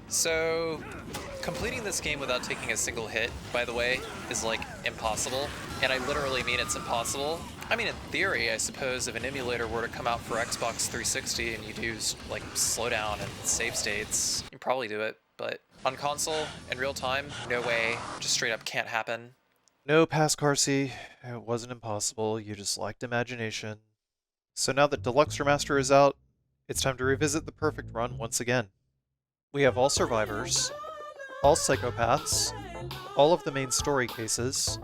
So, completing this game without taking a single hit, by the way, is like impossible. And I literally mean it's impossible. I mean, in theory, I suppose if an emulator were to come out for Xbox 360 and you do like slowdown and save states, you'd probably do it. But on console, in real time, no way. Just straight up can't happen. No, pass Carcy. It wasn't impossible. You just lacked imagination. So now that Deluxe Remaster is out, it's time to revisit the perfect run once again. We have all survivors, all psychopaths, all of the main story cases,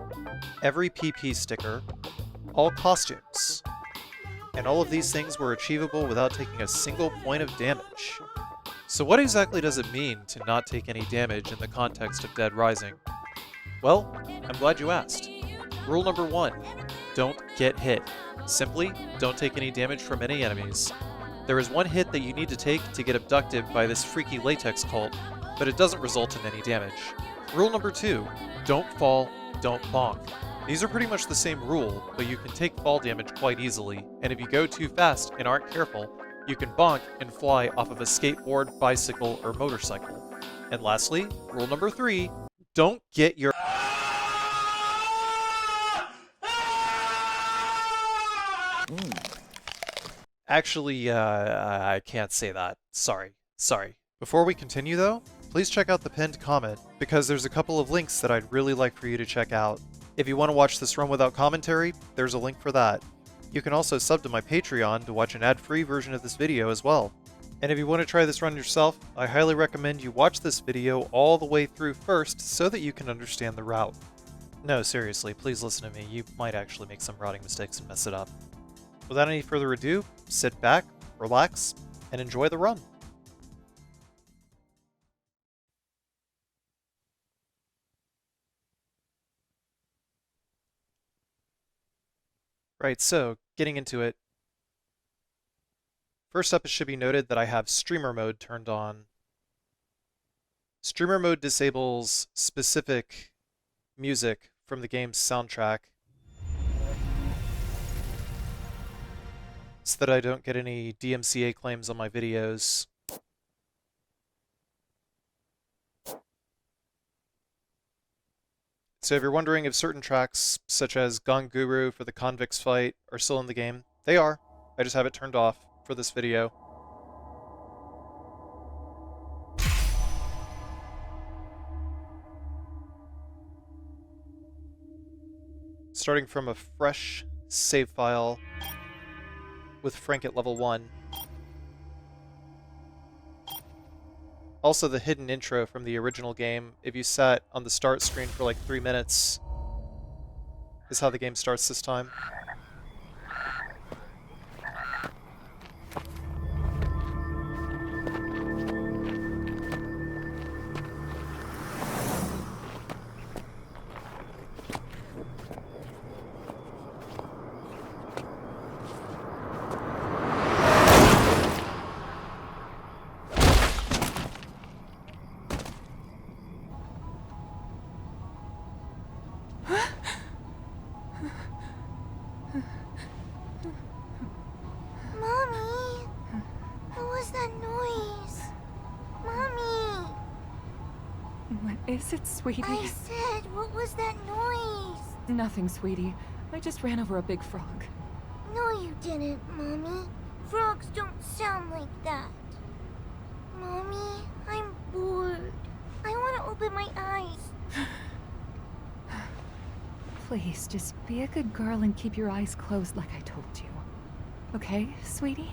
every PP sticker, all costumes, and all of these things were achievable without taking a single point of damage. So what exactly does it mean to not take any damage in the context of Dead Rising? Well, I'm glad you asked. Rule number 1, don't get hit. Simply, don't take any damage from any enemies. There is one hit that you need to take to get abducted by this freaky latex cult, but it doesn't result in any damage. Rule number 2, don't fall, don't bonk. These are pretty much the same rule, but you can take fall damage quite easily, and if you go too fast and aren't careful, you can bonk and fly off of a skateboard, bicycle, or motorcycle. And lastly, rule number 3, don't get your Actually, I can't say that. Sorry. Before we continue though, please check out the pinned comment, because there's a couple of links that I'd really like for you to check out. If you want to watch this run without commentary, there's a link for that. You can also sub to my Patreon to watch an ad-free version of this video as well. And if you want to try this run yourself, I highly recommend you watch this video all the way through first so that you can understand the route. No, seriously, please listen to me. You might actually make some routing mistakes and mess it up. Without any further ado, sit back, relax, and enjoy the run. Right, so, getting into it. First up, it should be noted that I have streamer mode turned on. Streamer mode disables specific music from the game's soundtrack, so that I don't get any DMCA claims on my videos. So if you're wondering if certain tracks, such as Gone Guru for the Convicts fight, are still in the game, they are. I just have it turned off for this video. Starting from a fresh save file with Frank at level 1. Also the hidden intro from the original game, if you sat on the start screen for like 3 minutes, is how the game starts this time. Is it, sweetie? I said, what was that noise? Nothing, sweetie. I just ran over a big frog. No, you didn't, Mommy. Frogs don't sound like that. Mommy, I'm bored. I want to open my eyes. Please, just be a good girl and keep your eyes closed like I told you. Okay, sweetie?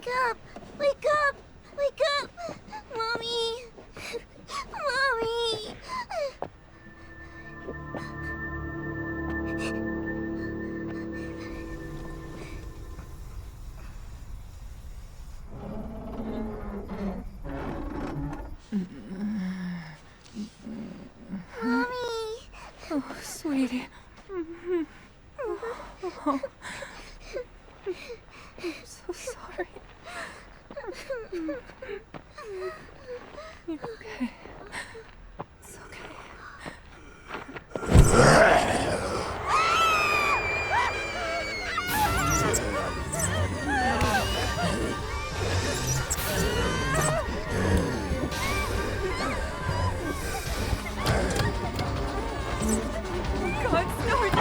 Wake up! Wake up! Wake up! Mommy! Mommy! Mommy! Oh, sweetie. Oh. I'm so sorry. You're okay. It's okay. God, snort!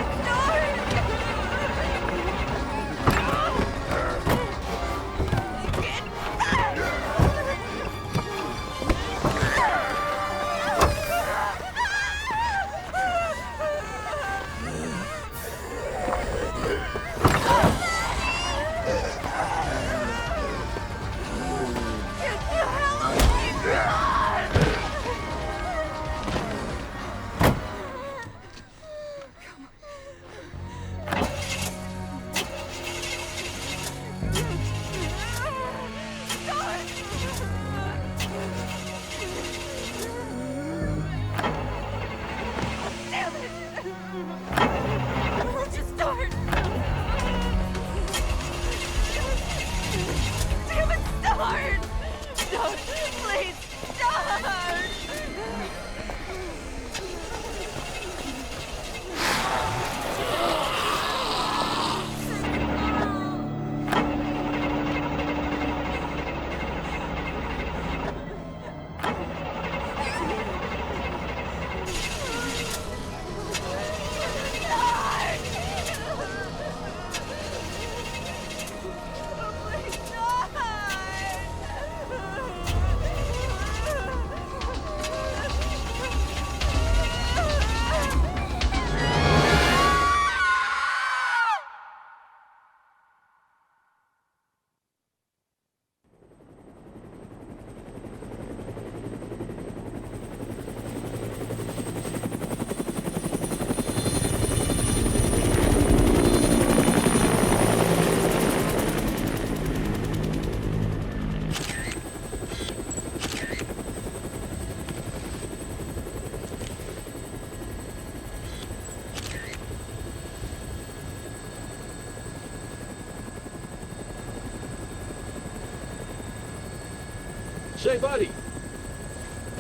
Say, buddy,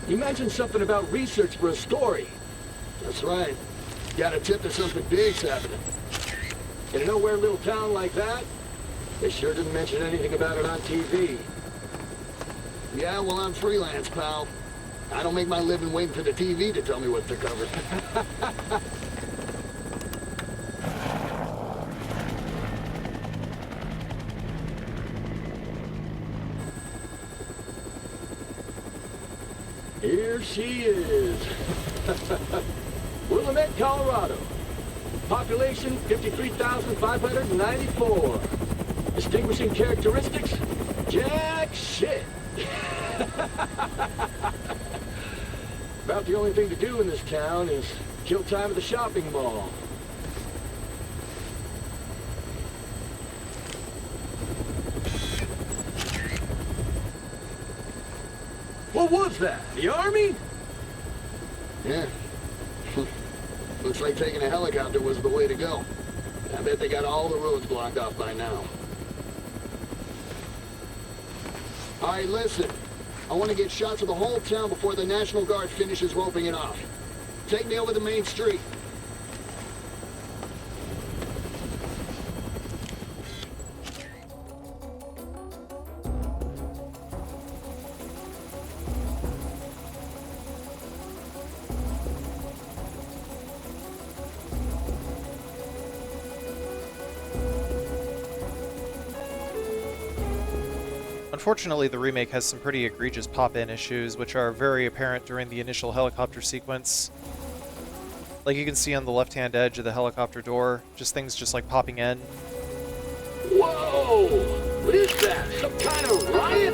you mentioned something about research for a story. That's right. Got a tip that something big's happening. In a nowhere little town like that, they sure didn't mention anything about it on TV. Yeah, well, I'm freelance, pal. I don't make my living waiting for the TV to tell me what to cover. Here she is. Willamette, Colorado. Population 53,594. Distinguishing characteristics? Jack shit. About the only thing to do in this town is kill time at the shopping mall. What was that? The army? Yeah. Looks like taking a helicopter was the way to go. I bet they got all the roads blocked off by now. All right, listen. I want to get shots of the whole town before the National Guard finishes roping it off. Take me over the main street. Unfortunately, the remake has some pretty egregious pop-in issues, which are very apparent during the initial helicopter sequence. Like you can see on the left-hand edge of the helicopter door, just things just like popping in. Whoa! What is that? Some kind of riot?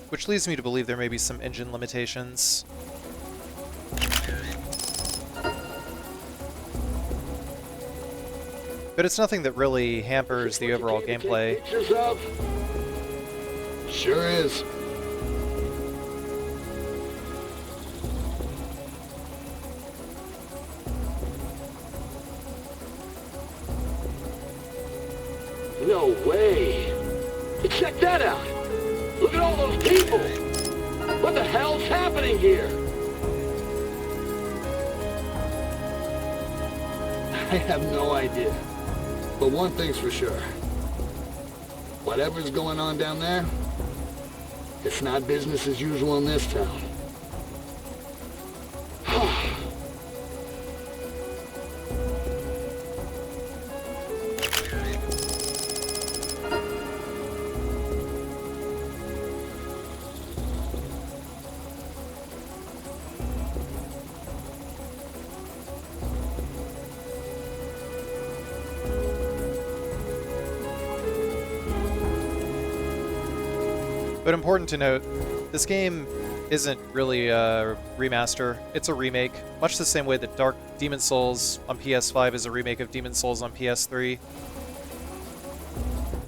Which leads me to believe there may be some engine limitations. But it's nothing that really hampers the overall gameplay. Pictures of? Sure is. No way. Check that out. Look at all those people. What the hell's happening here? I have no idea. But one thing's for sure. Whatever's going on down there, it's not business as usual in this town. But important to note, this game isn't really a remaster, it's a remake, much the same way that Demon Souls on PS5 is a remake of Demon Souls on PS3.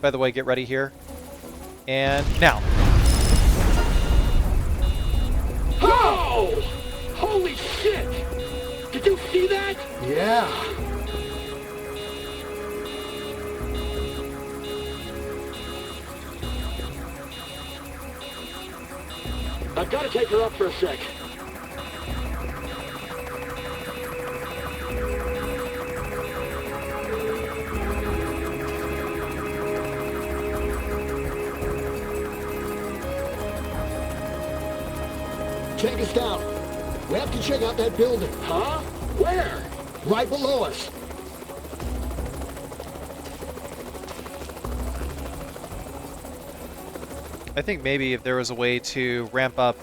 By the way, get ready here. And now. Oh! Holy shit! Did you see that? Yeah. I've got to take her up for a sec. Take us down. We have to check out that building. Huh? Where? Right below us. I think maybe if there was a way to ramp up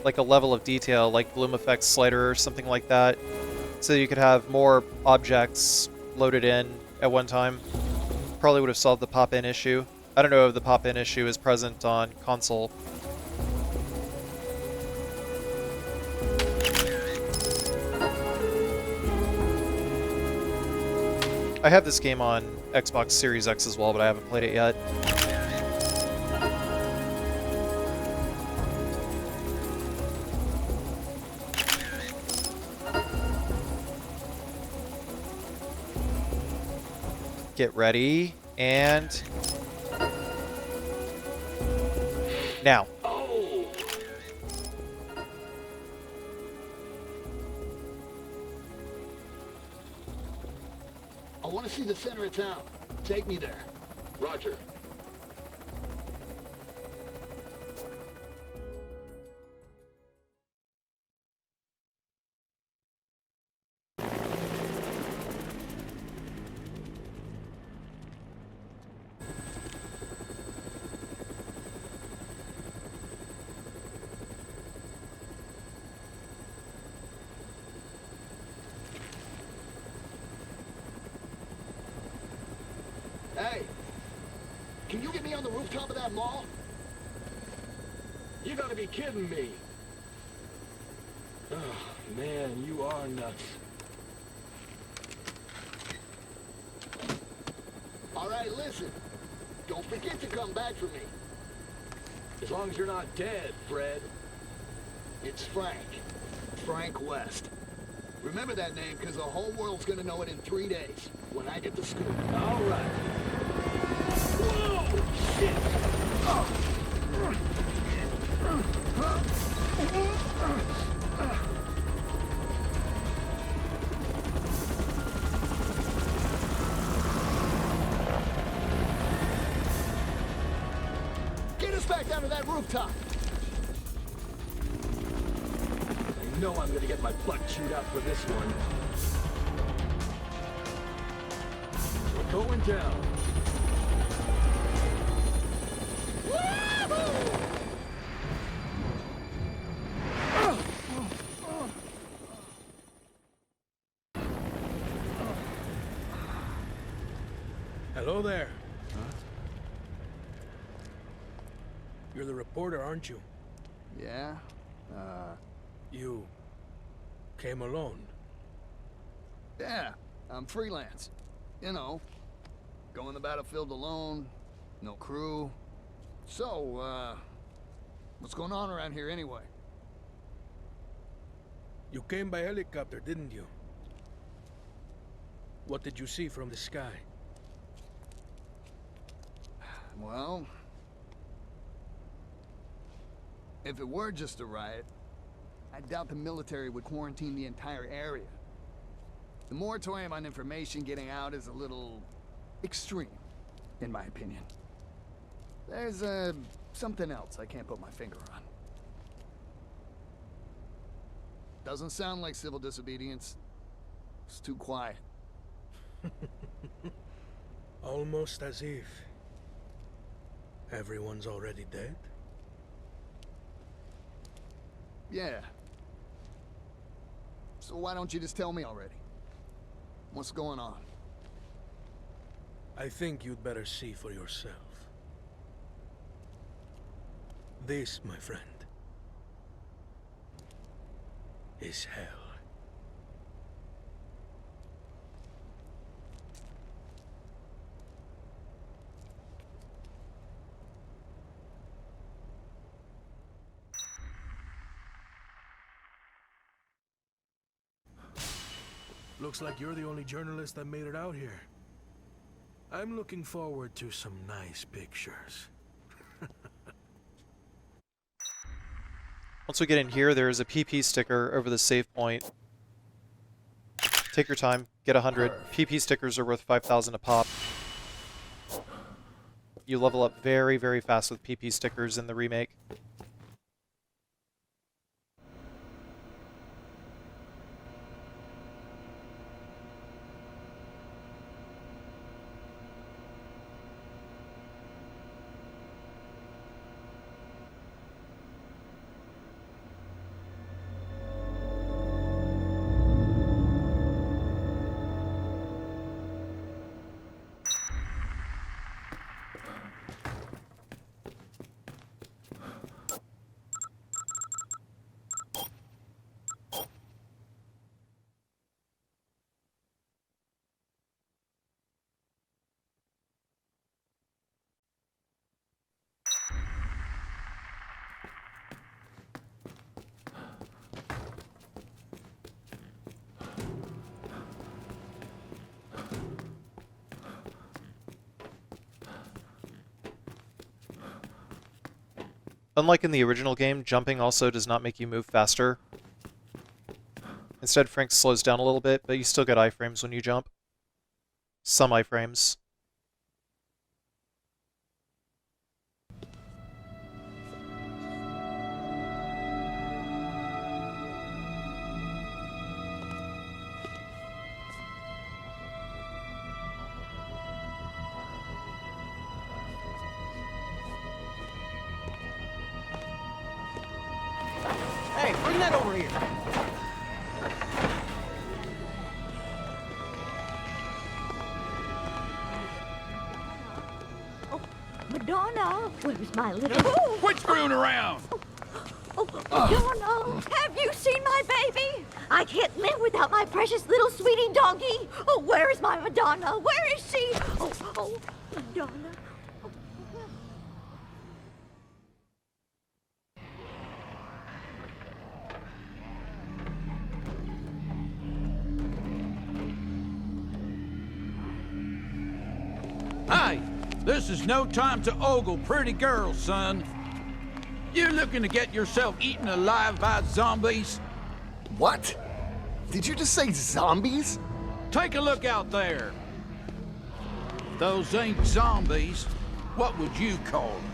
like a level of detail, like bloom effects slider or something like that, so you could have more objects loaded in at one time, probably would have solved the pop-in issue. I don't know if the pop-in issue is present on console. I have this game on Xbox Series X as well, but I haven't played it yet. Get ready, and now. Oh! I want to see the center of town. Take me there. Roger. Hey, can you get me on the rooftop of that mall? You gotta be kidding me. Oh, man, you are nuts. All right, listen. Don't forget to come back for me. As long as you're not dead, Fred. It's Frank. Frank West. Remember that name, because the whole world's gonna know it in 3 days, when I get the scoop. All right. Whoa! Shit! Get us back down to that rooftop. I know I'm gonna get my butt chewed out for this one. We're going down. Woo! Hello there. Huh? You're the reporter, aren't you? Yeah? You came alone. Yeah, I'm freelance. You know, going the battlefield alone, no crew. So, what's going on around here anyway? You came by helicopter, didn't you? What did you see from the sky? Well, if it were just a riot, I doubt the military would quarantine the entire area. The moratorium on information getting out is a little extreme, in my opinion. There's, something else I can't put my finger on. Doesn't sound like civil disobedience. It's too quiet. Almost as if everyone's already dead? Yeah. So why don't you just tell me already? What's going on? I think you'd better see for yourself. This, my friend, is hell. Looks like you're the only journalist that made it out here. I'm looking forward to some nice pictures. Once we get in here, there is a PP sticker over the save point. Take your time, get 100. PP stickers are worth 5,000 a pop. You level up very, very fast with PP stickers in the remake. Unlike in the original game, jumping also does not make you move faster. Instead, Frank slows down a little bit, but you still get iframes when you jump. Some iframes. Hey, bring that over here. Oh, Madonna, where's my little... Quit screwing around! Oh, Madonna, have you seen my baby? I can't live without my precious little sweetie donkey. Oh, where is my Madonna? Where is she? Oh, Madonna. Hey, this is no time to ogle pretty girls, son. You looking to get yourself eaten alive by zombies? What? Did you just say zombies? Take a look out there. Those ain't zombies. What would you call them?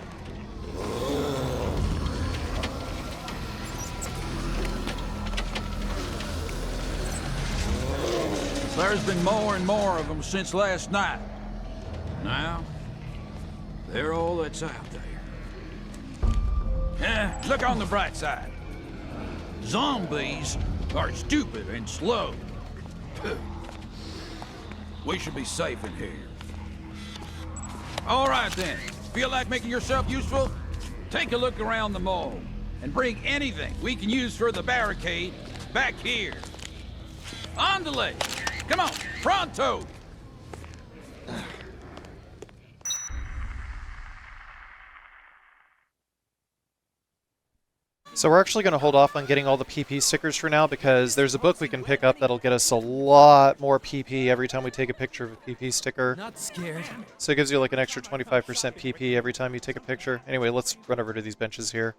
There's been more and more of them since last night. Now, they're all that's out there. Look on the bright side. Zombies are stupid and slow. We should be safe in here. All right then. Feel like making yourself useful? Take a look around the mall and bring anything we can use for the barricade back here. On the leg. Come on, pronto! So we're actually going to hold off on getting all the PP stickers for now because there's a book we can pick up that'll get us a lot more PP every time we take a picture of a PP sticker. Not scared. So it gives you like an extra 25% PP every time you take a picture. Anyway, let's run over to these benches here.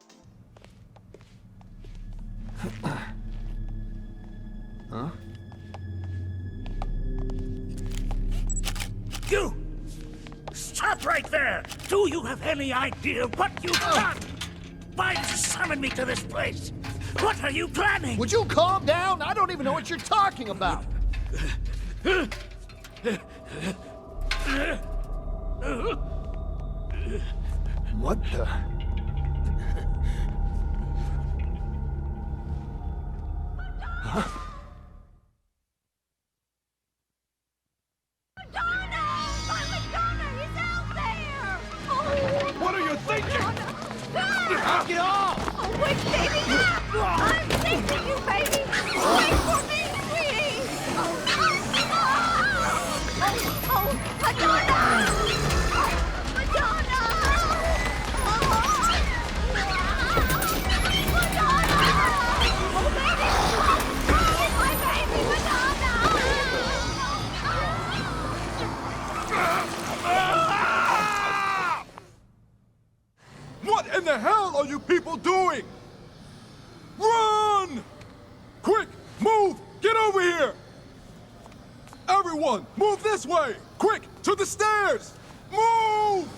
Huh? You! Stop right there! Do you have any idea what you've done? Why did you summon me to this place? What are you planning? Would you calm down? I don't even know what you're talking about. What the? Huh? What are you thinking? Knock it off! Oh, wait, baby! I'm saving you, baby! Wait for me, sweetie! Madonna! Madonna! Oh, baby! Oh, my baby, What in the hell are you people doing? Run! Quick, move! Get over here! Everyone, move this way! Quick, to the stairs! Move!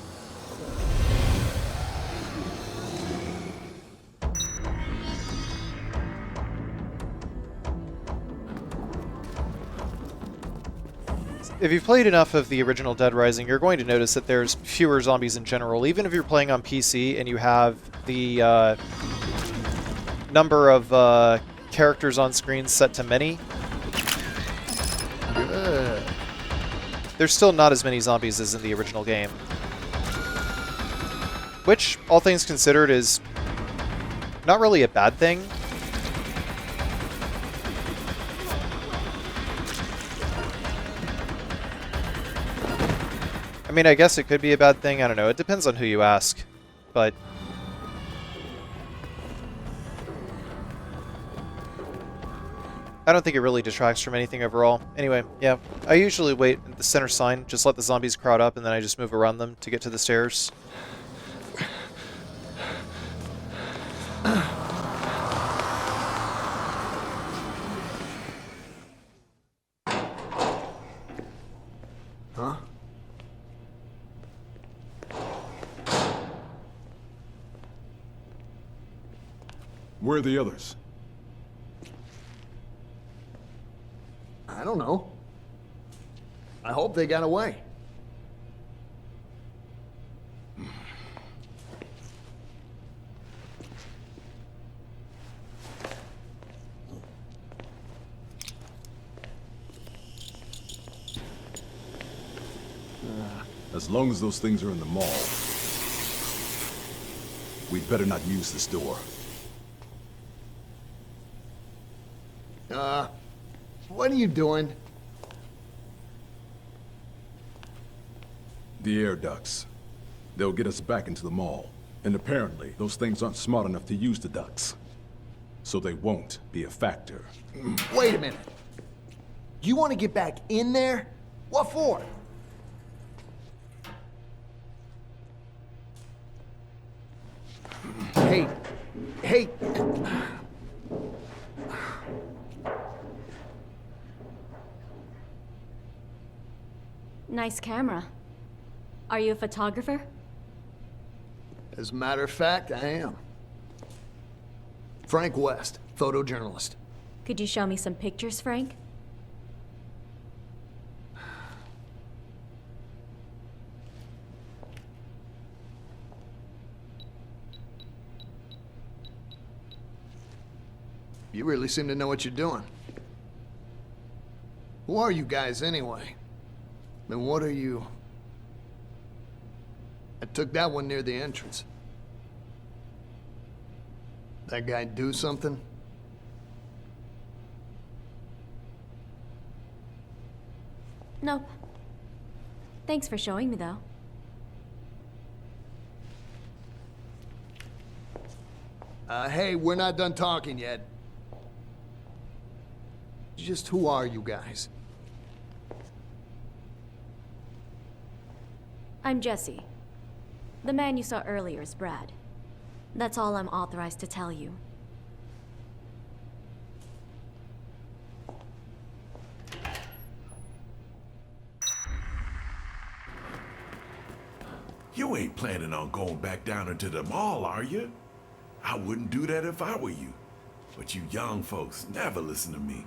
If you've played enough of the original Dead Rising, you're going to notice that there's fewer zombies in general. Even if you're playing on PC and you have the number of characters on screen set to many, there's still not as many zombies as in the original game. Which, all things considered, is not really a bad thing. I mean, I guess it could be a bad thing. I don't know. It depends on who you ask. But I don't think it really detracts from anything overall. Anyway, yeah. I usually wait at the center sign, just let the zombies crowd up, and then I just move around them to get to the stairs. Huh? Where are the others? I don't know. I hope they got away. As long as those things are in the mall, we'd better not use this door. What are you doing? The air ducts. They'll get us back into the mall. And apparently, those things aren't smart enough to use the ducts. So they won't be a factor. Wait a minute. You want to get back in there? What for? Hey. Nice camera. Are you a photographer? As a matter of fact, I am. Frank West, photojournalist. Could you show me some pictures, Frank? You really seem to know what you're doing. Who are you guys, anyway? And what are you... I took that one near the entrance. That guy do something? Nope. Thanks for showing me, though. Hey, we're not done talking yet. Just who are you guys? I'm Jesse. The man you saw earlier is Brad. That's all I'm authorized to tell you. You ain't planning on going back down into the mall, are you? I wouldn't do that if I were you. But you young folks never listen to me.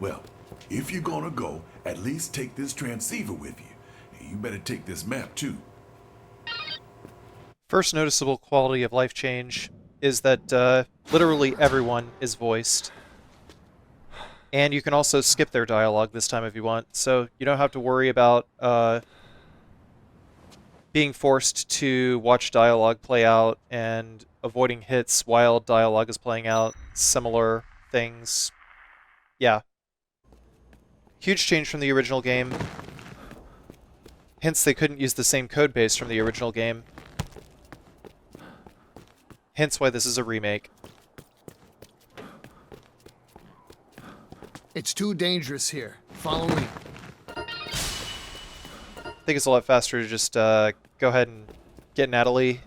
Well, if you're gonna go, at least take this transceiver with you. And you better take this map too. First noticeable quality of life change is that literally everyone is voiced. And you can also skip their dialogue this time if you want, so you don't have to worry about being forced to watch dialogue play out and avoiding hits while dialogue is playing out. Similar things. Yeah. Huge change from the original game. Hence, they couldn't use the same code base from the original game. Hence why this is a remake. It's too dangerous here. Follow me. I think it's a lot faster to just go ahead and get Natalie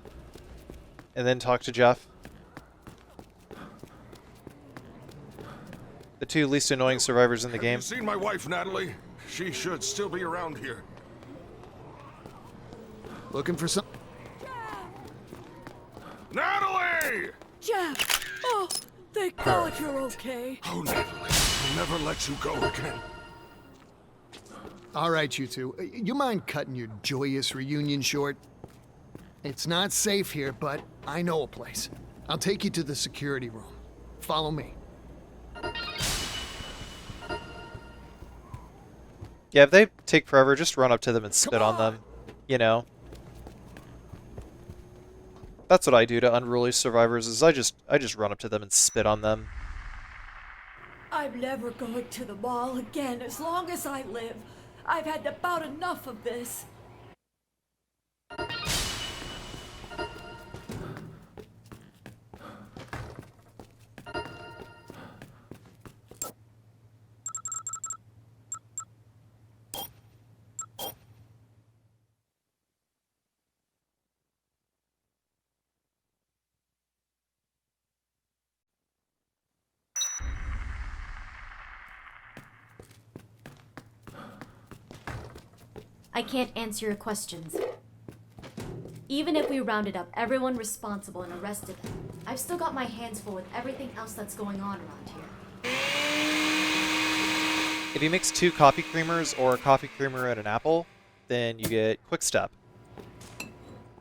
and then talk to Jeff. The two least annoying survivors in the game. Have you seen my wife, Natalie? She should still be around here. Looking for some... Natalie! Jeff! Oh, thank God you're okay. Oh, Natalie, I'll never let you go again. All right, you two. You mind cutting your joyous reunion short? It's not safe here, but I know a place. I'll take you to the security room. Follow me. Yeah, if they take forever, just run up to them and spit on them. You know. That's what I do to unruly survivors, is I just run up to them and spit on them. I'm never going to the mall again as long as I live. I've had about enough of this. I can't answer your questions. Even if we rounded up everyone responsible and arrested them, I've still got my hands full with everything else that's going on around here. If you mix 2 coffee creamers or a coffee creamer and an apple, then you get Quick Step.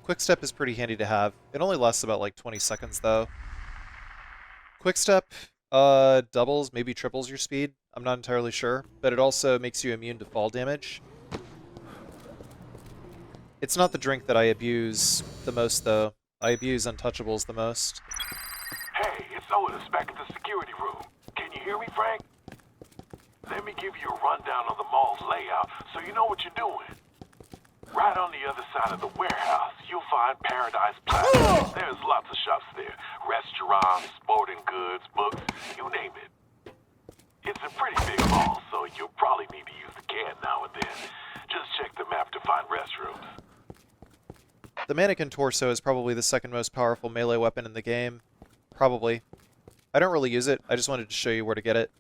Quick Step is pretty handy to have. It only lasts about like 20 seconds though. Quick Step doubles, maybe triples your speed. I'm not entirely sure, but it also makes you immune to fall damage. It's not the drink that I abuse the most, though. I abuse Untouchables the most. Hey, it's Otis back at the security room. Can you hear me, Frank? Let me give you a rundown of the mall's layout so you know what you're doing. Right on the other side of the warehouse, you'll find Paradise Plaza. There's lots of shops there. Restaurants, sporting goods, books, you name it. It's a pretty big mall, so you'll probably need to use the can now and then. Just check the map to find restrooms. The mannequin torso is probably the second most powerful melee weapon in the game. Probably. I don't really use it, I just wanted to show you where to get it.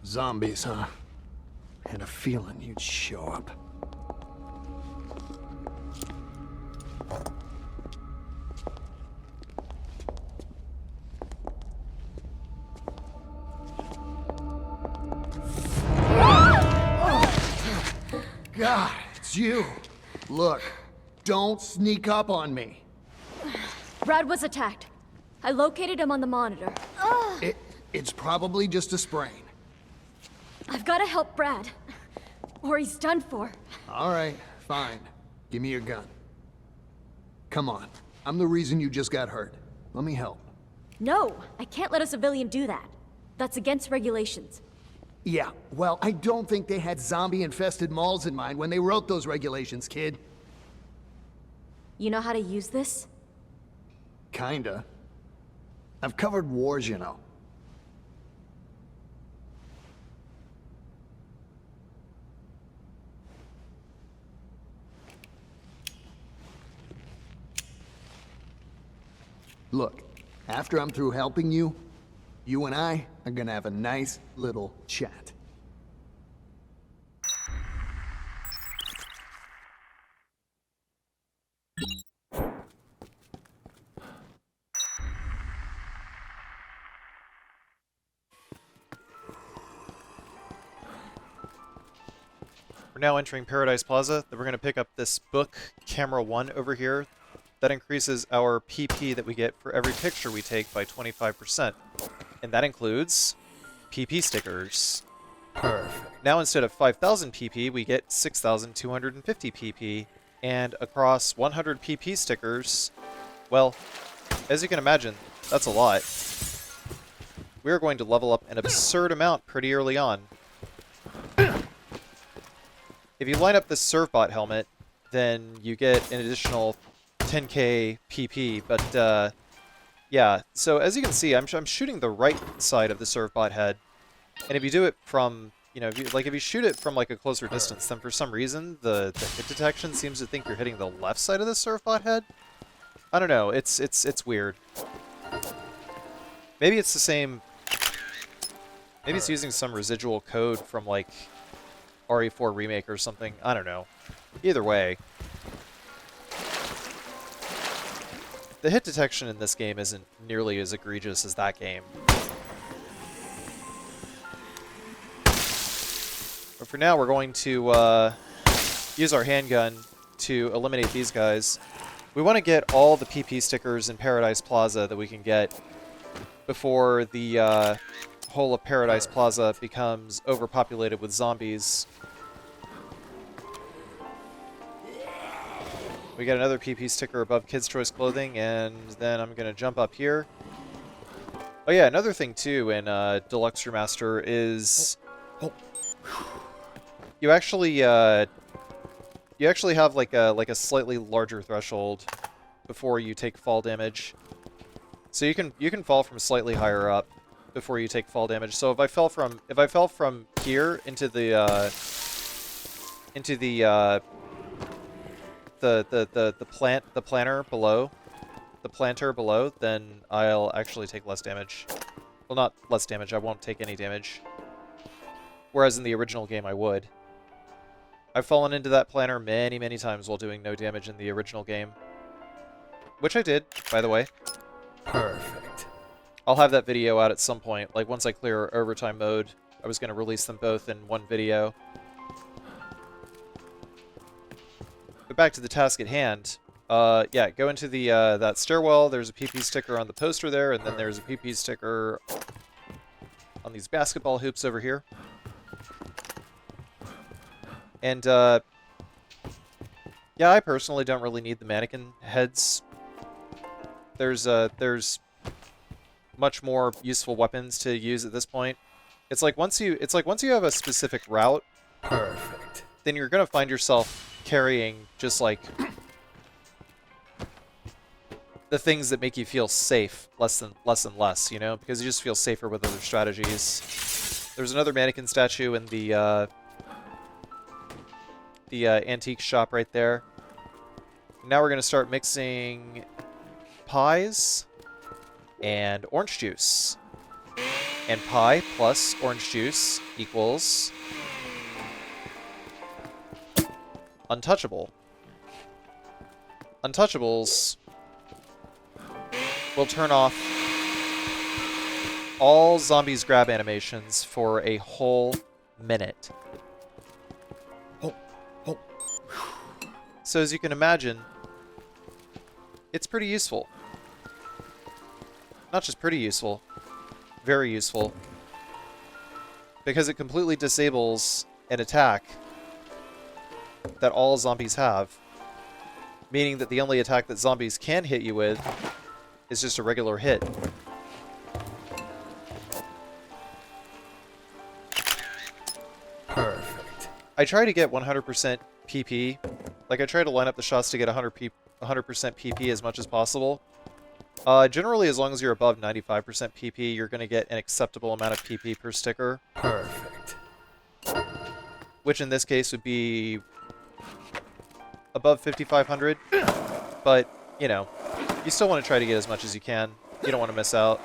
Zombies, huh? Had a feeling you'd show up. God, It's you. Look, don't sneak up on me. Brad was attacked. I located him on the monitor. It's probably just a sprain. I've got to help Brad, or he's done for. All right, fine. Give me your gun. Come on. I'm the reason you just got hurt. Let me help. No, I can't let a civilian do that. That's against regulations. Yeah, well, I don't think they had zombie-infested malls in mind when they wrote those regulations, kid. You know how to use this? Kinda. I've covered wars, you know. Look, after I'm through helping you, you and I are gonna have a nice little chat. We're now entering Paradise Plaza. Then we're going to pick up this book, Camera 1 over here. That increases our PP that we get for every picture we take by 25%. And that includes PP stickers. Perfect. Now instead of 5,000 PP, we get 6,250 PP. And across 100 PP stickers, well, as you can imagine, that's a lot. We're going to level up an absurd amount pretty early on. If you line up this Servbot helmet, then you get an additional 10k PP, but yeah, so as you can see, I'm shooting the right side of the Servbot head, and if you do it from, you know, if you shoot it from like a closer distance, then for some reason the hit detection seems to think you're hitting the left side of the Servbot head. I don't know, it's weird. Maybe it's the same, maybe it's using some residual code from like RE4 Remake or something. I don't know. Either way, the hit detection in this game isn't nearly as egregious as that game. But for now, we're going to use our handgun to eliminate these guys. We want to get all the PP stickers in Paradise Plaza that we can get before the whole of Paradise Plaza becomes overpopulated with zombies. We got another PP sticker above Kids' Choice Clothing, and then I'm going to jump up here. Oh yeah, another thing too in Deluxe Remaster is you actually have like a slightly larger threshold before you take fall damage. So you can fall from slightly higher up before you take fall damage. So if I fell from here into the planter below, then I'll actually take less damage. Well, not less damage, I won't take any damage. Whereas in the original game I would. I've fallen into that planter many, many times while doing no damage in the original game. Which I did, by the way. Perfect. I'll have that video out at some point. Like, once I clear overtime mode, I was going to release them both in one video. But back to the task at hand. Yeah, go into the that stairwell. There's a PP sticker on the poster there, and then there's a PP sticker on these basketball hoops over here. And, yeah, I personally don't really need the mannequin heads. There's much more useful weapons to use at this point. It's like once you have a specific route, perfect, then you're gonna find yourself carrying just like the things that make you feel safe less and less, you know, because you just feel safer with other strategies. There's another mannequin statue in the antique shop right there. Now we're gonna start mixing pies and orange juice. And pie plus orange juice equals untouchable. Untouchables will turn off all zombies grab animations for a whole minute. So as you can imagine, it's pretty useful. Not just pretty useful, very useful. Because it completely disables an attack that all zombies have. Meaning that the only attack that zombies can hit you with is just a regular hit. Perfect. I try to get 100% PP. Like, I try to line up the shots to get 100% PP as much as possible. Generally, as long as you're above 95% PP, you're going to get an acceptable amount of PP per sticker. Perfect. Which in this case would be above 5,500. But, you know, you still want to try to get as much as you can. You don't want to miss out.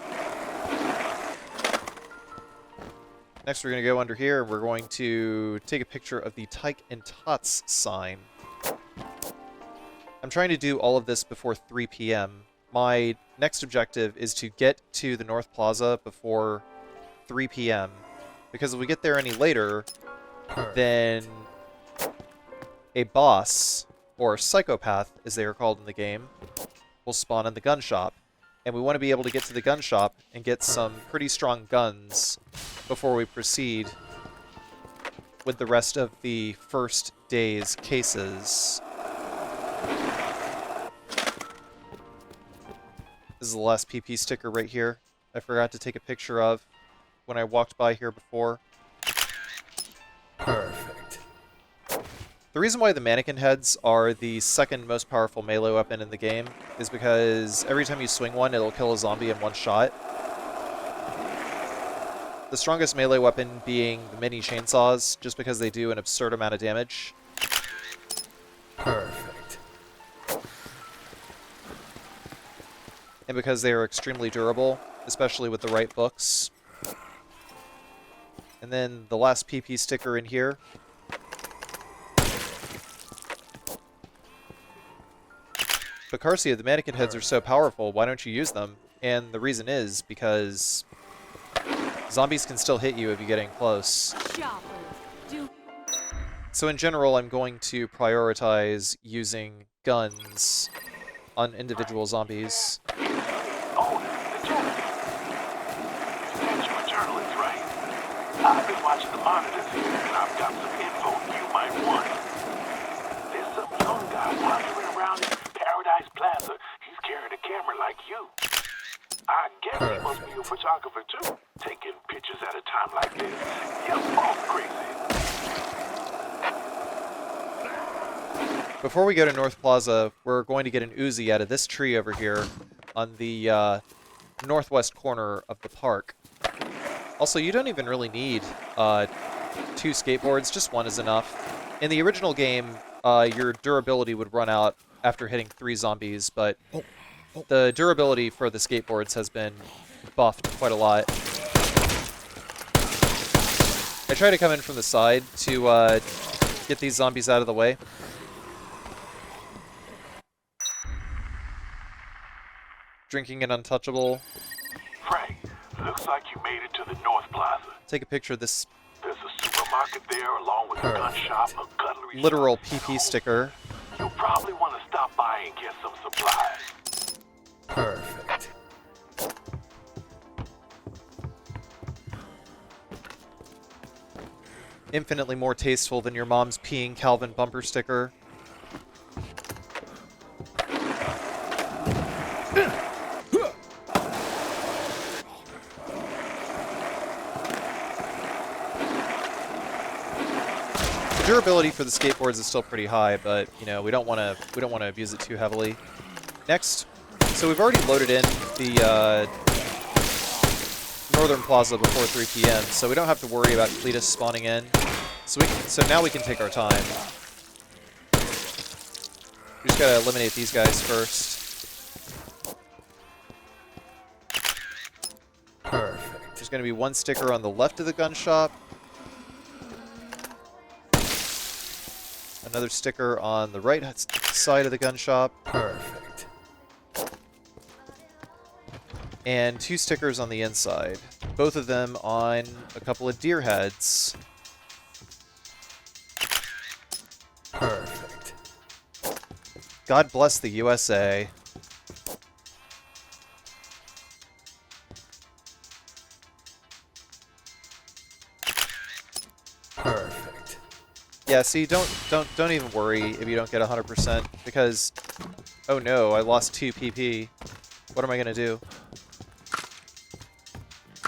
Next, we're going to go under here, and we're going to take a picture of the Tyke and Tots sign. I'm trying to do all of this before 3 p.m. My next objective is to get to the North Plaza before 3 p.m. Because if we get there any later, then a boss, or psychopath as they are called in the game, will spawn in the gun shop. And we want to be able to get to the gun shop and get some pretty strong guns before we proceed with the rest of the first day's cases. This is the last PP sticker right here. I forgot to take a picture of when I walked by here before. Perfect. The reason why the mannequin heads are the second most powerful melee weapon in the game is because every time you swing one, it'll kill a zombie in one shot. The strongest melee weapon being the mini chainsaws, just because they do an absurd amount of damage. Perfect. And because they are extremely durable, especially with the right books. And then the last PP sticker in here. But Carcia, the mannequin heads are so powerful, why don't you use them? And the reason is because zombies can still hit you if you get in close. So in general, I'm going to prioritize using guns on individual zombies. Oh, the journalist. You said you were journalists, right? I've been watching the monitors here, and I've got some info you might want. There's some young guy wandering around in Paradise Plaza. He's carrying a camera like you. I guess he must be a photographer too, taking pictures at a time like this. You're both crazy. Before we go to North Plaza, we're going to get an Uzi out of this tree over here on the northwest corner of the park. Also, you don't even really need 2 skateboards, just one is enough. In the original game, your durability would run out after hitting 3 zombies, but the durability for the skateboards has been buffed quite a lot. I try to come in from the side to get these zombies out of the way. Drinking an untouchable. Frank, looks like you made it to the North Plaza. Take a picture of this. There's a supermarket there along with a gun shop, a cutlery literal shop. PP sticker. You'll probably want to stop by and get some supplies. Perfect. Infinitely more tasteful than your mom's peeing Calvin bumper sticker. The durability for the skateboards is still pretty high, but you know we don't want to abuse it too heavily. Next, so we've already loaded in the Northern Plaza before 3 p.m., so we don't have to worry about Cultist spawning in. So now we can take our time. We just gotta eliminate these guys first. Perfect. There's gonna be one sticker on the left of the gun shop. Another sticker on the right side of the gun shop. Perfect. And 2 stickers on the inside. Both of them on a couple of deer heads. Perfect. God bless the USA. Perfect. Yeah, see, don't even worry if you don't get 100%, because, oh no, I lost 2 PP. What am I gonna do?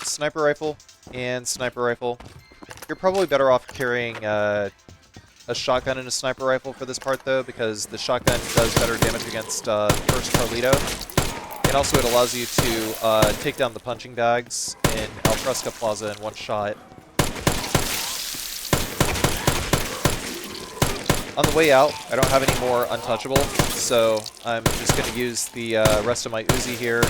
Sniper rifle and sniper rifle. You're probably better off carrying a shotgun and a sniper rifle for this part, though, because the shotgun does better damage against first Carlito. And also it allows you to take down the punching bags in Alfresco Plaza in one shot. On the way out, I don't have any more untouchable, so I'm just going to use the rest of my Uzi here to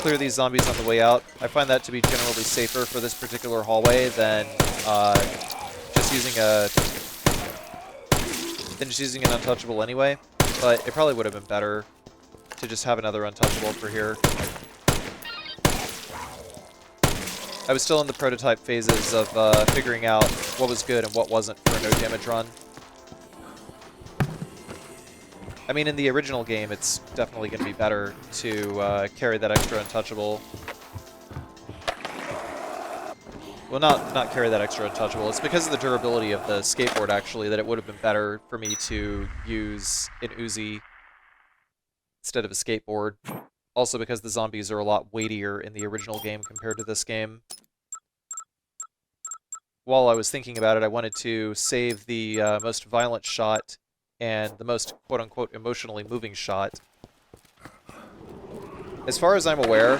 clear these zombies on the way out. I find that to be generally safer for this particular hallway than just using an untouchable anyway, but it probably would have been better to just have another untouchable for here. I was still in the prototype phases of figuring out what was good and what wasn't for a no damage run. I mean, in the original game, it's definitely going to be better to carry that extra untouchable. Well, not carry that extra untouchable. It's because of the durability of the skateboard, actually, that it would have been better for me to use an Uzi instead of a skateboard. Also because the zombies are a lot weightier in the original game compared to this game. While I was thinking about it, I wanted to save the most violent shot and the most quote-unquote emotionally moving shot. As far as I'm aware,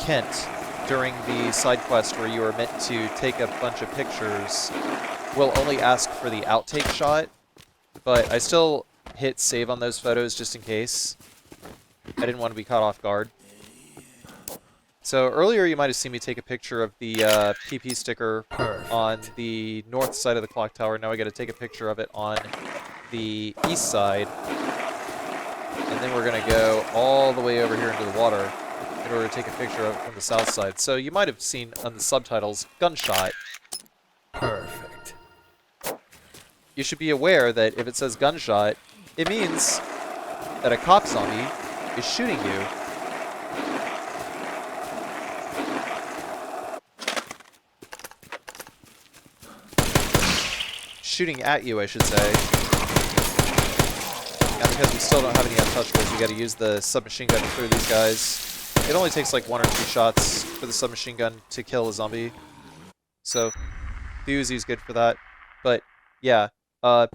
Kent, during the side quest where you are meant to take a bunch of pictures, will only ask for the outtake shot, but I still hit save on those photos just in case. I didn't want to be caught off guard. So earlier you might have seen me take a picture of the PP sticker on the north side of the clock tower. Now I got to take a picture of it on the east side. And then we're going to go all the way over here into the water in order to take a picture of it from the south side. So you might have seen on the subtitles, gunshot. Perfect. You should be aware that if it says gunshot, it means that a cop zombie is shooting you. Shooting at you, I should say. And because we still don't have any untouchables, we gotta use the submachine gun to clear these guys. It only takes like 1 or 2 shots for the submachine gun to kill a zombie. So, the Uzi is good for that. But, yeah.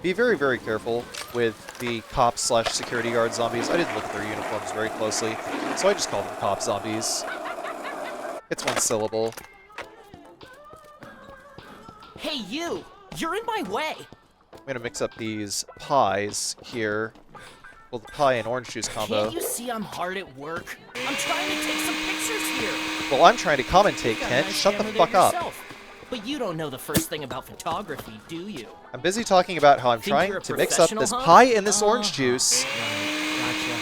Be very, very careful with the cop/security guard zombies. I didn't look at their uniforms very closely, so I just call them cop zombies. It's one syllable. Hey, you! You're in my way! I'm gonna mix up these pies here. Well, the pie and orange juice combo. Can't you see I'm hard at work? I'm trying to take some pictures here! Well, I'm trying to commentate, Kent. Nice Shut the camera fuck there up. yourself. But you don't know the first thing about photography, do you? I'm busy talking about how I'm Think trying you're a to mix up this professional, huh? pie and this orange juice. Gotcha.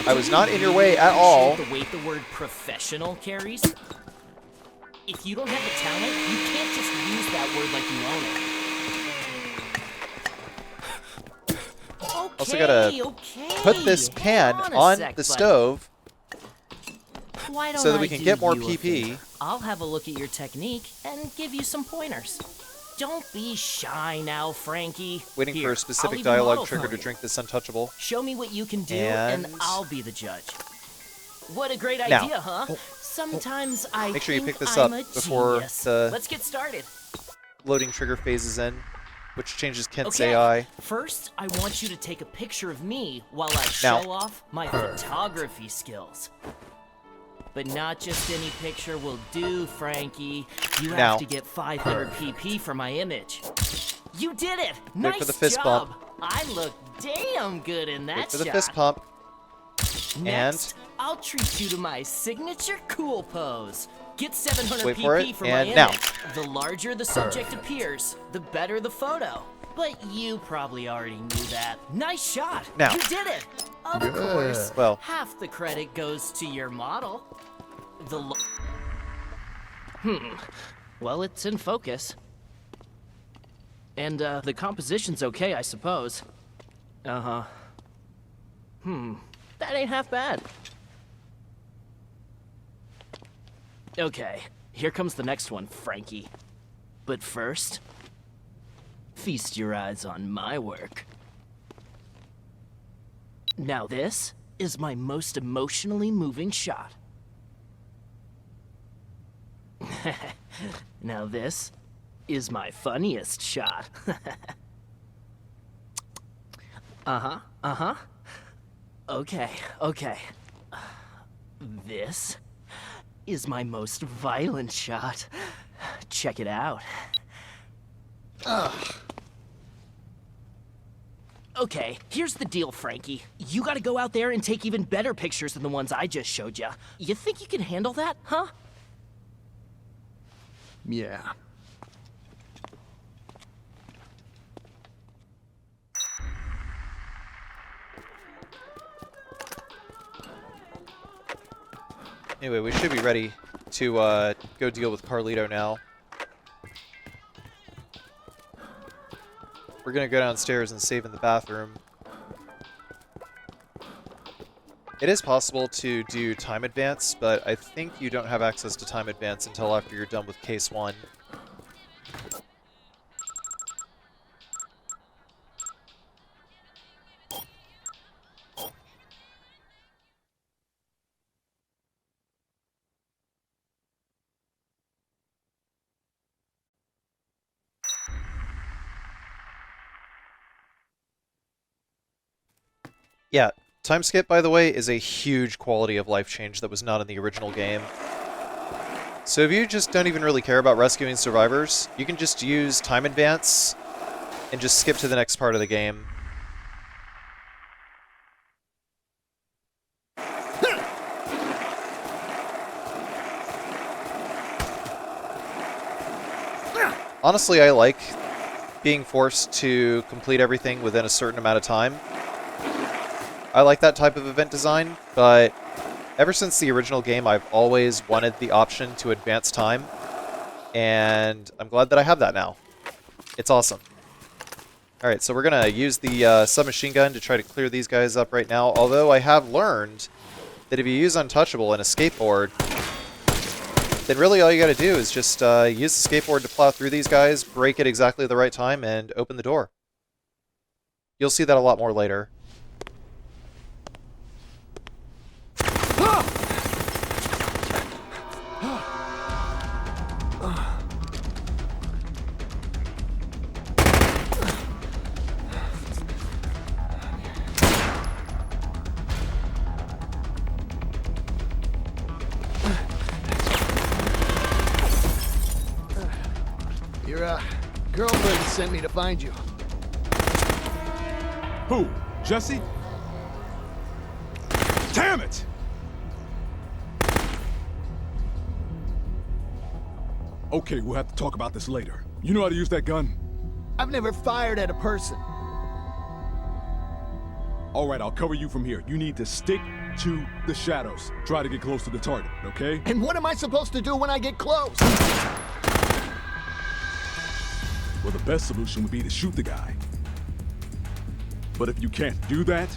I was not in your way at all. The weight the word professional carries? If you don't have the talent, you can't just use that word like you own it. Okay, Also gotta put this pan on the stove Why don't so that we I can do get more you a PP. favor? I'll have a look at your technique and give you some pointers. Don't be shy now, Frankie. Waiting Here, for a I'll specific leave a model dialogue trigger for to you. drink this untouchable. Show me what you can do, And- and I'll be the judge. What a great Now. idea, huh? Sometimes I Make sure you think pick this I'm up a before genius. the Let's get started. loading trigger phases in, which changes Kent's Okay, AI. first I want you to take a picture of me while I Now. show off my photography skills. But not just any picture will do, Frankie. You have Now. to get 500 PP for my image. You did it! Wait Nice for the fist job! bump. I look damn good in that Wait for the shot. fist pump. Next, I'll treat you to my signature cool pose. Get 700 Wait PP for it, my and image. now. The larger the subject appears, the better the photo. But you probably already knew that. Nice shot. Now. You did it. Of Yeah. course. Well. Half the credit goes to your model. Well, it's in focus. And, the composition's okay, I suppose. Uh-huh. That ain't half bad. Okay, here comes the next one, Frankie. But first, feast your eyes on my work. Now this is my most emotionally moving shot. Now this is my funniest shot. Uh-huh. Okay. This is my most violent shot. Check it out. Okay, here's the deal, Frankie. You gotta go out there and take even better pictures than the ones I just showed you. You think you can handle that, huh? Yeah. Anyway, we should be ready to go deal with Carlito now. We're gonna go downstairs and save in the bathroom. It is possible to do time advance, but I think you don't have access to time advance until after you're done with case 1. Yeah, time skip, by the way, is a huge quality of life change that was not in the original game. So if you just don't even really care about rescuing survivors, you can just use time advance and just skip to the next part of the game. Honestly, I like being forced to complete everything within a certain amount of time. I like that type of event design, but ever since the original game, I've always wanted the option to advance time, and I'm glad that I have that now. It's awesome. Alright, so we're going to use the submachine gun to try to clear these guys up right now, although I have learned that if you use Untouchable and a skateboard, then really all you got to do is just use the skateboard to plow through these guys, break it exactly the right time, and open the door. You'll see that a lot more later. Your girlfriend sent me to find you. Who? Jesse? Damn it! Okay, we'll have to talk about this later. You know how to use that gun? I've never fired at a person. All right, I'll cover you from here. You need to stick to the shadows. Try to get close to the target, okay? And what am I supposed to do when I get close? Well, the best solution would be to shoot the guy. But if you can't do that,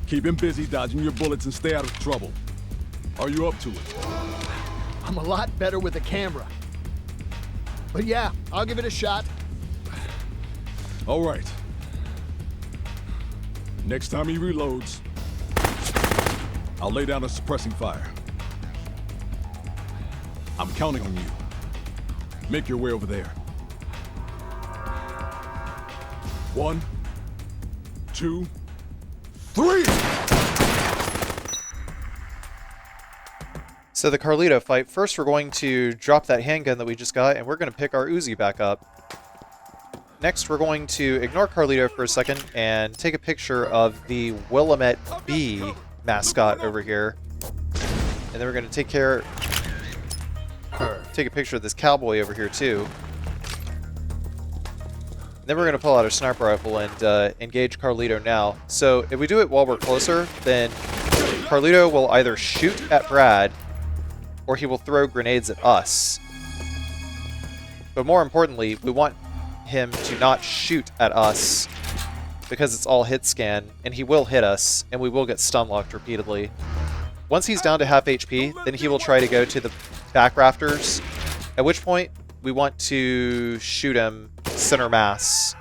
keep him busy dodging your bullets and stay out of trouble. Are you up to it? I'm a lot better with a camera. But yeah, I'll give it a shot. All right. Next time he reloads, I'll lay down a suppressing fire. I'm counting on you. Make your way over there. 1, 2, 3! So the Carlito fight, first we're going to drop that handgun that we just got, and we're going to pick our Uzi back up. Next, we're going to ignore Carlito for a second and take a picture of the Willamette Bee mascot over here. And then we're going to take a picture of this cowboy over here too. And then we're going to pull out our sniper rifle and engage Carlito now. So if we do it while we're closer, then Carlito will either shoot at Brad or he will throw grenades at us. But more importantly, we want him to not shoot at us because it's all hit scan, and he will hit us, and we will get stun locked repeatedly. Once he's down to half HP, then he will try to go to the back rafters, at which point we want to shoot him center mass.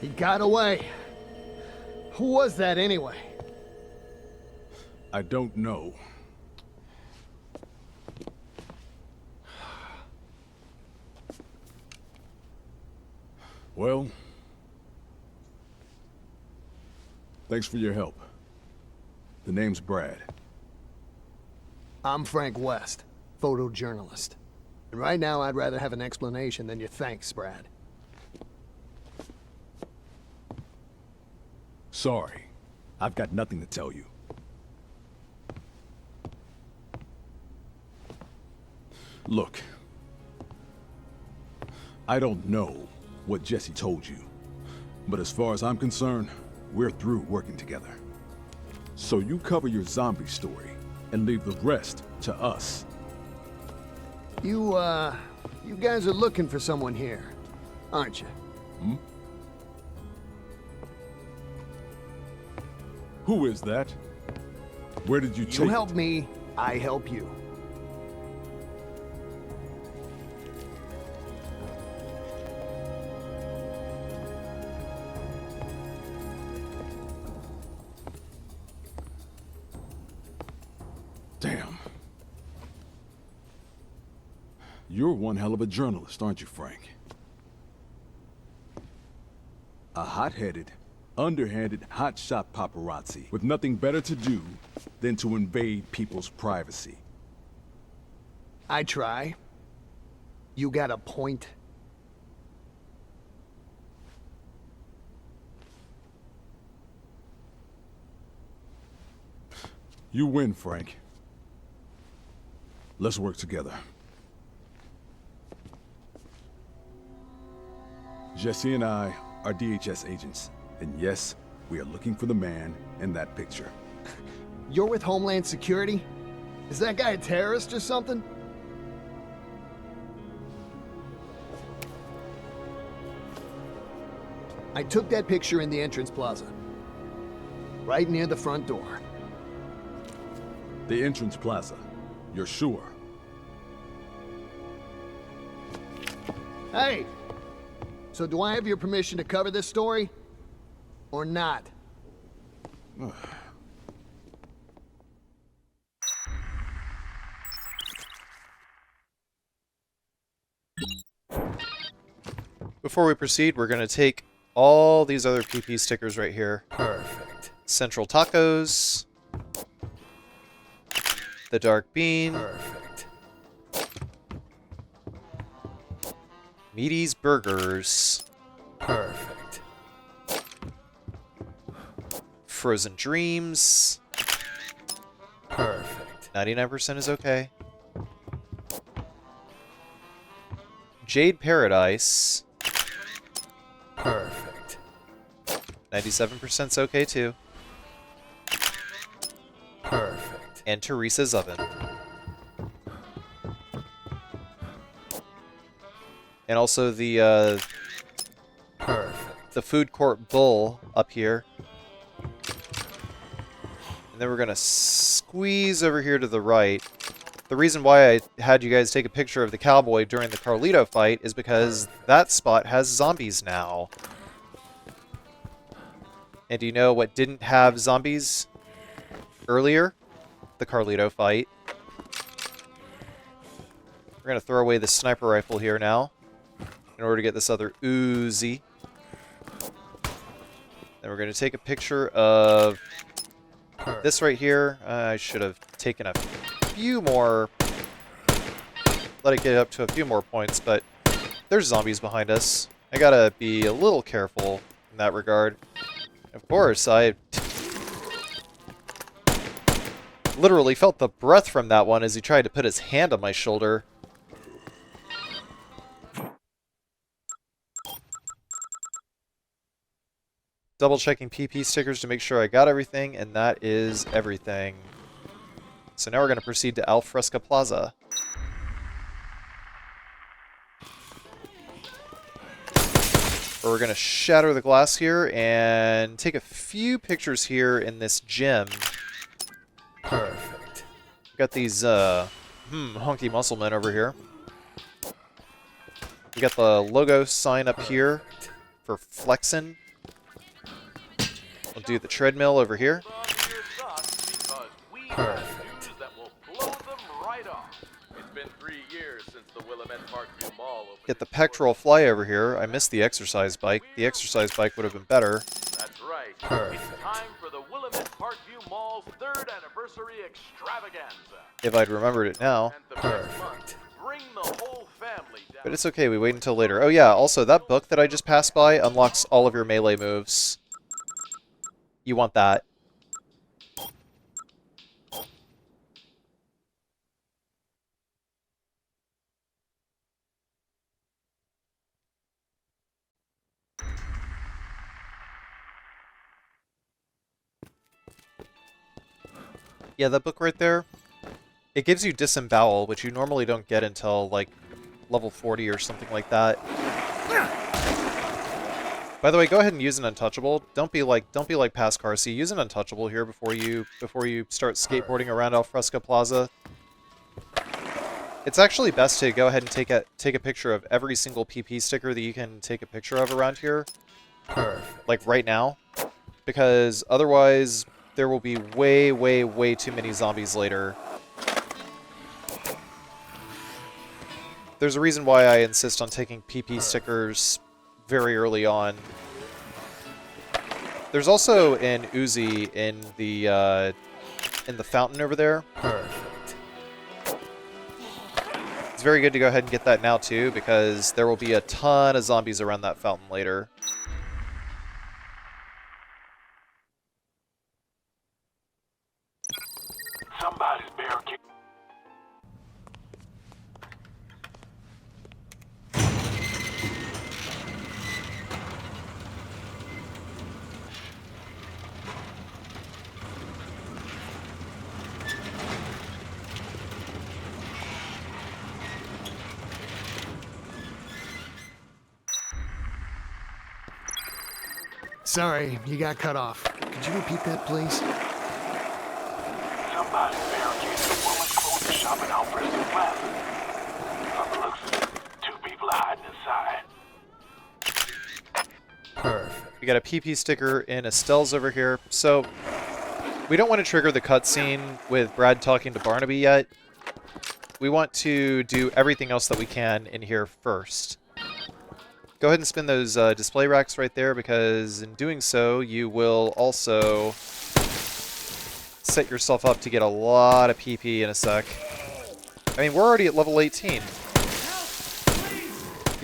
He got away. Who was that anyway? I don't know. Well, thanks for your help. The name's Brad. I'm Frank West, photojournalist. And right now I'd rather have an explanation than your thanks, Brad. Sorry. I've got nothing to tell you. Look. I don't know what Jesse told you, but as far as I'm concerned, we're through working together. So you cover your zombie story and leave the rest to us. You guys are looking for someone here, aren't you? Hmm? Who is that? Where did you take it? You help me, I help you. Damn. You're one hell of a journalist, aren't you, Frank? A hot-headed, underhanded hotshot paparazzi with nothing better to do than to invade people's privacy. I try. You got a point? You win, Frank. Let's work together. Jesse and I are DHS agents. And yes, we are looking for the man in that picture. You're with Homeland Security? Is that guy a terrorist or something? I took that picture in the entrance plaza. Right near the front door. The entrance plaza. You're sure? Hey! So do I have your permission to cover this story? Or not? Before we proceed, we're going to take all these other PP stickers right here. Perfect. Central Tacos. The Dark Bean. Perfect. Meaty's Burgers. Perfect. Frozen Dreams. Perfect. 99% is okay. Jade Paradise. Perfect. 97% is okay too. Perfect. And Teresa's Oven. And also the Perfect. the food court bull up here. And then we're gonna squeeze over here to the right. The reason why I had you guys take a picture of the cowboy during the Carlito fight is because that spot has zombies now. And do you know what didn't have zombies earlier? The Carlito fight. We're gonna throw away the sniper rifle here now in order to get this other Uzi. Then we're going to take a picture of this right here. I should have taken a few more, let it get up to a few more points, but there's zombies behind us. I gotta be a little careful in that regard. Of course, I literally felt the breath from that one as he tried to put his hand on my shoulder. Double checking PP stickers to make sure I got everything, and that is everything. So now we're going to proceed to Alfresco Plaza. Where we're going to shatter the glass here and take a few pictures here in this gym. Perfect. We've got these hunky muscle men over here. We got the logo sign up here for flexing. We'll do the treadmill over here. Perfect. Get the pectoral fly over here. I missed the exercise bike. The exercise bike would have been better. That's right. Perfect. It's time for the Willamette Parkview Mall's 3rd anniversary extravaganza. If I'd remembered it now. Perfect. Bring the whole family down. But it's okay, we wait until later. Oh yeah, also that book that I just passed by unlocks all of your melee moves. You want that. Yeah, that book right there, it gives you disembowel, which you normally don't get until, like, level 40 or something like that. By the way, go ahead and use an untouchable. Don't be like past Carcy. Use an untouchable here before you start skateboarding around Alfresco Plaza. It's actually best to go ahead and take a picture of every single PP sticker that you can take a picture of around here. Like right now. Because otherwise there will be way, way, way too many zombies later. There's a reason why I insist on taking PP stickers very early on. There's also an Uzi in the fountain over there. Perfect. It's very good to go ahead and get that now too, because there will be a ton of zombies around that fountain later. Somebody's barricade. Sorry, you got cut off. Could you repeat that, please? Somebody barricaded a woman's clothing shop in Alfresco Plaza. From the looks of it, 2 people are hiding inside. Perfect. We got a PP sticker in Estelle's over here. So, we don't want to trigger the cutscene with Brad talking to Barnaby yet. We want to do everything else that we can in here first. Go ahead and spin those display racks right there, because in doing so, you will also set yourself up to get a lot of PP in a sec. I mean, we're already at level 18. You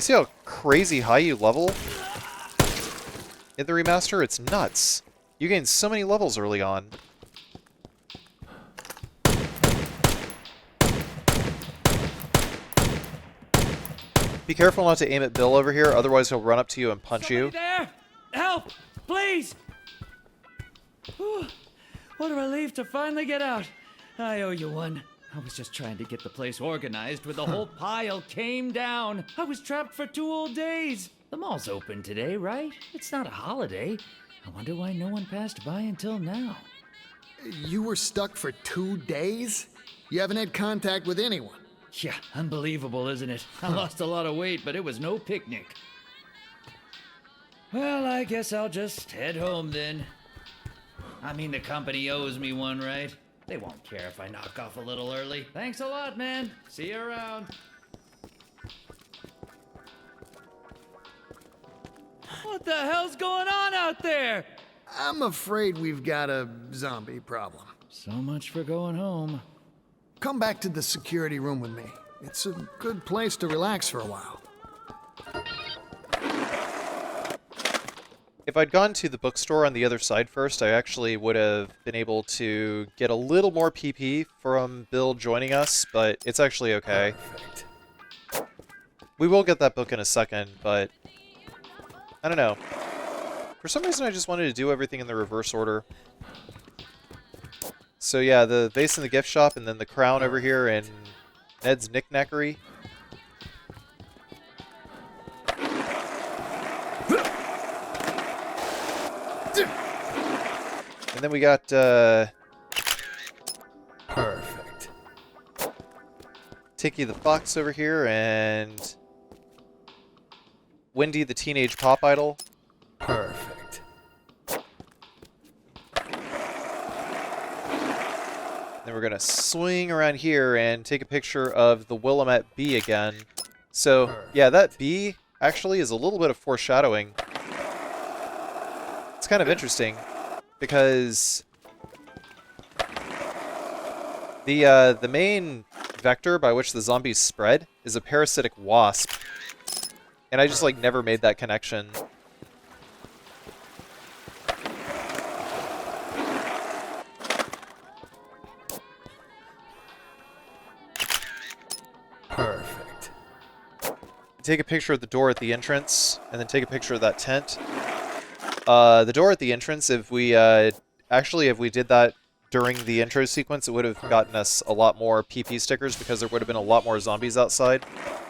see how crazy high you level in the remaster? It's nuts. You gain so many levels early on. Be careful not to aim at Bill over here, otherwise he'll run up to you and punch you. There! Help! Please! Whew. What a relief to finally get out. I owe you one. I was just trying to get the place organized when the whole pile came down. I was trapped for 2 whole days. The mall's open today, right? It's not a holiday. I wonder why no one passed by until now. You were stuck for 2 days? You haven't had contact with anyone? Yeah, unbelievable, isn't it? I lost a lot of weight, but it was no picnic. Well, I guess I'll just head home then. I mean, the company owes me one, right? They won't care if I knock off a little early. Thanks a lot, man. See you around. What the hell's going on out there? I'm afraid we've got a zombie problem. So much for going home. Come back to the security room with me. It's a good place to relax for a while. If I'd gone to the bookstore on the other side first, I actually would have been able to get a little more PP from Bill joining us, but it's actually okay. We will get that book in a second, but I don't know. For some reason, I just wanted to do everything in the reverse order. So yeah, the vase in the gift shop, and then the crown over here, and Ned's knickknackery. And then we got, Perfect. Tiki the Fox over here, and Wendy the Teenage Pop Idol. Perfect. Then we're gonna swing around here and take a picture of the Willamette bee again. So, yeah, that bee actually is a little bit of foreshadowing. It's kind of interesting, because the main vector by which the zombies spread is a parasitic wasp. And I just, like, never made that connection. Perfect. Take a picture of the door at the entrance, and then take a picture of that tent. The door at the entrance, if we did that during the intro sequence, it would have gotten us a lot more PP stickers, because there would have been a lot more zombies outside.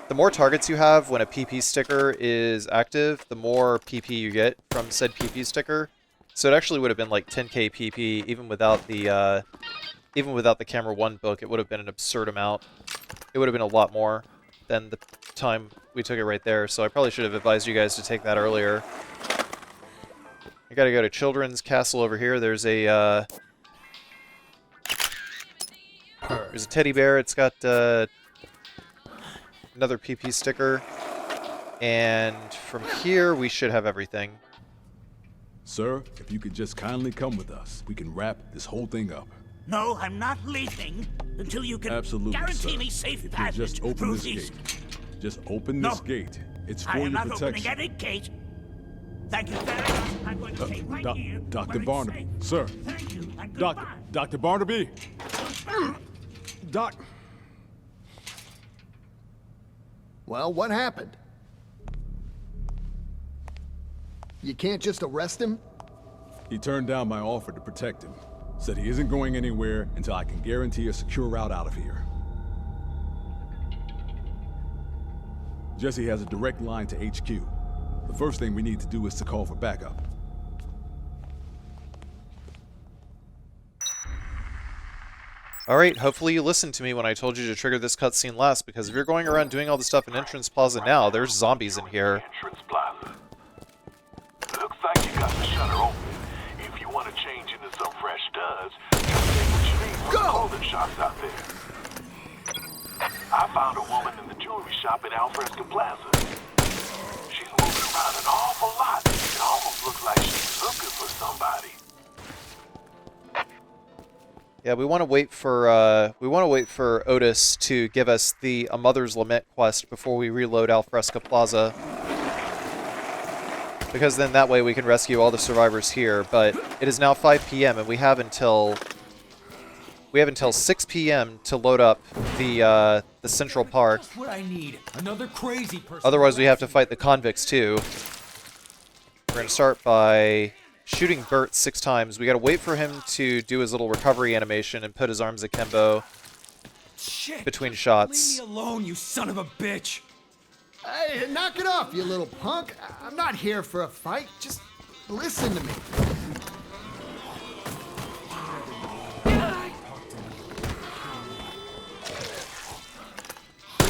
The more targets you have when a PP sticker is active, the more PP you get from said PP sticker. So it actually would have been like 10k PP, even without the Camera 1 book. It would have been an absurd amount. It would have been a lot more than the time we took it right there, so I probably should have advised you guys to take that earlier. I gotta go to Children's Castle over here. There's a teddy bear. It's got another PP sticker. And from here, we should have everything. Sir, if you could just kindly come with us, we can wrap this whole thing up. No, I'm not leaving until you can Absolutely, guarantee sir. me safe If you passage just open through this these. gate. Just open No. this gate. It's for I am your not opening protection. any gate. Thank you very much. I'm going to stay right here. Dr. where it's Barnaby, safe. sir. Thank you and Doc, goodbye. Dr. Barnaby. Doc. Well, what happened? You can't just arrest him? He turned down my offer to protect him. Said he isn't going anywhere until I can guarantee a secure route out of here. Jesse has a direct line to HQ. The first thing we need to do is to call for backup. Alright, hopefully you listened to me when I told you to trigger this cutscene last, because if you're going around doing all this stuff in Entrance Plaza now, there's zombies in here. Entrance Plaza. Looks like you got the shutter open. If you want to change into some fresh studs, just take what you need from the clothing shops out there. I found a woman in the jewelry shop at Alfresco Plaza. She's moving around an awful lot. It almost looks like she's looking for somebody. Yeah, we want to wait for Otis to give us the A Mother's Lament quest before we reload Alfresco Plaza. Because then that way we can rescue all the survivors here, but it is now 5 p.m. and we have until 6 p.m. to load up the Central Park. That's what I need. Another crazy person. Otherwise we have to fight the Convicts too. We're going to start by shooting Bert 6 times. We gotta wait for him to do his little recovery animation and put his arms akimbo between shots. Leave me alone, you son of a bitch! Hey, knock it off, you little punk. I'm not here for a fight. Just listen to me.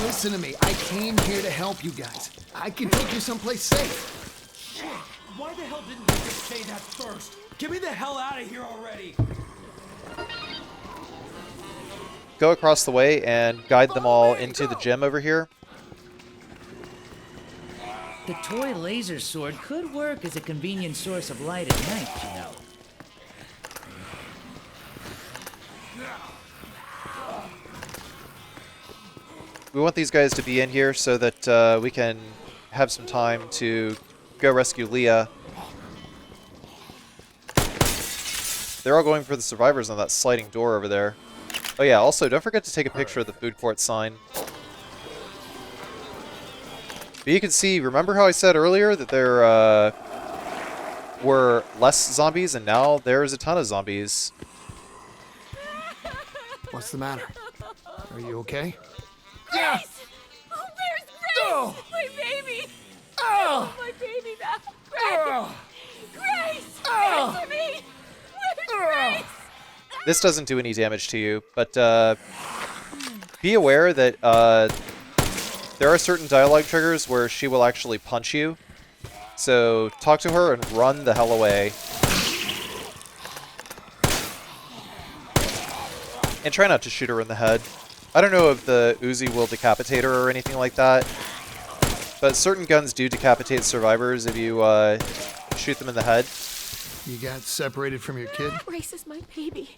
Listen to me. I came here to help you guys. I can take you someplace safe. Shit! Why the hell didn't you just say that first? Get me the hell out of here already! Go across the way and guide them all into the gym over here. The toy laser sword could work as a convenient source of light at night, you know. We want these guys to be in here so that we can have some time to go rescue Leah. They're all going for the survivors on that sliding door over there. Oh yeah, also don't forget to take a picture of the food court sign. But you can see, remember how I said earlier that were less zombies, and now there's a ton of zombies. What's the matter? Are you okay? Grace! Oh, where's Grace? Oh. My baby! Oh. My baby now! Grace! Grace! Answer me! Where's Grace? This doesn't do any damage to you, but be aware that there are certain dialogue triggers where she will actually punch you. So talk to her and run the hell away. And try not to shoot her in the head. I don't know if the Uzi will decapitate her or anything like that, but certain guns do decapitate survivors if you shoot them in the head. You got separated from your kid? Grace is my baby.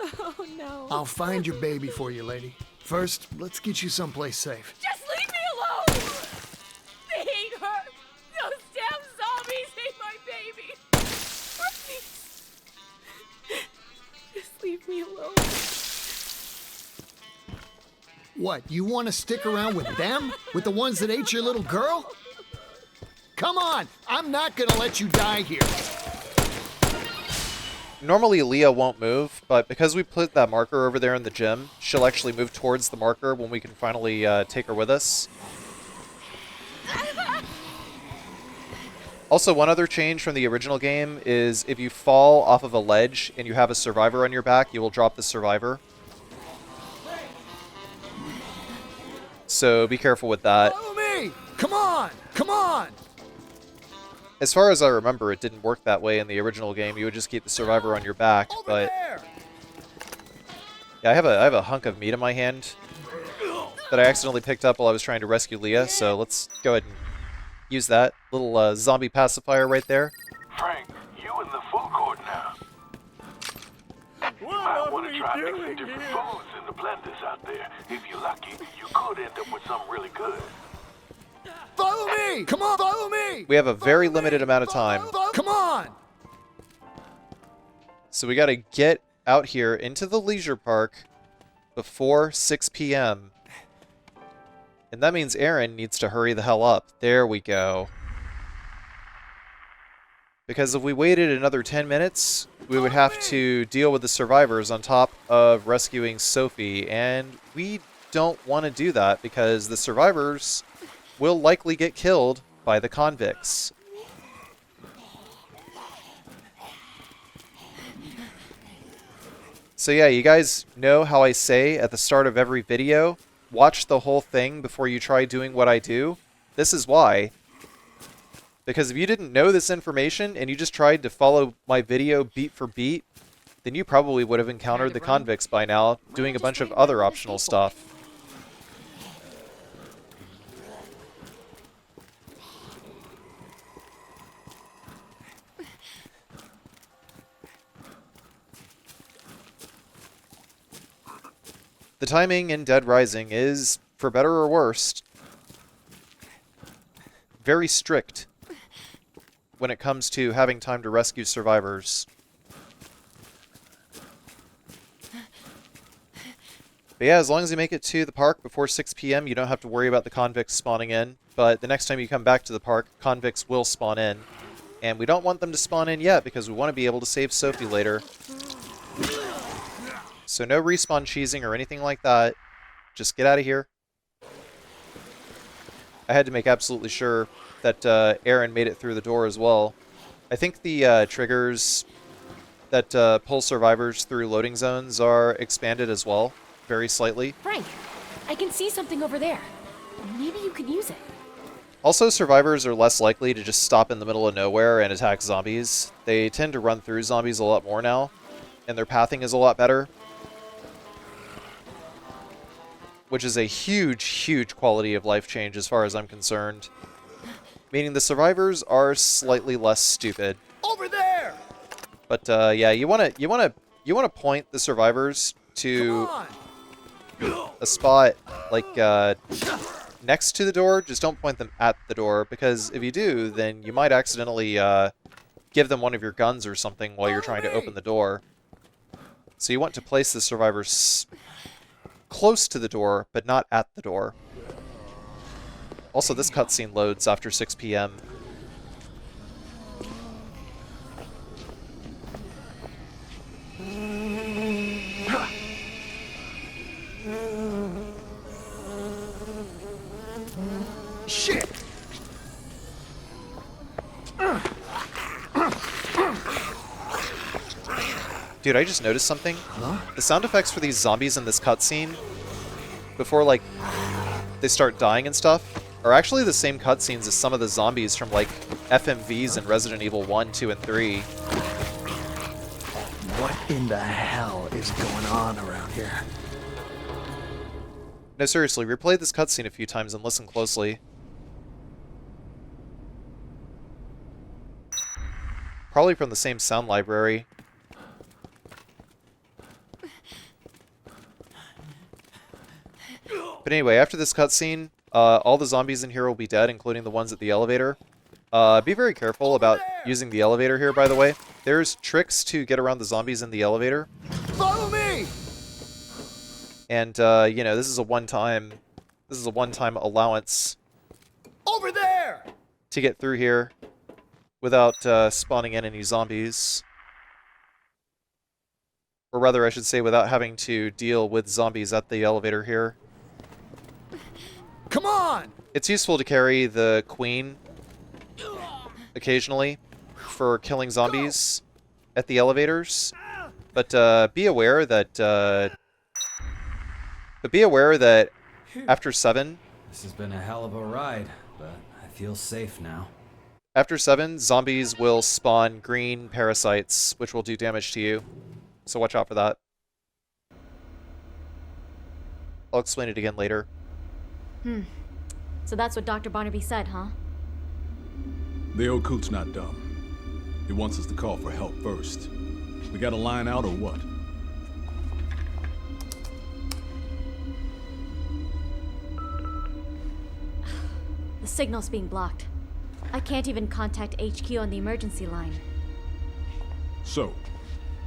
Oh, no. I'll find your baby for you, lady. First, let's get you someplace safe. Just leave me alone! They hate her! Those damn zombies hate my baby! Please. Just leave me alone. What, you want to stick around with them? With the ones that ate your little girl? Come on! I'm not gonna let you die here! Normally Leah won't move, but because we put that marker over there in the gym, she'll actually move towards the marker when we can finally take her with us. Also, one other change from the original game is if you fall off of a ledge and you have a survivor on your back, you will drop the survivor. So be careful with that. Follow me! Come on! Come on! As far as I remember, it didn't work that way in the original game. You would just keep the survivor on your back, but yeah, I have a hunk of meat in my hand that I accidentally picked up while I was trying to rescue Leah, so let's go ahead and use that little zombie pacifier right there. Frank, you in the food court now. You might want to try mixing different foods in the blenders out there. If you're lucky, you could end up with something really good. Follow me! Come on, follow me! We have a very limited amount of time. Come on! So we gotta get out here into the leisure park before 6 p.m. And that means Aaron needs to hurry the hell up. There we go. Because if we waited another 10 minutes, we would have to deal with the survivors on top of rescuing Sophie, and we don't want to do that because the survivors will likely get killed by the convicts. So yeah, you guys know how I say at the start of every video, watch the whole thing before you try doing what I do. This is why. Because if you didn't know this information and you just tried to follow my video beat for beat, then you probably would have encountered the convicts by now, doing a bunch of other optional stuff. The timing in Dead Rising is, for better or worse, very strict when it comes to having time to rescue survivors. But yeah, as long as you make it to the park before 6 p.m., you don't have to worry about the convicts spawning in. But the next time you come back to the park, convicts will spawn in. And we don't want them to spawn in yet because we want to be able to save Sophie later. So no respawn cheesing or anything like that. Just get out of here. I had to make absolutely sure that Aaron made it through the door as well. I think the triggers that pull survivors through loading zones are expanded as well, very slightly. Frank, I can see something over there. Maybe you could use it. Also, survivors are less likely to just stop in the middle of nowhere and attack zombies. They tend to run through zombies a lot more now, and their pathing is a lot better. Which is a huge, huge quality of life change as far as I'm concerned. Meaning the survivors are slightly less stupid. Over there! But yeah, you wanna point the survivors to a spot like next to the door. Just don't point them at the door, because if you do, then you might accidentally give them one of your guns or something while you're trying to open the door. So you want to place the survivors close to the door, but not at the door. Also, this cutscene loads after 6 p.m. Shit! Dude, I just noticed something. The sound effects for these zombies in this cutscene, before, like, they start dying and stuff, are actually the same cutscenes as some of the zombies from, like, FMVs in Resident Evil 1, 2, and 3. What in the hell is going on around here? No, seriously, replay this cutscene a few times and listen closely. Probably from the same sound library. But anyway, after this cutscene, all the zombies in here will be dead, including the ones at the elevator. Be very careful about using the elevator here, by the way. There's tricks to get around the zombies in the elevator. Follow me! And, you know, this is a one-time allowance Over there! to get through here without spawning in any zombies. Or rather, I should say, without having to deal with zombies at the elevator here. Come on! It's useful to carry the queen occasionally for killing zombies at the elevators, but be aware that after 7, This has been a hell of a ride, but I feel safe now. after 7, zombies will spawn green parasites, which will do damage to you. So watch out for that. I'll explain it again later. So that's what Dr. Barnaby said, huh? The old coot's not dumb. He wants us to call for help first. We got a line out or what? The signal's being blocked. I can't even contact HQ on the emergency line. So,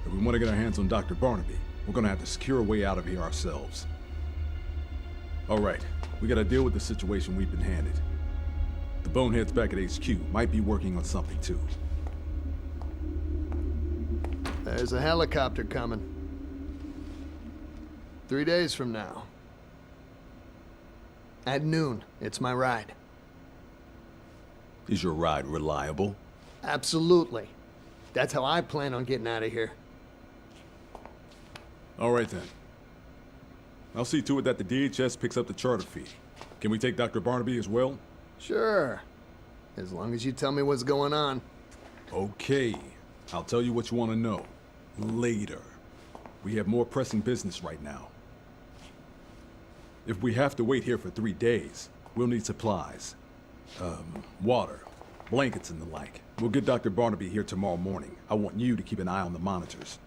if we want to get our hands on Dr. Barnaby, we're gonna have to secure a way out of here ourselves. All right, we gotta deal with the situation we've been handed. The boneheads back at HQ might be working on something too. There's a helicopter coming. 3 days from now. At noon, it's my ride. Is your ride reliable? Absolutely. That's how I plan on getting out of here. All right then. I'll see to it that the DHS picks up the charter fee. Can we take Dr. Barnaby as well? Sure. As long as you tell me what's going on. Okay. I'll tell you what you want to know. Later. We have more pressing business right now. If we have to wait here for 3 days, we'll need supplies. Water, blankets and the like. We'll get Dr. Barnaby here tomorrow morning. I want you to keep an eye on the monitors.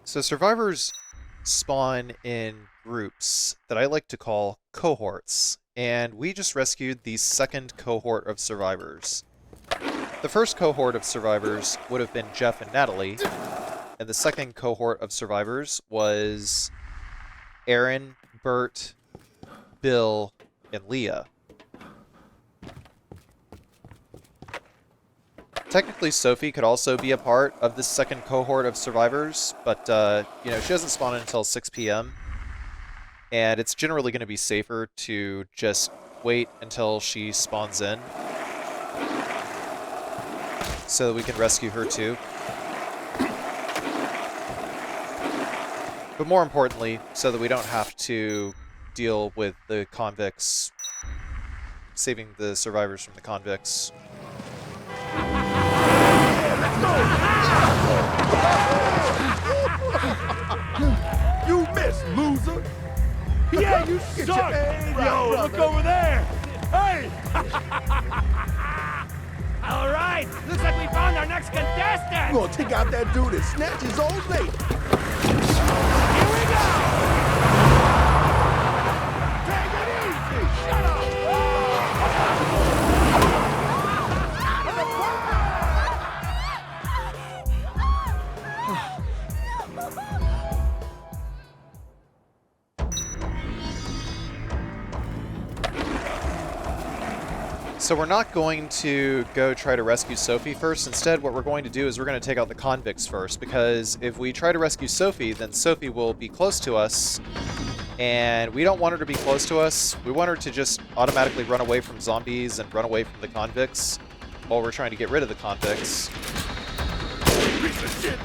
So survivors spawn in groups that I like to call cohorts, and we just rescued the second cohort of survivors. The first cohort of survivors would have been Jeff and Natalie, and the second cohort of survivors was Aaron, Bert, Bill, and Leah. Technically, Sophie could also be a part of this second cohort of survivors, but, you know, she doesn't spawn until 6 p.m. And it's generally going to be safer to just wait until she spawns in so that we can rescue her too. But more importantly, so that we don't have to deal with the convicts, saving the survivors from the convicts. You missed, loser! Yeah, you suck! Yo, look over there! Hey! All right, looks like we found our next contestant! We're gonna take out that dude and snatch his old lady! Here we go! So we're not going to go try to rescue Sophie first. Instead, what we're going to do is we're going to take out the convicts first, because if we try to rescue Sophie, then Sophie will be close to us, and we don't want her to be close to us. We want her to just automatically run away from zombies and run away from the convicts while we're trying to get rid of the convicts. Piece of shit!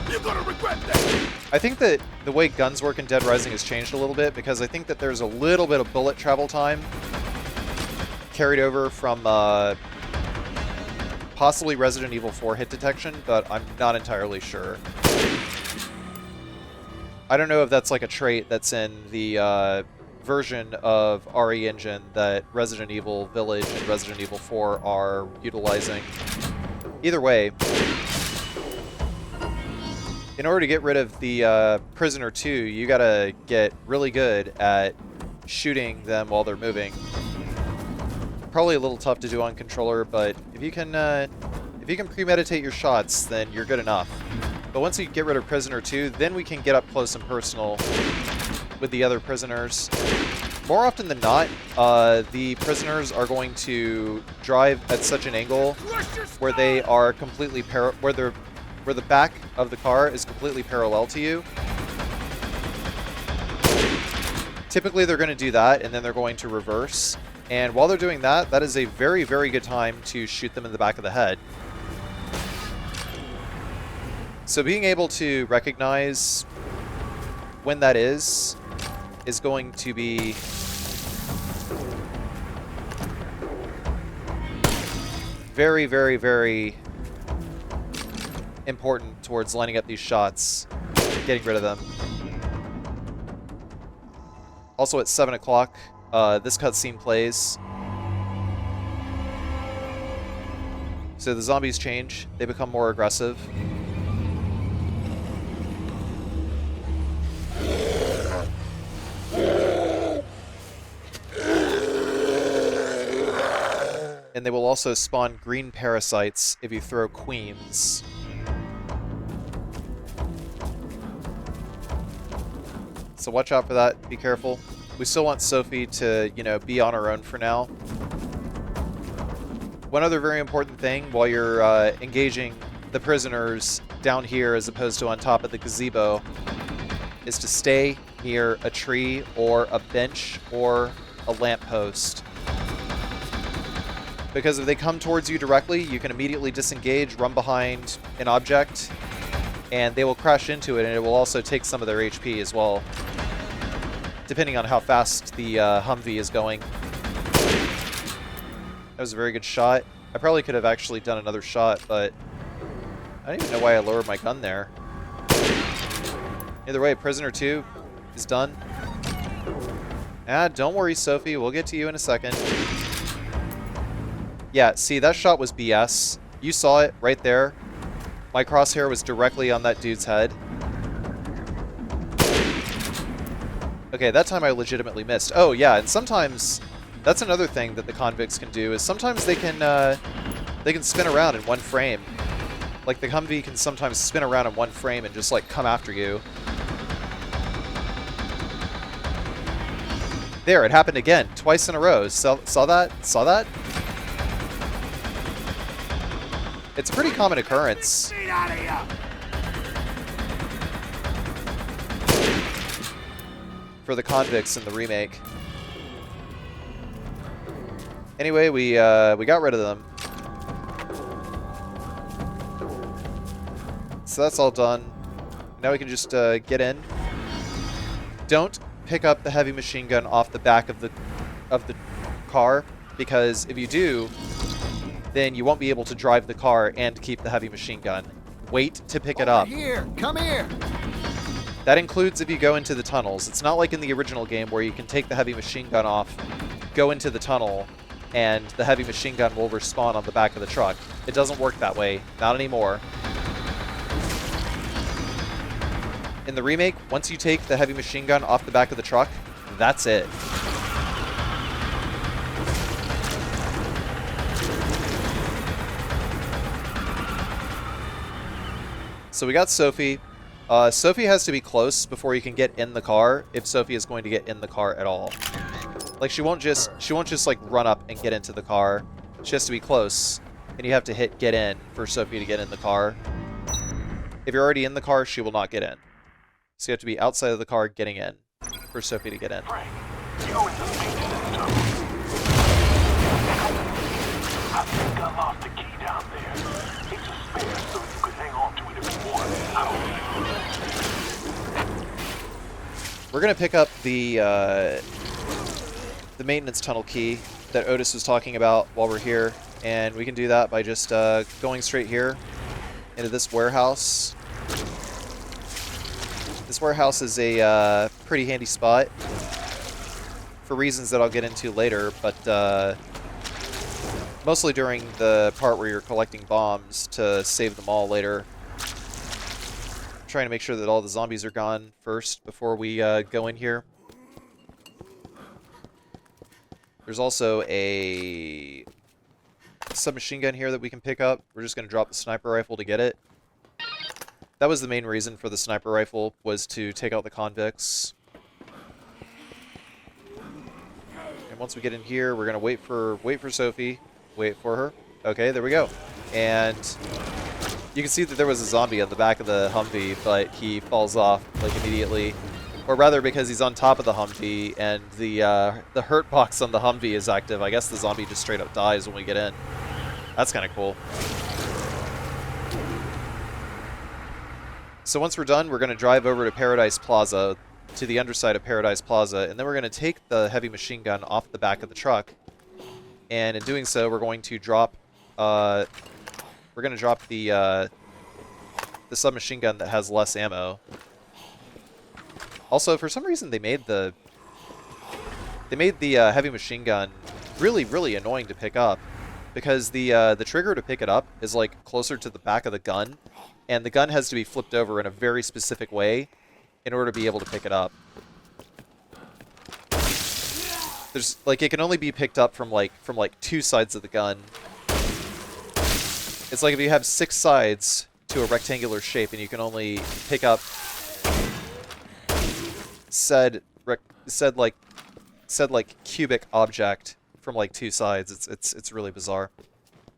You're gonna regret that! I think that the way guns work in Dead Rising has changed a little bit, because I think that there's a little bit of bullet travel time carried over from possibly Resident Evil 4 hit detection, but I'm not entirely sure. I don't know if that's like a trait that's in the version of RE Engine that Resident Evil Village and Resident Evil 4 are utilizing. Either way, in order to get rid of the Prisoner 2, you gotta get really good at shooting them while they're moving. Probably a little tough to do on controller, but if you can premeditate your shots, then you're good enough. But once you get rid of Prisoner 2, then we can get up close and personal with the other prisoners. More often than not, the prisoners are going to drive at such an angle where they are completely where the back of the car is completely parallel to you. Typically, they're going to do that, and then they're going to reverse. And while they're doing that, that is a very, very good time to shoot them in the back of the head. So being able to recognize when that is going to be very, very, very important towards lining up these shots, getting rid of them. Also at 7 o'clock, this cutscene plays. So the zombies change. They become more aggressive. And they will also spawn green parasites if you throw queens. So watch out for that. Be careful. We still want Sophie to, you know, be on her own for now. One other very important thing while you're engaging the prisoners down here as opposed to on top of the gazebo is to stay near a tree or a bench or a lamppost. Because if they come towards you directly, you can immediately disengage, run behind an object, and they will crash into it, and it will also take some of their HP as well, depending on how fast the Humvee is going. That was a very good shot. I probably could have actually done another shot, but I don't even know why I lowered my gun there. Either way, Prisoner 2 is done. Ah, don't worry, Sophie. We'll get to you in a second. Yeah, see, that shot was BS. You saw it right there. My crosshair was directly on that dude's head. Okay, that time I legitimately missed. Oh, yeah, and sometimes that's another thing that the convicts can do is sometimes they can spin around in one frame. Like the Humvee can sometimes spin around in one frame and just like come after you. There, it happened again, twice in a row. Saw that? Saw that? It's a pretty common occurrence. Get out of here! For the convicts in the remake. Anyway, we got rid of them. So that's all done. Now we can just get in. Don't pick up the heavy machine gun off the back of the car, because if you do, then you won't be able to drive the car and keep the heavy machine gun. Wait to pick it up. Here, come here. That includes if you go into the tunnels. It's not like in the original game where you can take the heavy machine gun off, go into the tunnel, and the heavy machine gun will respawn on the back of the truck. It doesn't work that way. Not anymore. In the remake, once you take the heavy machine gun off the back of the truck, that's it. So we got Sophie. Sophie has to be close before you can get in the car, if Sophie is going to get in the car at all. Like she won't just like run up and get into the car. She has to be close, and you have to hit get in for Sophie to get in the car. If you're already in the car, she will not get in. So you have to be outside of the car getting in for Sophie to get in. Frank, you're in the maintenance tunnel. I think I lost the key down there. It's a spare, so you could hang on to it if you want. I don't need it. We're gonna pick up the maintenance tunnel key that Otis was talking about while we're here, and we can do that by just going straight here into this warehouse. This warehouse is a pretty handy spot for reasons that I'll get into later, but mostly during the part where you're collecting bombs to save them all later. Trying to make sure that all the zombies are gone first before we go in here. There's also a submachine gun here that we can pick up. We're just going to drop the sniper rifle to get it. That was the main reason for the sniper rifle, was to take out the convicts. And once we get in here, we're going to wait for Sophie. Wait for her. Okay, there we go. And you can see that there was a zombie on the back of the Humvee, but he falls off like immediately. Or rather, because he's on top of the Humvee and the hurt box on the Humvee is active. I guess the zombie just straight up dies when we get in. That's kind of cool. So once we're done, we're going to drive over to Paradise Plaza, to the underside of Paradise Plaza, and then we're going to take the heavy machine gun off the back of the truck. And in doing so, we're going to drop the submachine gun that has less ammo. Also, for some reason, they made the heavy machine gun really, really annoying to pick up, because the trigger to pick it up is like closer to the back of the gun, and the gun has to be flipped over in a very specific way in order to be able to pick it up. There's like, it can only be picked up from like two sides of the gun. It's like if you have 6 sides to a rectangular shape and you can only pick up said cubic object from like 2 sides. It's really bizarre.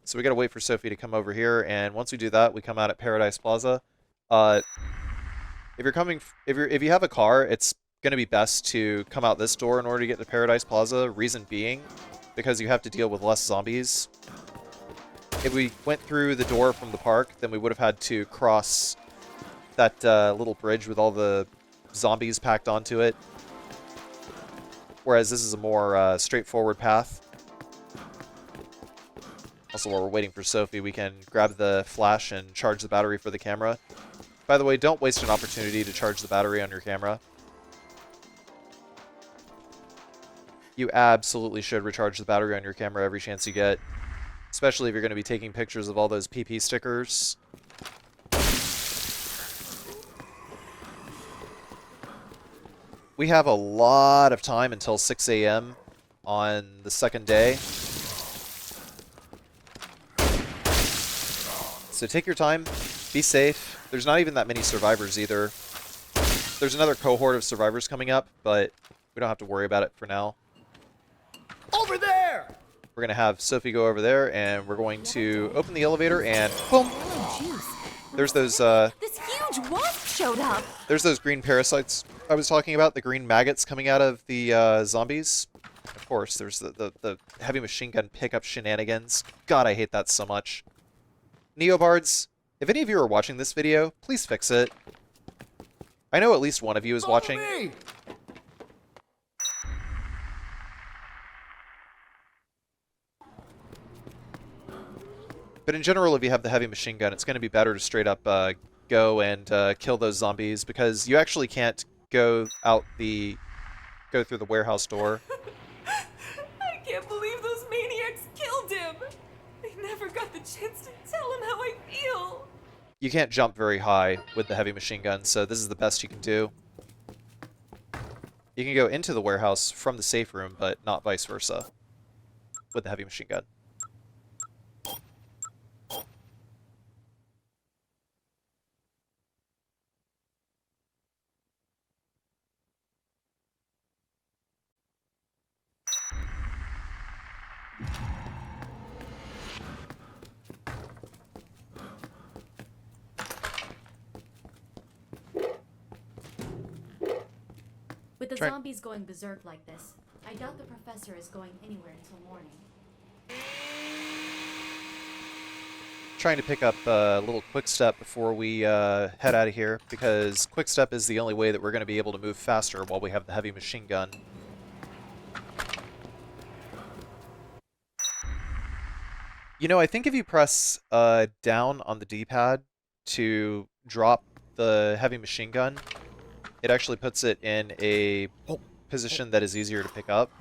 So we gotta wait for Sophie to come over here, and once we do that, we come out at Paradise Plaza. If you have a car, it's gonna be best to come out this door in order to get to Paradise Plaza. Reason being, because you have to deal with less zombies. If we went through the door from the park, then we would have had to cross that little bridge with all the zombies packed onto it. Whereas this is a more straightforward path. Also, while we're waiting for Sophie, we can grab the flash and charge the battery for the camera. By the way, don't waste an opportunity to charge the battery on your camera. You absolutely should recharge the battery on your camera every chance you get. Especially if you're going to be taking pictures of all those PP stickers. We have a lot of time until 6 a.m. on the second day. So take your time, be safe. There's not even that many survivors either. There's another cohort of survivors coming up, but we don't have to worry about it for now. Over there! We're going to have Sophie go over there, and we're going to open the elevator, and boom! There's those, This huge wasp showed up! There's those green parasites I was talking about, the green maggots coming out of the zombies. Of course, there's the heavy machine gun pickup shenanigans. God, I hate that so much. Neobards, if any of you are watching this video, please fix it. I know at least one of you is watching. But in general, if you have the heavy machine gun, it's going to be better to straight up go and kill those zombies, because you actually can't go through the warehouse door. I can't believe those maniacs killed him! I never got the chance to tell him how I feel! You can't jump very high with the heavy machine gun, so this is the best you can do. You can go into the warehouse from the safe room, but not vice versa with the heavy machine gun. With the Try- zombies going berserk like this, I doubt the professor is going anywhere until morning. Trying to pick up a little quick step before we head out of here, because quick step is the only way that we're going to be able to move faster while we have the heavy machine gun. You know, I think if you press down on the D-pad to drop the heavy machine gun, it actually puts it in a position that is easier to pick up.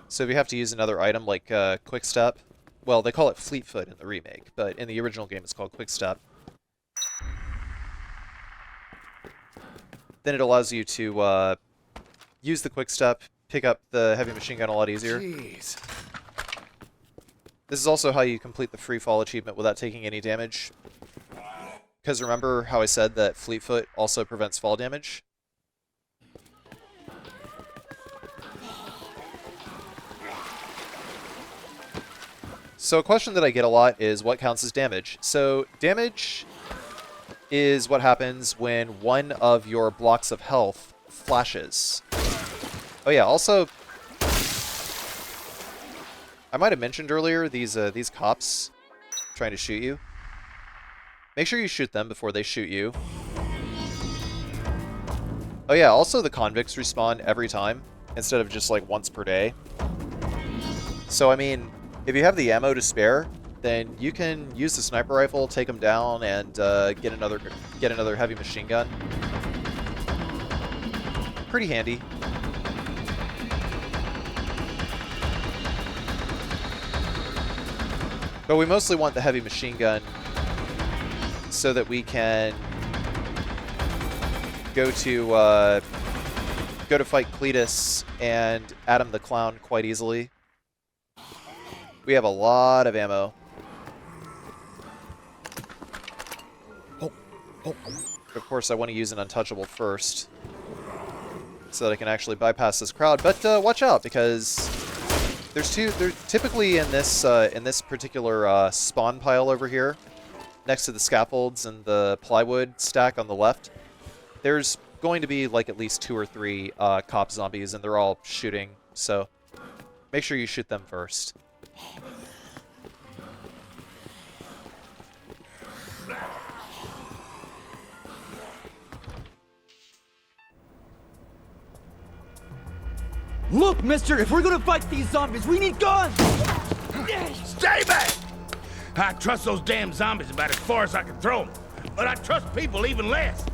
So if you have to use another item like quick step, well, they call it Fleetfoot in the remake, but in the original game it's called quick step. Then it allows you to use the quick step, pick up the heavy machine gun a lot easier. Jeez. This is also how you complete the free fall achievement without taking any damage. Because remember how I said that Fleetfoot also prevents fall damage? So a question that I get a lot is what counts as damage? So damage is what happens when one of your blocks of health flashes. Oh yeah, also I might have mentioned earlier these cops trying to shoot you. Make sure you shoot them before they shoot you. Oh yeah, also the convicts respawn every time instead of just like once per day. So I mean, if you have the ammo to spare, then you can use the sniper rifle, take them down, and get another heavy machine gun. Pretty handy. But we mostly want the heavy machine gun so that we can go to fight Cultist and Adam the Clown quite easily. We have a lot of ammo. Of course, I want to use an untouchable first so that I can actually bypass this crowd. But watch out, because there's typically in this particular spawn pile over here, next to the scaffolds and the plywood stack on the left, there's going to be like at least 2 or 3 cop zombies, and they're all shooting. So make sure you shoot them first. Look, mister, if we're gonna fight these zombies, we need guns! Stay back! I trust those damn zombies about as far as I can throw them, but I trust people even less.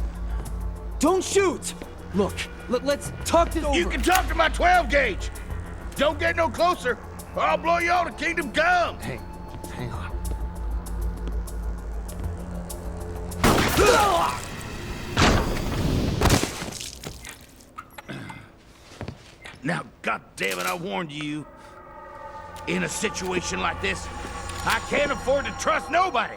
Don't shoot! Look, let's talk this over. You can talk to my 12 gauge. Don't get no closer, or I'll blow you all to kingdom come. Hey, hang on. Now, goddammit, I warned you. In a situation like this, I can't afford to trust nobody.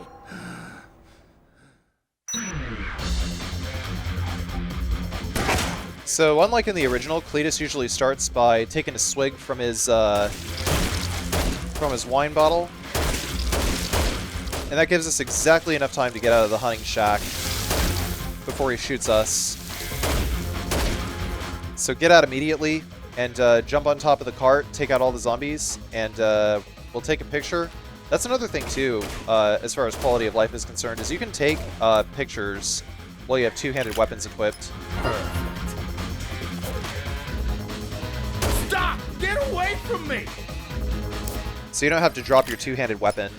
So, unlike in the original, Cultist usually starts by taking a swig from his wine bottle. And that gives us exactly enough time to get out of the hunting shack before he shoots us. So get out immediately and jump on top of the cart, take out all the zombies, and we'll take a picture. That's another thing, too, as far as quality of life is concerned, is you can take pictures while you have two-handed weapons equipped. Stop! Get away from me! So you don't have to drop your two-handed weapon.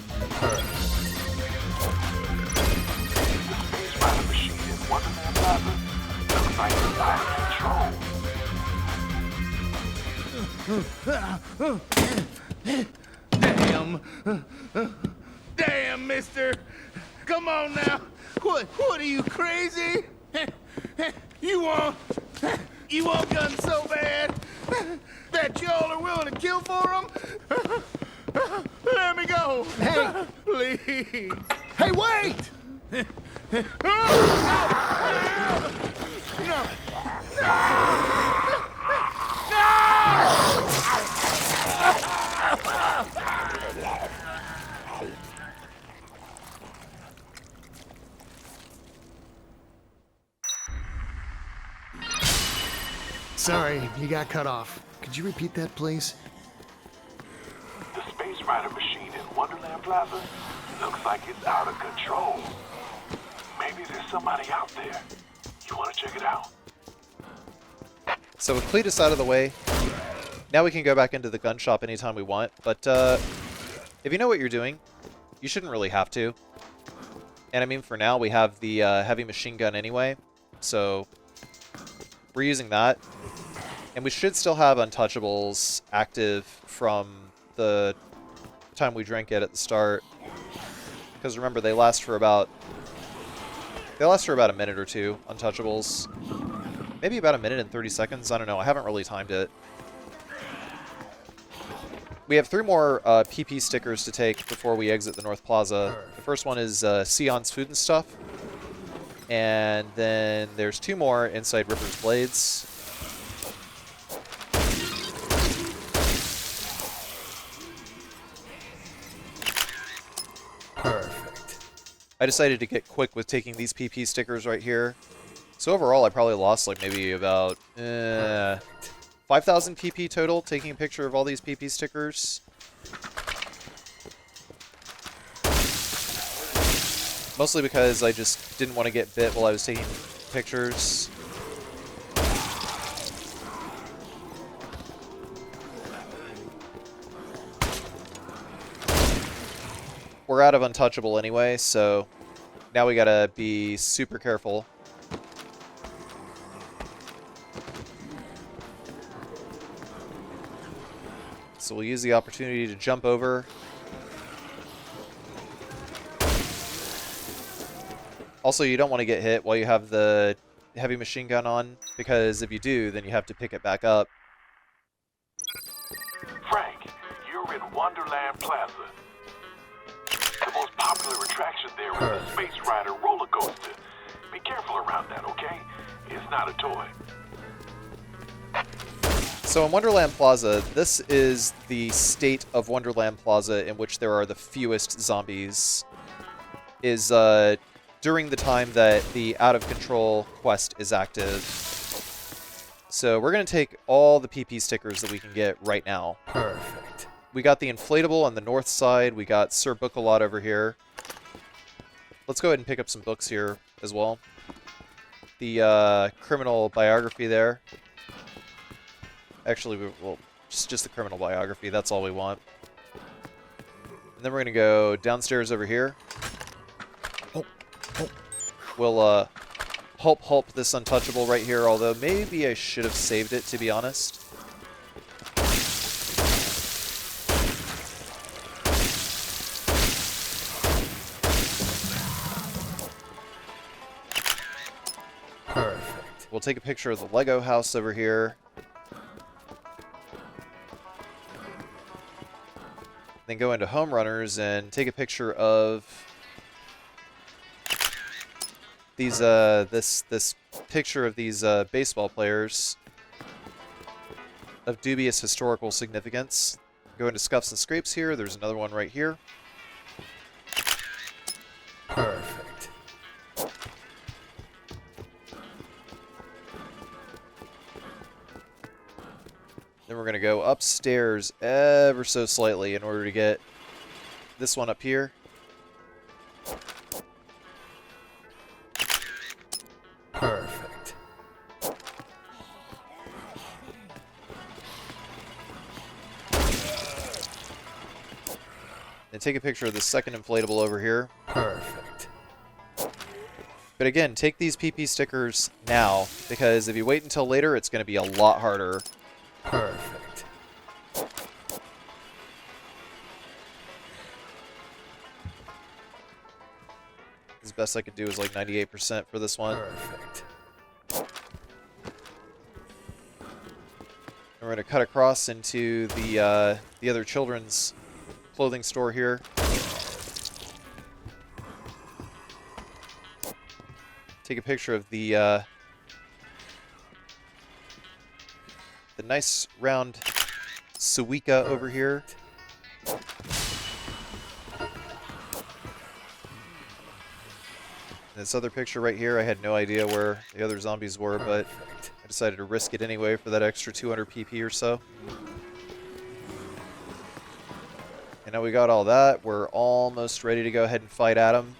Wonderland Plaza. Looks like it's out of control. Damn, mister. Come on now. What are you, crazy? You want guns so bad that y'all are willing to kill for them? Let me go. Hey. Please. Hey, wait! No. Sorry, you got cut off. Could you repeat that, please? The Space Rider machine in Wonderland Plaza looks like it's out of control. Maybe there's somebody out there. You want to check it out? So with Cletus out of the way, now we can go back into the gun shop anytime we want, but if you know what you're doing, you shouldn't really have to. And I mean, for now, we have the heavy machine gun anyway, so we're using that. And we should still have Untouchables active from the time we drank it at the start. Because remember, they last for about a minute or two, Untouchables. Maybe about a minute and 30 seconds, I don't know, I haven't really timed it. We have 3 more PP stickers to take before we exit the North Plaza. The first one is Sion's Food and Stuff. And then there's 2 more inside Ripper's Blades. Perfect. I decided to get quick with taking these PP stickers right here. So overall, I probably lost like maybe about 5,000 PP total, taking a picture of all these PP stickers. Mostly because I just didn't want to get bit while I was taking pictures. We're out of Untouchable anyway, so now we gotta be super careful. So we'll use the opportunity to jump over. Also, you don't want to get hit while you have the heavy machine gun on, because if you do, then you have to pick it back up. Frank, you're in Wonderland Plaza. The most popular attraction there is the Space Rider roller coaster. Be careful around that, okay? It's not a toy. So in Wonderland Plaza, this is the state of Wonderland Plaza in which there are the fewest zombies. Is during the time that the Out of Control quest is active. So we're going to take all the PP stickers that we can get right now. Perfect. We got the inflatable on the north side. We got Sir Book-a-Lot over here. Let's go ahead and pick up some books here as well. The criminal biography there. Actually, well, just the criminal biography. That's all we want. And then we're going to go downstairs over here. We'll hulp this Untouchable right here, although maybe I should have saved it, to be honest. Perfect. We'll take a picture of the Lego house over here. Then go into Home Runners and take a picture of these this picture of these baseball players of dubious historical significance. Go into Scuffs and Scrapes here. There's another one right here. Perfect. Then we're going to go upstairs ever so slightly in order to get this one up here. Perfect. And take a picture of the second inflatable over here. Perfect. But again, take these PP stickers now, because if you wait until later, it's going to be a lot harder. Perfect. As best I could do is like 98% for this one. Perfect. And we're going to cut across into the other children's clothing store here. Take a picture of the nice round Suika over here. This other pure right here, I had no idea where the other zombies were, but I decided to risk it anyway for that extra 200 PP or so. And now we got all that. We're almost ready to go ahead and fight Adam.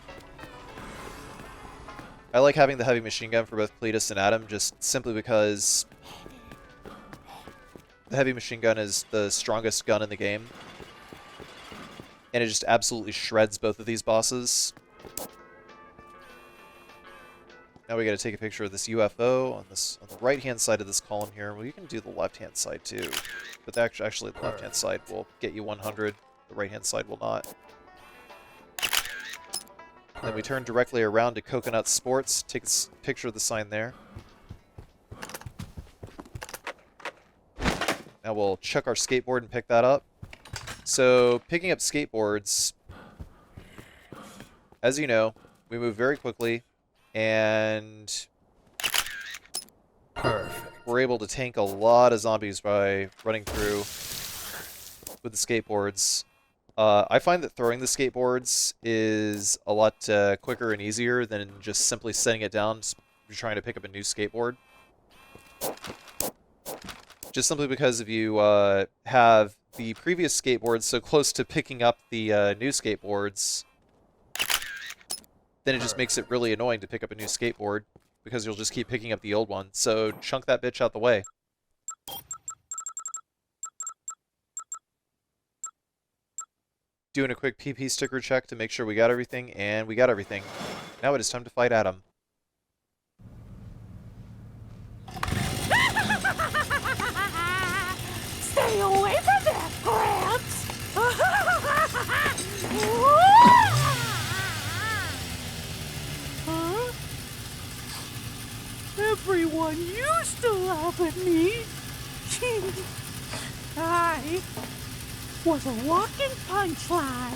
I like having the heavy machine gun for both Cletus and Adam, just simply because the heavy machine gun is the strongest gun in the game. And it just absolutely shreds both of these bosses. Now we gotta take a picture of this UFO on the right-hand side of this column here. Well, you can do the left-hand side too. But actually the left-hand side will get you 100. The right-hand side will not. Then we turn directly around to Coconut Sports. Take a picture of the sign there. Now we'll chuck our skateboard and pick that up. So, picking up skateboards, as you know, we move very quickly, and we're able to tank a lot of zombies by running through with the skateboards. I find that throwing the skateboards is a lot quicker and easier than just simply setting it down if you're trying to pick up a new skateboard. Just simply because if you have the previous skateboards so close to picking up the new skateboards, then it just makes it really annoying to pick up a new skateboard because you'll just keep picking up the old one. So chunk that bitch out the way. Doing a quick PP sticker check to make sure we got everything, and we got everything. Now it is time to fight Adam. Stay away from that, Gramps! Huh? Everyone used to laugh at me. I was a walking punchline.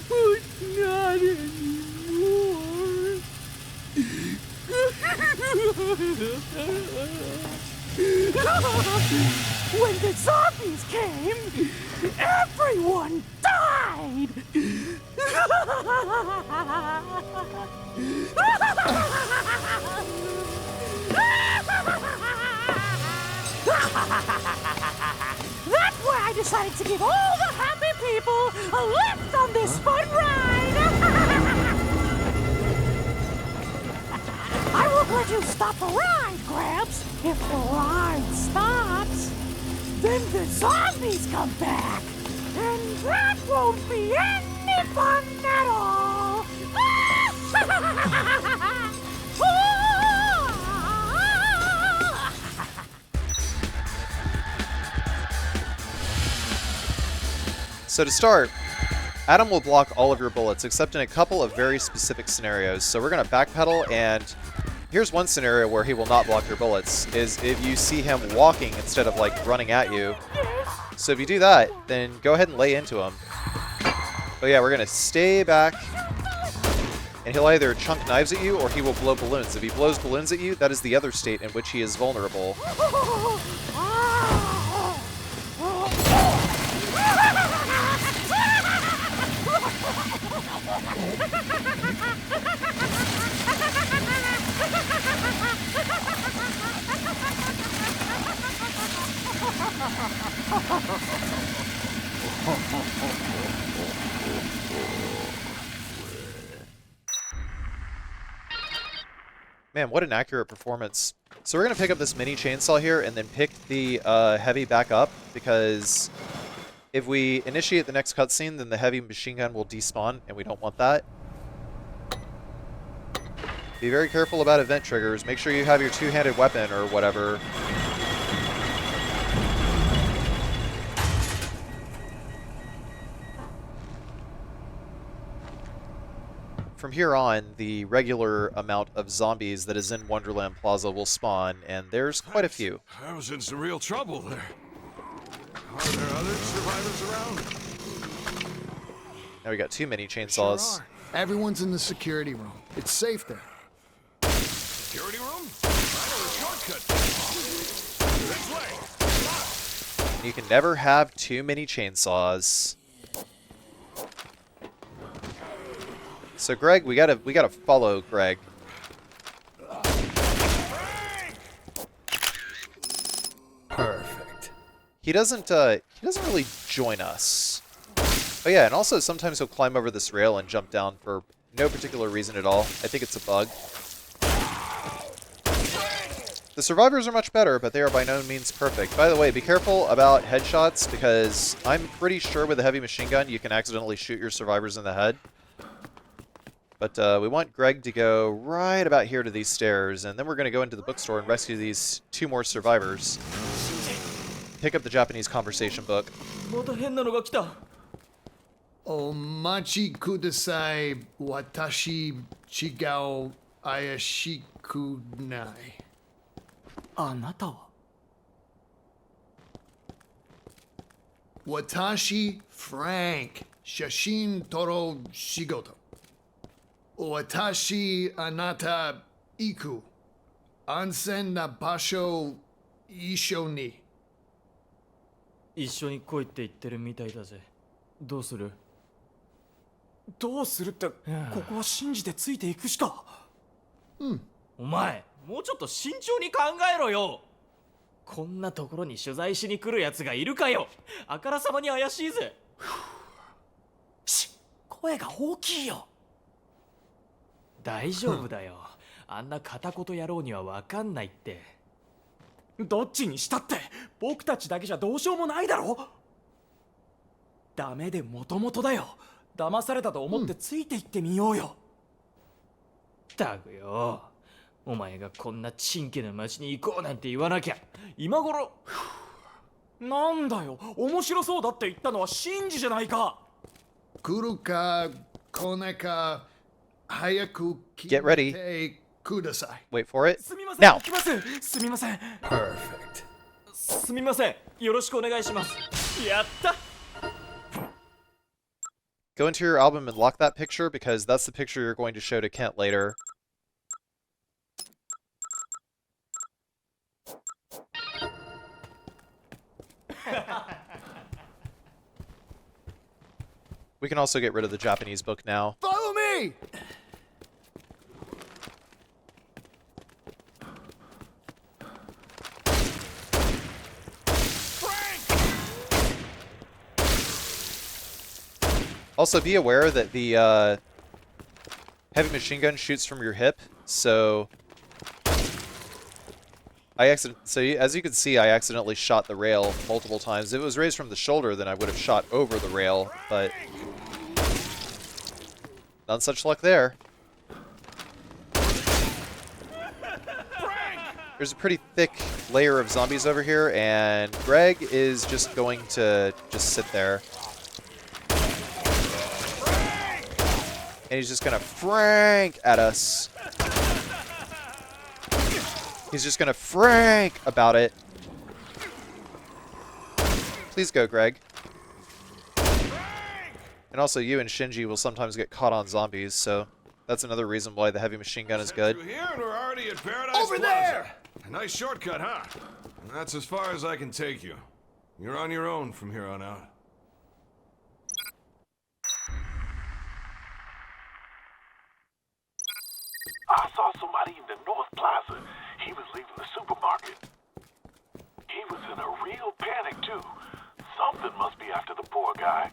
But not anymore. When the zombies came, everyone died. That's why I decided to give all the happy people a lift on this fun ride. I won't let you stop the ride, Gramps. If the ride stops, then the zombies come back. And that won't be any fun at all. So to start, Adam will block all of your bullets, except in a couple of very specific scenarios. So we're going to backpedal, and here's one scenario where he will not block your bullets, is if you see him walking instead of, like, running at you. So if you do that, then go ahead and lay into him. But yeah, we're going to stay back, and he'll either chunk knives at you or he will blow balloons. If he blows balloons at you, that is the other state in which he is vulnerable. Man, what an accurate performance. So we're going to pick up this mini chainsaw here and then pick the heavy back up, because if we initiate the next cutscene, then the heavy machine gun will despawn, and we don't want that. Be very careful about event triggers. Make sure you have your two-handed weapon or whatever. From here on, the regular amount of zombies that is in Wonderland Plaza will spawn, and there's quite a few. I was in some real trouble there. Are there other survivors around? Now we got too many chainsaws. Sure are. Everyone's in the security room. It's safe there. Security room? I know a shortcut. This way. You can never have too many chainsaws. So Greg, we gotta follow Greg. He doesn't really join us. Oh yeah, and also sometimes he'll climb over this rail and jump down for no particular reason at all. I think it's a bug. The survivors are much better, but they are by no means perfect. By the way, be careful about headshots, because I'm pretty sure with a heavy machine gun you can accidentally shoot your survivors in the head. But we want Greg to go right about here to these stairs, and then we're going to go into the bookstore and rescue these 2 more survivors. Pick up the Japanese conversation book. Omachi kudasai, watashi chigao ayashiku nai. あなたは Watashi Frank, Shashin Toro Shigoto. Watashi Anata Iku, Ansen na Basho Isho ni. 一緒に来いって言ってるみたいだぜ。どうする？どうするって、ここは信じてついていくしか。お前、もうちょっと慎重に考えろよ。こんなところに取材しに来るやつがいるかよ。あからさまに怪しいぜ。声が大きいよ。大丈夫だよ。あんな片言野郎にはわかんないって。どっちにしたって僕たちだけじゃどうしようもないだろ。ダメでもともとだよ。騙されたと思ってついていってみようよ。ったくよ。お前がこんなチンケな街に行こうなんて言わなきゃ今頃。なんだよ、面白そうだって言ったのはシンジじゃないか。来るか来ないか早く聞い Get ready. てください。 Wait for it. すみません、 Now. 行きます。すみません。 Perfect. すみません。よろしくお願いします。やった。Go into your album and lock that picture, because that's the picture you're going to show to Kent later. We can also get rid of the Japanese book now. Follow me! Also, be aware that the heavy machine gun shoots from your hip, so as you can see, I accidentally shot the rail multiple times. If it was raised from the shoulder, then I would have shot over the rail, but none such luck there. There's a pretty thick layer of zombies over here, and Greg is just going to just sit there. And he's just gonna frank at us. He's just gonna frank about it. Please go, Greg. And also, you and Shinji will sometimes get caught on zombies, so that's another reason why the heavy machine gun is good. Through here and we're already at Paradise Over Plaza. there! A nice shortcut, huh? And that's as far as I can take you. You're on your own from here on out. I saw somebody in the North Plaza. He was leaving the supermarket. He was in a real panic, too. Something must be after the poor guy.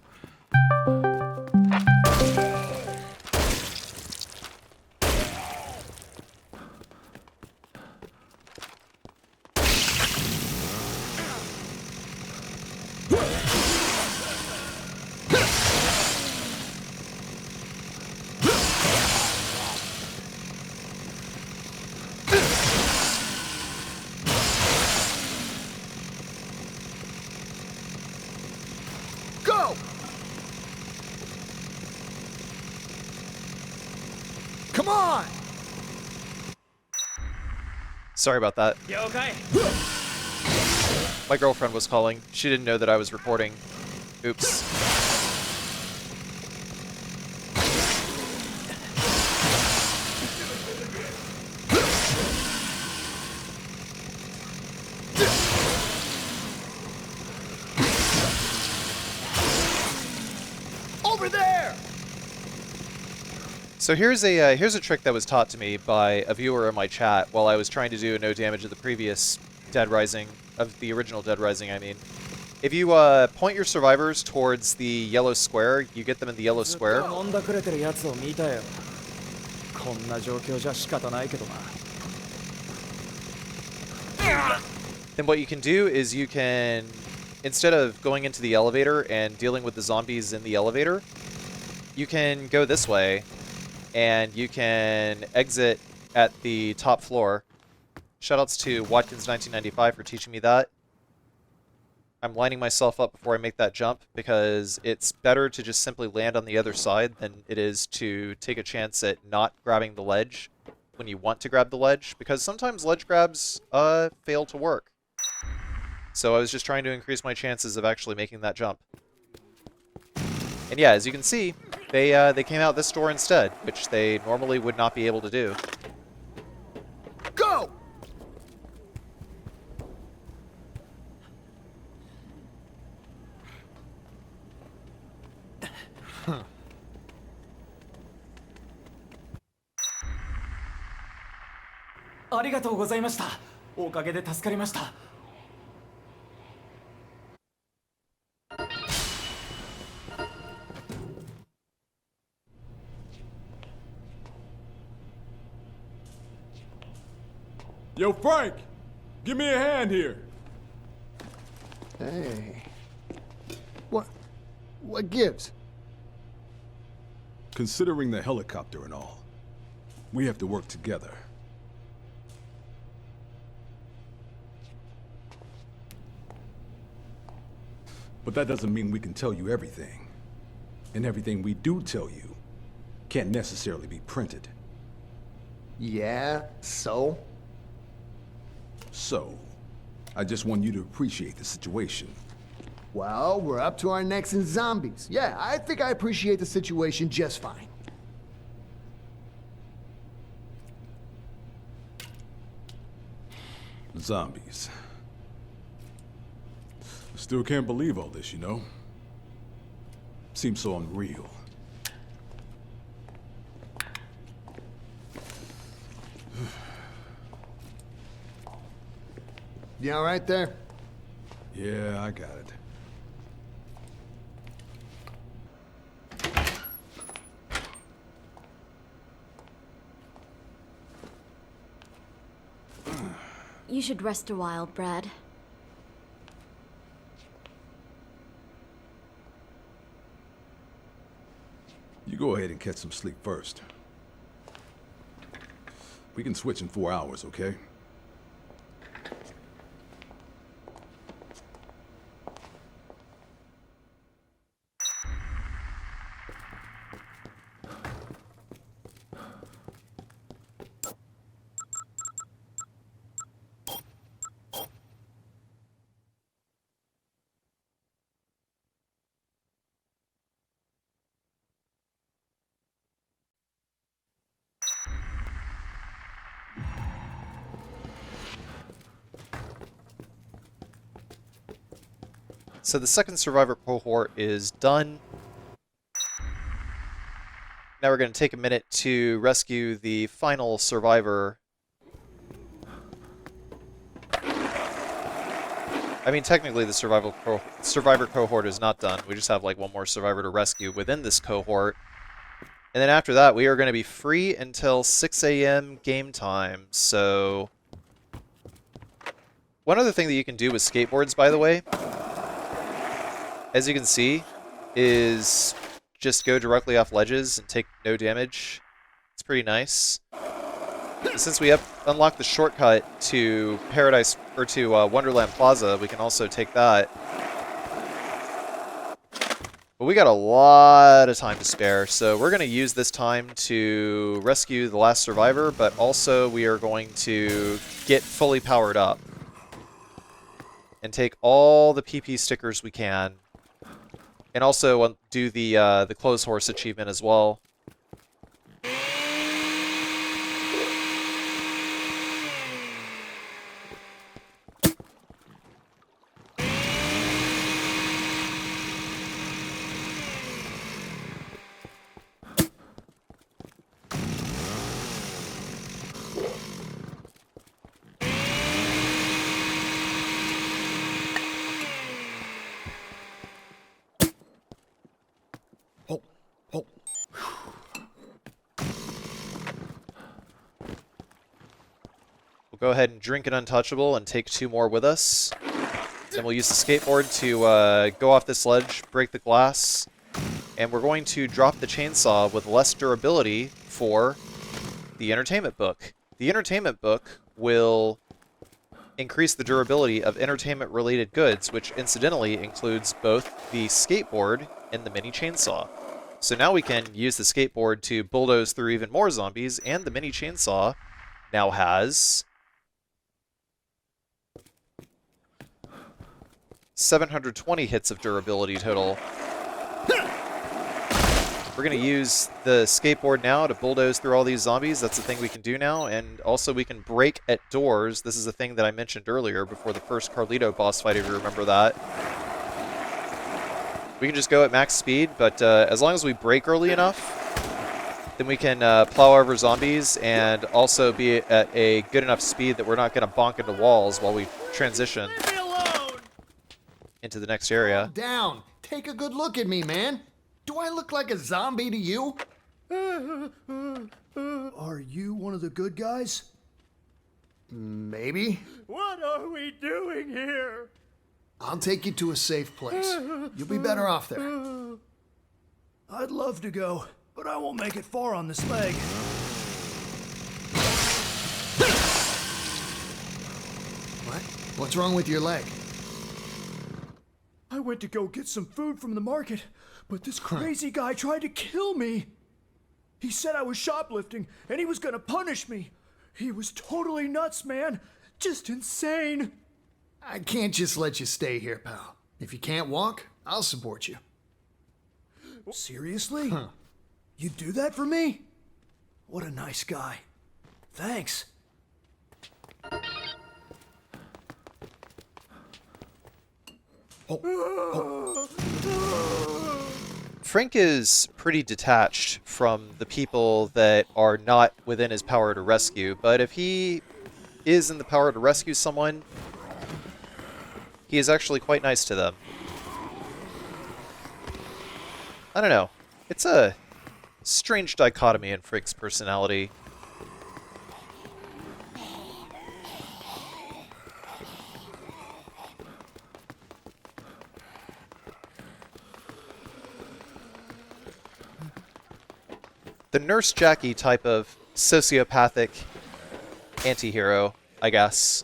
Go! Come on! Sorry about that. You okay? My girlfriend was calling. She didn't know that I was reporting. Oops. Over there! So here's a trick that was taught to me by a viewer in my chat while I was trying to do no damage of the previous Dead Rising, of the original Dead Rising, I mean. If you point your survivors towards the yellow square, you get them in the yellow square. 飲んだくれてるやつを見たよ。こんな状況じゃ仕方ないけどな。Then what you can do is you can, instead of going into the elevator and dealing with the zombies in the elevator, you can go this way, and you can exit at the top floor. Shoutouts to Watkins1995 for teaching me that. I'm lining myself up before I make that jump because it's better to just simply land on the other side than it is to take a chance at not grabbing the ledge when you want to grab the ledge, because sometimes ledge grabs fail to work. So I was just trying to increase my chances of actually making that jump. And yeah, as you can see, they came out this door instead, which they normally would not be able to do. Go! Huh. ありがとうございました。おかげで助かりました。Yo, Frank! Give me a hand here! Hey. What gives? Considering the helicopter and all, we have to work together. But that doesn't mean we can tell you everything. And everything we do tell you can't necessarily be printed. Yeah, so? So, I just want you to appreciate the situation. Well, we're up to our necks in zombies. Yeah, I think I appreciate the situation just fine. Zombies. Still can't believe all this, you know? Seems so unreal. You all right there? Yeah, I got it. You should rest a while, Brad. You go ahead and catch some sleep first. We can switch in 4 hours, okay? So the second survivor cohort is done. Now we're going to take a minute to rescue the final survivor. I mean, technically the survivor cohort is not done. We just have like one more survivor to rescue within this cohort. And then after that, we are going to be free until 6 a.m. game time. So one other thing that you can do with skateboards, by the way, as you can see, is just go directly off ledges and take no damage. It's pretty nice. Since we have unlocked the shortcut to Paradise, or to Wonderland Plaza, we can also take that. But we got a lot of time to spare, so we're going to use this time to rescue the last survivor, but also we are going to get fully powered up and take all the PP stickers we can. And also do the clothes horse achievement as well. go ahead and drink an untouchable and take 2 more with us. Then we'll use the skateboard to go off this ledge, break the glass, and we're going to drop the chainsaw with less durability for the entertainment book. The entertainment book will increase the durability of entertainment-related goods, which incidentally includes both the skateboard and the mini chainsaw. So now we can use the skateboard to bulldoze through even more zombies, and the mini chainsaw now has 720 hits of durability total. We're going to use the skateboard now to bulldoze through all these zombies. That's the thing we can do now. And also we can break at doors. This is a thing that I mentioned earlier before the first Carlito boss fight, if you remember that. We can just go at max speed, but as long as we break early enough, then we can plow over zombies and also be at a good enough speed that we're not going to bonk into walls while we transition into the next area. Down. Take a good look at me, man. Do I look like a zombie to you? Are you one of the good guys? Maybe. What are we doing here? I'll take you to a safe place. You'll be better off there. I'd love to go, but I won't make it far on this leg. What? What's wrong with your leg? I went to go get some food from the market, but this crazy guy tried to kill me. He said I was shoplifting, and he was gonna punish me. He was totally nuts, man. Just insane. I can't just let you stay here, pal. If you can't walk, I'll support you. Seriously? You'd do that for me? What a nice guy. Thanks. Frank is pretty detached from the people that are not within his power to rescue, but if he is in the power to rescue someone, he is actually quite nice to them. I don't know. It's a strange dichotomy in Frank's personality. The Nurse Jackie type of sociopathic anti-hero, I guess.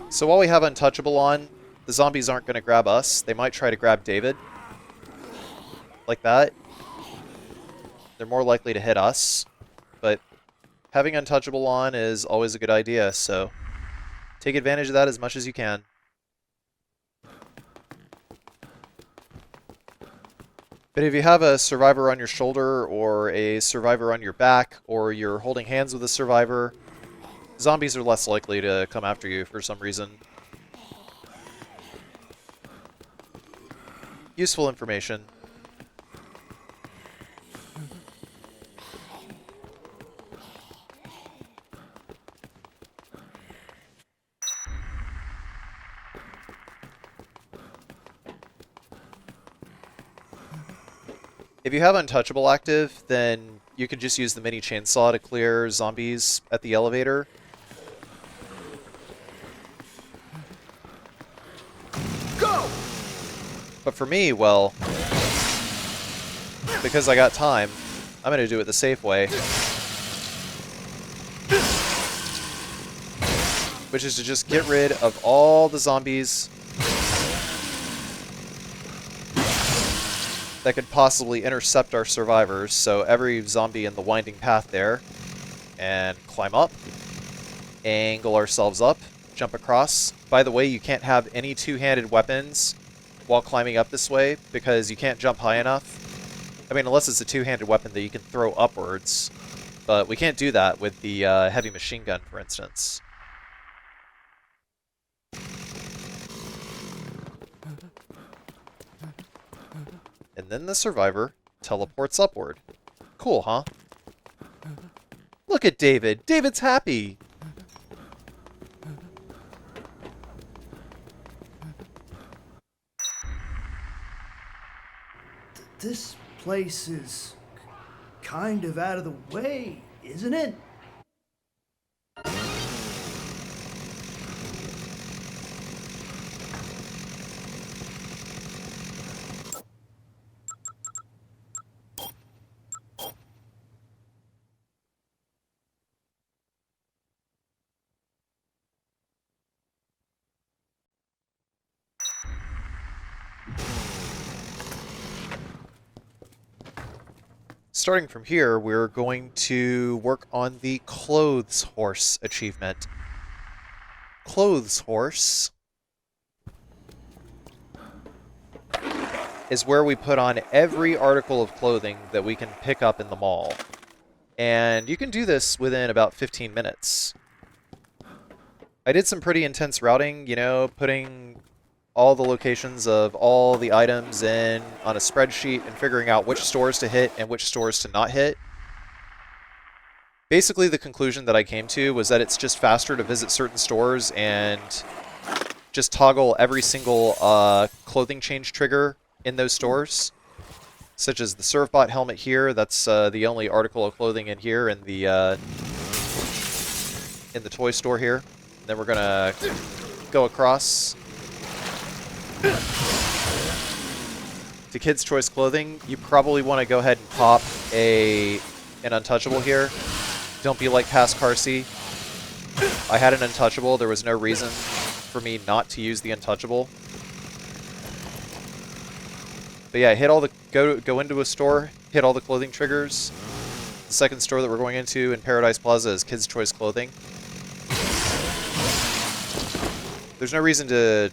So while we have Untouchable on, the zombies aren't going to grab us. They might try to grab David. Like that. They're more likely to hit us. But having Untouchable on is always a good idea, so take advantage of that as much as you can. But if you have a survivor on your shoulder, or a survivor on your back, or you're holding hands with a survivor, zombies are less likely to come after you for some reason. Useful information. If you have Untouchable active, then you could just use the mini chainsaw to clear zombies at the elevator. Go! But for me, well, because I got time, I'm going to do it the safe way. Which is to just get rid of all the zombies that could possibly intercept our survivors. So every zombie in the winding path there. And climb up. Angle ourselves up. Jump across. By the way, you can't have any two-handed weapons while climbing up this way, because you can't jump high enough. I mean, unless it's a two-handed weapon that you can throw upwards. But we can't do that with the heavy machine gun, for instance. And then the survivor teleports upward. Cool, huh? Look at David. David's happy. This place is kind of out of the way, isn't it? Starting from here, we're going to work on the Clothes Horse achievement. Clothes Horse is where we put on every article of clothing that we can pick up in the mall. And you can do this within about 15 minutes. I did some pretty intense routing, you know, putting all the locations of all the items in on a spreadsheet and figuring out which stores to hit and which stores to not hit. Basically, the conclusion that I came to was that it's just faster to visit certain stores and just toggle every single clothing change trigger in those stores. Such as the Servbot helmet here, that's the only article of clothing in here in the toy store here. And then we're gonna go across to Kids' Choice Clothing. You probably want to go ahead and pop an Untouchable here. Don't be like past Carcy. I had an Untouchable. There was no reason for me not to use the Untouchable. But yeah, hit all the go into a store, hit all the clothing triggers. The second store that we're going into in Paradise Plaza is Kids' Choice Clothing. There's no reason to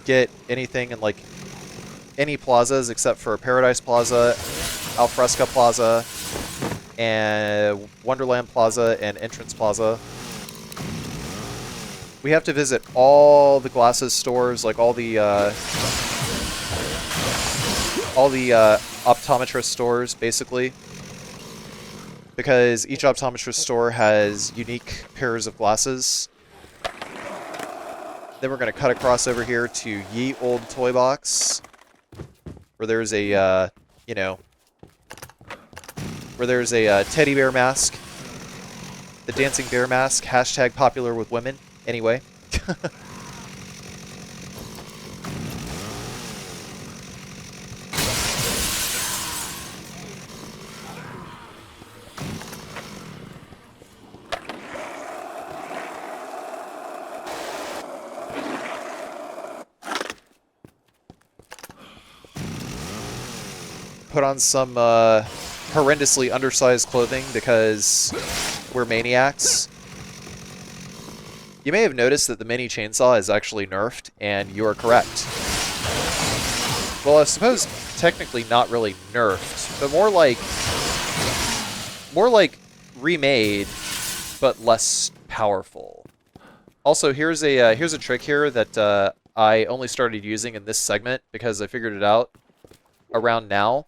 get anything in like any plazas except for Paradise Plaza, Alfresco Plaza, and Wonderland Plaza and Entrance Plaza. We have to visit all the glasses stores, like all the optometrist stores, basically, because each optometrist store has unique pairs of glasses. Then we're going to cut across over here to Ye Old Toy Box, where there's a, teddy bear mask. The dancing bear mask, hashtag popular with women. Anyway. Put on some horrendously undersized clothing because we're maniacs. You may have noticed that the mini chainsaw is actually nerfed, and you are correct. Well, I suppose technically not really nerfed, but more like remade, but less powerful. Also, here's a trick here that I only started using in this segment because I figured it out around now.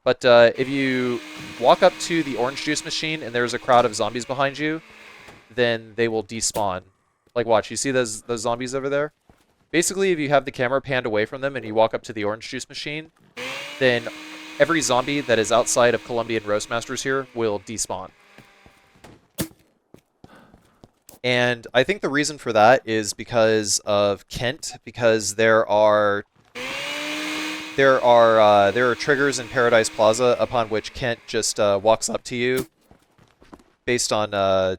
But if you walk up to the orange juice machine and there's a crowd of zombies behind you, then they will despawn. Like, watch, you see those zombies over there? Basically, if you have the camera panned away from them and you walk up to the orange juice machine, then every zombie that is outside of Colombian Roastmasters here will despawn. And I think the reason for that is because of Kent, because there are triggers in Paradise Plaza upon which Kent just walks up to you based on the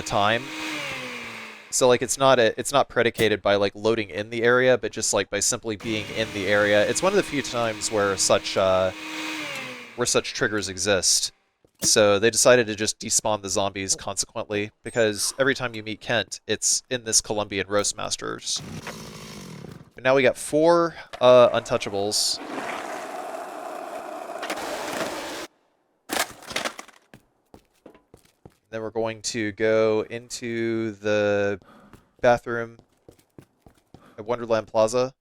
time. So like it's not predicated by like loading in the area, but just like by simply being in the area. It's one of the few times where such triggers exist. So they decided to just despawn the zombies consequently, because every time you meet Kent, it's in this Colombian Roastmasters. But now we got 4 Untouchables. Then we're going to go into the bathroom at Wonderland Plaza.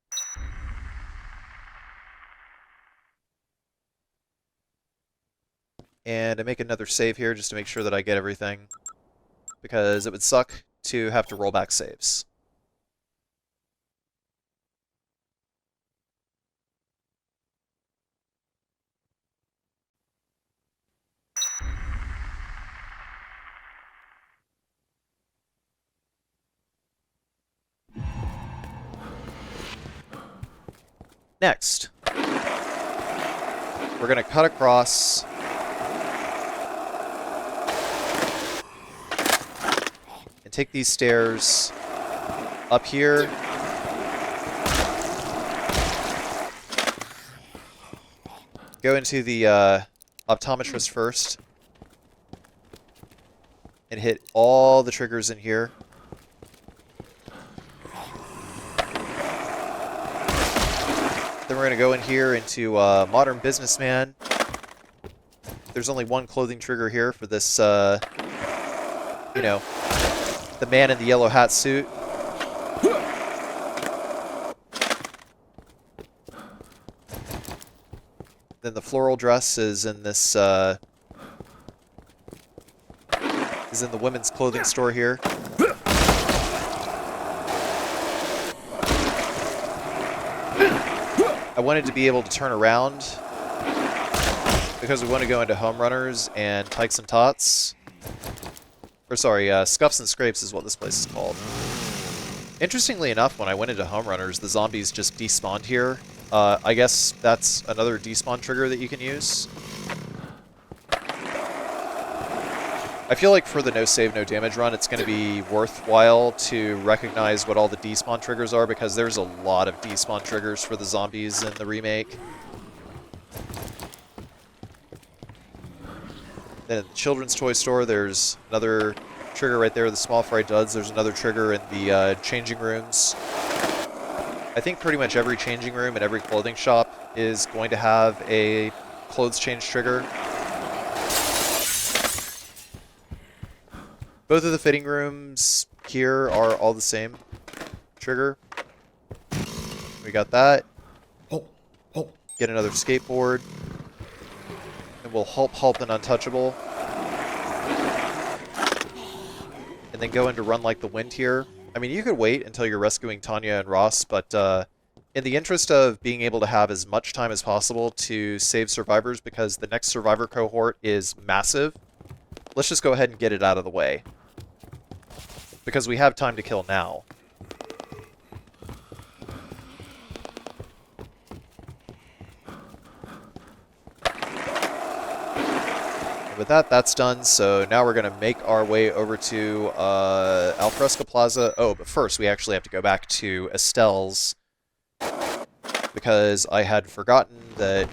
And I make another save here just to make sure that I get everything, because it would suck to have to roll back saves. Next, we're going to cut across and take these stairs up here. Go into the optometrist first and hit all the triggers in here. Then we're going to go in here into Modern Businessman. There's only one clothing trigger here for this, you know, the man in the yellow hat suit. Then the floral dress is in this, is in the women's clothing store here. I wanted to be able to turn around because we want to go into Home Runners and Tykes and Tots. Or sorry, Scuffs and Scrapes is what this place is called. Interestingly enough, when I went into Home Runners, the zombies just despawned here. I guess that's another despawn trigger that you can use. I feel like for the no save, no damage run, it's going to be worthwhile to recognize what all the despawn triggers are, because there's a lot of despawn triggers for the zombies in the remake. Then at the children's toy store, there's another trigger right there, the small fry duds. There's another trigger in the changing rooms. I think pretty much every changing room and every clothing shop is going to have a clothes change trigger. Both of the fitting rooms here are all the same trigger. We got that. Get another skateboard. And we'll hulp and untouchable. And then go into Run Like the Wind here. I mean, you could wait until you're rescuing Tanya and Ross, but in the interest of being able to have as much time as possible to save survivors, because the next survivor cohort is massive, let's just go ahead and get it out of the way. Because we have time to kill now. And with that, that's done. So now we're going to make our way over to Alfresco Plaza. Oh, but first we actually have to go back to Estelle's, because I had forgotten that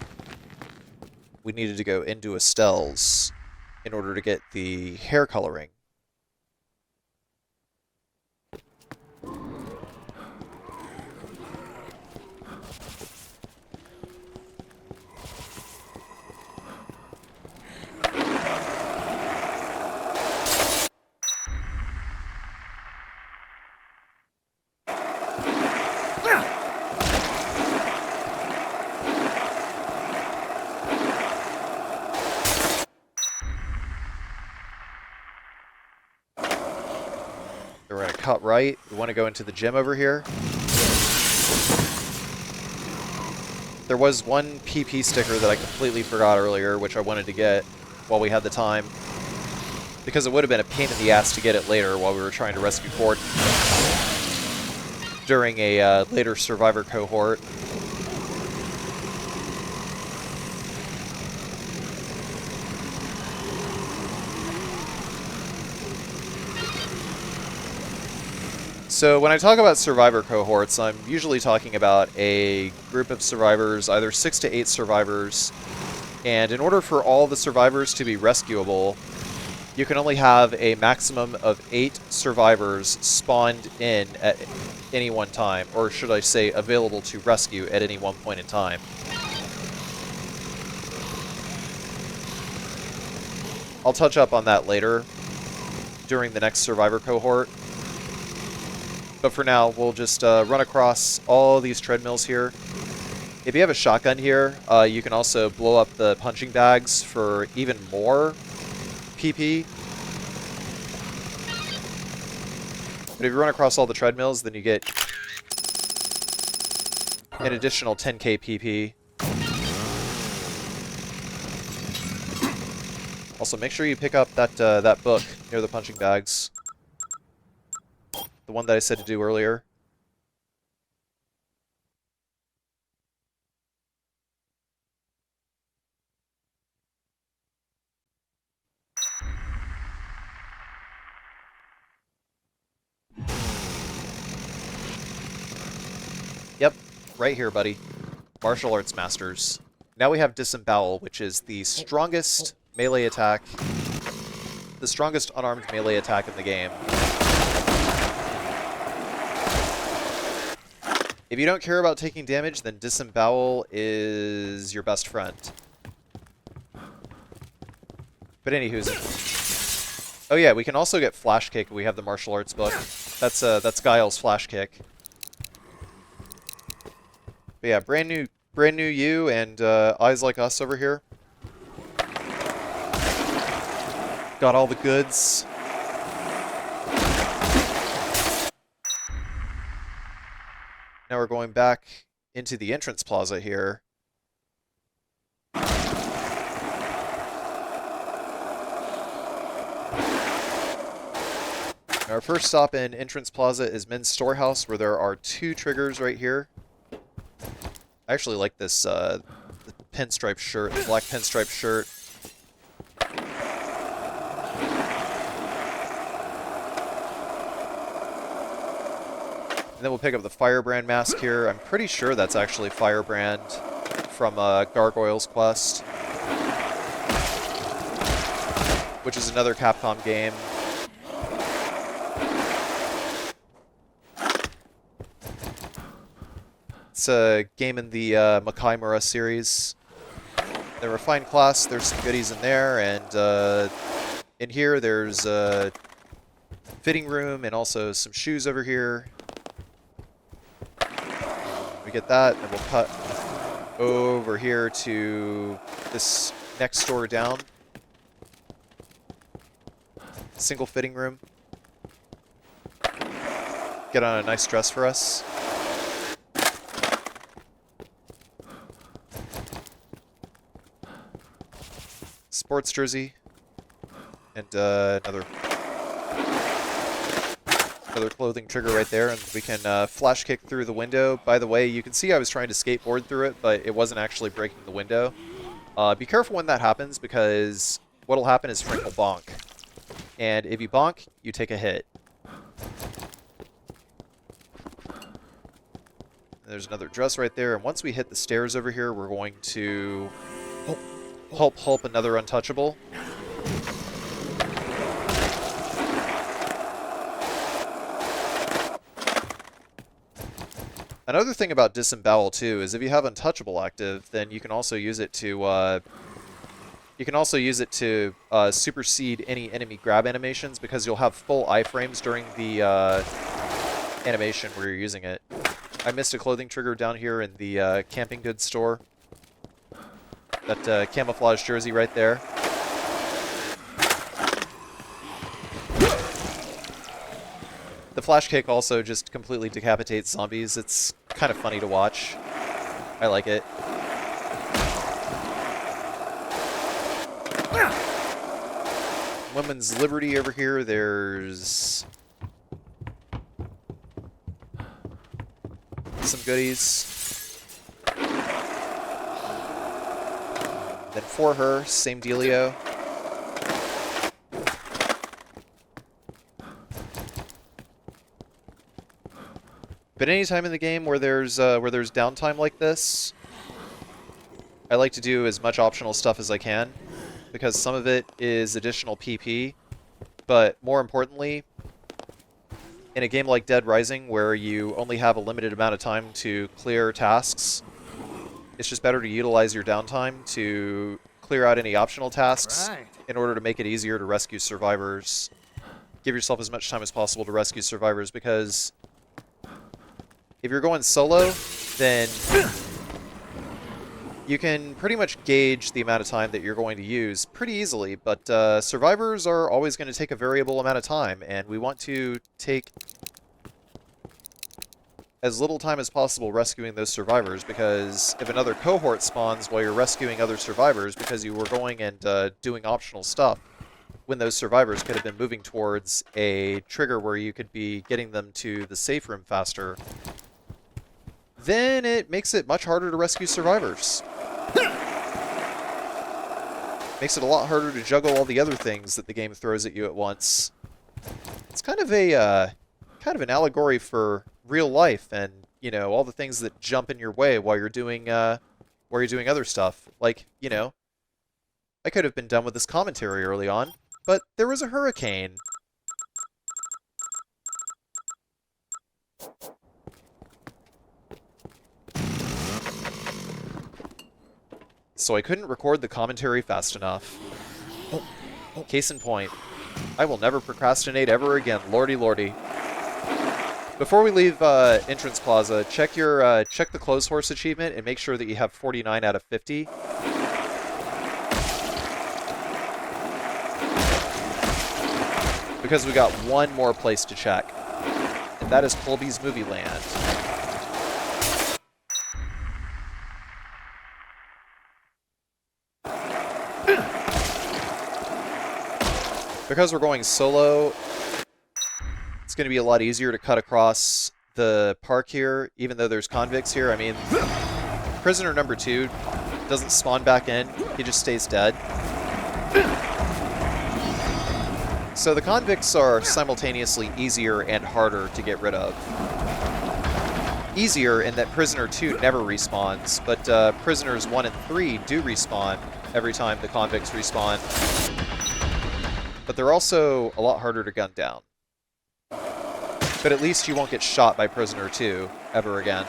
we needed to go into Estelle's in order to get the hair coloring. We're going to cut right. We want to go into the gym over here. There was one PP sticker that I completely forgot earlier, which I wanted to get while we had the time, because it would have been a pain in the ass to get it later while we were trying to rescue Fort during a later survivor cohort. So when I talk about survivor cohorts, I'm usually talking about a group of survivors, either 6 to 8 survivors, and in order for all the survivors to be rescuable, you can only have a maximum of 8 survivors spawned in at any one time, or should I say available to rescue at any one point in time. I'll touch up on that later during the next survivor cohort. But for now, we'll just run across all these treadmills here. If you have a shotgun here, you can also blow up the punching bags for even more PP. But if you run across all the treadmills, then you get an additional 10k PP. Also, make sure you pick up that book near the punching bags. The one that I said to do earlier. Yep, right here, buddy. Martial Arts Masters. Now we have Disembowel, which is the strongest melee attack, the strongest unarmed melee attack in the game. If you don't care about taking damage, then Disembowel is your best friend. But anywho's. Oh yeah, we can also get Flash Kick if we have the martial arts book. That's Guile's Flash Kick. But yeah, brand new you and Eyes Like Us over here. Got all the goods. Now we're going back into the entrance plaza here. Our first stop in Entrance Plaza is Men's Storehouse, where there are 2 triggers right here. I actually like this the pinstripe shirt, the black pinstripe shirt. And then we'll pick up the Firebrand mask here. I'm pretty sure that's actually Firebrand from Gargoyle's Quest, which is another Capcom game. It's a game in the Makaimura series. The Refined Class, there's some goodies in there, and in here there's a fitting room and also some shoes over here. We get that, and we'll cut over here to this next store down. Single fitting room. Get on a nice dress for us. Sports jersey, and another clothing trigger right there, and we can flash kick through the window. By the way, you can see I was trying to skateboard through it, but it wasn't actually breaking the window. Be careful when that happens, because what'll happen is Frank will bonk, and if you bonk, you take a hit. And there's another dress right there, and once we hit the stairs over here, we're going to Hulp another untouchable. Another thing about Disembowel too is if you have untouchable active, then you can also use it to supersede any enemy grab animations, because you'll have full iframes during the animation where you're using it. I missed a clothing trigger down here in the camping goods store. That camouflage jersey right there. The flash kick also just completely decapitates zombies. It's kind of funny to watch. I like it. Women's Liberty over here. There's some goodies. Then for her, same dealio. But anytime in the game where there's downtime like this, I like to do as much optional stuff as I can, because some of it is additional PP, but more importantly, in a game like Dead Rising where you only have a limited amount of time to clear tasks, it's just better to utilize your downtime to clear out any optional tasks in order to make it easier to rescue survivors. Give yourself as much time as possible to rescue survivors, because if you're going solo, then you can pretty much gauge the amount of time that you're going to use pretty easily, but survivors are always going to take a variable amount of time, and we want to take as little time as possible rescuing those survivors, because if another cohort spawns while you're rescuing other survivors because you were going and doing optional stuff, when those survivors could have been moving towards a trigger where you could be getting them to the safe room faster, then it makes it much harder to rescue survivors. Makes it a lot harder to juggle all the other things that the game throws at you at once. It's kind of an allegory for real life, and you know, all the things that jump in your way while you're doing other stuff. Like, you know, I could have been done with this commentary early on, but there was a hurricane. So I couldn't record the commentary fast enough. Case in point, I will never procrastinate ever again, lordy lordy. Before we leave Entrance Plaza, check the Clothes Horse achievement and make sure that you have 49 out of 50. Because we got one more place to check, and that is Colby's Movie Land. Because we're going solo, it's going to be a lot easier to cut across the park here, even though there's convicts here. I mean, prisoner number 2 doesn't spawn back in, he just stays dead. So the convicts are simultaneously easier and harder to get rid of. Easier in that prisoner 2 never respawns, but prisoners 1 and 3 do respawn every time the convicts respawn. But they're also a lot harder to gun down. But at least you won't get shot by prisoner 2 ever again.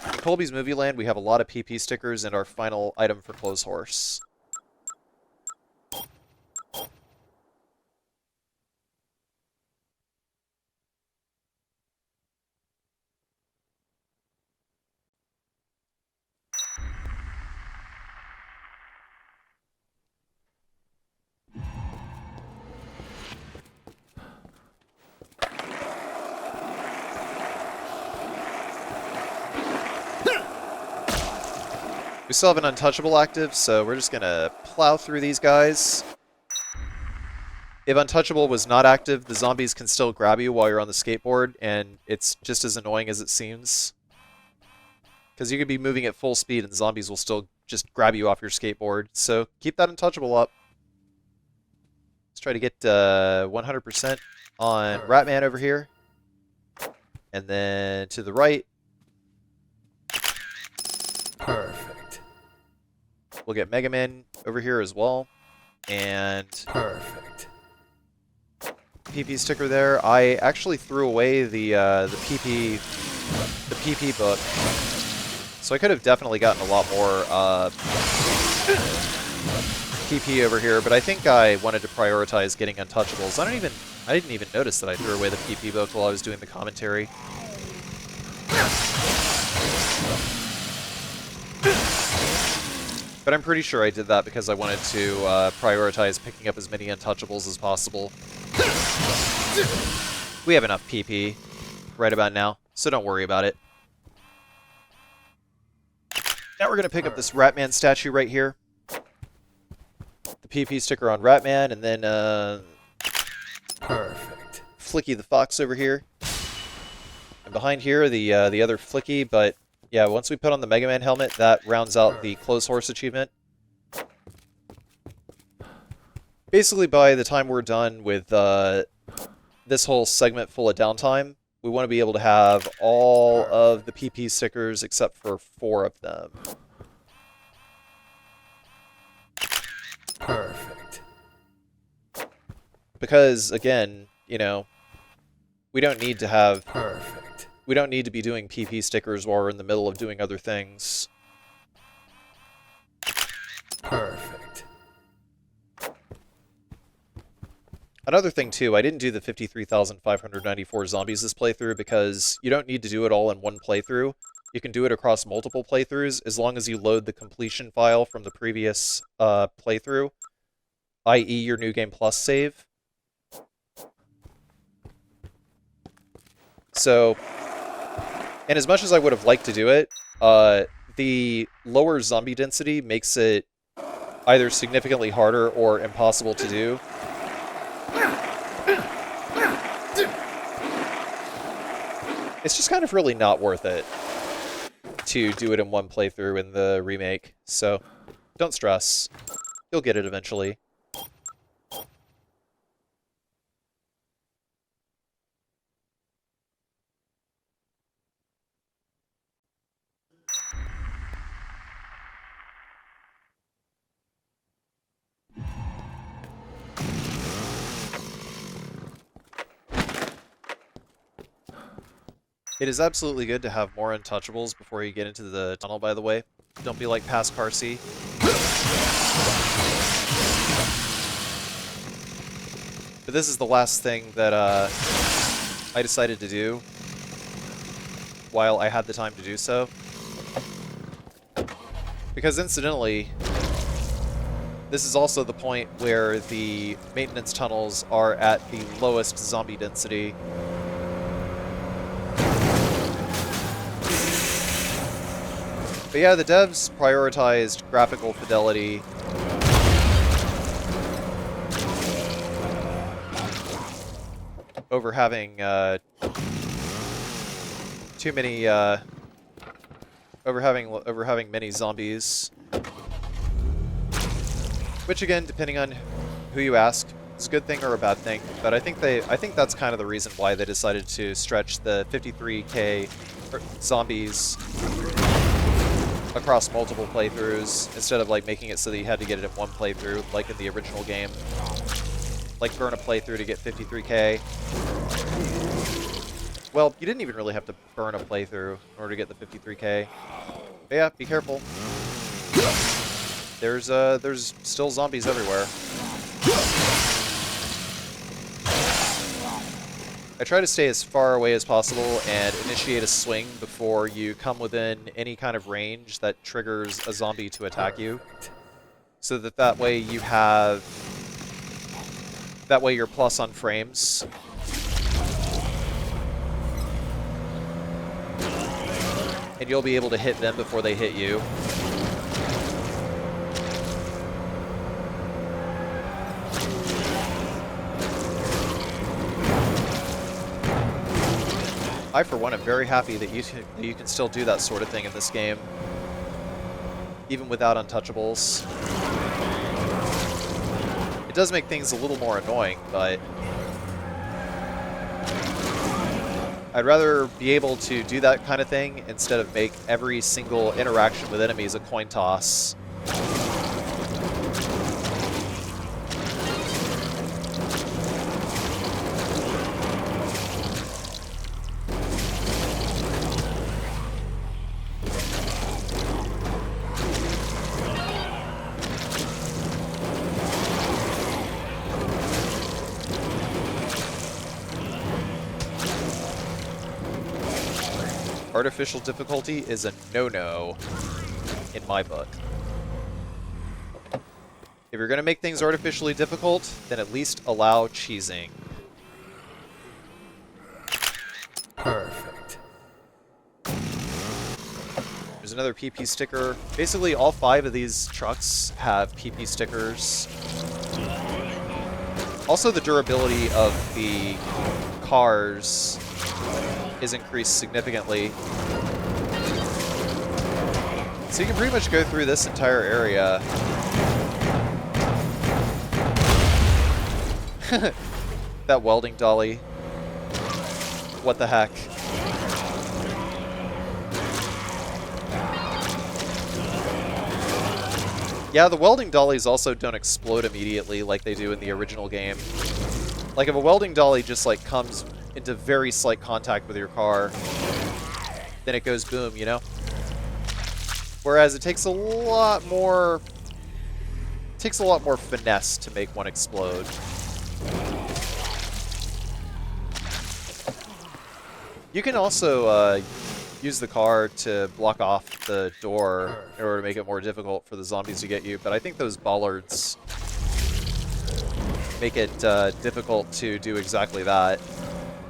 In Colby's Movie Land, we have a lot of PP stickers and our final item for Clothes Horse. We still have an Untouchable active, so we're just gonna plow through these guys. If Untouchable was not active, the zombies can still grab you while you're on the skateboard, and it's just as annoying as it seems. Because you could be moving at full speed and zombies will still just grab you off your skateboard, so keep that Untouchable up. Let's try to get 100% on Ratman over here. And then to the right. Perfect. We'll get Mega Man over here as well. And perfect. PP sticker there. I actually threw away the PP book. So I could have definitely gotten a lot more PP over here, but I think I wanted to prioritize getting Untouchables. I didn't even notice that I threw away the PP book while I was doing the commentary. But I'm pretty sure I did that because I wanted to prioritize picking up as many Untouchables as possible. We have enough PP right about now, so don't worry about it. Now we're going to pick up this Ratman statue right here. The PP sticker on Ratman, and then perfect. Flicky the Fox over here. And behind here, the other Flicky, but yeah, once we put on the Mega Man helmet, that rounds out the Clothes Horse achievement. Basically, by the time we're done with this whole segment full of downtime, we want to be able to have all of the PP stickers except for 4 of them. Perfect. Because, again, you know, we don't need to have... Perfect. We don't need to be doing PP stickers while we're in the middle of doing other things. Perfect. Another thing, too, I didn't do the 53,594 zombies this playthrough because you don't need to do it all in one playthrough. You can do it across multiple playthroughs as long as you load the completion file from the previous playthrough, i.e. your New Game Plus save. So, and as much as I would have liked to do it, the lower zombie density makes it either significantly harder or impossible to do. It's just kind of really not worth it to do it in one playthrough in the remake, so don't stress. You'll get it eventually. It is absolutely good to have more untouchables before you get into the tunnel, by the way. Don't be like past Carcy. But this is the last thing that I decided to do while I had the time to do so. Because incidentally, this is also the point where the maintenance tunnels are at the lowest zombie density. But yeah, the devs prioritized graphical fidelity over having too many over having many zombies. Which again, depending on who you ask, is a good thing or a bad thing. But I think that's kind of the reason why they decided to stretch the 53k zombies across multiple playthroughs, instead of like making it so that you had to get it in one playthrough, like in the original game. Like burn a playthrough to get 53k. Well, you didn't even really have to burn a playthrough in order to get the 53k. But yeah, be careful. There's still zombies everywhere. I try to stay as far away as possible and initiate a swing before you come within any kind of range that triggers a zombie to attack you. So that way you have... That way you're plus on frames. And you'll be able to hit them before they hit you. I, for one, am very happy that you can still do that sort of thing in this game, even without untouchables. It does make things a little more annoying, but I'd rather be able to do that kind of thing instead of make every single interaction with enemies a coin toss. Artificial difficulty is a no-no in my book. If you're going to make things artificially difficult, then at least allow cheesing. Perfect. There's another PP sticker. Basically, all 5 of these trucks have PP stickers. Also, the durability of the cars is increased significantly. So you can pretty much go through this entire area. That welding dolly. What the heck? Yeah, the welding dollies also don't explode immediately like they do in the original game. Like, if a welding dolly just, like, comes into very slight contact with your car, then it goes boom, you know? Whereas it takes a lot more finesse to make one explode. You can also use the car to block off the door in order to make it more difficult for the zombies to get you, but I think those bollards make it difficult to do exactly that.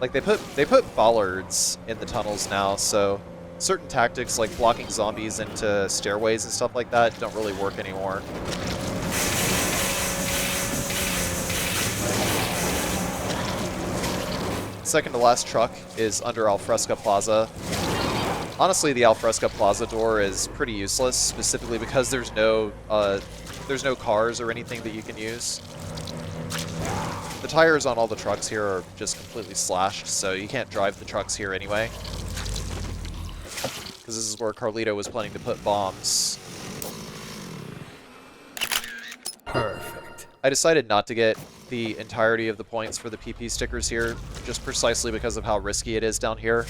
Like they put bollards in the tunnels now, so certain tactics like blocking zombies into stairways and stuff like that don't really work anymore. Second to last truck is under Alfresco Plaza. Honestly, the Alfresco Plaza door is pretty useless, specifically because there's no cars or anything that you can use. The tires on all the trucks here are just completely slashed, so you can't drive the trucks here anyway. Because this is where Carlito was planning to put bombs. Perfect. I decided not to get the entirety of the points for the PP stickers here, just precisely because of how risky it is down here.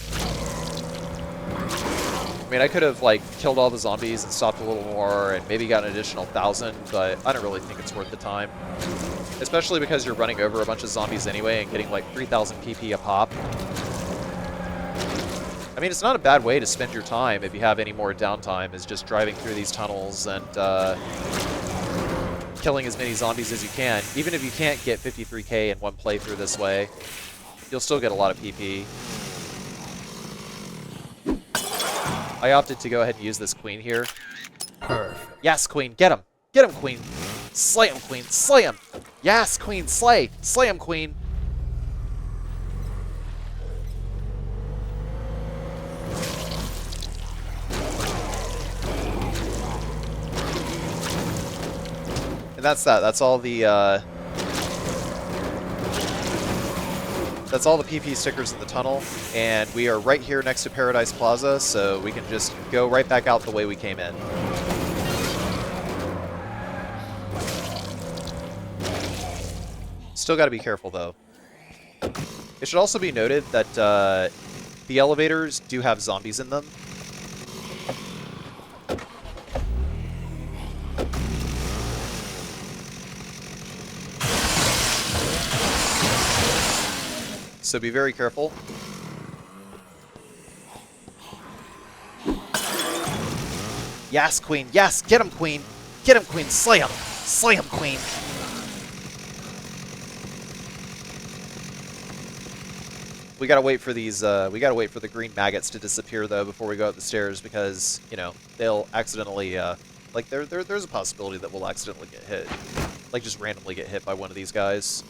I mean, I could have, like, killed all the zombies and stopped a little more and maybe got an additional 1,000, but I don't really think it's worth the time. Especially because you're running over a bunch of zombies anyway and getting, like, 3,000 PP a pop. I mean, it's not a bad way to spend your time if you have any more downtime, is just driving through these tunnels and, killing as many zombies as you can. Even if you can't get 53k in one playthrough this way, you'll still get a lot of PP. I opted to go ahead and use this queen here. Perfect. Yes, queen, get him! Get him, queen! Slay him, queen, slay him! Yes, queen, slay! Slay him, queen! And that's that. That's all the PP stickers in the tunnel, and we are right here next to Paradise Plaza, so we can just go right back out the way we came in. Still got to be careful, though. It should also be noted that the elevators do have zombies in them. So be very careful. Yes, queen. Yes, get him, queen. Get him, queen. Slay him. Slay him, queen. We gotta wait for these. We gotta wait for the green maggots to disappear though before we go up the stairs because you know they'll accidentally. Like there's a possibility that we'll accidentally get hit. Like just randomly get hit by one of these guys.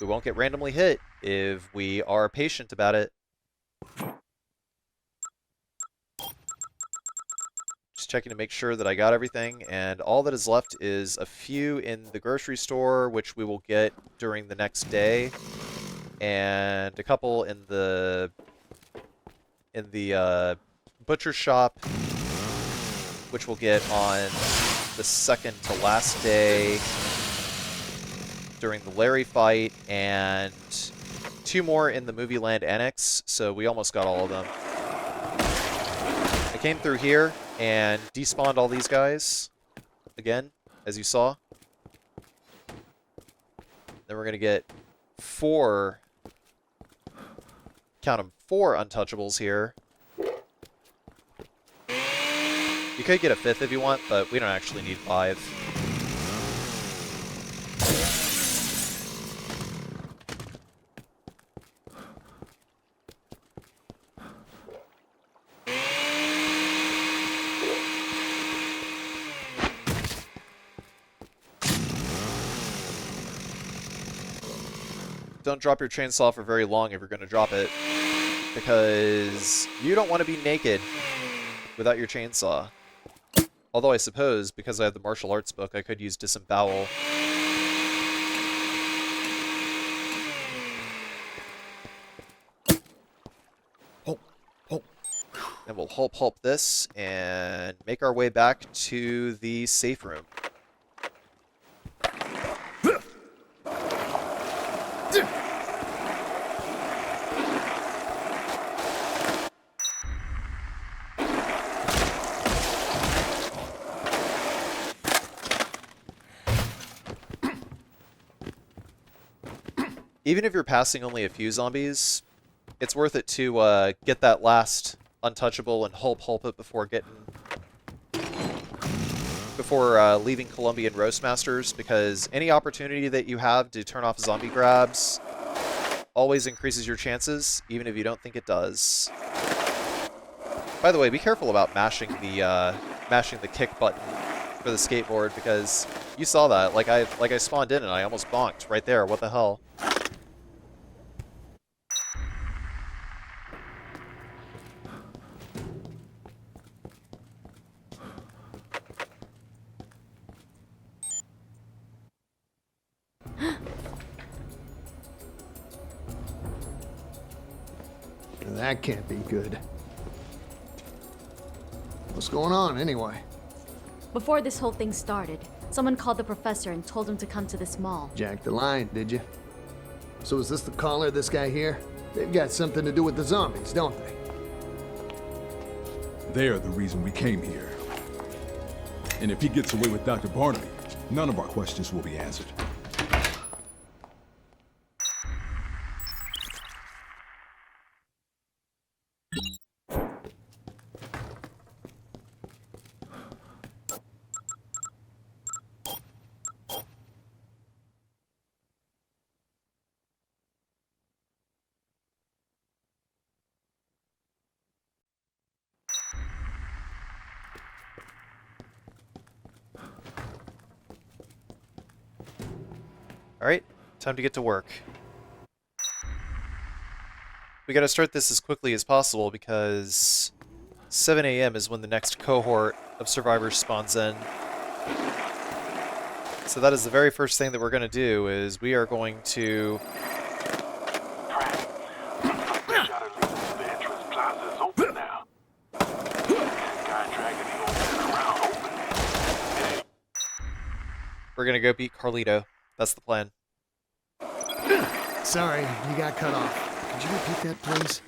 We won't get randomly hit if we are patient about it. Just checking to make sure that I got everything, and all that is left is a few in the grocery store, which we will get during the next day, and a couple in the butcher shop, which we'll get on the second to last day during the Larry fight, and 2 more in the Movie Land Annex, so we almost got all of them. I came through here and despawned all these guys, again, as you saw. Then we're going to get 4, count them, 4 untouchables here. You could get a 5th if you want, but we don't actually need 5. Don't drop your chainsaw for very long if you're going to drop it, because you don't want to be naked without your chainsaw. Although I suppose, because I have the martial arts book, I could use disembowel. And we'll hulp this and make our way back to the safe room. even if you're passing only a few zombies, it's worth it to get that last untouchable and hulp it before leaving Colombian Roastmasters, because any opportunity that you have to turn off zombie grabs always increases your chances, even if you don't think it does. By the way, be careful about mashing the kick button for the skateboard, because you saw that. Like I spawned in and I almost bonked right there. What the hell? That can't be good. What's going on, anyway? Before this whole thing started, someone called the professor and told him to come to this mall. Jack the line, did you? So is this the caller, this guy here? They've got something to do with the zombies, don't they? They're the reason we came here. And if he gets away with Dr. Barnaby, none of our questions will be answered. Alright, time to get to work. We gotta start this as quickly as possible because 7 a.m. is when the next cohort of survivors spawns in. So that is the very first thing that we're gonna do, is we are going to... We're gonna go beat Carlito. That's the plan. Sorry, you got cut off. Could you repeat that, please?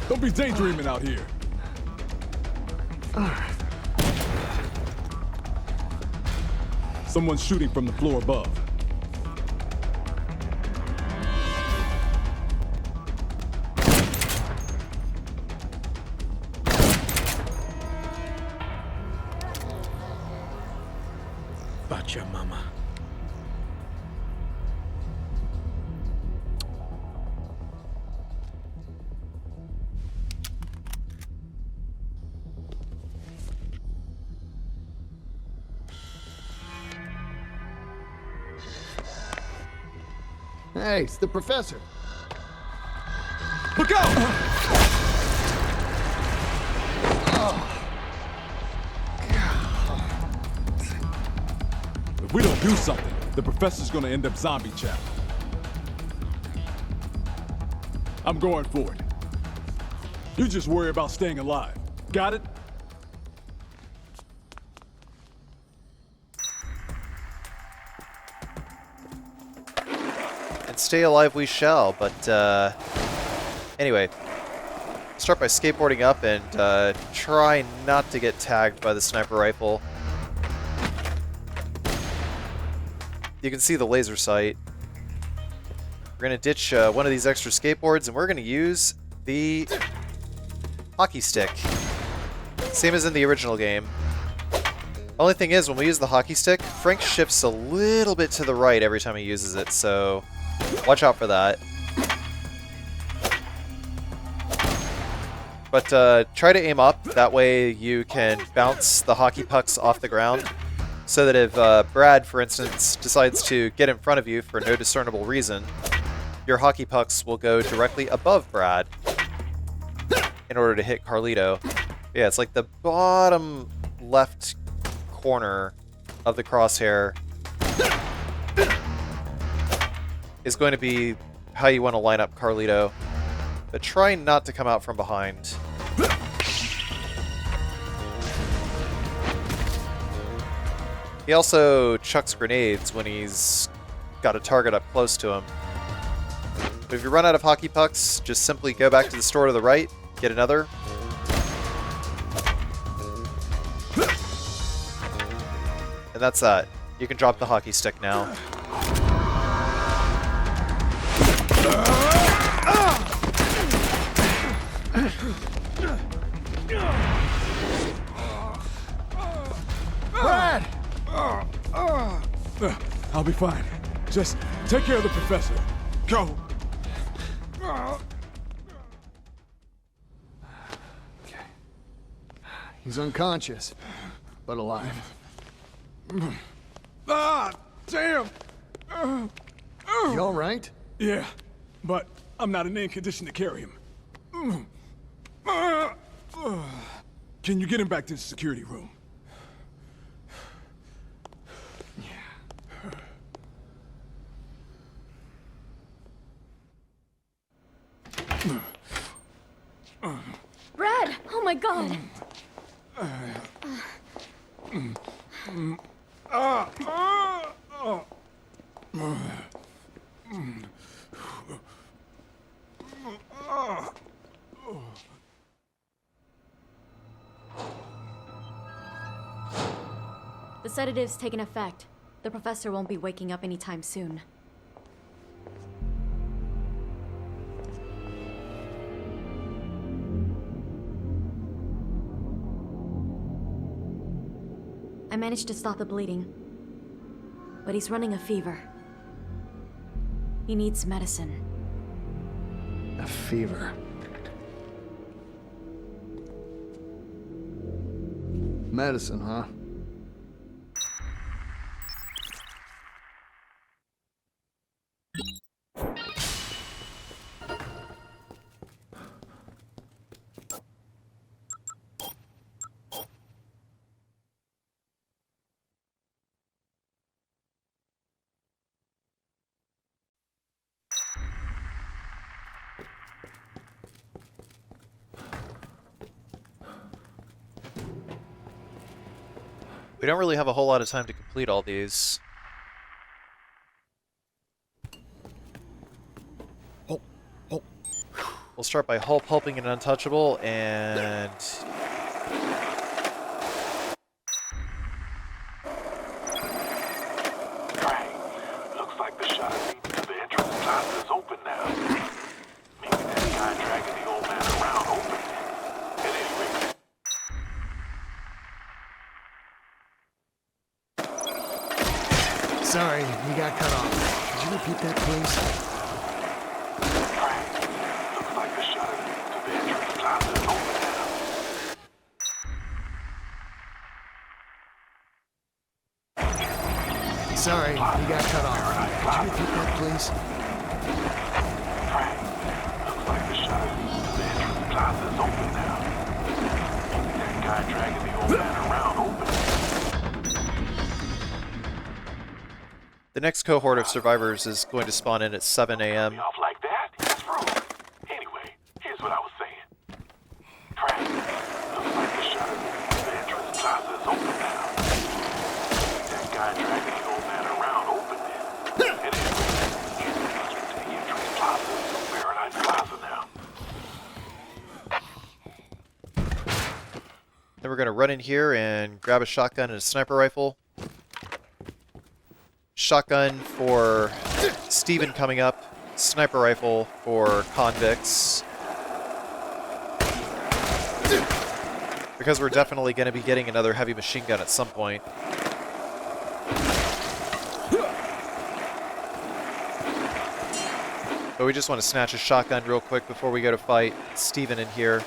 Don't be daydreaming out here. Someone's shooting from the floor above. Bacha mama. Hey, it's the professor. Look out! If we don't do something, the professor's gonna end up zombie chapped. I'm going for it. You just worry about staying alive. Got it? And stay alive we shall, but anyway, start by skateboarding up and try not to get tagged by the sniper rifle. You can see the laser sight. We're going to ditch one of these extra skateboards and we're going to use the hockey stick. Same as in the original game. Only thing is, when we use the hockey stick, Frank shifts a little bit to the right every time he uses it, so watch out for that. But try to aim up, that way you can bounce the hockey pucks off the ground, so that if Brad, for instance, decides to get in front of you for no discernible reason, your hockey pucks will go directly above Brad in order to hit Carlito. Yeah, it's like the bottom left corner of the crosshair is going to be how you want to line up Carlito. But try not to come out from behind. He also chucks grenades when he's got a target up close to him. But if you run out of hockey pucks, just simply go back to the store to the right, get another. And that's that. You can drop the hockey stick now. Brad! I'll be fine. Just take care of the professor. Go! Okay. He's unconscious, but alive. Ah! Damn! You all right? Yeah, but I'm not in any condition to carry him. Can you get him back to the security room? Brad! Oh my god! The sedative's taken effect. The professor won't be waking up anytime soon. I managed to stop the bleeding, but he's running a fever. He needs medicine. A fever. Medicine, huh? We don't really have a whole lot of time to complete all these. We'll start by hull pulping an untouchable and... Looks like the shot to the entrance plaza is open now. Maybe that guy dragging the old man around opened it. At any rate. Sorry, you got cut off. Could you repeat that, please? Looks like the shot to the entrance plaza is open now. Sorry, you got cut off. Could you repeat that, please? Looks like the shot to the entrance plaza is open now. Maybe that guy dragging the old man around opened it. The next cohort of survivors is going to spawn in at 7 a.m. Off like that? That's rude. Anyway, here's what I was saying. Frank, looks like the shot to the entrance plaza is open now. That guy dragging the old man around opened it. And anyway, here's the entrance plaza of Paradise Plaza now. Then we're going to run in here and grab a shotgun and a sniper rifle. Shotgun for Steven coming up. Sniper rifle for Convicts. Because we're definitely going to be getting another heavy machine gun at some point. But we just want to snatch a shotgun real quick before we go to fight Steven in here.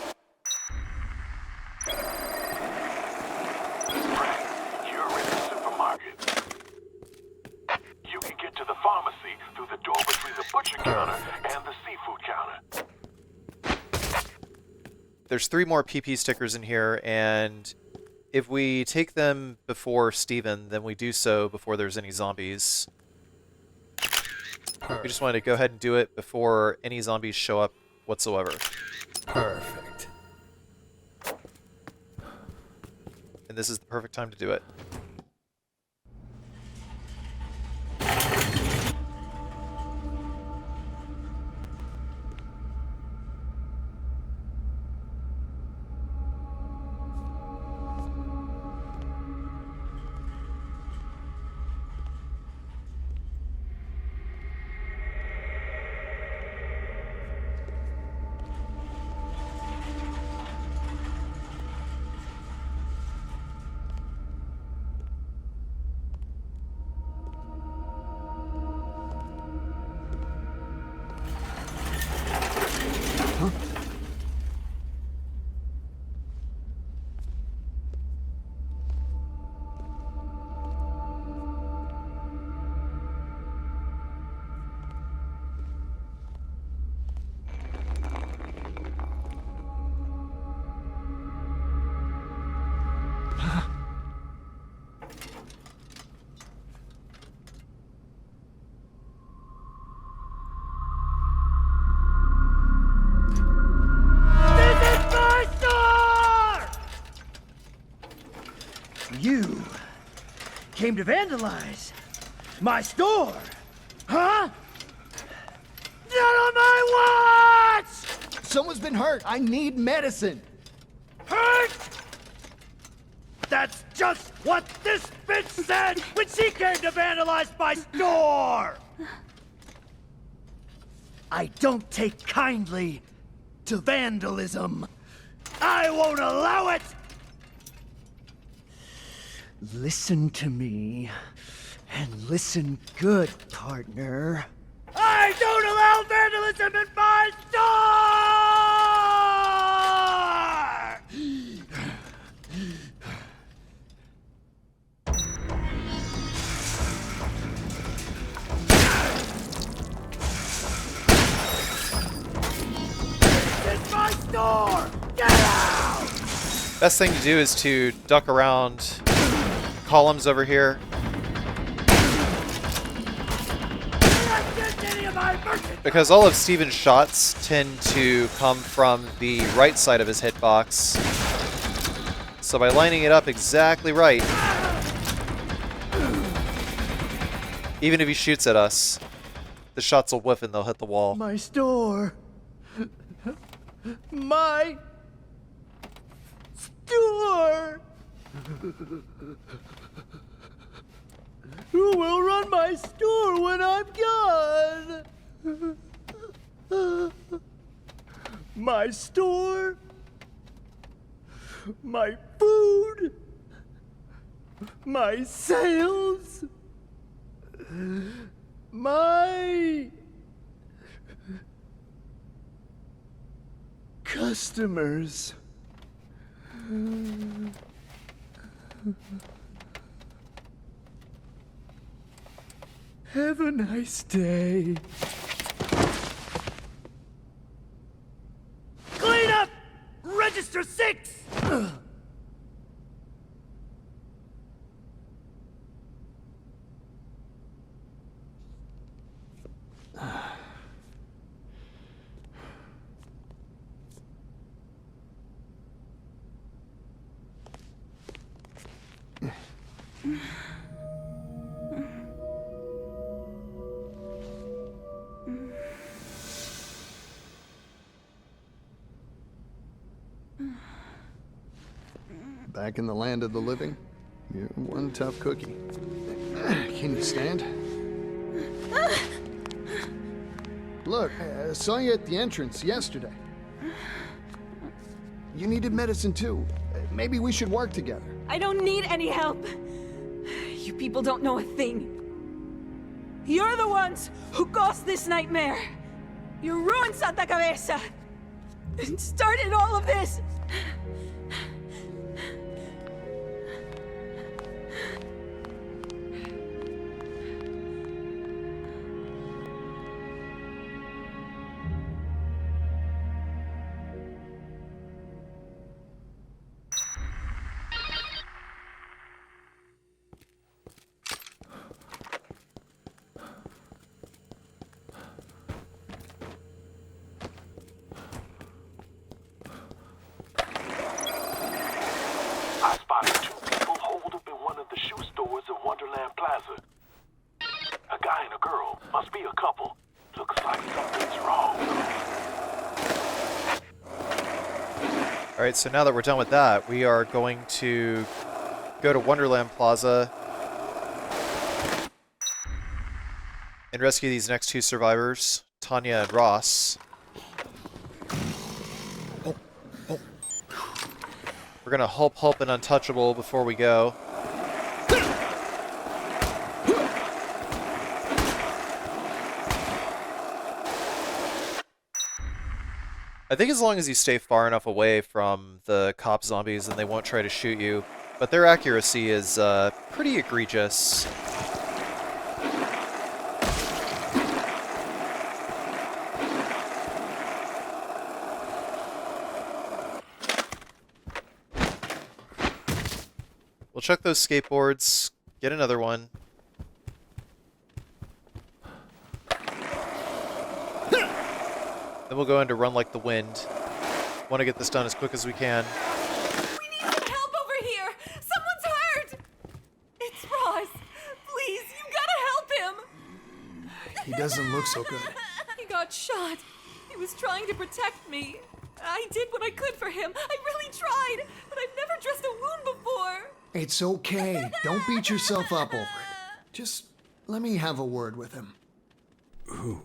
There's 3 more PP stickers in here, and if we take them before Steven, then we do so before there's any zombies. We just wanted to go ahead and do it before any zombies show up whatsoever. Perfect. And this is the perfect time to do it. You came to vandalize my store, huh? Not on my watch! Someone's been hurt. I need medicine. Hurt? That's just what this bitch said when she came to vandalize my store! I don't take kindly to vandalism. I won't allow it! Listen to me, and listen good, partner. I don't allow vandalism in my store! It's my store! Get out! Best thing to do is to duck around columns over here. Because all of Steven's shots tend to come from the right side of his hitbox. So by lining it up exactly right, even if he shoots at us, the shots will whiff and they'll hit the wall. My store. My store. Who will run my store when I'm gone? My store. My food. My sales. My customers. Have a nice day. Clean up! Register 6! Back in the land of the living? You're one tough cookie. Can you stand? Look, I saw you at the entrance yesterday. You needed medicine too. Maybe we should work together. I don't need any help. You people don't know a thing. You're the ones who caused this nightmare. You ruined Santa Cabeza. And started all of this. I spotted 2 people holed up in one of the shoe stores at Wonderland Plaza. A guy and a girl. Must be a couple. Looks like something's wrong. Alright, so now that we're done with that, we are going to go to Wonderland Plaza and rescue these next 2 survivors, Tanya and Ross. We're gonna help an untouchable before we go. I think as long as you stay far enough away from the cop zombies, then they won't try to shoot you. But their accuracy is pretty egregious. We'll check those skateboards, get another one. Then we'll go into Run Like the Wind. Want to get this done as quick as we can. We need some help over here! Someone's hurt! doesn't look so good. He got shot. He was trying to protect me. I did what I could for him. I really tried, but I've never dressed a wound before. It's okay. Don't beat yourself up over it. Just let me have a word with him. Who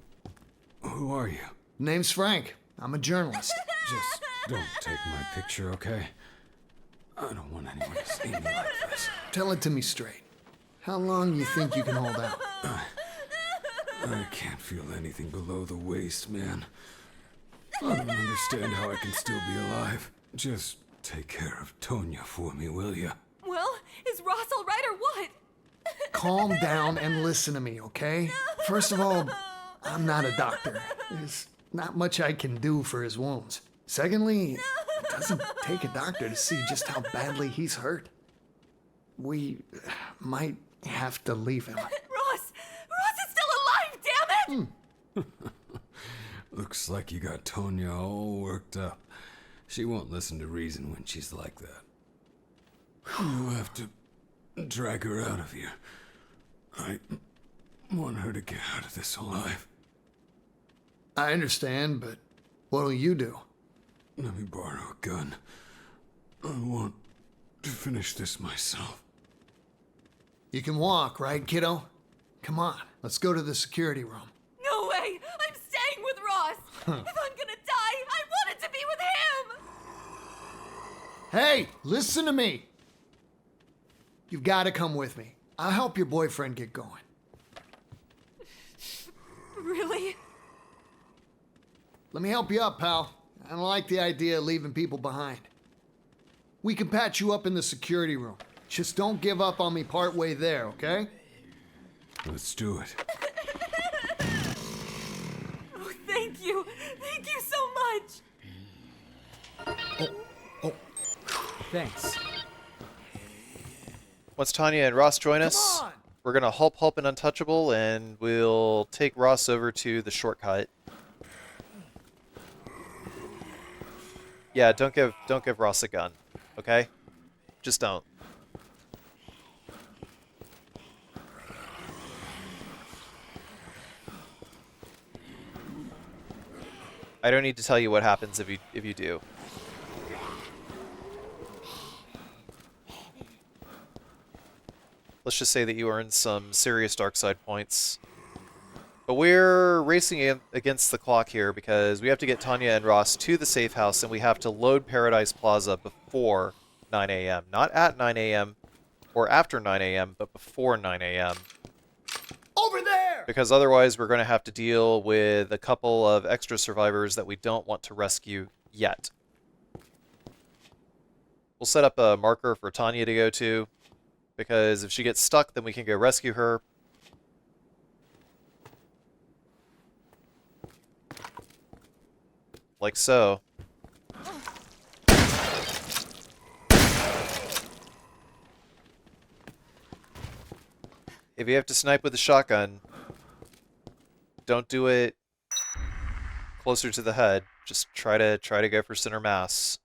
are you? Name's Frank. I'm a journalist. Just don't take my picture, okay? I don't want anyone to see me like this. Tell it to me straight. How long you think you can hold out? I can't feel anything below the waist, man. I don't understand how I can still be alive. Just take care of Tonya for me, will ya? Well, is Ross all right or what? Calm down and listen to me, okay? First of all, I'm not a doctor. There's not much I can do for his wounds. Secondly, it doesn't take a doctor to see just how badly he's hurt. We might have to leave him. Ross is still alive, damn it! Looks like you got Tonya all worked up. She won't listen to reason when she's like that. You'll have to drag her out of here. I want her to get out of this alive. I understand, but what'll you do? Let me borrow a gun. I want to finish this myself. You can walk, right, kiddo? Come on, let's go to the security room. No way! I'm staying with Ross! If I'm gonna die, I want it to be with him! Hey, listen to me! You've got to come with me. I'll help your boyfriend get going. Really? Let me help you up, pal. I don't like the idea of leaving people behind. We can patch you up in the security room. Just don't give up on me partway there, okay? Let's do it. Oh, thank you. Thank you so much. Thanks. Once Tanya and Ross join us, we're gonna help an untouchable, and we'll take Ross over to the shortcut. Yeah, don't give Ross a gun, okay? Just don't. I don't need to tell you what happens if you do. Let's just say that you earn some serious dark side points. But we're racing against the clock here because we have to get Tanya and Ross to the safe house, and we have to load Paradise Plaza before 9 a.m. Not at 9 a.m. or after 9 a.m., but before 9 a.m. Over there! Because otherwise we're going to have to deal with a couple of extra survivors that we don't want to rescue yet. We'll set up a marker for Tanya to go to, because if she gets stuck, then we can go rescue her. Like so. If you have to snipe with a shotgun, don't do it closer to the head. Just try to go for center mass.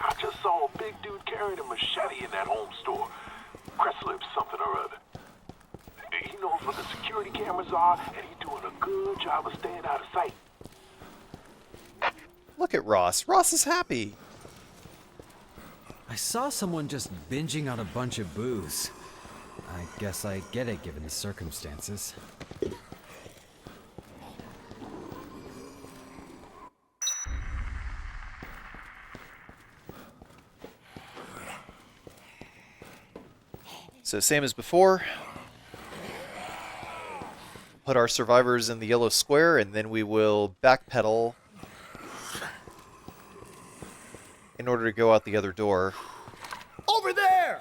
I just saw a big dude carrying a machete in that home store. Cresslip something or other. He knows where the security cameras are, and he's doing a good job of staying out of sight. Look at Ross. Ross is happy. I saw someone just binging on a bunch of booze. I guess I get it given the circumstances. So same as before. Put our survivors in the yellow square, and then we will backpedal in order to go out the other door. Over there!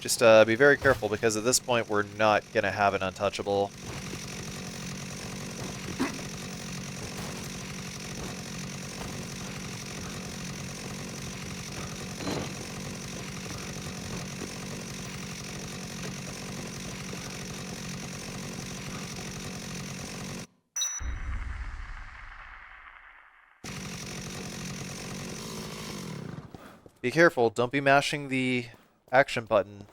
Just be very careful, because at this point we're not gonna have an untouchable. Be careful, don't be mashing the action button.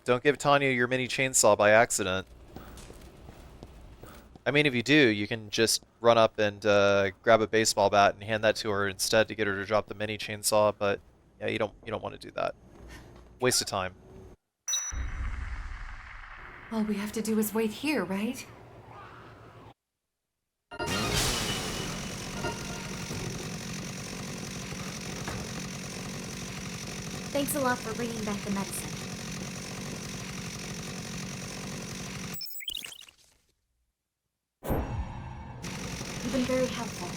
Don't give Tanya your mini chainsaw by accident. I mean, if you do, you can just run up and grab a baseball bat and hand that to her instead to get her to drop the mini chainsaw, but yeah, you don't want to do that. Waste of time. All we have to do is wait here, right? Thanks a lot for bringing back the medicine. You've been very helpful.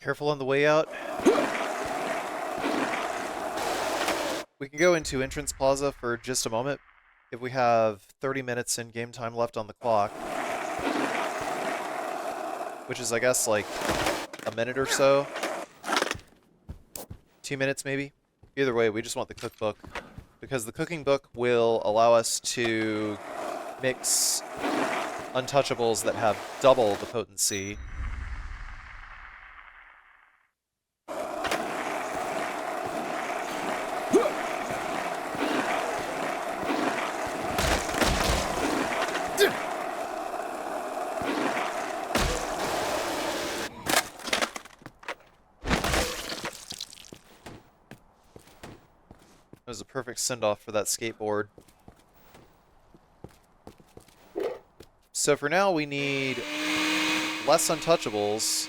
Careful on the way out. We can go into Entrance Plaza for just a moment. If we have 30 minutes in game time left on the clock, which is, I guess, like a minute or so. 2 minutes, maybe. Either way, we just want the cookbook, because the cooking book will allow us to mix untouchables that have double the potency. It was a perfect send-off for that skateboard. So for now, we need less untouchables.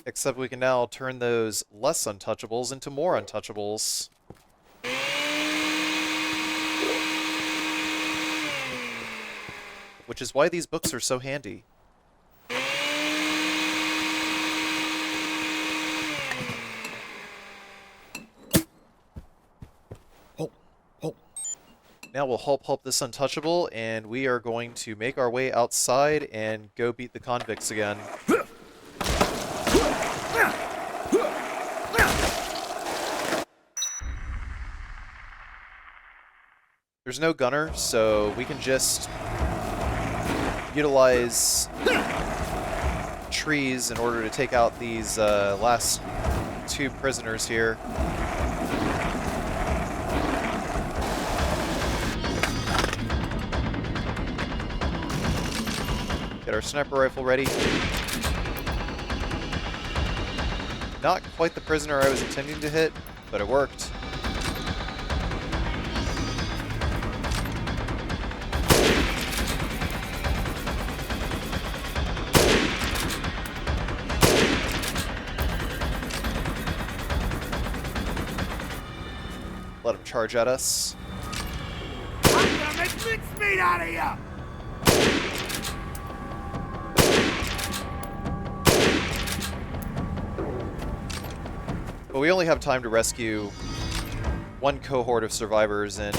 Except we can now turn those less untouchables into more untouchables. Which is why these books are so handy. Now we'll pulp this untouchable, and we are going to make our way outside and go beat the convicts again. There's no gunner, so we can just utilize trees in order to take out these last two prisoners here. Get our sniper rifle ready. Not quite the prisoner I was intending to hit, but it worked. Let him charge at us. I'm gonna make mincemeat out of ya! But we only have time to rescue one cohort of survivors and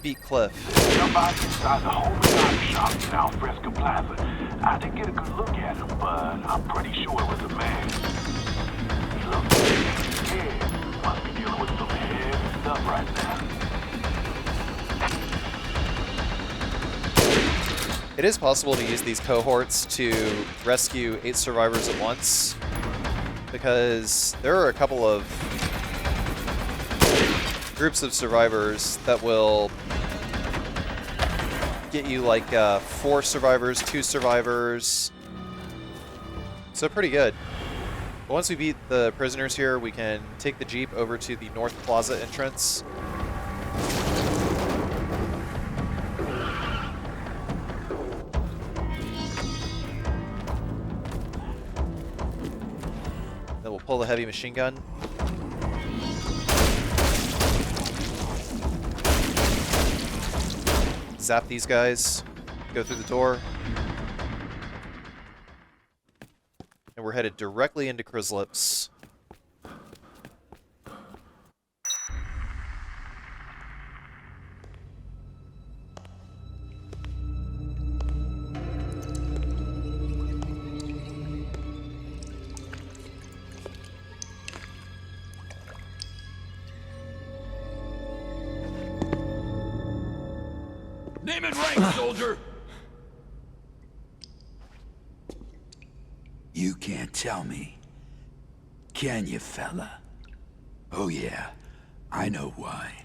beat Cliff. Somebody inside the homicide shop in Alfresco Plaza. I didn't get a good look at him, but I'm pretty sure it was a man. He looked scared. Must be dealing with some heavy stuff right now. It is possible to use these cohorts to rescue 8 survivors at once, because there are a couple of groups of survivors that will get you like 4 survivors, 2 survivors, so pretty good. But once we beat the prisoners here, we can take the Jeep over to the North Plaza entrance. Then we'll pull the heavy machine gun. Zap these guys, go through the door. And we're headed directly into Chryslip's. Name and rank, soldier! You can't tell me. Can you, fella? Oh yeah, I know why.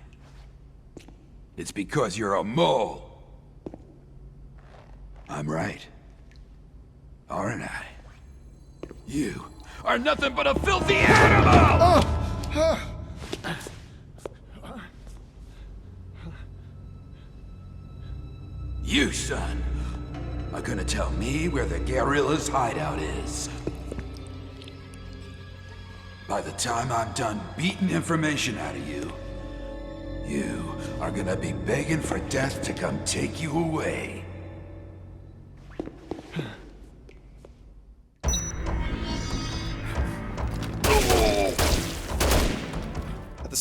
It's because you're a mole. I'm right. Aren't I? You Are nothing but a filthy animal! You, son, are gonna tell me where the guerrilla's hideout is. By the time I'm done beating information out of you, you are gonna be begging for death to come take you away. At the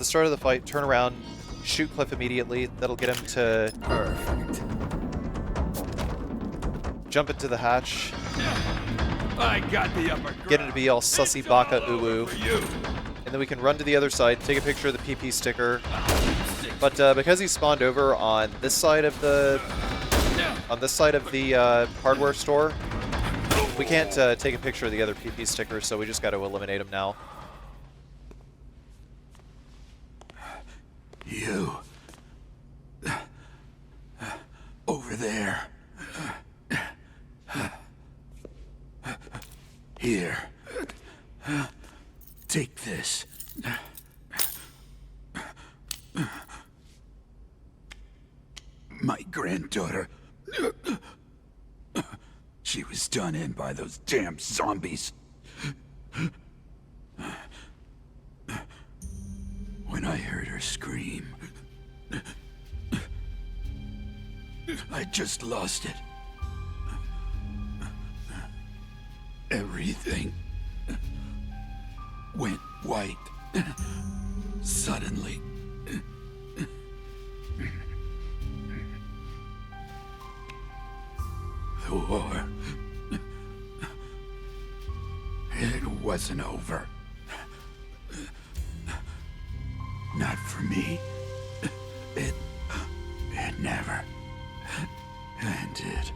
start of the fight, turn around, shoot Cliff immediately. That'll get him to jump into the hatch. I got the upper Get him to be all sussy baka uwu. And then we can run to the other side, take a picture of the PP sticker. But because he spawned over on this side of the hardware store, we can't take a picture of the other PP sticker, so we just got to eliminate him now. You. Over there. Here. Take this. My granddaughter. She was done in by those damn zombies. When I heard her scream, I just lost it. Everything went white suddenly. The war, it wasn't over. Not for me. It never ended.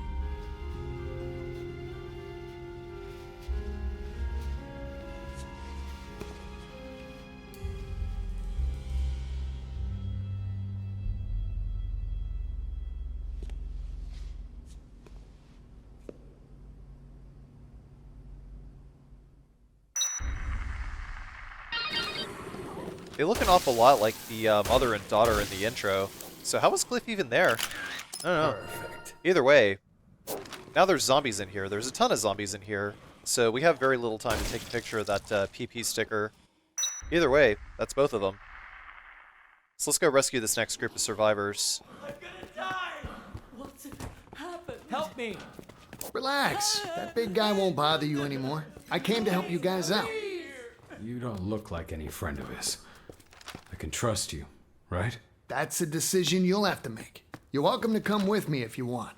They look an awful lot like the mother and daughter in the intro. So how was Cliff even there? I don't know. Perfect. Either way, now there's zombies in here. There's a ton of zombies in here. So we have very little time to take a picture of that PP sticker. Either way, that's both of them. So let's go rescue this next group of survivors. I'm gonna die! What's happened? Help me! Relax. That big guy won't bother you anymore. I came to help you guys out. You don't look like any friend of his. I can trust you, right? That's a decision you'll have to make. You're welcome to come with me if you want.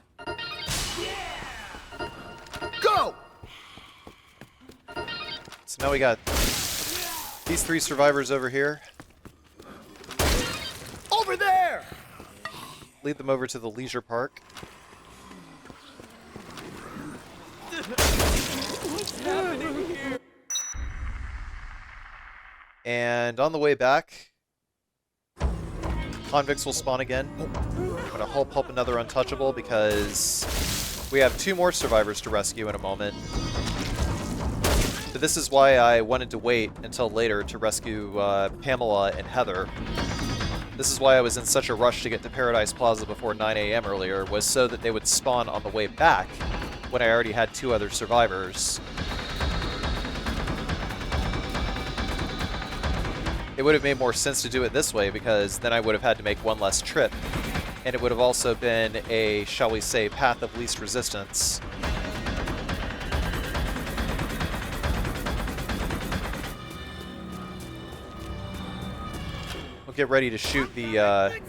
Go! So now we got these 3 survivors over here. Over there! Lead them over to the leisure park. And on the way back, convicts will spawn again. I'm gonna help another untouchable because we have 2 more survivors to rescue in a moment. But this is why I wanted to wait until later to rescue Pamela and Heather. This is why I was in such a rush to get to Paradise Plaza before 9 a.m. earlier, was so that they would spawn on the way back when I already had 2 other survivors. It would have made more sense to do it this way because then I would have had to make 1 less trip. And it would have also been a, shall we say, path of least resistance. We'll get ready to shoot the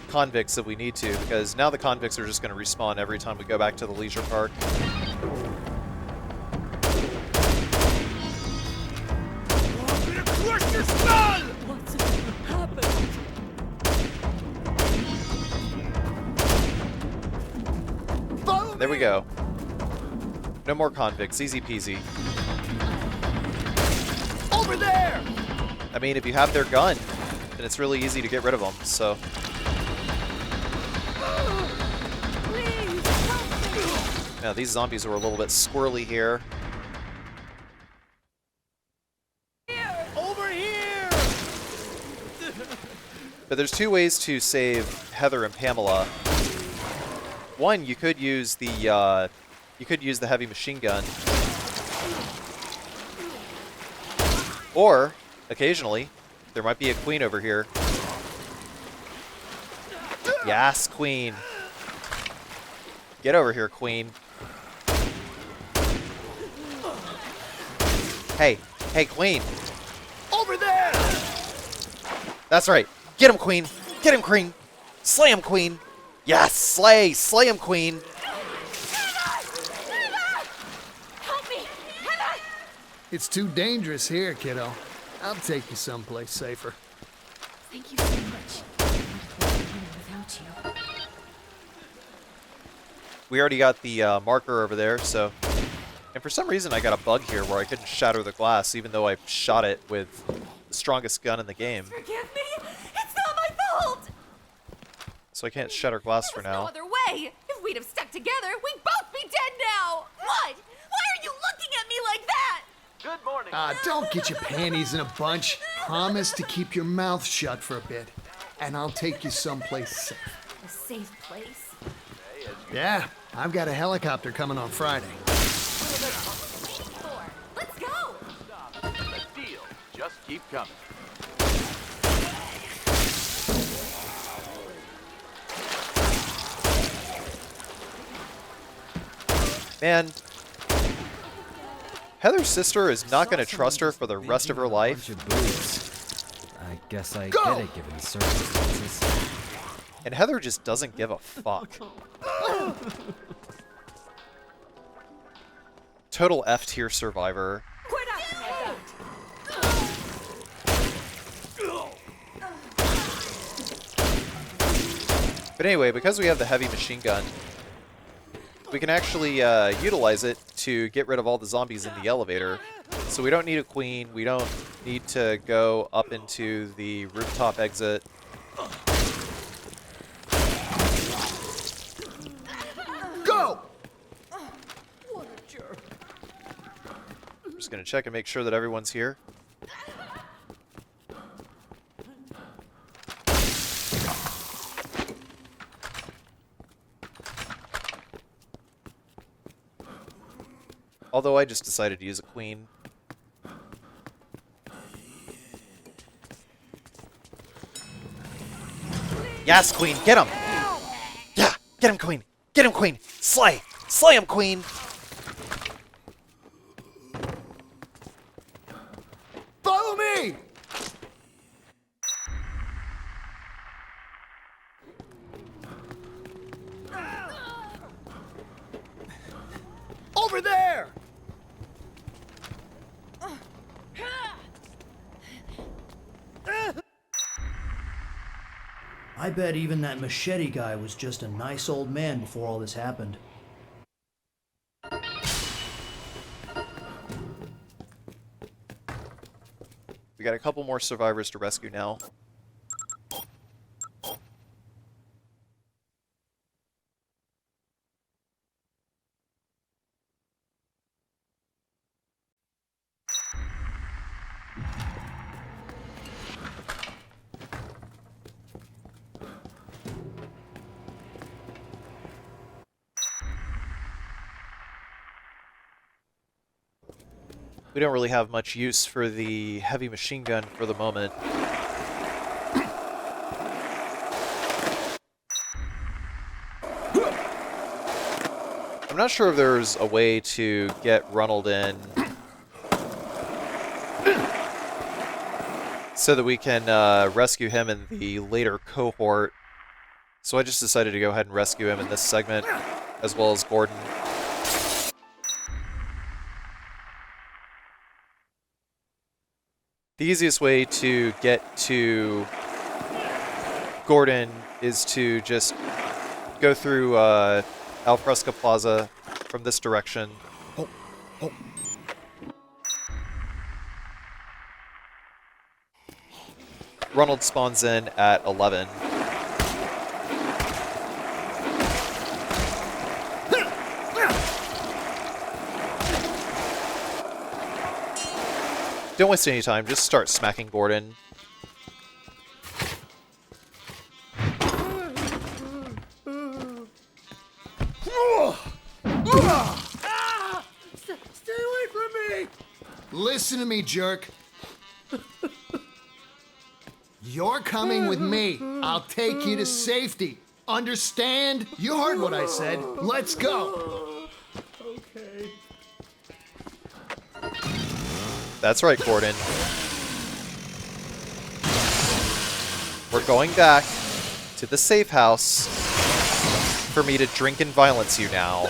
convicts if we need to, because now the convicts are just going to respawn every time we go back to the leisure park. Crush your skull! What's happened? There we go. No more convicts, easy peasy. Over there! I mean, if you have their gun, then it's really easy to get rid of them, so. Now, these zombies are a little bit squirrely here. Over here! But there's 2 ways to save Heather and Pamela. One, you could use the heavy machine gun, or occasionally there might be a queen over here. Yes, queen. Get over here, queen. Hey, queen. Over there! That's right. Get him, queen. Get him, queen. Slay him, queen. Yes, slay. Slay him, queen. Help me! It's too dangerous here, kiddo. I'll take you someplace safer. Thank you so much. Without you. We already got the marker over there, so. And for some reason, I got a bug here where I couldn't shatter the glass, even though I shot it with the strongest gun in the game. Forgive me! It's not my fault! So I can't shatter glass for No now. other way! If we'd have stuck together, we'd both be dead now! What? Why are you looking at me like that? Good morning. Don't get your panties in a bunch. Promise to keep your mouth shut for a bit, and I'll take you someplace safe. A safe place? Yeah, I've got a helicopter coming on Friday. Let's go! A deal. Just keep coming. Man, Heather's sister is not going to trust her for the rest of her life. I guess I get it given the circumstances. And Heather just doesn't give a fuck. Total F-tier survivor. Quit acting like that! But anyway, because we have the heavy machine gun, we can actually utilize it to get rid of all the zombies in the elevator. So we don't need a queen, we don't need to go up into the rooftop exit. Go! What a jerk. I'm just gonna check and make sure that everyone's here. Although I just decided to use a queen. Yes, queen, get him! Yeah, get him, queen! Get him, queen! Slay! Slay him, queen! Follow me! Over there! I bet even that machete guy was just a nice old man before all this happened. got a couple more survivors to rescue now. We don't really have much use for the heavy machine gun for the moment. I'm not sure if there's a way to get Ronald in so that we can rescue him in the later cohort. So I just decided to go ahead and rescue him in this segment, as well as Gordon. The easiest way to get to Gordon is to just go through Alfresco Plaza from this direction. Ronald spawns in at 11. Don't waste any time, just start smacking Gordon. Stay away from me! Listen to me, jerk. You're coming with me. I'll take you to safety. Understand? You heard what I said. Let's go. Okay. That's right, Gordon. We're going back to the safe house for me to drink and violence you now.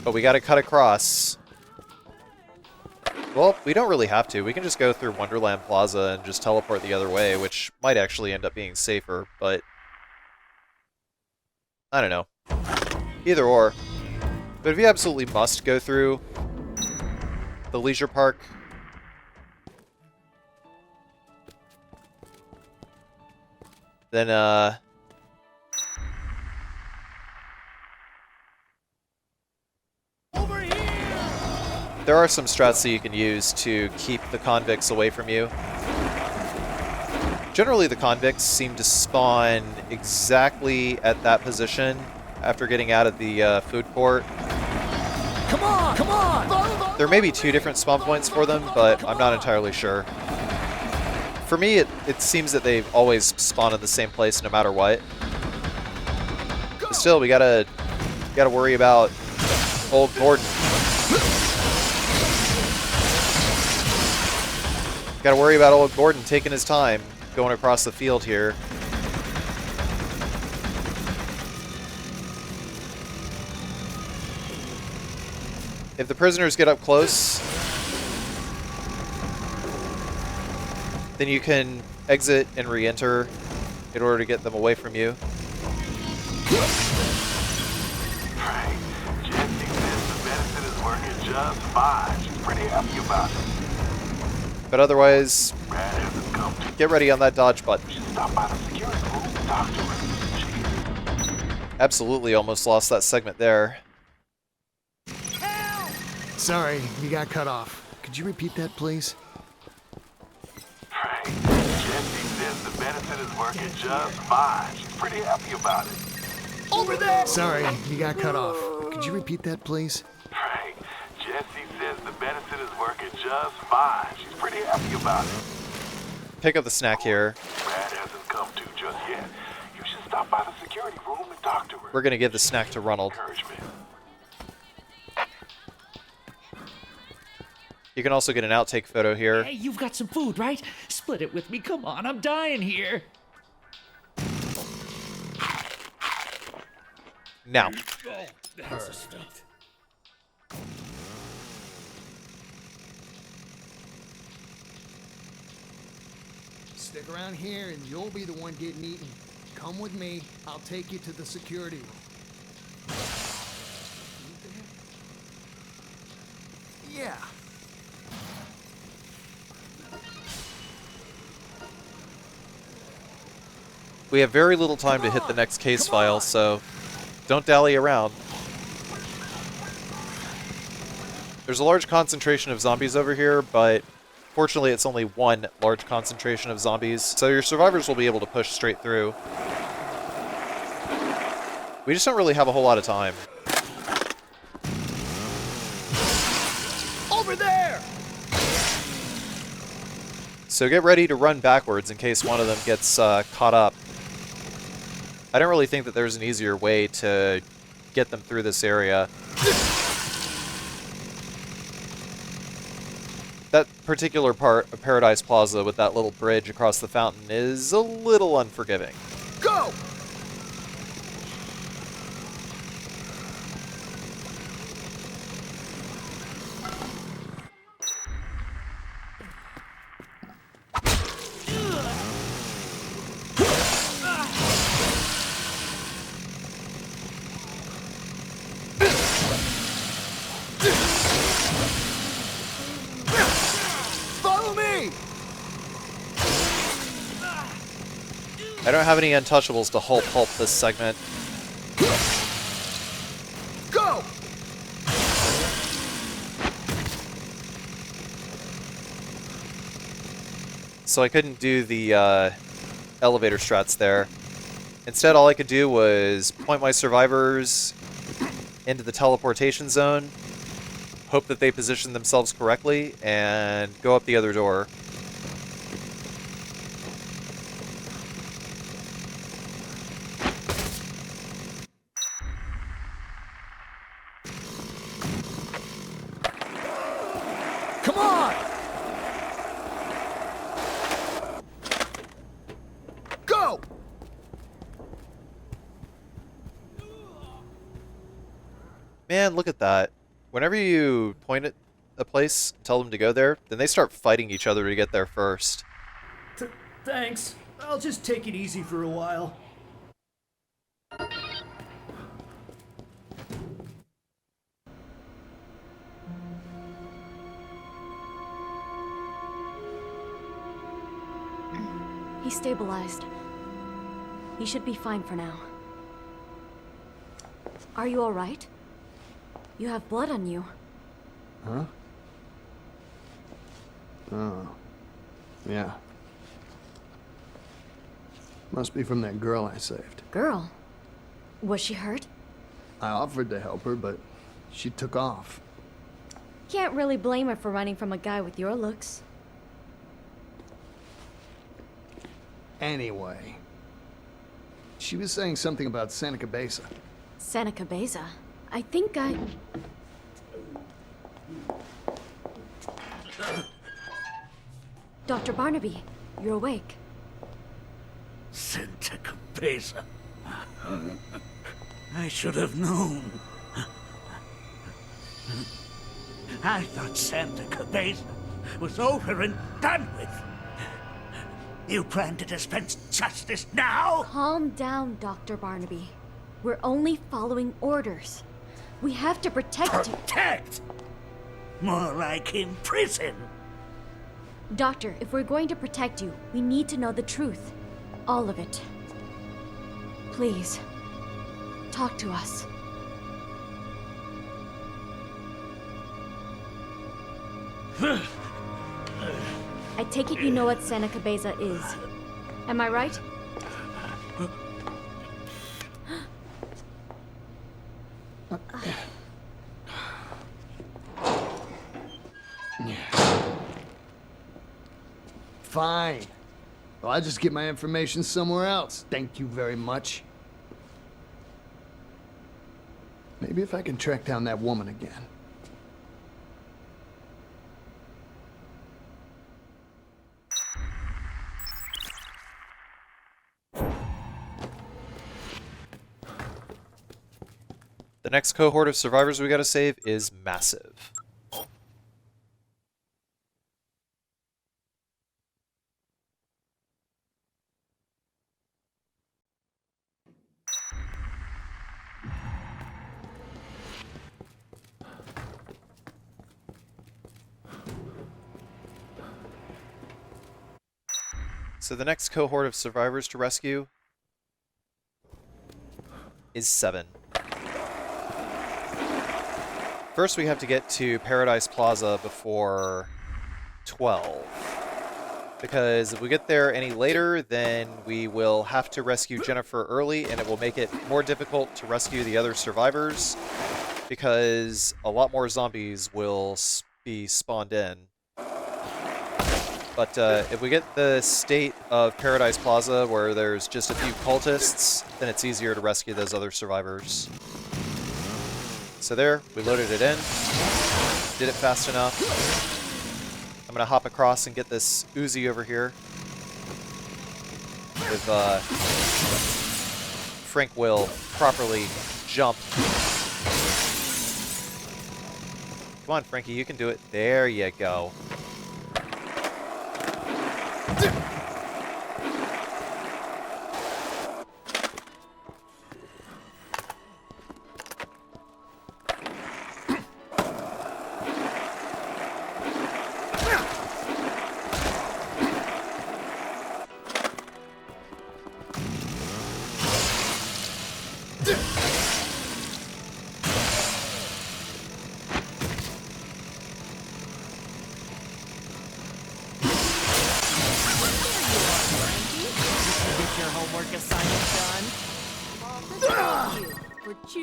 But we gotta cut across. Well, we don't really have to. We can just go through Wonderland Plaza and just teleport the other way, which might actually end up being safer, but I don't know. Either or. But if you absolutely must go through the leisure park, then, there are some strats that you can use to keep the convicts away from you. Generally, the convicts seem to spawn exactly at that position after getting out of the food court. Come on! Come on! There may be 2 different spawn points for them, but I'm not entirely sure. For me, it seems that they always spawn in the same place no matter what. But still, we gotta worry about old Gordon. Gotta worry about old Gordon taking his time going across the field here. If the prisoners get up close, then you can exit and re-enter in order to get them away from you. Frank, Jesse says the medicine is working just fine. She's pretty happy about it. But otherwise, get ready on that dodge button. Stop by the security room and talk to her. Absolutely almost lost that segment there. Sorry, you got cut off. Could you repeat that, please? Frank, Jesse says the medicine is working just fine. She's pretty happy about it. Over there! Sorry, you got cut off. Could you repeat that, please? Frank, Jesse says the medicine is working just fine. She's pretty happy about it. Pick up the snack here. Brad hasn't come to just yet. You should stop by the security room and talk to her. We're gonna give the snack to Ronald. You can also get an outtake photo here. Hey, you've got some food, right? Split it with me. Come on, I'm dying here. Now. Perfect. Stick around here and you'll be the one getting eaten. Come with me. I'll take you to the security room. Yeah. We have very little time to hit the next case file, so don't dally around. There's a large concentration of zombies over here, but fortunately it's only one large concentration of zombies, so your survivors will be able to push straight through. We just don't really have a whole lot of time. Over there! So get ready to run backwards in case one of them gets caught up. I don't really think that there's an easier way to get them through this area. That particular part of Paradise Plaza with that little bridge across the fountain is a little unforgiving. Go! Follow me! I don't have any untouchables to help this segment. Go! So I couldn't do the elevator strats there. Instead, all I could do was point my survivors into the teleportation zone, hope that they position themselves correctly, and go up the other door. Come on! Go! Man, look at that. Whenever you point at a place, tell them to go there, then they start fighting each other to get there first. Thanks. I'll just take it easy for a while. He's stabilized. He should be fine for now. Are you alright? You have blood on you. Huh? Oh. Yeah. Must be from that girl I saved. Girl? Was she hurt? I offered to help her, but she took off. Can't really blame her for running from a guy with your looks. Anyway. She was saying something about Santa Cabeza. Santa Cabeza? I think I... Dr. Barnaby, you're awake. Santa Cabeza. I should have known. I thought Santa Cabeza was over and done with. You plan to dispense justice now? Calm down, Dr. Barnaby. We're only following orders. We have to protect you. Protect? More like imprison. Doctor, if we're going to protect you, we need to know the truth. All of it. Please, talk to us. I take it you know what Santa Cabeza is. Am I right? Fine. Well, I'll just get my information somewhere else. Thank you very much. Maybe if I can track down that woman again. The next cohort of survivors we gotta save is massive. So the next cohort of survivors to rescue is 7. First, we have to get to Paradise Plaza before 12. Because if we get there any later, then we will have to rescue Jennifer early, and it will make it more difficult to rescue the other survivors, because a lot more zombies will be spawned in. But if we get the state of Paradise Plaza, where there's just a few cultists, then it's easier to rescue those other survivors. So there, we loaded it in, did it fast enough. I'm gonna hop across and get this Uzi over here. If Frank will properly jump. Come on, Frankie, you can do it. There you go.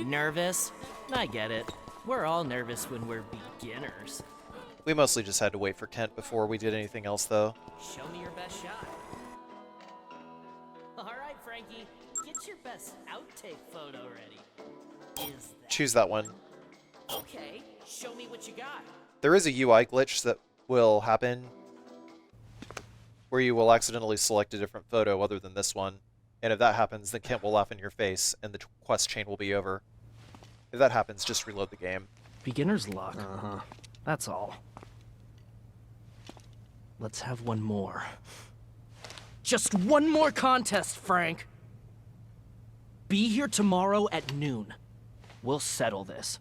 Nervous? I get it. We're all nervous when we're beginners. We mostly just had to wait for Kent before we did anything else, though. Show me your best shot. Alright, Frankie. Get your best outtake photo ready. Choose that one. Okay, show me what you got. There is a UI glitch that will happen where you will accidentally select a different photo other than this one. And if that happens, then Kent will laugh in your face, and the quest chain will be over. If that happens, just reload the game. Beginner's luck. That's all. Let's have one more. Just one more contest, Frank! Be here tomorrow at noon. We'll settle this.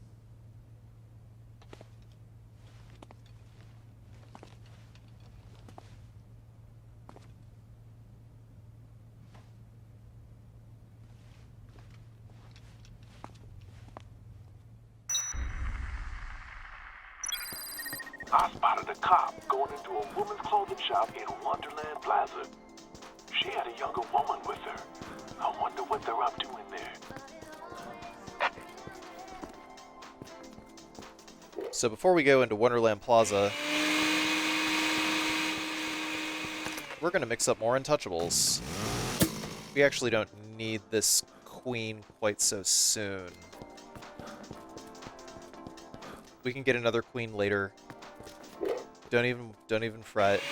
I spotted a cop going into a woman's clothing shop in Wonderland Plaza. She had a younger woman with her. I wonder what they're up to in there. So before we go into Wonderland Plaza, we're going to mix up more Untouchables. We actually don't need this queen quite so soon. We can get another queen later. Don't even fret.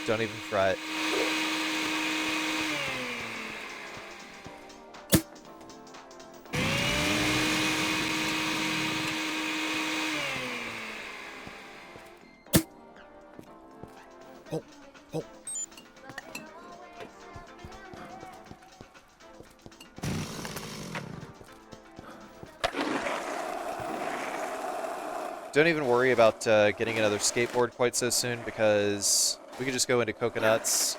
Don't even fret. Oh, oh. Don't even worry about getting another skateboard quite so soon, because we could just go into coconuts.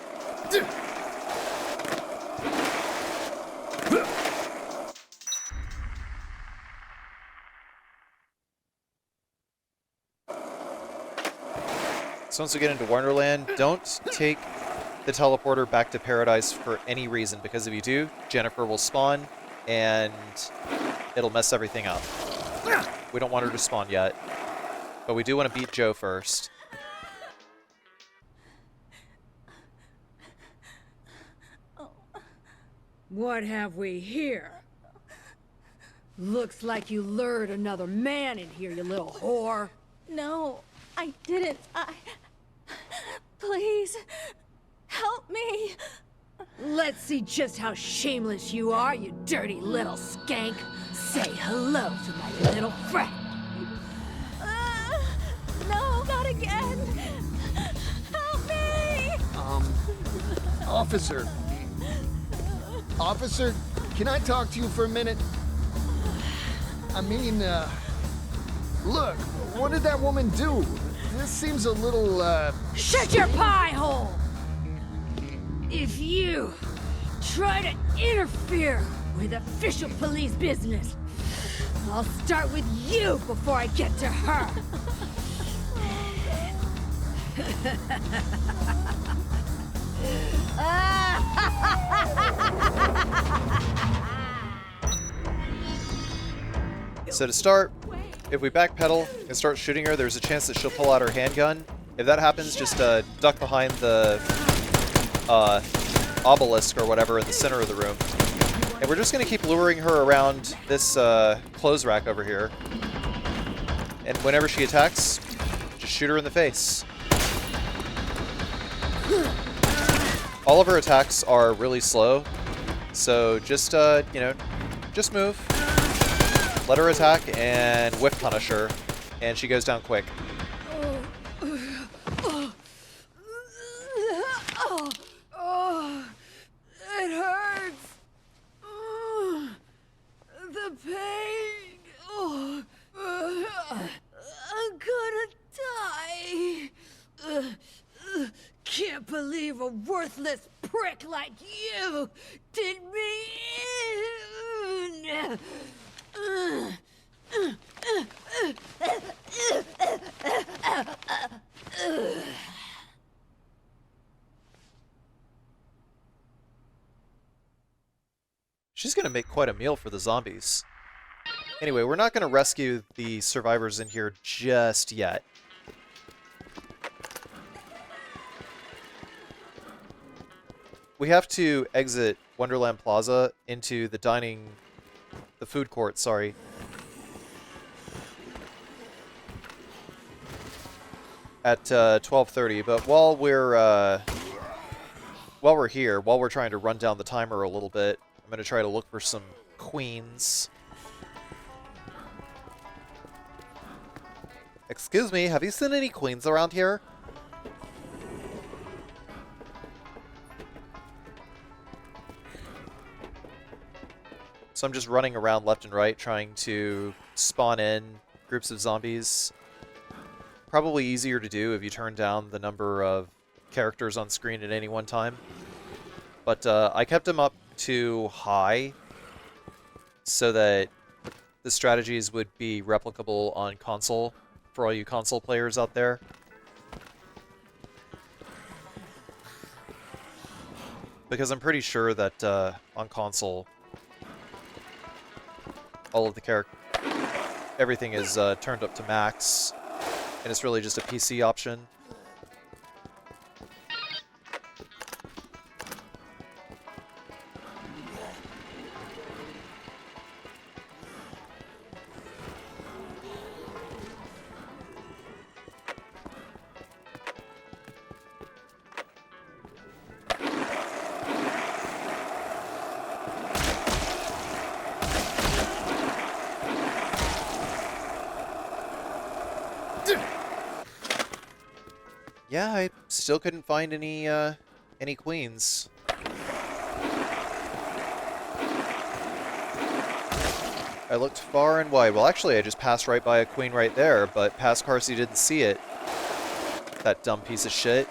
So once we get into Wonderland, don't take the teleporter back to Paradise for any reason, because if you do, Jennifer will spawn, and it'll mess everything up. We don't want her to spawn yet. But we do want to beat Joe first. What have we here? Looks like you lured another man in here, you little whore. No, I didn't. Please, help me. Let's see just how shameless you are, you dirty little skank. Say hello to my little friend. No, not again. Help me. Officer. Officer, can I talk to you for a minute? I mean, look, what did that woman do? This seems a little, Shut your pie hole! If you try to interfere with official police business, I'll start with you before I get to her. So to start, if we backpedal and start shooting her, there's a chance that she'll pull out her handgun. If that happens, just duck behind the obelisk or whatever in the center of the room. And we're just going to keep luring her around this clothes rack over here. And whenever she attacks, just shoot her in the face. All of her attacks are really slow, so just, you know, just move. Let her attack and whiff punish her, and she goes down quick. It hurts. The pain. I'm gonna die. Can't believe a worthless prick like you did me in. She's gonna make quite a meal for the zombies. Anyway, we're not gonna rescue the survivors in here just yet. We have to exit Wonderland Plaza into the food court, sorry. At 12:30, but while we're here, while we're trying to run down the timer a little bit, I'm gonna try to look for some queens. Excuse me, have you seen any queens around here? So I'm just running around left and right trying to spawn in groups of zombies. Probably easier to do if you turn down the number of characters on screen at any one time. But I kept them up to high so that the strategies would be replicable on console for all you console players out there. Because I'm pretty sure that on console, all of the everything is turned up to max, and it's really just a PC option. Yeah, I still couldn't find any queens. I looked far and wide. Well, actually, I just passed right by a queen right there, but past Carcy didn't see it. That dumb piece of shit.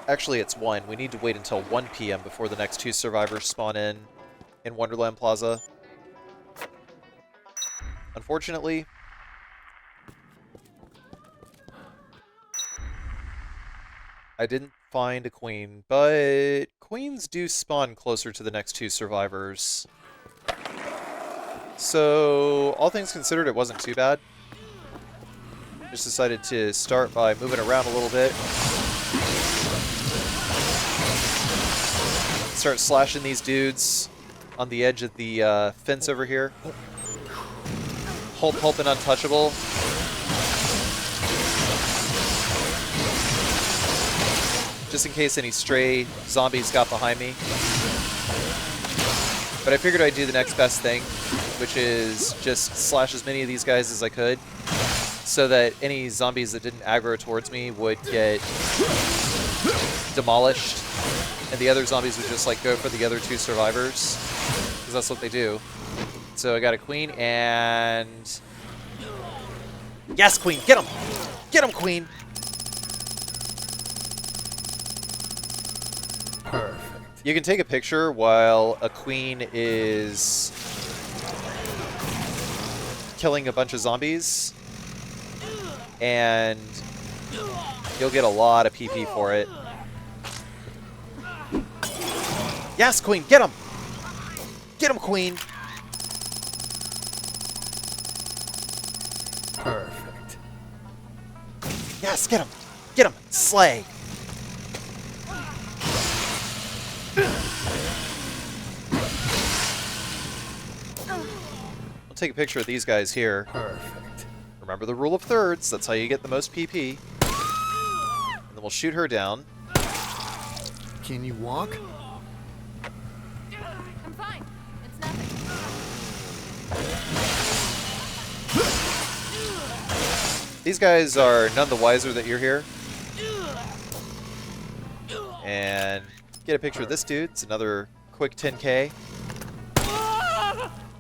Actually, it's 1. We need to wait until 1 PM before the next 2 survivors spawn in Wonderland Plaza. Unfortunately, I didn't find a queen, but queens do spawn closer to the next 2 survivors. So, all things considered, it wasn't too bad. Just decided to start by moving around a little bit. Start slashing these dudes on the edge of the fence over here. Hold Pulp and Untouchable. just in case any stray zombies got behind me. But I figured I'd do the next best thing, which is just slash as many of these guys as I could, so that any zombies that didn't aggro towards me would get demolished, and the other zombies would just like go for the other two survivors, because that's what they do. So I got a queen, and yes, queen, get him! Get him, queen! Perfect. You can take a picture while a queen is killing a bunch of zombies, and you'll get a lot of PP for it. Yes, queen, get him! Get him, queen! Perfect. Yes, get him! Get him! Slay! We'll take a picture of these guys here. Perfect. Remember the rule of thirds, that's how you get the most PP. And then we'll shoot her down. Can you walk? I'm fine. It's nothing. These guys are none the wiser that you're here. And get a picture of this dude. It's another quick 10k.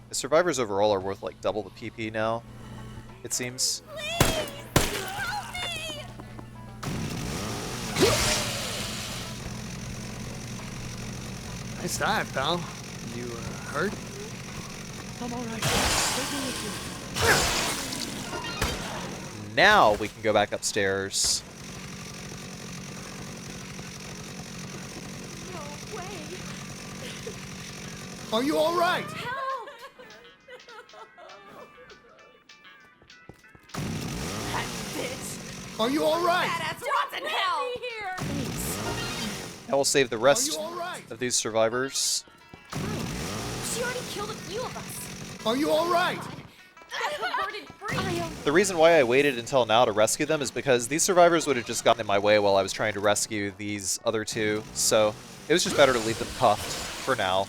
The survivors overall are worth like double the PP now, it seems. Nice dive, pal. You hurt? I'm alright. Now we can go back upstairs. No way. Are you all right? Help! That bitch. Are you all right? Badass rots in hell. Here. Now we'll save the rest Are you all right? of these survivors. She already killed a few of us. Are you all right? That perverted freak. The reason why I waited until now to rescue them is because these survivors would have just gotten in my way while I was trying to rescue these other two, so it was just better to leave them cuffed for now.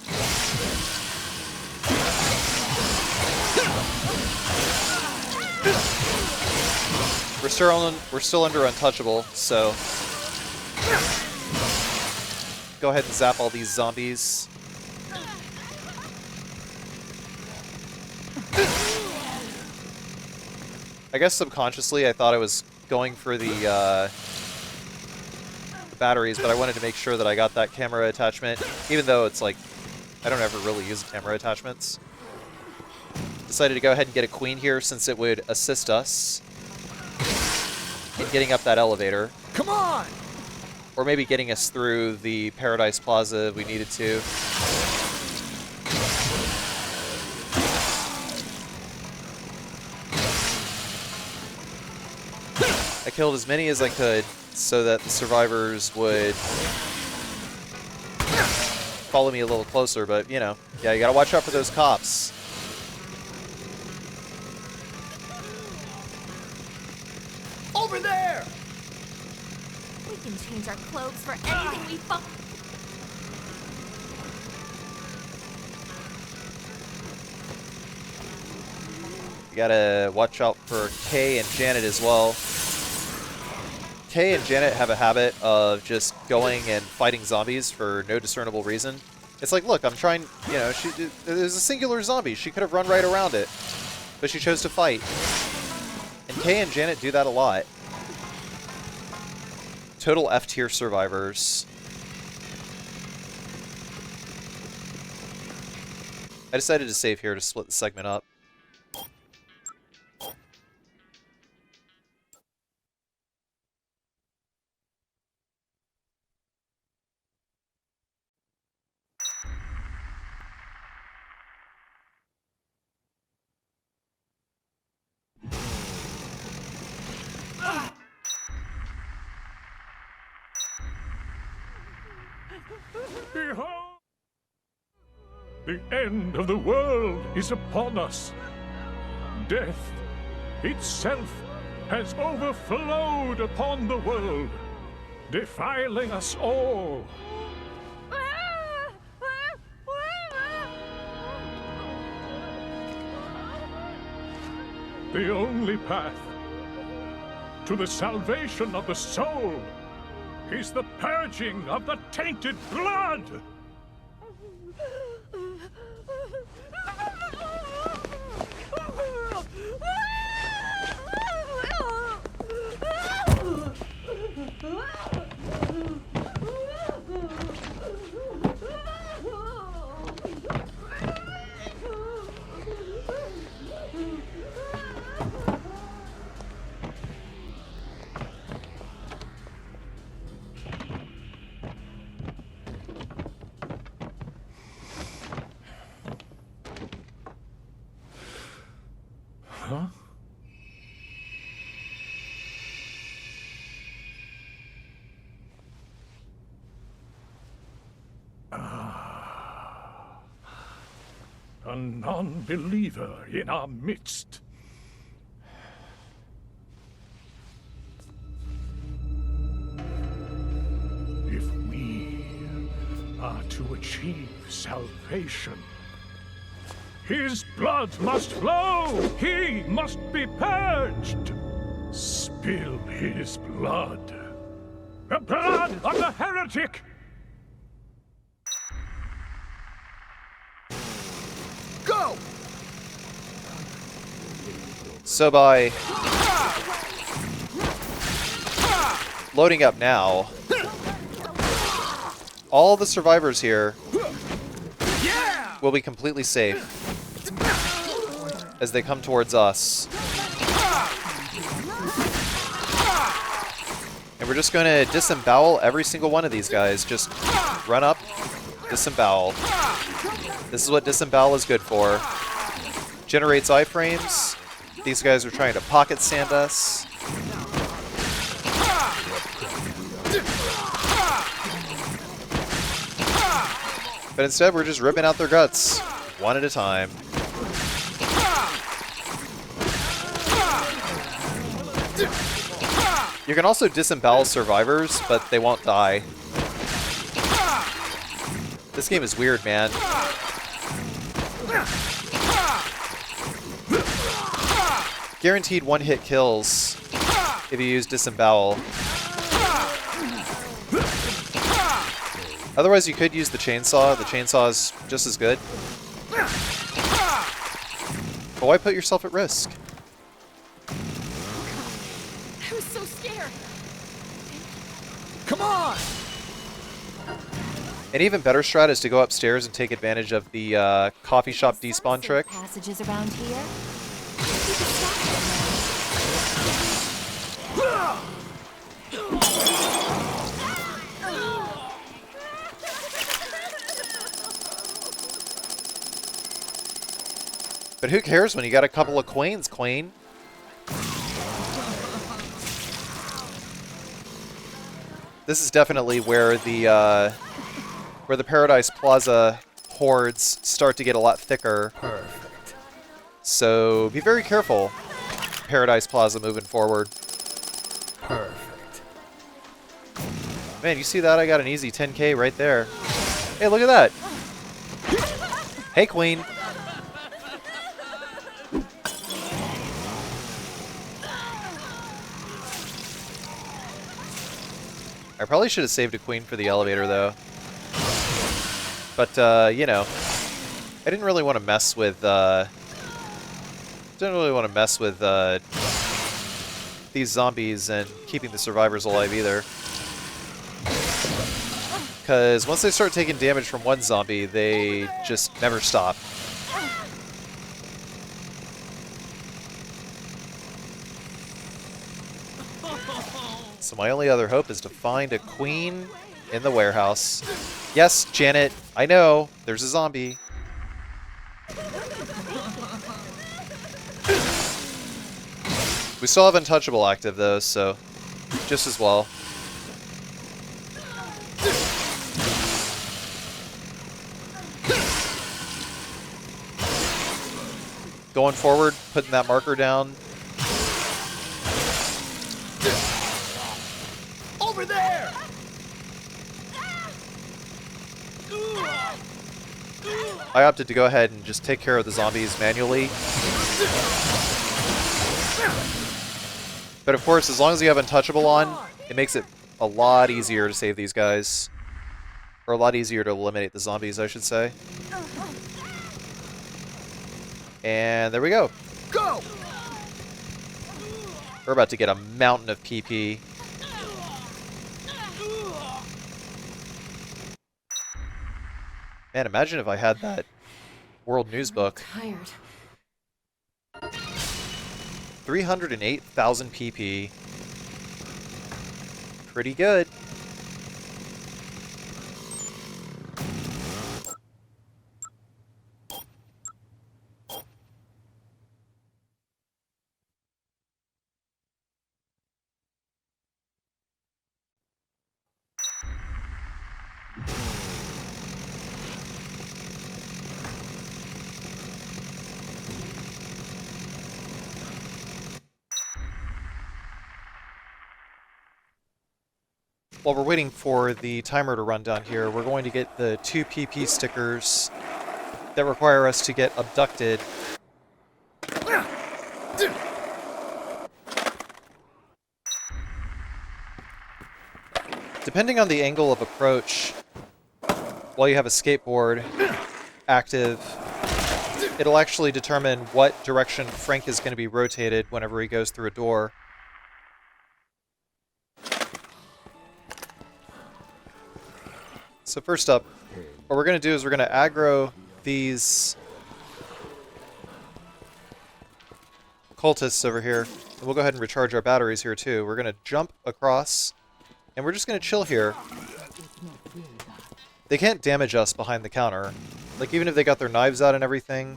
We're still under untouchable, so go ahead and zap all these zombies. I guess subconsciously I thought I was going for the batteries, but I wanted to make sure that I got that camera attachment, even though it's like, I don't ever really use camera attachments. Decided to go ahead and get a queen here since it would assist us in getting up that elevator. Come on! Or maybe getting us through the Paradise Plaza if we needed to. I killed as many as I could so that the survivors would follow me a little closer, but you know, yeah, you gotta watch out for those cops. Over there! We can change our clothes for anything we fuck. You gotta watch out for Kay and Janet as well. Kay and Janet have a habit of just going and fighting zombies for no discernible reason. It's like, look, I'm trying, you know, there's a singular zombie. She could have run right around it, but she chose to fight. And Kay and Janet do that a lot. Total F-tier survivors. I decided to save here to split the segment up. Behold! The end of the world is upon us. Death itself has overflowed upon the world. defiling us all. The only path to the salvation of the soul is the purging of the tainted blood! Huh? A non-believer in our midst. If we are to achieve salvation, his blood must flow! He must be purged! Spill his blood. The blood of the heretic! Go! So by loading up now, all the survivors here will be completely safe as they come towards us. And we're just going to disembowel every single one of these guys. Just run up, disembowel. This is what disembowel is good for. Generates iframes. These guys are trying to pocket sand us. But instead, we're just ripping out their guts, one at a time. You can also disembowel survivors, but they won't die. This game is weird, man. Guaranteed one-hit kills if you use disembowel. Otherwise, you could use the chainsaw. The chainsaw is just as good. But why put yourself at risk? I was so scared. Come on! An even better strat is to go upstairs and take advantage of the coffee shop despawn trick. Passages around here. But who cares when you got a couple of queens, Queen? This is definitely where the Paradise Plaza hordes start to get a lot thicker. Perfect. So be very careful, Paradise Plaza, moving forward. Perfect. Man, you see that? I got an easy 10K right there. Hey, look at that. Hey, Queen. I probably should have saved a queen for the elevator, though. But, you know, I didn't really want to mess with, these zombies and keeping the survivors alive either. Because once they start taking damage from one zombie, they just never stop. So my only other hope is to find a queen in the warehouse. Yes, Janet, I know, there's a zombie. We still have Untouchable active though, so just as well. Going forward, putting that marker down. Over there! I opted to go ahead and just take care of the zombies manually. But of course, as long as you have Untouchable on, it makes it a lot easier to save these guys. Or a lot easier to eliminate the zombies, I should say. And there we go. Go! We're about to get a mountain of PP. Man, imagine if I had that World News book. Tired. 308,000 PP. Pretty good. While we're waiting for the timer to run down here, we're going to get the 2 PP stickers that require us to get abducted. Depending on the angle of approach, while you have a skateboard active, it'll actually determine what direction Frank is going to be rotated whenever he goes through a door. So first up, what we're going to do is we're going to aggro these cultists over here. And we'll go ahead and recharge our batteries here too. We're going to jump across, and we're just going to chill here. They can't damage us behind the counter. Like, even if they got their knives out and everything,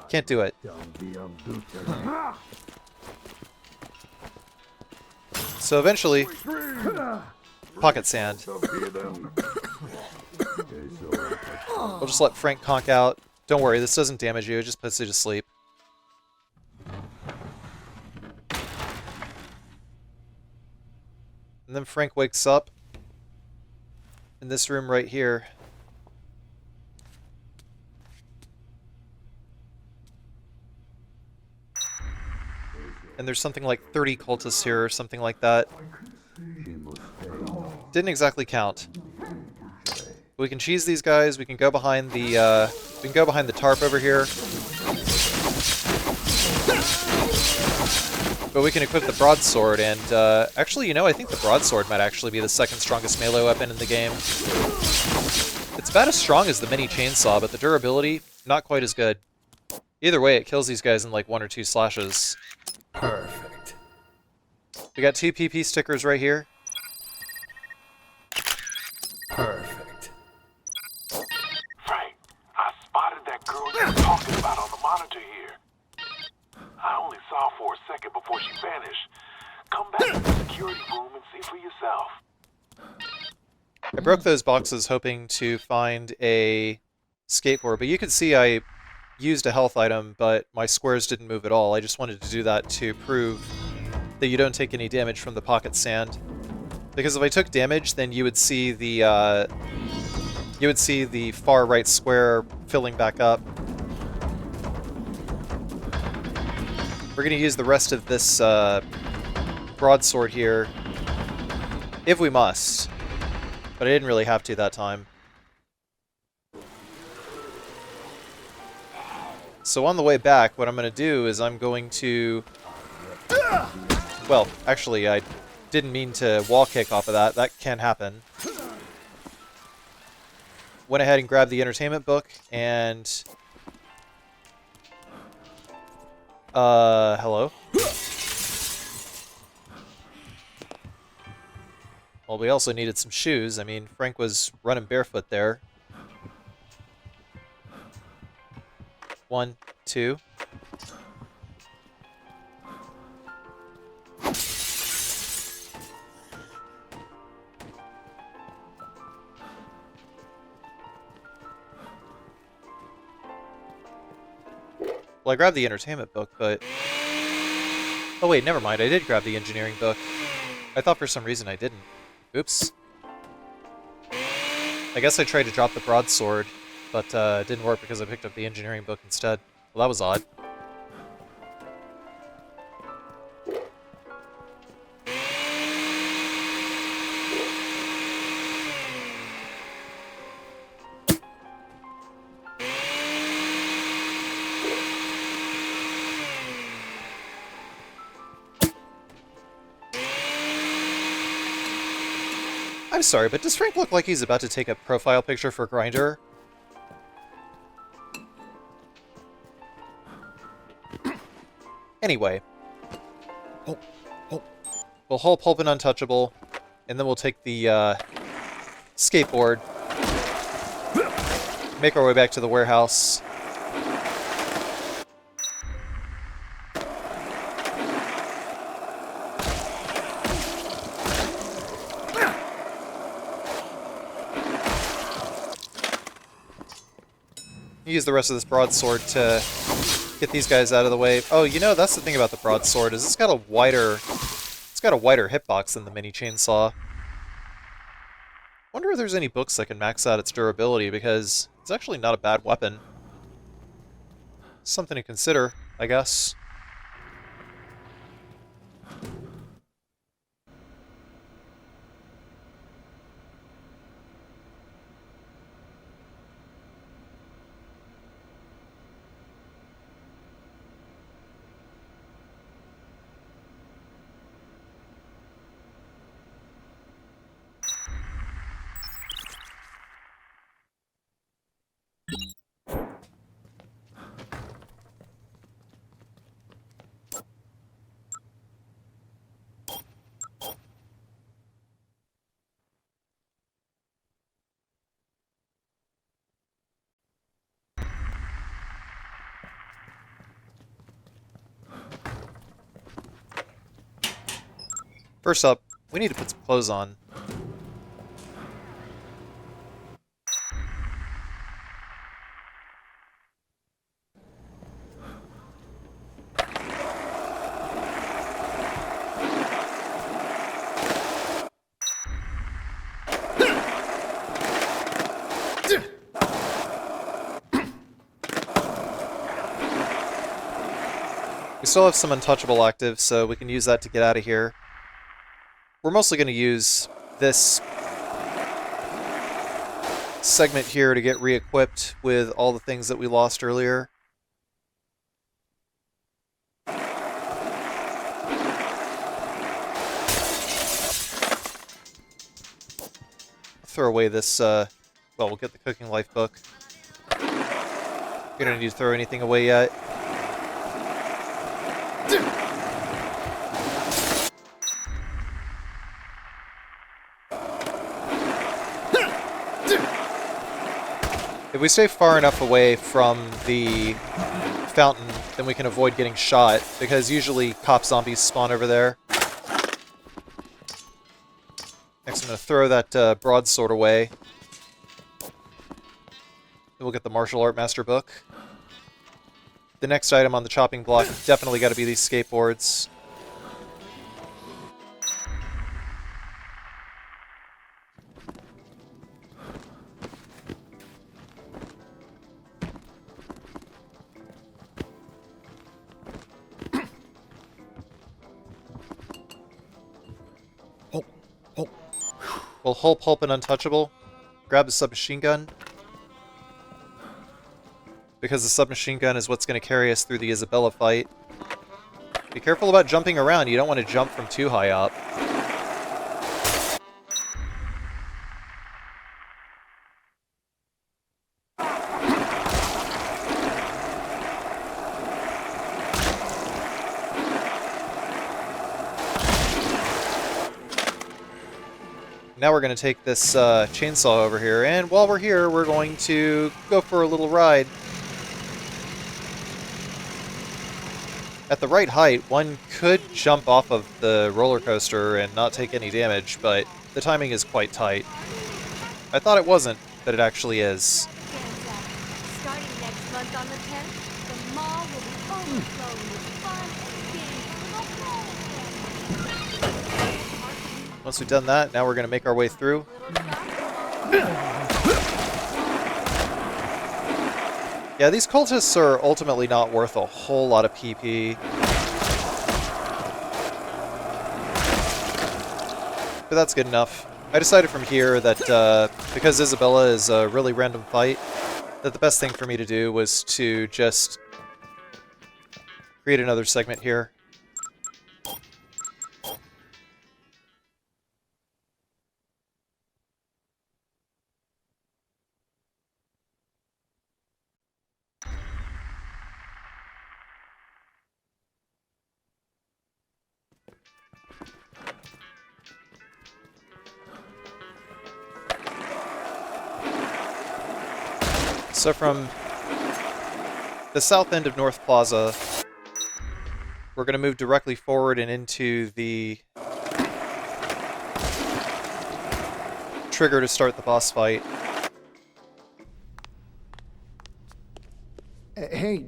can't do it. So eventually, pocket sand. We'll just let Frank conk out. Don't worry, this doesn't damage you, it just puts you to sleep. And then Frank wakes up in this room right here. And there's something like 30 cultists here or something like that. Didn't exactly count. We can cheese these guys. We can go behind the tarp over here. But we can equip the broadsword, and actually, you know, I think the broadsword might actually be the second strongest melee weapon in the game. It's about as strong as the mini chainsaw, but the durability, not quite as good. Either way, it kills these guys in like 1 or 2 slashes. Perfect. We got 2 PP stickers right here. Perfect. Frank, I spotted that girl you were talking about on the monitor here. I only saw her for a second before she vanished. Come back to the security room and see for yourself. I broke those boxes hoping to find a skateboard, but you can see I used a health item, but my squares didn't move at all. I just wanted to do that to prove that you don't take any damage from the pocket sand. Because if I took damage, then you would see the far right square filling back up. We're going to use the rest of this broadsword here, if we must. But I didn't really have to that time. So on the way back, what I'm going to do is I'm going to... Well, actually, I didn't mean to wall kick off of that. That can happen. Went ahead and grabbed the entertainment book, and... hello? Well, we also needed some shoes. I mean, Frank was running barefoot there. 1, 2. Well, I grabbed the entertainment book, but... Oh wait, never mind, I did grab the engineering book. I thought for some reason I didn't. Oops. I guess I tried to drop the broadsword but it didn't work because I picked up the engineering book instead. Well, that was odd. I'm sorry, but does Frank look like he's about to take a profile picture for Grindr? Anyway. We'll haul Pulp and Untouchable, and then we'll take the skateboard, make our way back to the warehouse. Use the rest of this broadsword to get these guys out of the way. Oh, you know, that's the thing about the broadsword, is it's got a wider hitbox than the mini chainsaw. Wonder if there's any books that can max out its durability, because it's actually not a bad weapon. Something to consider, I guess. First up, we need to put some clothes on. We still have some Untouchable active, so we can use that to get out of here. We're mostly going to use this segment here to get re-equipped with all the things that we lost earlier. Throw away this, well, we'll get the Cooking Life book. We don't need to throw anything away yet. If we stay far enough away from the fountain, then we can avoid getting shot, because usually cop zombies spawn over there. Next I'm going to throw that broadsword away. Then we'll get the Martial Art Master book. The next item on the chopping block definitely got to be these skateboards. We'll hull Pulp and Untouchable. Grab the submachine gun. Because the submachine gun is what's going to carry us through the Isabella fight. Be careful about jumping around. You don't want to jump from too high up. Now we're going to take this chainsaw over here, and while we're here, we're going to go for a little ride. At the right height, one could jump off of the roller coaster and not take any damage, but the timing is quite tight. I thought it wasn't, but it actually is. Starting next month on the 10th, the mall will be overflowing with fun and games. Once we've done that, now we're going to make our way through. Yeah, these cultists are ultimately not worth a whole lot of PP. But that's good enough. I decided from here that because Isabella is a really random fight, that the best thing for me to do was to just create another segment here. So from the south end of North Plaza, we're going to move directly forward and into the trigger to start the boss fight. Hey.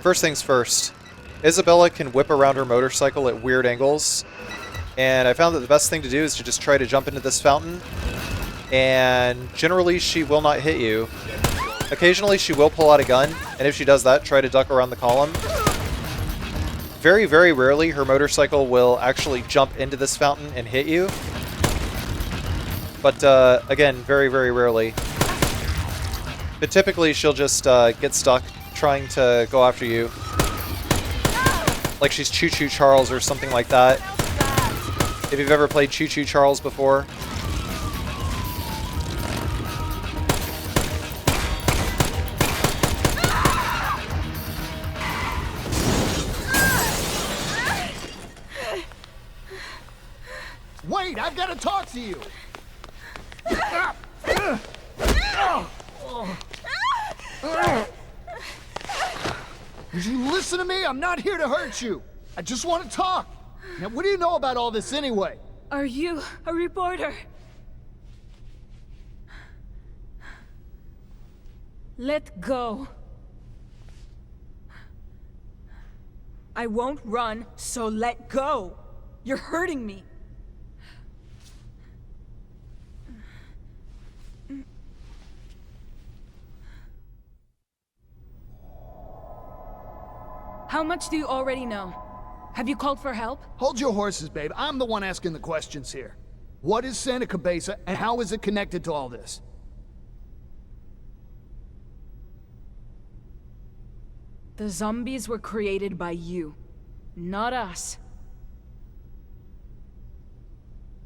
First things first, Isabella can whip around her motorcycle at weird angles, and I found that the best thing to do is to just try to jump into this fountain, and generally she will not hit you. Occasionally she will pull out a gun, and if she does that, try to duck around the column. Very, very rarely her motorcycle will actually jump into this fountain and hit you. But again, very, very rarely. But typically she'll just get stuck trying to go after you. Like she's Choo Choo Charles or something like that. If you've ever played Choo Choo Charles before. Wait, I've got to talk to you. Would you listen to me? I'm not here to hurt you. I just want to talk. Now, what do you know about all this anyway? Are you a reporter? Let go. I won't run, so let go. You're hurting me. How much do you already know? Have you called for help? Hold your horses, babe. I'm the one asking the questions here. What is Santa Cabeza, and how is it connected to all this? The zombies were created by you, not us.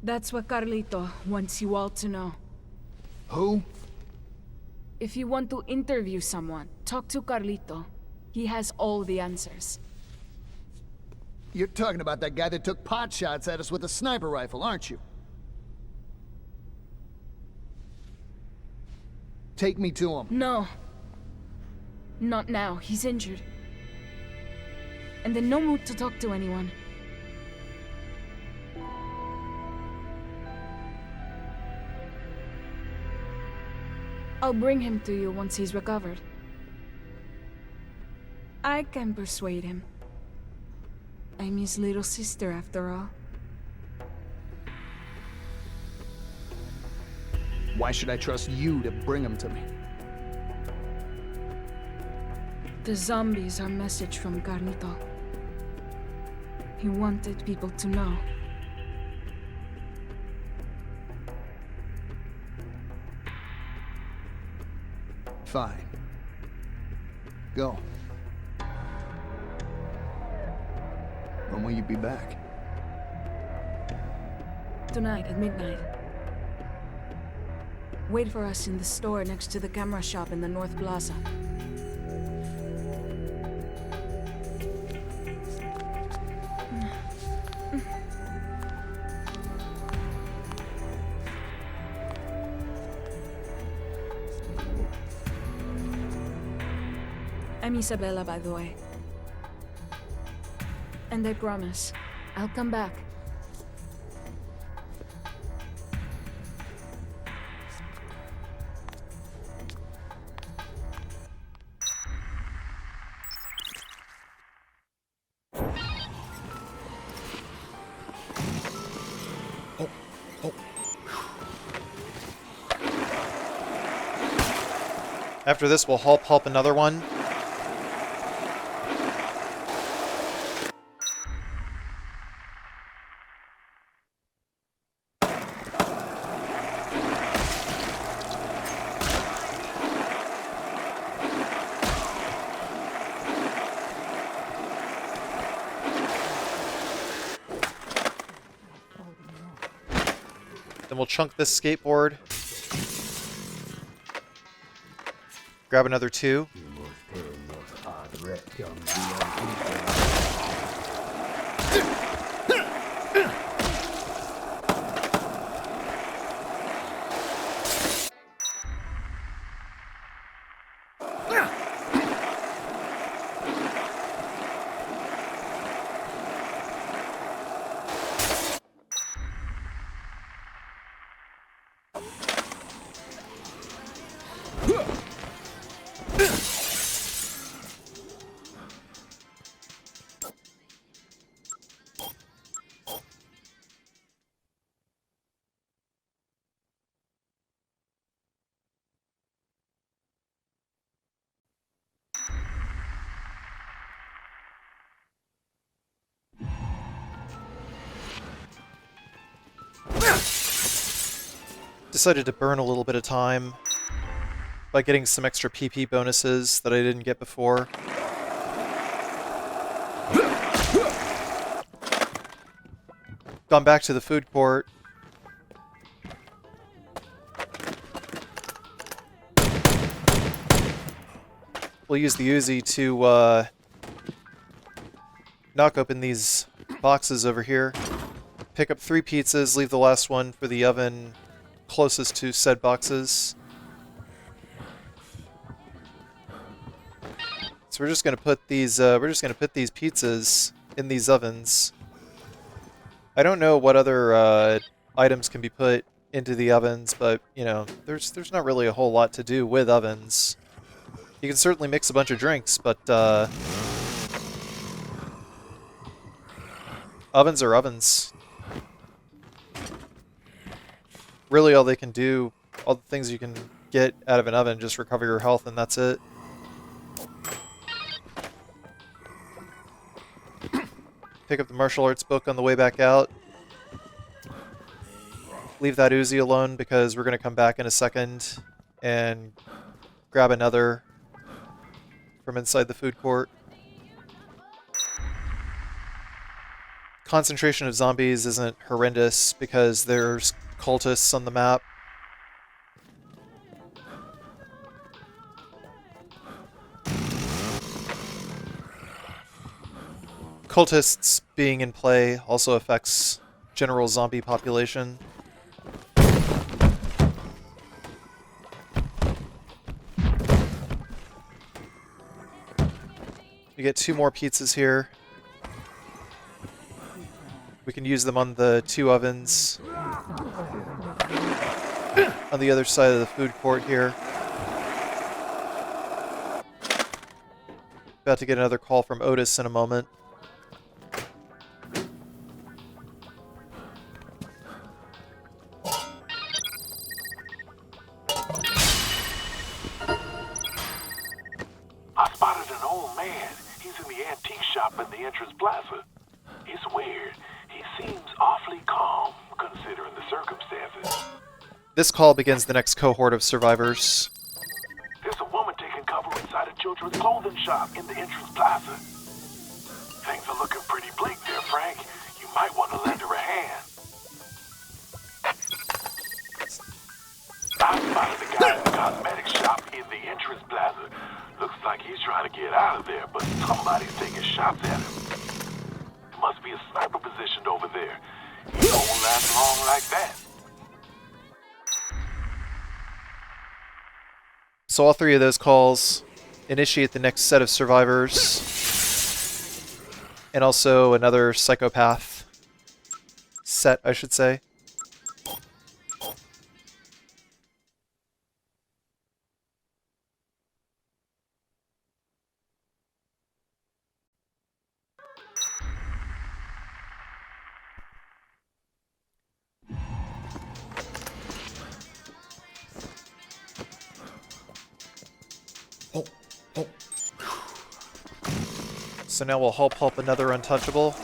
That's what Carlito wants you all to know. Who? If you want to interview someone, talk to Carlito. He has all the answers. You're talking about that guy that took pot shots at us with a sniper rifle, aren't you? Take me to him. No. Not now. He's injured. And in no mood to talk to anyone. I'll bring him to you once he's recovered. I can persuade him. I'm his little sister, after all. Why should I trust you to bring him to me? The zombies are a message from Carlito. He wanted people to know. Fine. Go. When will you be back? Tonight at midnight. Wait for us in the store next to the camera shop in the North Plaza. I'm Isabella, by the way. And I promise, I'll come back. After this, we'll help another one. Then we'll chunk this skateboard. Grab another 2. Decided to burn a little bit of time by getting some extra PP bonuses that I didn't get before. Gone back to the food court. We'll use the Uzi to knock open these boxes over here. Pick up 3 pizzas, leave the last one for the oven closest to said boxes. So we're just gonna put these pizzas in these ovens. I don't know what other items can be put into the ovens, but you know, there's not really a whole lot to do with ovens. You can certainly mix a bunch of drinks, but ovens are ovens. Really, all they can do, all the things you can get out of an oven, just recover your health, and that's it. Pick up the martial arts book on the way back out. Leave that Uzi alone because we're going to come back in a second and grab another from inside the food court. Concentration of zombies isn't horrendous because there's cultists on the map. Cultists being in play also affects general zombie population. We get 2 more pizzas here. We can use them on the 2 ovens on the other side of the food court here. About to get another call from Otis in a moment. I spotted an old man. He's in the antique shop in the entrance plaza. It's weird. He seems awfully calm, considering the circumstances. This call begins the next cohort of survivors. There's a woman taking cover inside a children's clothing shop in the entrance plaza. Things are looking pretty bleak there, Frank. You might want to lend her a hand. I spotted the guy in the cosmetic shop in the entrance plaza. Looks like he's trying to get out of there, but somebody's taking shots at him. There must be a sniper positioned over there. He won't last long like that. So all 3 of those calls initiate the next set of survivors. And also another psychopath set, I should say. So now we'll help another untouchable.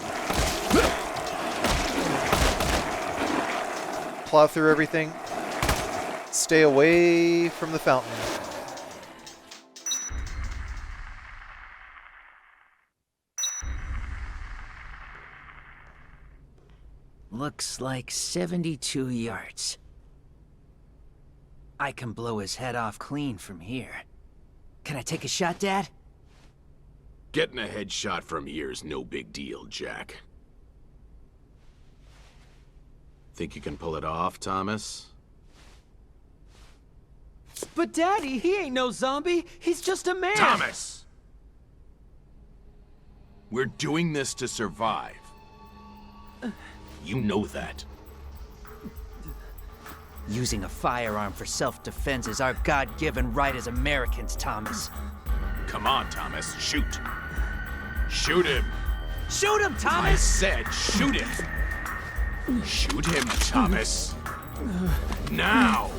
Plow through everything. Stay away from the fountain. Looks like 72 yards. I can blow his head off clean from here. Can I take a shot, Dad? Getting a headshot from here's no big deal, Jack. Think you can pull it off, Thomas? But Daddy, he ain't no zombie. He's just a man. Thomas! We're doing this to survive. You know that. Using a firearm for self-defense is our God-given right as Americans, Thomas. Come on, Thomas, shoot. Shoot him. Shoot him, I Thomas! said shoot him. Shoot him, Thomas. Now!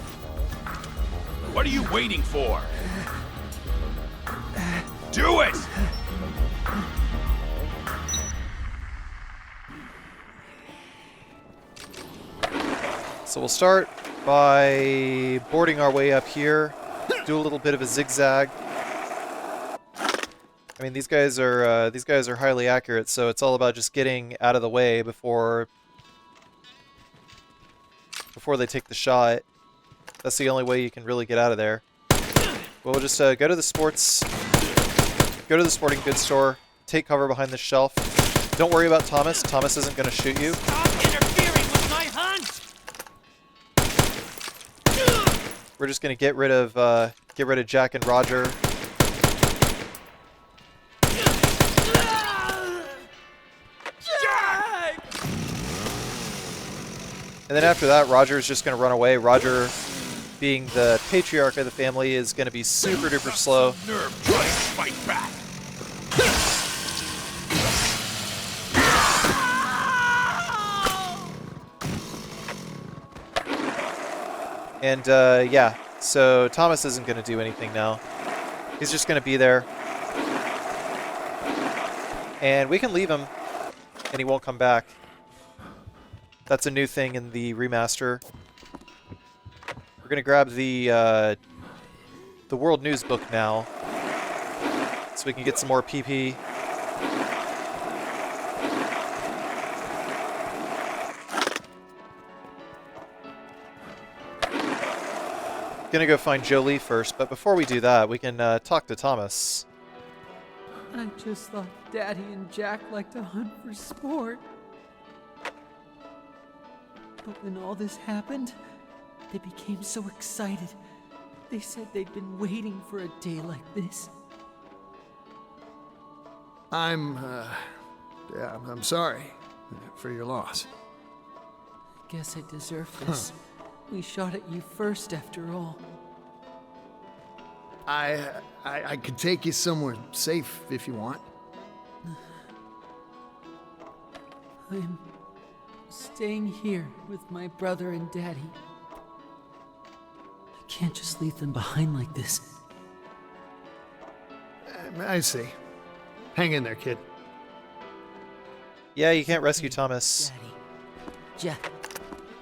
What are you waiting for? Do it! So we'll start by boarding our way up here. Do a little bit of a zigzag. I mean, these guys are highly accurate, so it's all about just getting out of the way before they take the shot. That's the only way you can really get out of there. We'll just go to the sporting goods store, take cover behind the shelf. Don't worry about Thomas. Thomas isn't going to shoot you. Stop interfering with my hunt! We're just going to get rid of Jack and Roger. And then after that, Roger's just going to run away. Roger, being the patriarch of the family, is going to be super duper slow. Nerve trying to fight back. And yeah, so Thomas isn't going to do anything now. He's just going to be there. And we can leave him, and he won't come back. That's a new thing in the remaster. We're going to grab the World News book now, so we can get some more PP. Gonna go find Jolie first, but before we do that, we can talk to Thomas. I just thought Daddy and Jack liked to hunt for sport. But when all this happened, they became so excited. They said they'd been waiting for a day like this. I'm sorry for your loss. Guess I deserve this. We shot at you first, after all. I could take you somewhere safe if you want. I'm staying here with my brother and Daddy. I can't just leave them behind like this. I see. Hang in there, kid. Yeah, you can't rescue Thomas. Daddy, Jack,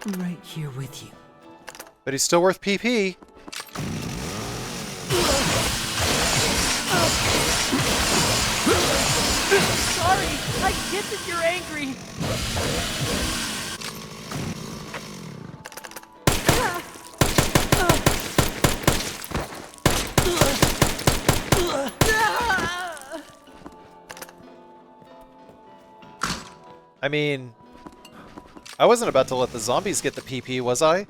I'm right here with you. But he's still worth PP. Sorry, I get that you're angry. I mean, I wasn't about to let the zombies get the PP, was I?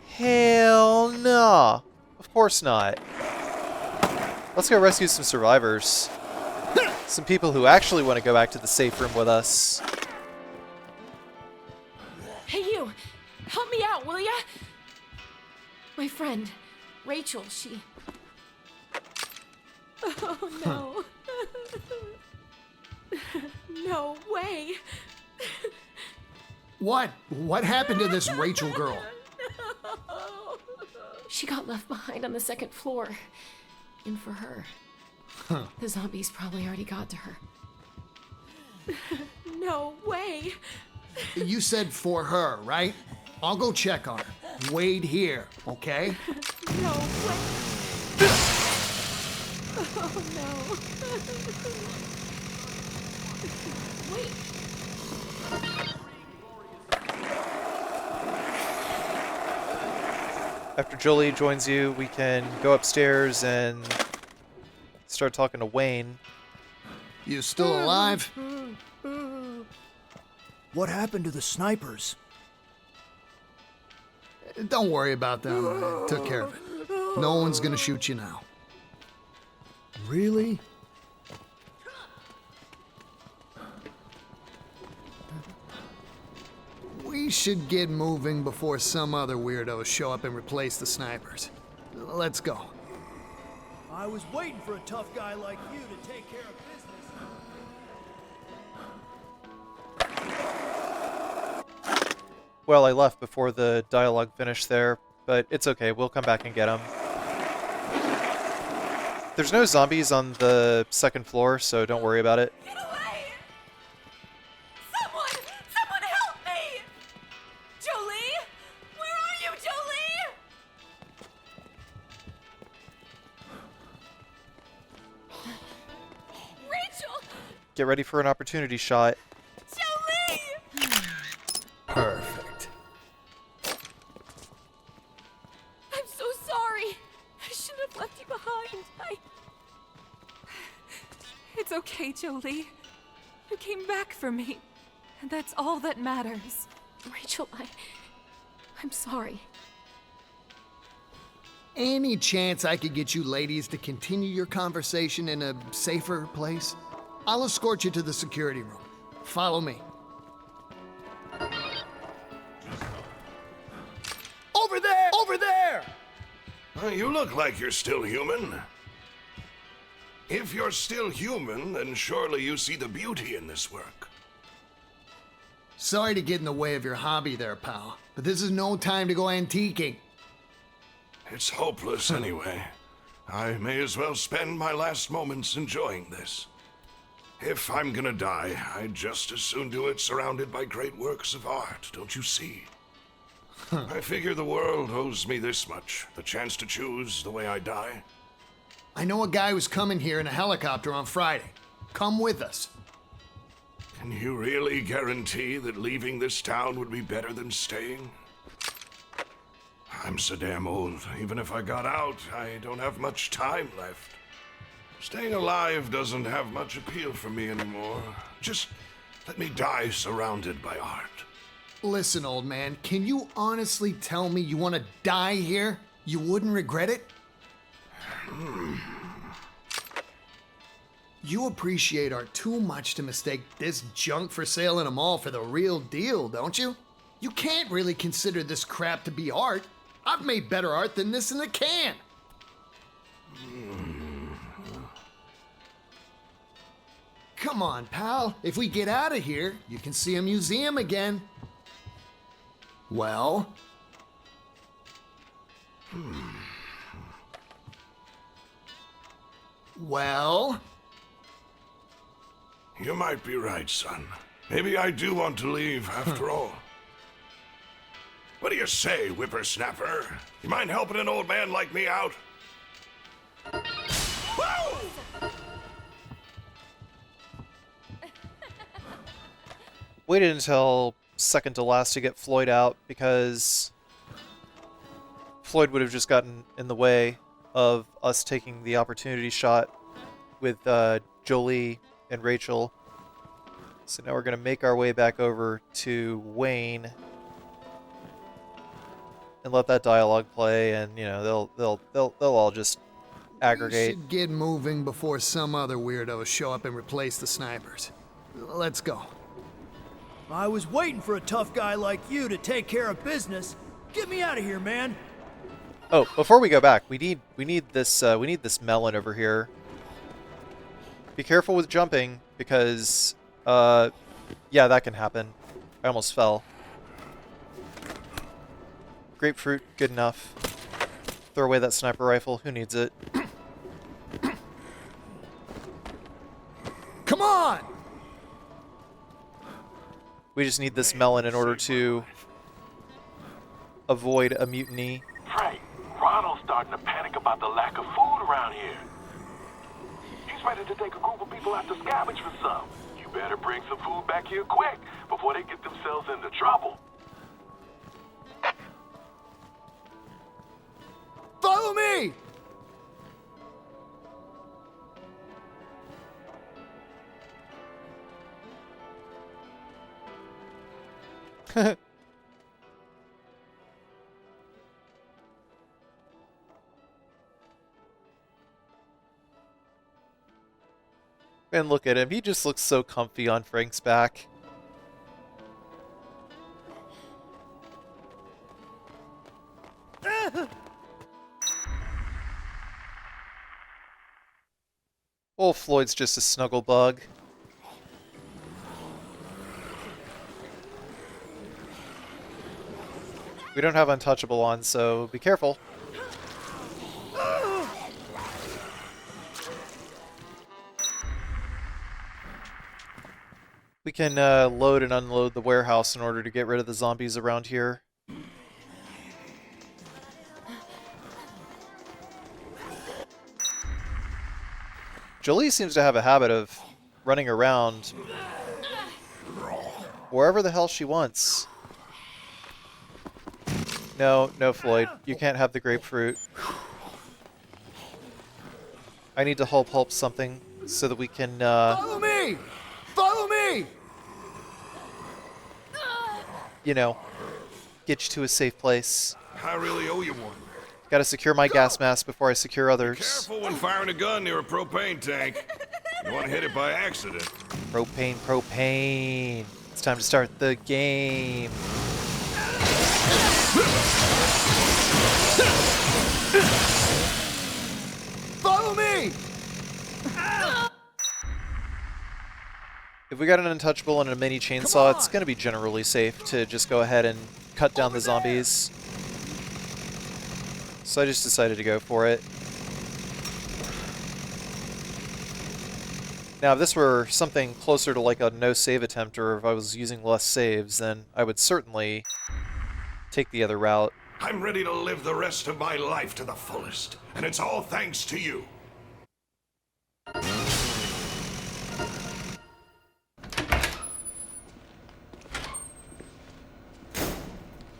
Hell no. Of course not. Let's go rescue some survivors. Some people who actually want to go back to the safe room with us. Hey, you! Help me out, will ya? My friend, Rachel, she... Oh, no. No way. What? What happened to this Rachel girl? She got got left behind on the second floor. In for her. Huh. The zombies probably already got to her. No way! You said for her, right? I'll go check on her. Wait here, okay? No way! Oh no. Wait. After Jolie joins you, we can go upstairs and start talking to Wayne. You still alive? What happened to the snipers? Don't worry about them. I took care of it. No one's gonna shoot you now. Really? We should get moving before some other weirdos show up and replace the snipers. Let's go. I was waiting for a tough guy like you to take care of business. Well, I left before the dialogue finished there, but it's okay. We'll come back and get him. There's no zombies on the second floor, so don't worry about it. Get away! Someone help me! Jolie? Where are you, Jolie? Rachel! Get ready for an opportunity shot. Jolie! Perfect. I'm so sorry. I shouldn't have left you behind. It's okay, Jolie. You came back for me. And that's all that matters. Rachel, I'm sorry. Any chance I could get you ladies to continue your conversation in a safer place? I'll escort you to the security room. Follow me. Over there! Over there! You look like you're still human. If you're still human, then surely you see the beauty in this work. Sorry to get in the way of your hobby there, pal, but this is no time to go antiquing. It's hopeless anyway. I may as well spend my last moments enjoying this. If I'm gonna die, I'd just as soon do it surrounded by great works of art, don't you see? I figure the world owes me this much, the chance to choose the way I die. I know a guy who's coming here in a helicopter on Friday. Come with us. Can you really guarantee that leaving this town would be better than staying? I'm so damn old. Even if I got out, I don't have much time left. Staying alive doesn't have much appeal for me anymore. Just let me die surrounded by art. Listen, old man, can you honestly tell me you want to die here? You wouldn't regret it? You appreciate art too much to mistake this junk for sale in a mall for the real deal, don't you? You can't really consider this crap to be art. I've made better art than this in the can. Come on, pal. If we get out of here, you can see a museum again. Well? Well? You might be right, son. Maybe I do want to leave after all. What do you say, whippersnapper? You mind helping an old man like me out? Whoa! Waited until second to last to get Floyd out because Floyd would have just gotten in the way of us taking the opportunity shot with Jolie and Rachel. So now we're going to make our way back over to Wayne and let that dialogue play, and you know they'll all just aggregate. We should get moving before some other weirdos show up and replace the snipers. Let's go. I was waiting for a tough guy like you to take care of business. Get me out of here, man. Oh, before we go back, we need this melon over here. Be careful with jumping because yeah, that can happen. I almost fell. Grapefruit, good enough. Throw away that sniper rifle. Who needs it? Come on! We just need this melon in order to avoid a mutiny. Frank, Ronald's starting to panic about the lack of food around here. He's ready to take a group of people out to scavenge for some. You better bring some food back here quick before they get themselves into trouble. Follow me! And look at him. He just looks so comfy on Frank's back. Old Floyd's just a snuggle bug. We don't have Untouchable on, so be careful. We can load and unload the warehouse in order to get rid of the zombies around here. Jolie seems to have a habit of running around wherever the hell she wants. No, no, Floyd. You can't have the grapefruit. I need to hulp something so that we can, Follow me! Follow me! you know, get you to a safe place. I really owe you one. Gotta secure my gas mask before I secure others. Careful when firing a gun near a propane tank. You want to hit it by accident. Propane. It's time to start the game. Follow me! If we got an Untouchable and a mini chainsaw, it's going to be generally safe to just go ahead and cut down the zombies. So I just decided to go for it. Now, if this were something closer to like a no-save attempt, or if I was using less saves, then I would certainly take the other route. I'm ready to live the rest of my life to the fullest, and it's all thanks to you.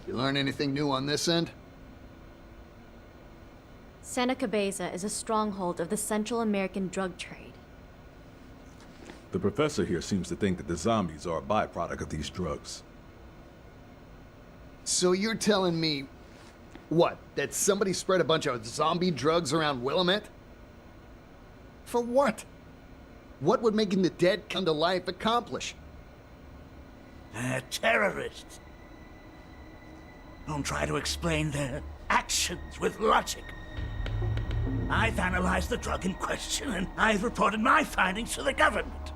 You learn anything new on this end? Santa Cabeza is a stronghold of the Central American drug trade. The professor here seems to think that the zombies are a byproduct of these drugs. So you're telling me, what, that somebody spread a bunch of zombie drugs around Willamette? For what? What would making the dead come to life accomplish? Terrorists. Don't try to explain their actions with logic. I've analyzed the drug in question, and I've reported my findings to the government.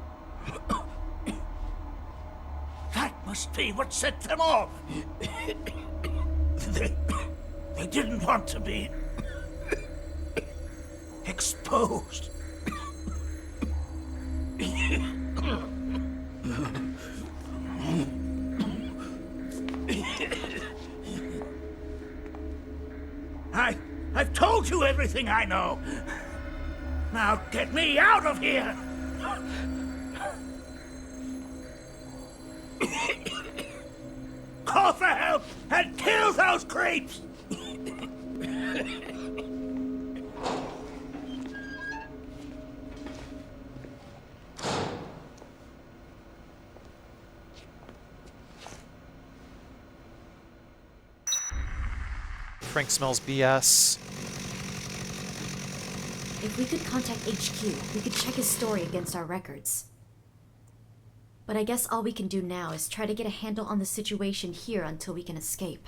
That must be what set them off. They didn't want to be exposed. I've told you everything I know. Now get me out of here! Call for help and kill those creeps! Frank smells BS. If we could contact HQ, we could check his story against our records. But I guess all we can do now is try to get a handle on the situation here until we can escape.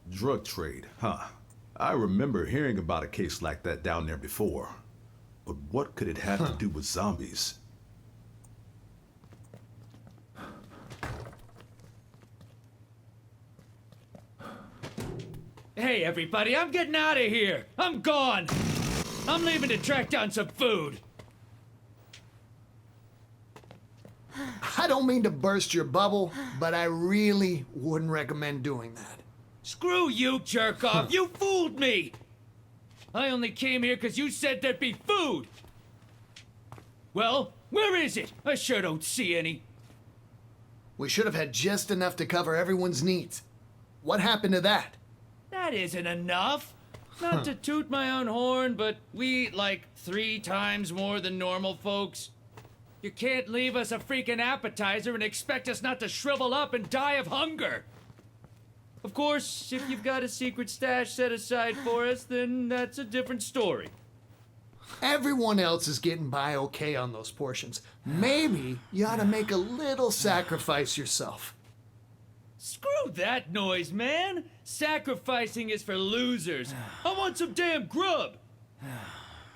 Drug trade, huh? I remember hearing about a case like that down there before. But what could it have to do with zombies? Hey, Hey, everybody, I'm getting out of here. I'm gone. I'm leaving to track down some food. I don't mean to burst your bubble, but I really wouldn't recommend doing that. Screw you, jerk-off. You fooled me. I only came here because you said there'd be food. Well, where is it? I sure don't see any. We should have had just enough to cover everyone's needs. What happened to that? That isn't enough. Not to toot my own horn, but we eat like 3 times more than normal folks. You can't leave us a freaking appetizer and expect us not to shrivel up and die of hunger. Of course, if you've got a secret stash set aside for us, then that's a different story. Everyone else is getting by okay on those portions. Maybe you ought to make a little sacrifice yourself. Screw that noise, man! Sacrificing is for losers. I want some damn grub!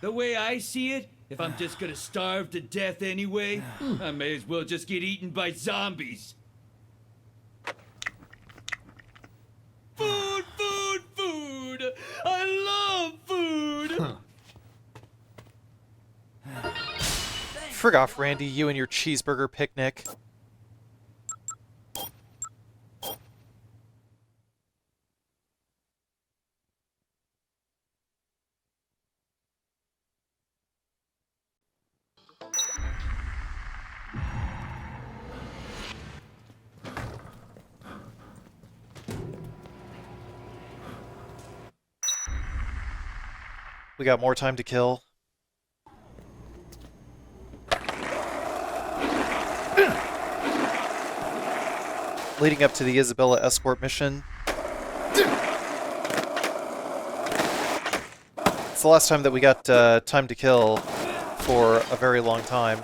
The way I see it, if I'm just gonna starve to death anyway, I may as well just get eaten by zombies. Food, food, food! I love food! Frig off, Randy, you and your cheeseburger picnic. We got more time to kill. Leading up to the Isabella escort mission. It's the last time that we got time to kill for a very long time.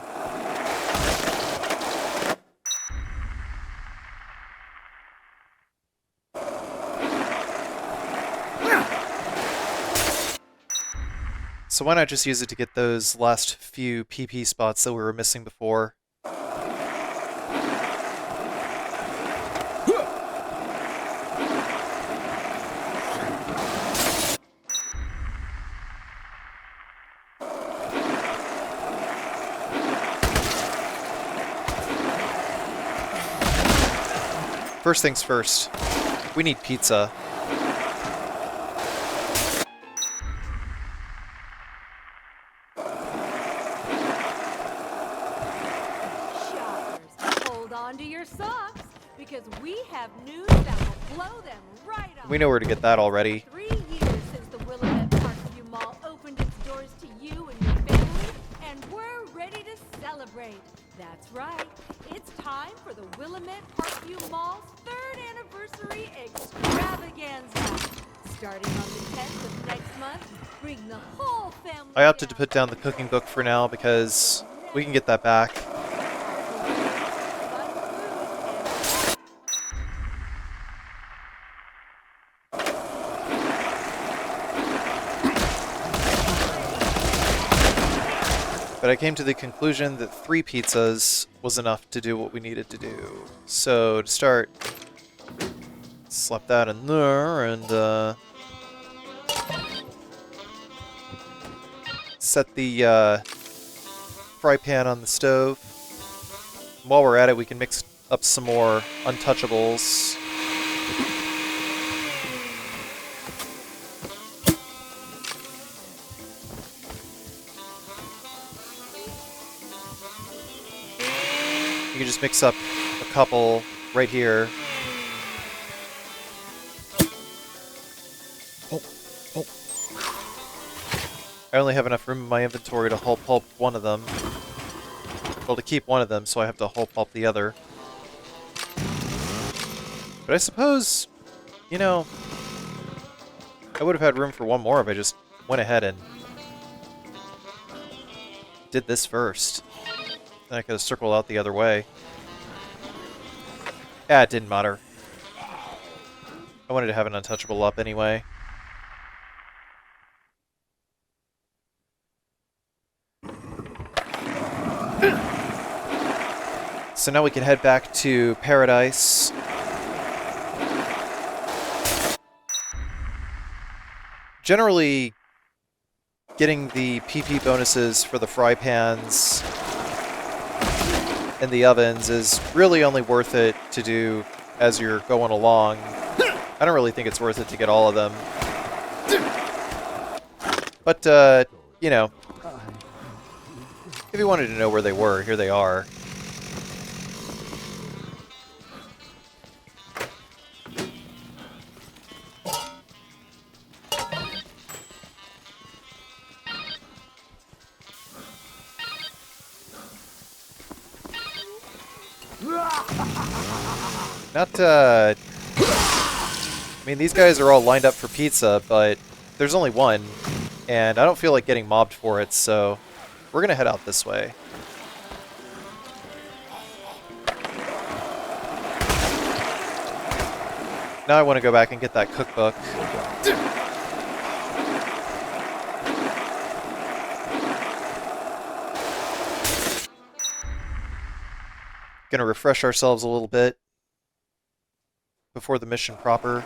So why not just use it to get those last few PP spots that we were missing before? First things first, we need pizza. Hold on to your socks, because we have news that will blow them right off. We know where to get that already. 3 years since the Willamette Parkview Mall opened its doors to you and your family, and we're ready to celebrate. That's right. It's time for the Willamette Parkview Mall's 3rd anniversary extravaganza. Starting on the 10th of next month, bring the whole family. I opted to put down the cooking book for now because we can get that back. But I came to the conclusion that 3 pizzas was enough to do what we needed to do. So to start, slap that in there and set the fry pan on the stove. While we're at it, we can mix up some more Untouchables. You can just mix up a couple right here. I only have enough room in my inventory to whole pulp one of them. Well, to keep one of them, so I have to whole pulp the other. But I suppose, you know, I would have had room for one more if I just went ahead and did this first. Then I could have circled out the other way. Yeah, it didn't matter. I wanted to have an Untouchable up anyway. So now we can head back to Paradise. generally, getting the PP bonuses for the fry pans and the ovens is really only worth it to do as you're going along. I don't really think it's worth it to get all of them. But, you know, if you wanted to know where they were, here they are. Not, I mean, these guys are all lined up for pizza, but there's only one, and I don't feel like getting mobbed for it, so we're gonna head out this way. Now I want to go back and get that cookbook. Gonna refresh ourselves a little bit before the mission proper.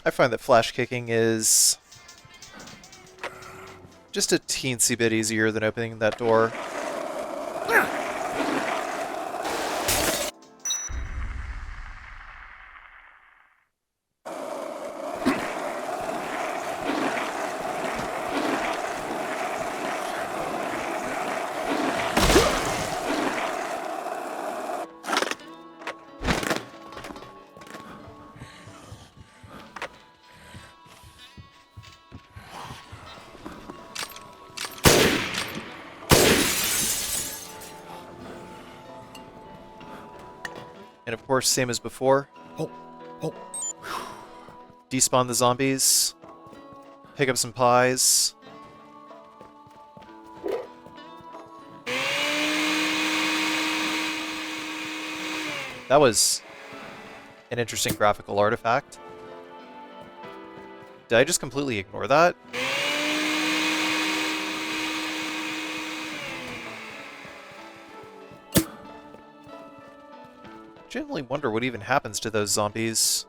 I find that flash kicking is just a teensy bit easier than opening that door. And of course, same as before. Despawn the zombies. Pick up some pies. That was an interesting graphical artifact. Did I just completely ignore that? I genuinely wonder what even happens to those zombies.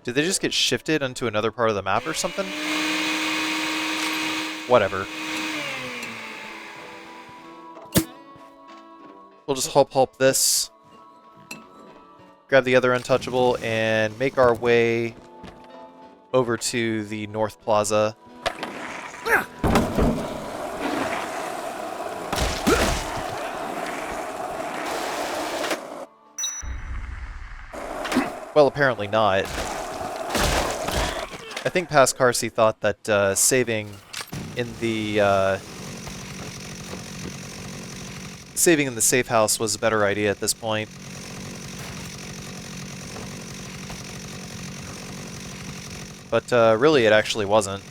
Did they just get shifted onto another part of the map or something? Whatever. We'll just hulp this. Grab the other untouchable and make our way over to the North Plaza. Well, apparently not. I think past Carcy thought that saving in the safe house was a better idea at this point. But really, it actually wasn't.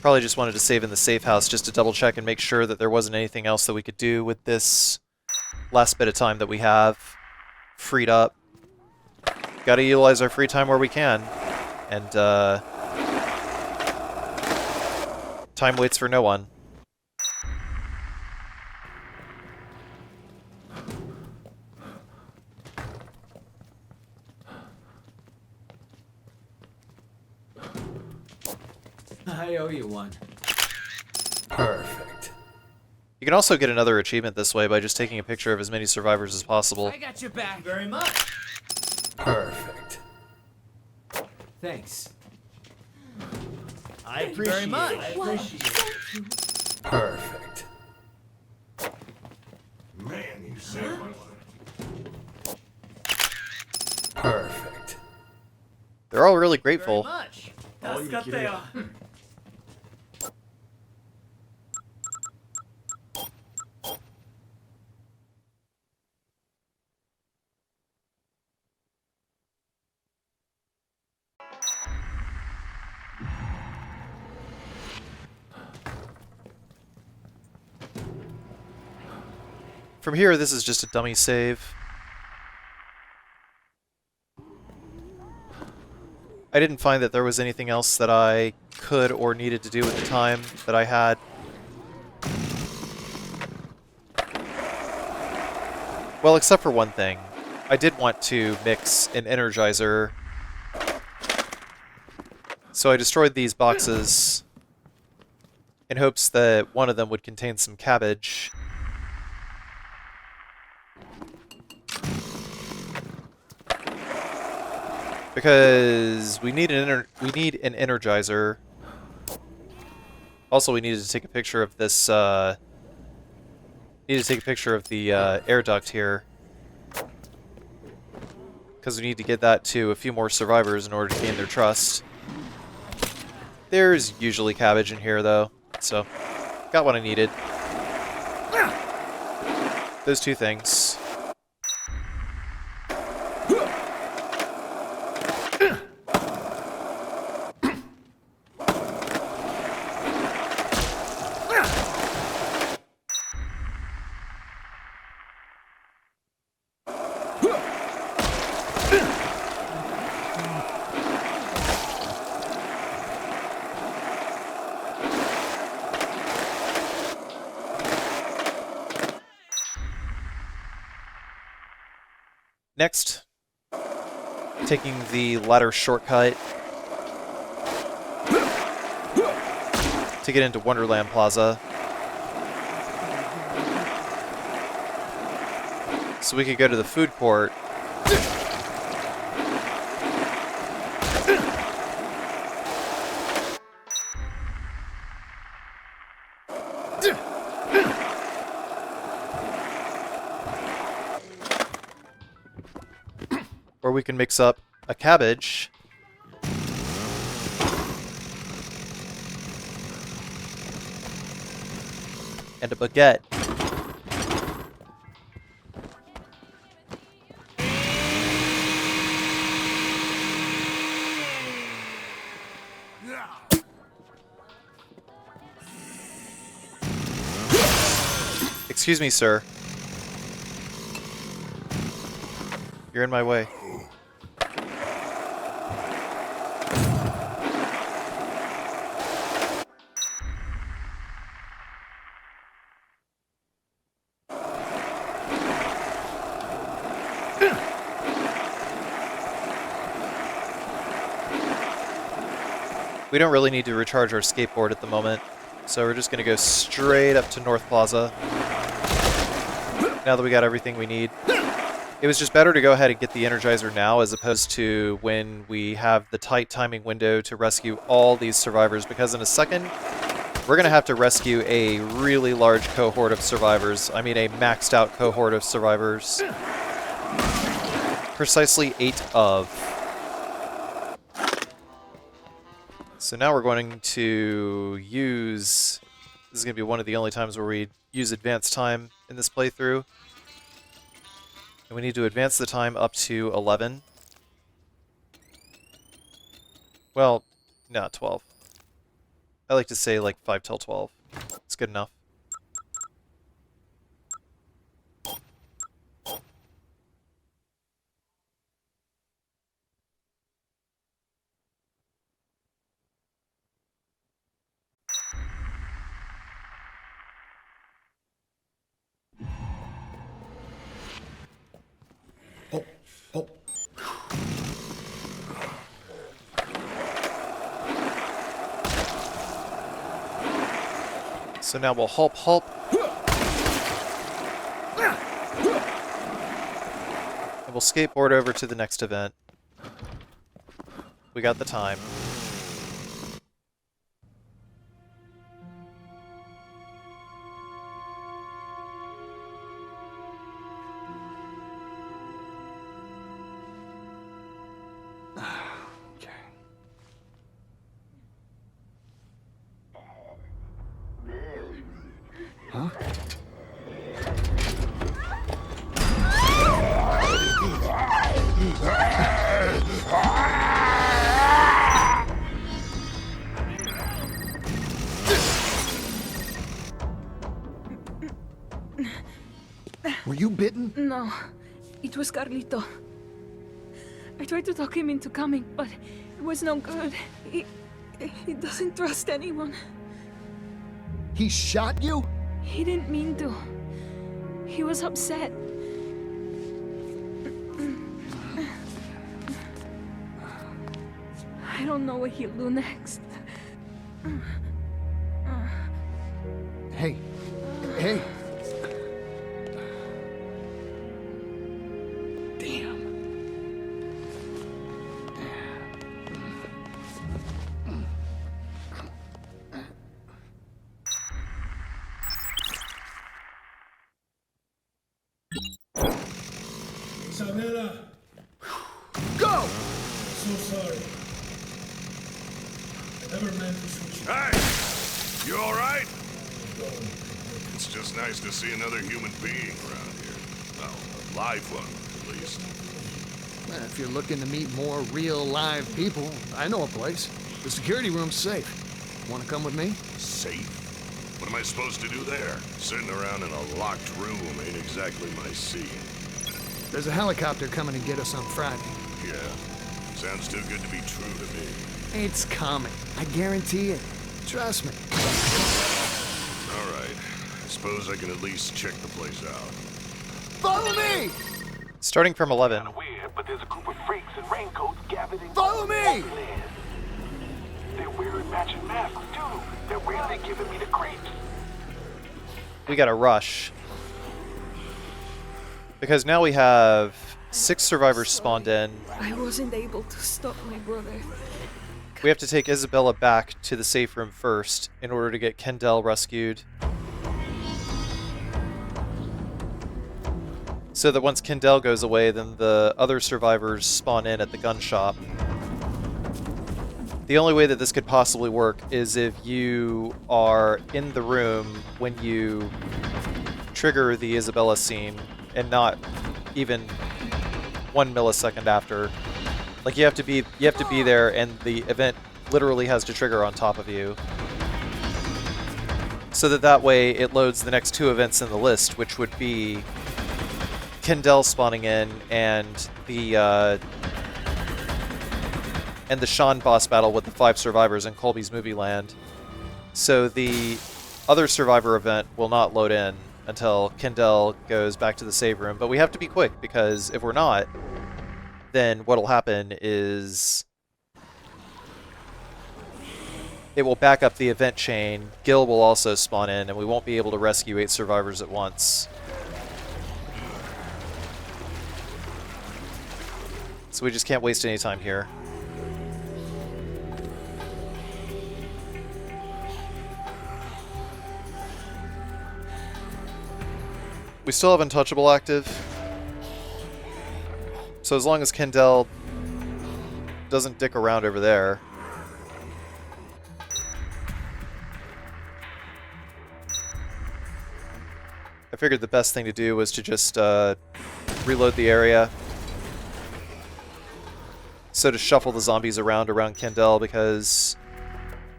Probably just wanted to save in the safe house just to double check and make sure that there wasn't anything else that we could do with this last bit of time that we have freed up. Gotta utilize our free time where we can. And, time waits for no one. I owe you one. Perfect. You can also get another achievement this way by just taking a picture of as many survivors as possible. I got your back very much. Perfect. Thanks. I appreciate very much. I appreciate it. Perfect. Man, you saved my life. Perfect. They're all really grateful. Very much. Das got they are. From here, this is just a dummy save. I didn't find that there was anything else that I could or needed to do at the time that I had. Well, except for one thing. I did want to mix an Energizer. So I destroyed these boxes in hopes that one of them would contain some cabbage. Because we need an Energizer. Also, we needed to take a picture of this. Need to take a picture of the air duct here, because we need to get that to a few more survivors in order to gain their trust. There's usually cabbage in here, though, so got what I needed. Those two things. Next, taking the ladder shortcut to get into Wonderland Plaza. So we could go to the food court. Or we can mix up a cabbage and a baguette. Excuse me, sir. You're in my way. We don't really need to recharge our skateboard at the moment, so we're just going to go straight up to North Plaza. Now that we got everything we need. It was just better to go ahead and get the Energizer now as opposed to when we have the tight timing window to rescue all these survivors, because in a second, we're going to have to rescue a really large cohort of survivors. I mean a maxed out cohort of survivors. Precisely 8 of. So now we're going to use... This is going to be one of the only times where we use advanced time in this playthrough. And we need to advance the time up to 11. Well, not 12. I like to say like 5 till 12. It's good enough. So now we'll hulp. And we'll skateboard over to the next event. We got the time. Huh? Were you bitten? No, it was Carlito. I tried to talk him into coming, but it was no good. He doesn't trust anyone. He shot you? He didn't mean to. He was upset. I don't know what he'll do next. Hey. Hey. Damn. Isabella! Go! So sorry. I never meant to shoot you. Hey! You alright? It's just nice to see another human being around here. Well, a live one, at least. Well, if you're looking to meet more real, live people, I know a place. The security room's safe. Want to come with me? Safe? What am I supposed to do there? Sitting around in a locked room ain't exactly my scene. There's a helicopter coming to get us on Friday. Yeah, sounds too good to be true to me. It's coming. I guarantee it. Trust me. All right, I suppose I can at least check the place out. Follow me! Starting from 11. Weird, but there's a group of freaks in raincoats gathered in. Follow me! They're wearing matching masks too. They're really giving me the creeps. We gotta rush. Because now we have 6 survivors spawned in. I wasn't able to stop my brother. We have to take Isabella back to the safe room first in order to get Kendall rescued. So that once Kendall goes away, then the other survivors spawn in at the gun shop. The only way that this could possibly work is if you are in the room when you trigger the Isabella scene and not even 1 millisecond after. Like you have to be there, and the event literally has to trigger on top of you. So that way it loads the next 2 events in the list, which would be Kendall spawning in and the Sean boss battle with the 5 survivors in Colby's Movie Land. So the other survivor event will not load in until Kendall goes back to the save room. But we have to be quick, because if we're not, then what'll happen is it will back up the event chain. Gil will also spawn in, and we won't be able to rescue 8 survivors at once. So we just can't waste any time here. We still have Untouchable active. So as long as Kendall doesn't dick around over there. I figured the best thing to do was to just reload the area. So to shuffle the zombies around Kendall, because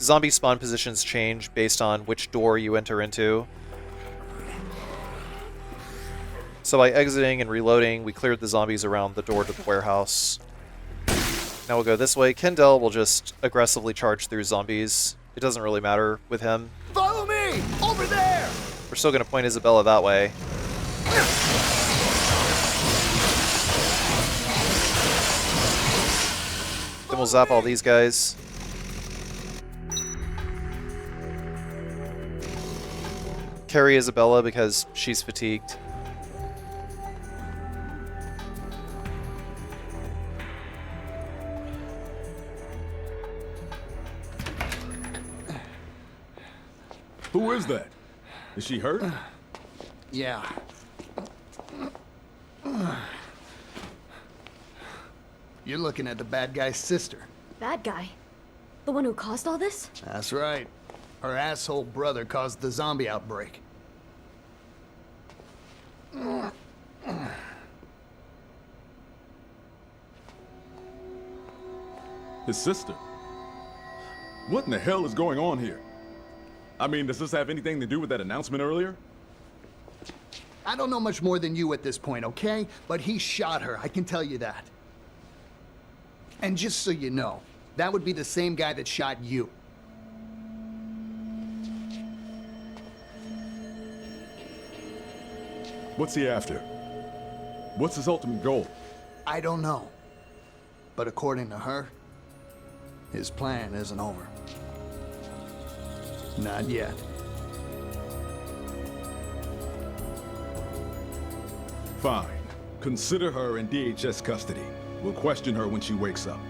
zombie spawn positions change based on which door you enter into. So by exiting and reloading, we cleared the zombies around the door to the warehouse. Now we'll go this way. Kendall will just aggressively charge through zombies. It doesn't really matter with him. Follow me! Over there! We're still going to point Isabella that way. Then we'll zap all these guys. Carry Isabella because she's fatigued. Who is that? Is she hurt? Yeah. You're looking at the bad guy's sister. Bad guy? The one who caused all this? That's right. Her asshole brother caused the zombie outbreak. His sister? What in the hell is going on here? I mean, does this have anything to do with that announcement earlier? I don't know much more than you at this point, okay? But he shot her, I can tell you that. And just so you know, that would be the same guy that shot you. What's he after? What's his ultimate goal? I don't know. But according to her, his plan isn't over. Not yet. Fine. Consider her in DHS custody. We'll question her when she wakes up.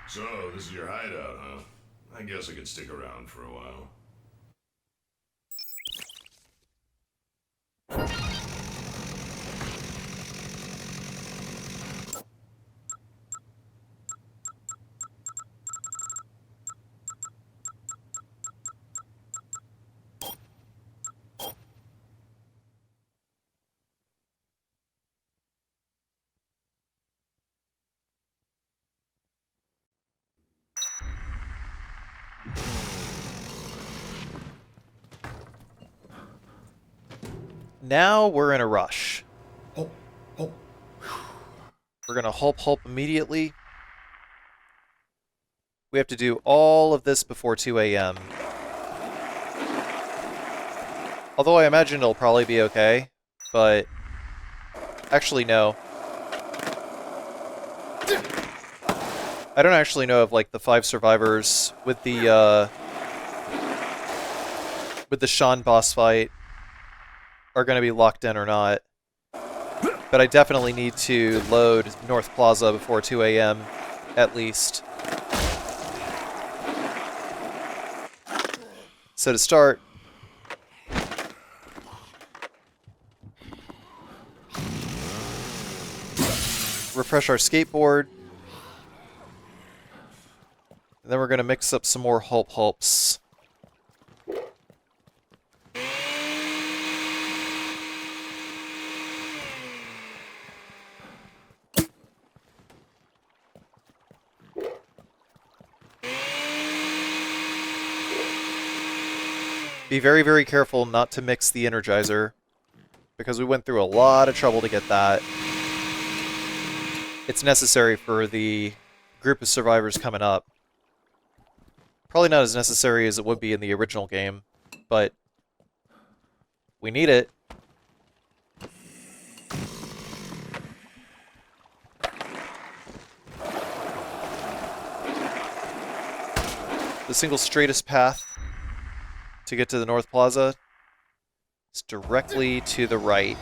So, this is your hideout, huh? I guess I could stick around for a while. Now we're in a rush. We're gonna hulp immediately. We have to do all of this before 2 a.m. Although I imagine it'll probably be okay, but actually no. I don't actually know if like the 5 survivors with the Sean boss fight are going to be locked in or not. But I definitely need to load North Plaza before 2 a.m. at least. So to start, refresh our skateboard. And then we're going to mix up some more hulps. Be very, very careful not to mix the Energizer, because we went through a lot of trouble to get that. It's necessary for the group of survivors coming up. Probably not as necessary as it would be in the original game, but we need it. The single straightest path to get to the North Plaza is directly to the right.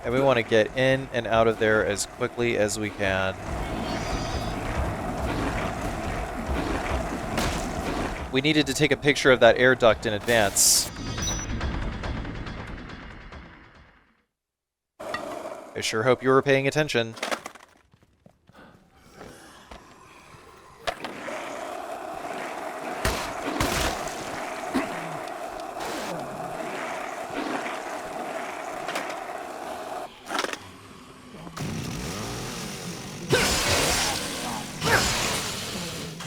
And we want to get in and out of there as quickly as we can. We needed to take a picture of that air duct in advance. I sure hope you were paying attention.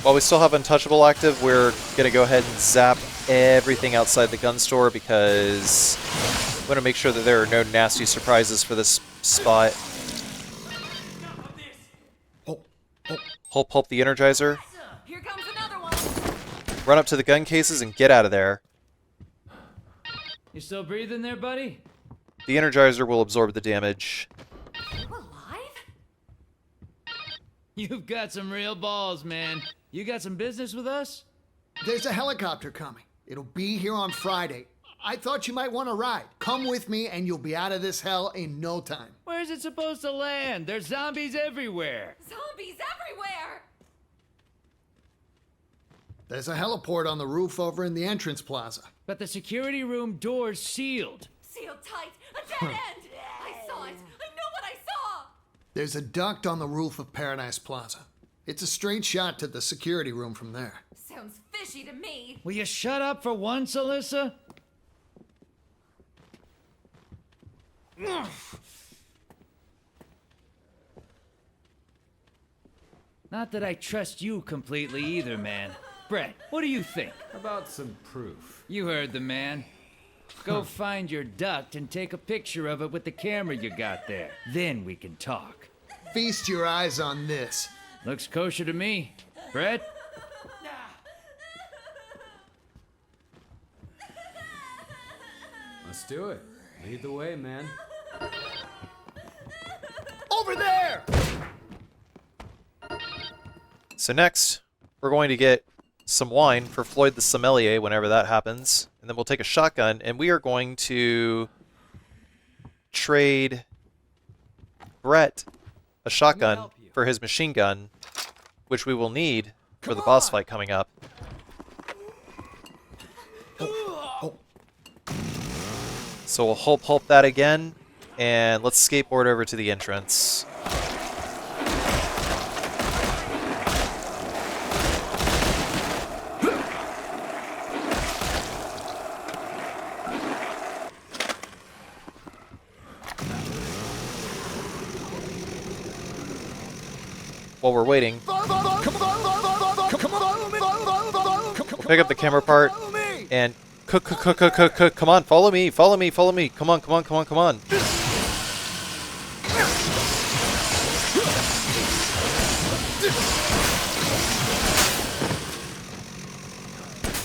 While we still have Untouchable active, we're going to go ahead and zap everything outside the gun store because we want to make sure that there are no nasty surprises for this spot. Hulp the Energizer. Here comes another one. Run up to the gun cases and get out of there. You still breathing there, buddy? The Energizer will absorb the damage. You've got some real balls, man. You got some business with us? There's a helicopter coming. It'll be here on Friday. I thought you might want to ride. Come with me and you'll be out of this hell in no time. Where's it supposed to land? There's zombies everywhere. Zombies everywhere! There's a heliport on the roof over in the entrance plaza. But the security room door's sealed. Sealed tight. A dead end. I saw it. I know what I saw. There's a duct on the roof of Paradise Plaza. It's a straight shot to the security room from there. Sounds fishy to me. Will you shut up for once, Alyssa? Not that I trust you completely either, man. Brett, what do you think? About some proof. You heard the man. Go find your duct and take a picture of it with the camera you got there. Then we can talk. Feast your eyes on this. Looks kosher to me. Brett? Let's do it. Lead the way, man. Over there! So next, we're going to get some wine for Floyd the sommelier whenever that happens. And then we'll take a shotgun, and we are going to trade Brett a shotgun for his machine gun, which we will need for the boss fight coming up. So we'll hulp that again, and let's skateboard over to the entrance. While we're waiting, pick up the camera part and come on, follow me, come on.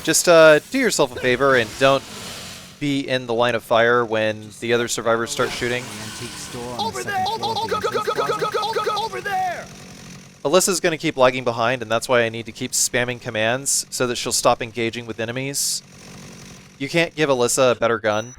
Just do yourself a favor and don't be in the line of fire when the other survivors start shooting. Over there! Over there! Alyssa's going to keep lagging behind, and that's why I need to keep spamming commands so that she'll stop engaging with enemies. You can't give Alyssa a better gun.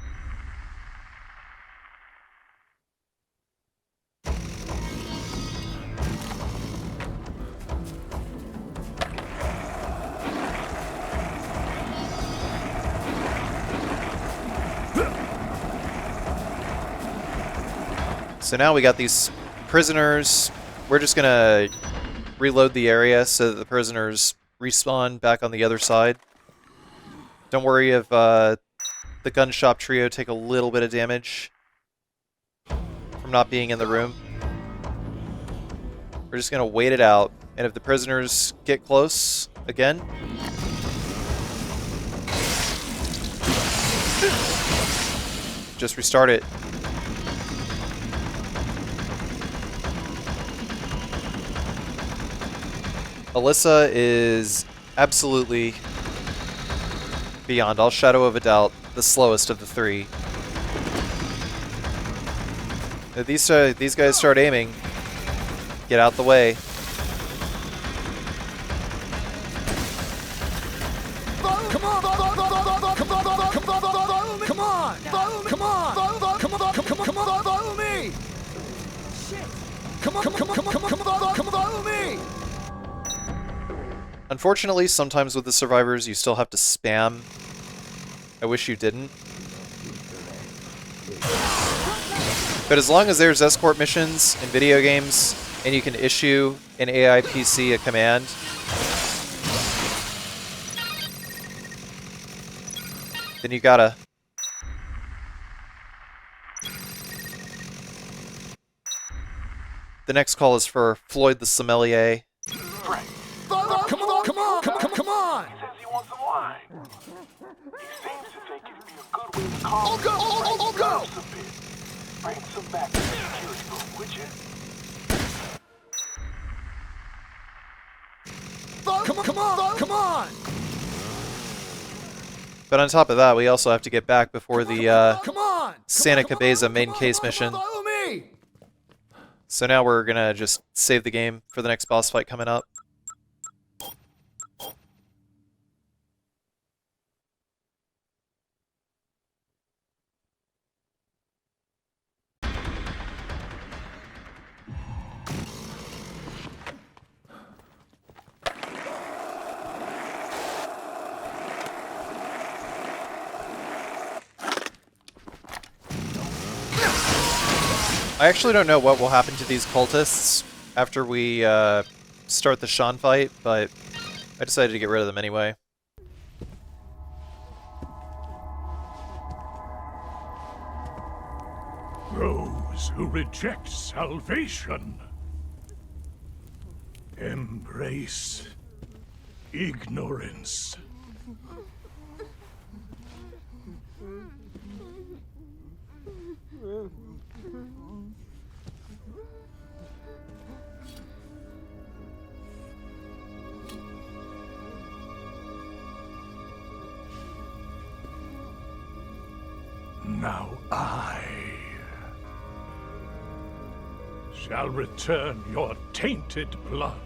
So now we got these prisoners. We're just going to reload the area so that the prisoners respawn back on the other side. Don't worry if the gun shop trio take a little bit of damage from not being in the room. We're just going to wait it out, and if the prisoners get close again, just restart it. Alyssa is absolutely, beyond all shadow of a doubt, the slowest of the three. If these guys start aiming, get out the way. Follow me! Come on, follow me! Unfortunately, sometimes with the survivors, you still have to spam. I wish you didn't. But as long as there's escort missions in video games, and you can issue an AI PC a command, then you gotta. The next call is for Floyd the sommelier. Come on! He says he wants some wine. He seems to think it'd be a good way to calm I'll go! a bit. Bring some back to the security room, would you? Come on! But on top of that, we also have to get back before the Come on! Santa Cabeza main case mission. Follow me! So now we're gonna just save the game for the next boss fight coming up. I actually don't know what will happen to these cultists after we start the Sean fight, but I decided to get rid of them anyway. Those who reject salvation embrace ignorance. Now I shall return your tainted blood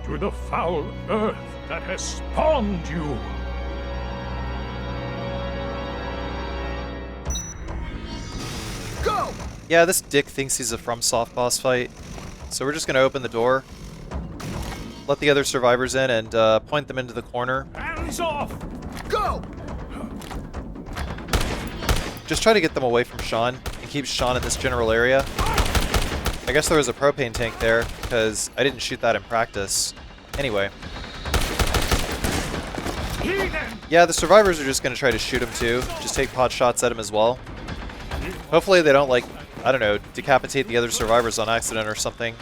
to the foul earth that has spawned you. Go! Yeah, this dick thinks he's a FromSoft boss fight. So we're just gonna open the door, let the other survivors in, and point them into the corner. Hands off! Go! Just try to get them away from Sean and keep Sean in this general area. I guess there was a propane tank there, because I didn't shoot that in practice. Anyway. Yeah, the survivors are just going to try to shoot him too. Just take pot shots at him as well. Hopefully they don't, like, I don't know, decapitate the other survivors on accident or something.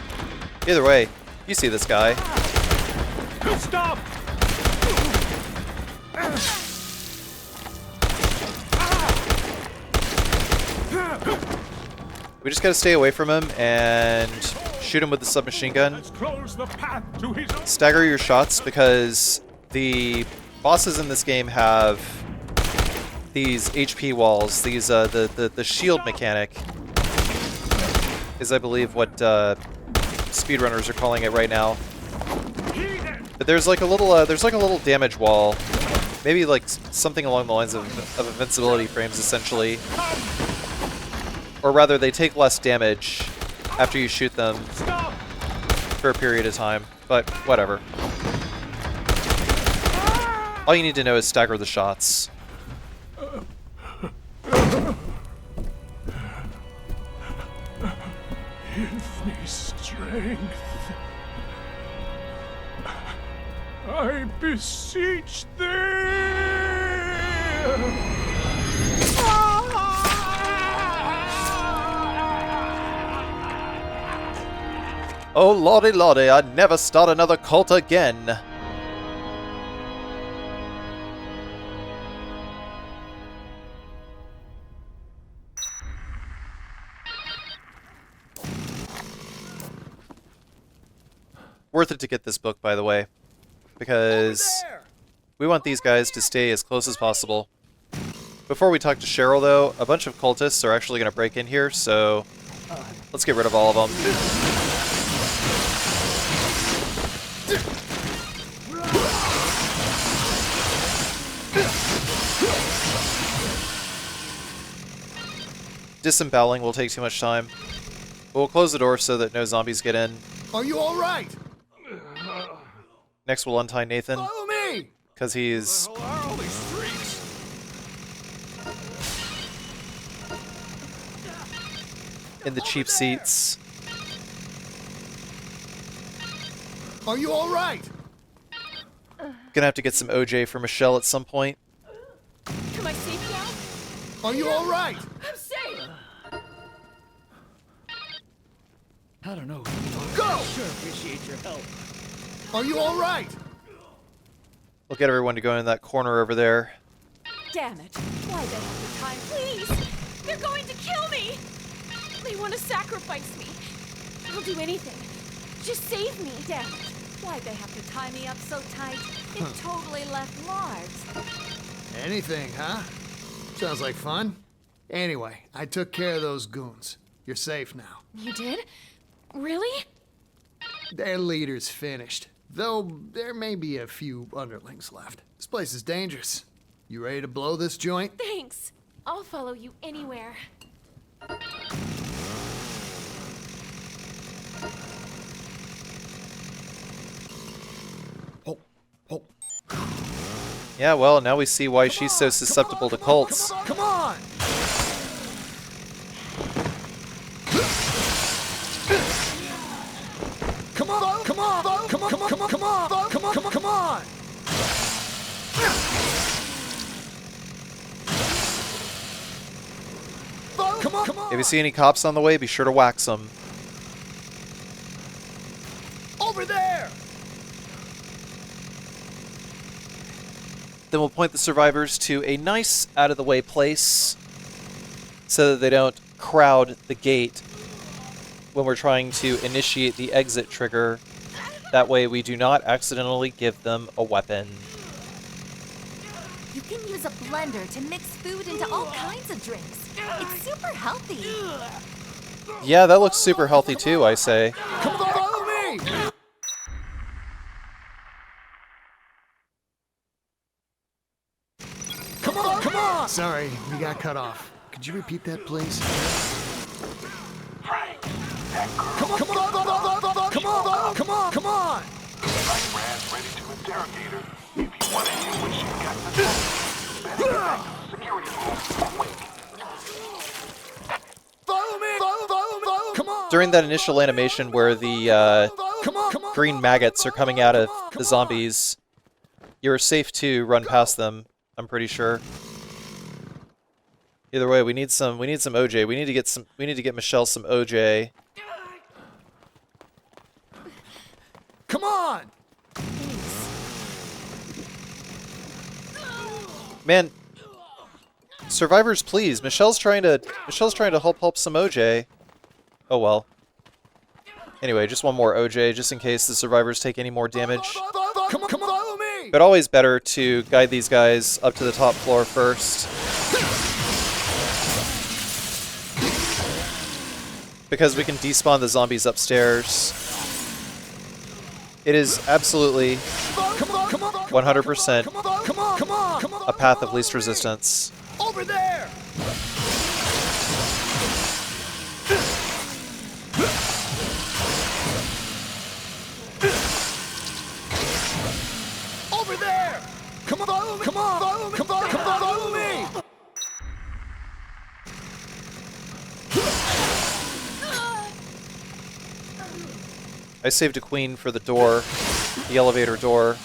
Either way, you see this guy. Stop! We just gotta stay away from him and shoot him with the submachine gun. Stagger your shots because the bosses in this game have these HP walls. These the shield mechanic is, I believe, what speedrunners are calling it right now. But there's like a little damage wall, maybe like something along the lines of invincibility frames, essentially. Or rather, they take less damage after you shoot them for a period of time, but whatever. All you need to know is stagger the shots. Give me strength. I beseech thee! Oh lordy lordy, I'd never start another cult again. Worth it to get this book, by the way, because we want these guys to stay as close as possible. Before we talk to Cheryl, though, a bunch of cultists are actually going to break in here, so let's get rid of all of them. Disemboweling will take too much time. But we'll close the door so that no zombies get in. Are you all right? Next, we'll untie Nathan. Follow me! Because he's... in the cheap seats. Are you all right? Gonna have to get some OJ for Michelle at some point. Am I safe now? Are you all right? I'm safe! I don't know. Go! I sure appreciate your help. Are you all right? We'll get everyone to go in that corner over there. Damn it. Why they have the time? Please! They're going to kill me! They want to sacrifice me. I'll do anything. Just save me. Damn it. Why'd they have to tie me up so tight? It totally left marks. Anything, huh? Sounds like fun. Anyway, I took care of those goons. You're safe now. You did? Really? Their leader's finished. Though there may be a few underlings left. This place is dangerous. You ready to blow this joint? Thanks. I'll follow you anywhere. Yeah, well, now we see why she's so susceptible to cults. Come on! Come on! Come on! Come on! Come on! Come on! Come on! Come on! Come on! Come on! Come on! If you see any cops on the way, be sure to wax them. Over there! Then we'll point the survivors to a nice, out-of-the-way place so that they don't crowd the gate when we're trying to initiate the exit trigger. That way we do not accidentally give them a weapon. You can use a blender to mix food into all kinds of drinks. It's super healthy. Yeah, that looks super healthy too, I say. Come on, follow me! Come on, come on! Sorry, we got cut off. Could you repeat that, please? Frank, that girl. Come on, come on, come on, come on, come on! Brad's ready to interrogate her. If you want to hear what she's got to say, you better get back to the security room quick. Follow me! Follow me! Come on! During that initial animation where the green maggots are coming out of the zombies, you're safe to run past them, I'm pretty sure. Either way, we need some OJ. We need to get Michelle some OJ. Come on! Man, survivors, please. Michelle's trying to help some OJ. Oh well. Anyway, just one more OJ, just in case the survivors take any more damage. Come on, follow me! But always better to guide these guys up to the top floor first. Because we can despawn the zombies upstairs. It is absolutely 100% a path of least resistance. Over there! Over there! Come on, follow me! Come on, follow me! Come on, follow me! I saved a queen for the door, the elevator door.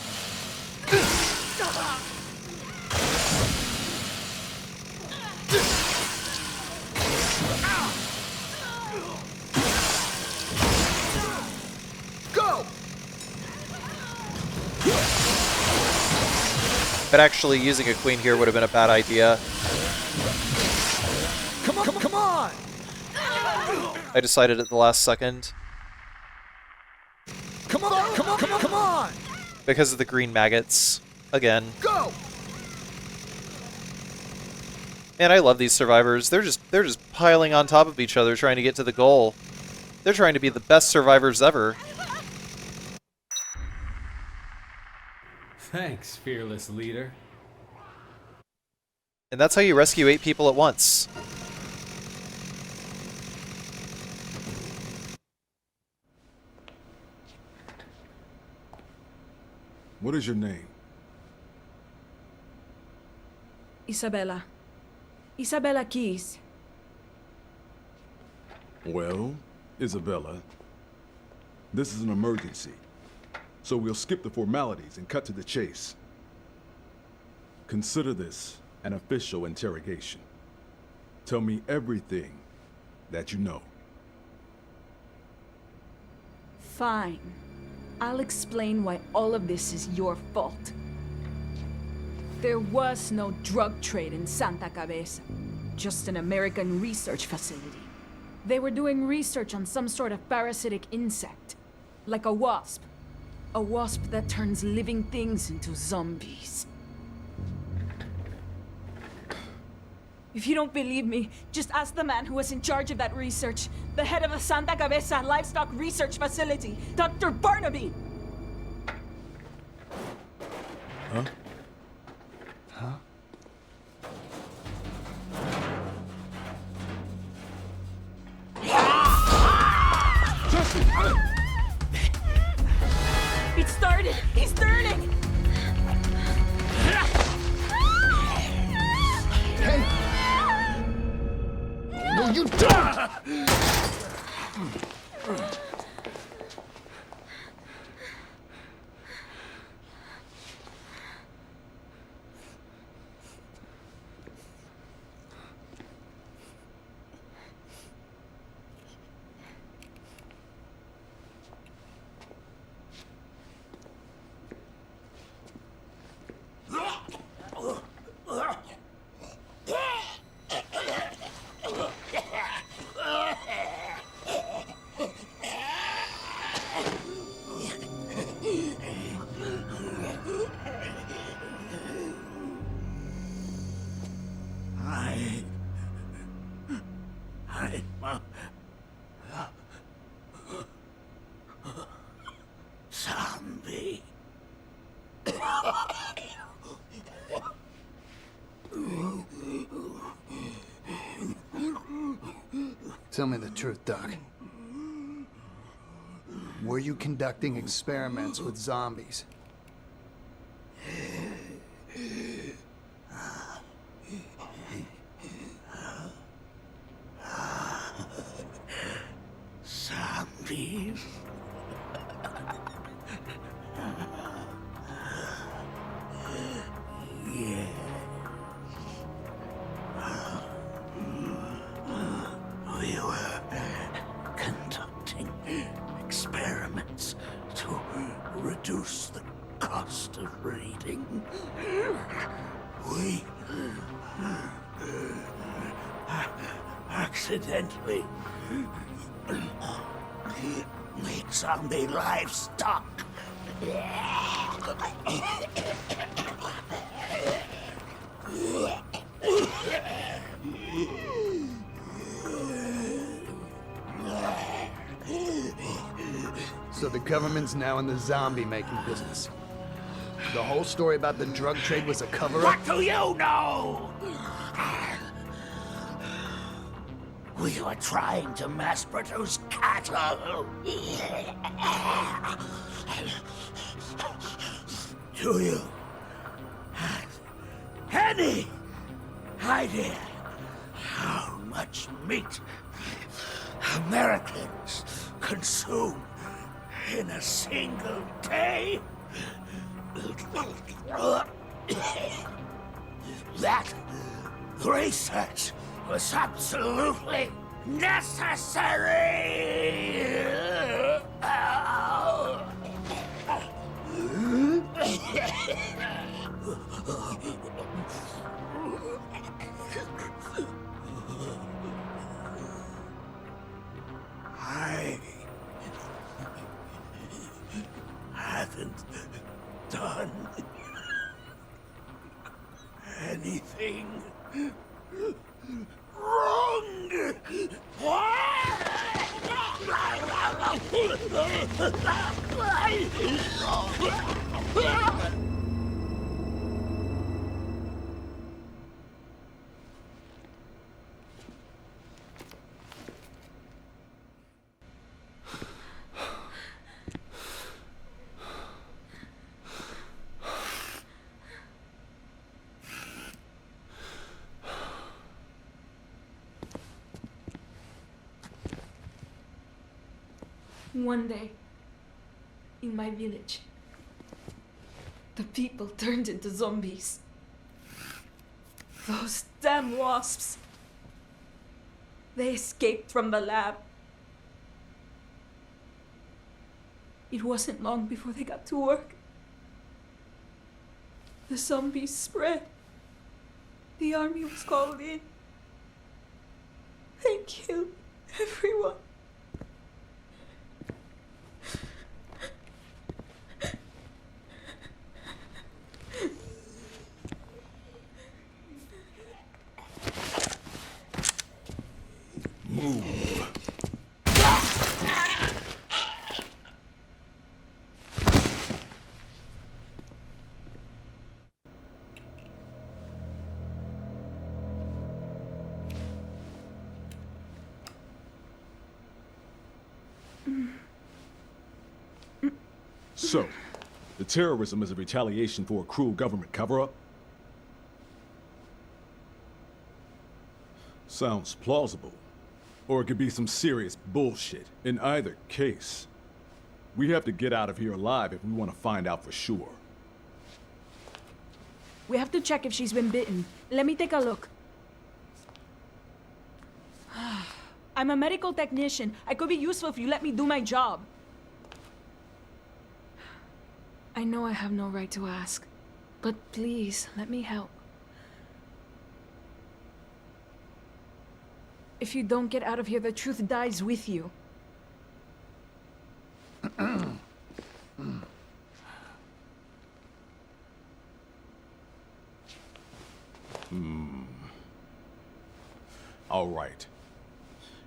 Go! But actually using a queen here would have been a bad idea. Come on, come on! I decided at the last second. Come on, come on, come on, come on! Because of the green maggots. Again. Go! Man, I love these survivors. They're just piling on top of each other trying to get to the goal. They're trying to be the best survivors ever. Thanks, fearless leader. And that's how you rescue 8 people at once. What is your name? Isabella. Isabella Keys. Well, Isabella, this is an emergency. So we'll skip the formalities and cut to the chase. Consider this an official interrogation. Tell me everything that you know. Fine. I'll explain why all of this is your fault. There was no drug trade in Santa Cabeza. Just an American research facility. They were doing research on some sort of parasitic insect. Like a wasp. A wasp that turns living things into zombies. If you don't believe me, just ask the man who was in charge of that research. The head of the Santa Cabeza Livestock Research Facility, Dr. Barnaby! Huh? Huh? It started! He's turning! Hey! No, you don't! Tell me the truth, Doc. Were you conducting experiments with zombies? Zombies? Yeah. We were conducting experiments to reduce the cost of reading. We accidentally made zombie livestock. So the government's now in the zombie-making business. The whole story about the drug trade was a cover-up? What do you know? We were trying to mass-produce cattle. Do you have any idea how much meat Americans consume in a single day? That research was absolutely necessary! I haven't done anything wrong. One day, in my village, the people turned into zombies. Those damn wasps. They escaped from the lab. It wasn't long before they got to work. The zombies spread. The army was called in. They killed everyone. Move. So, the terrorism is a retaliation for a cruel government cover-up? Sounds plausible. Or it could be some serious bullshit. In either case, we have to get out of here alive if we want to find out for sure. We have to check if she's been bitten. Let me take a look. I'm a medical technician. I could be useful if you let me do my job. I know I have no right to ask, but please, let me help. If you don't get out of here, the truth dies with you. All right.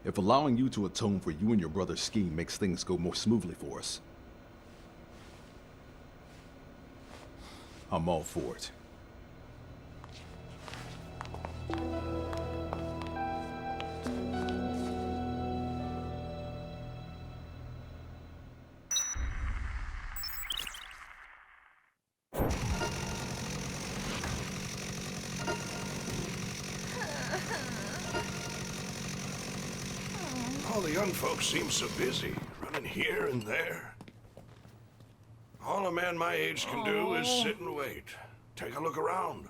If allowing you to atone for you and your brother's scheme makes things go more smoothly for us, I'm all for it. All the young folks seem so busy, running here and there. All a man my age can do is sit and wait. Take a look around.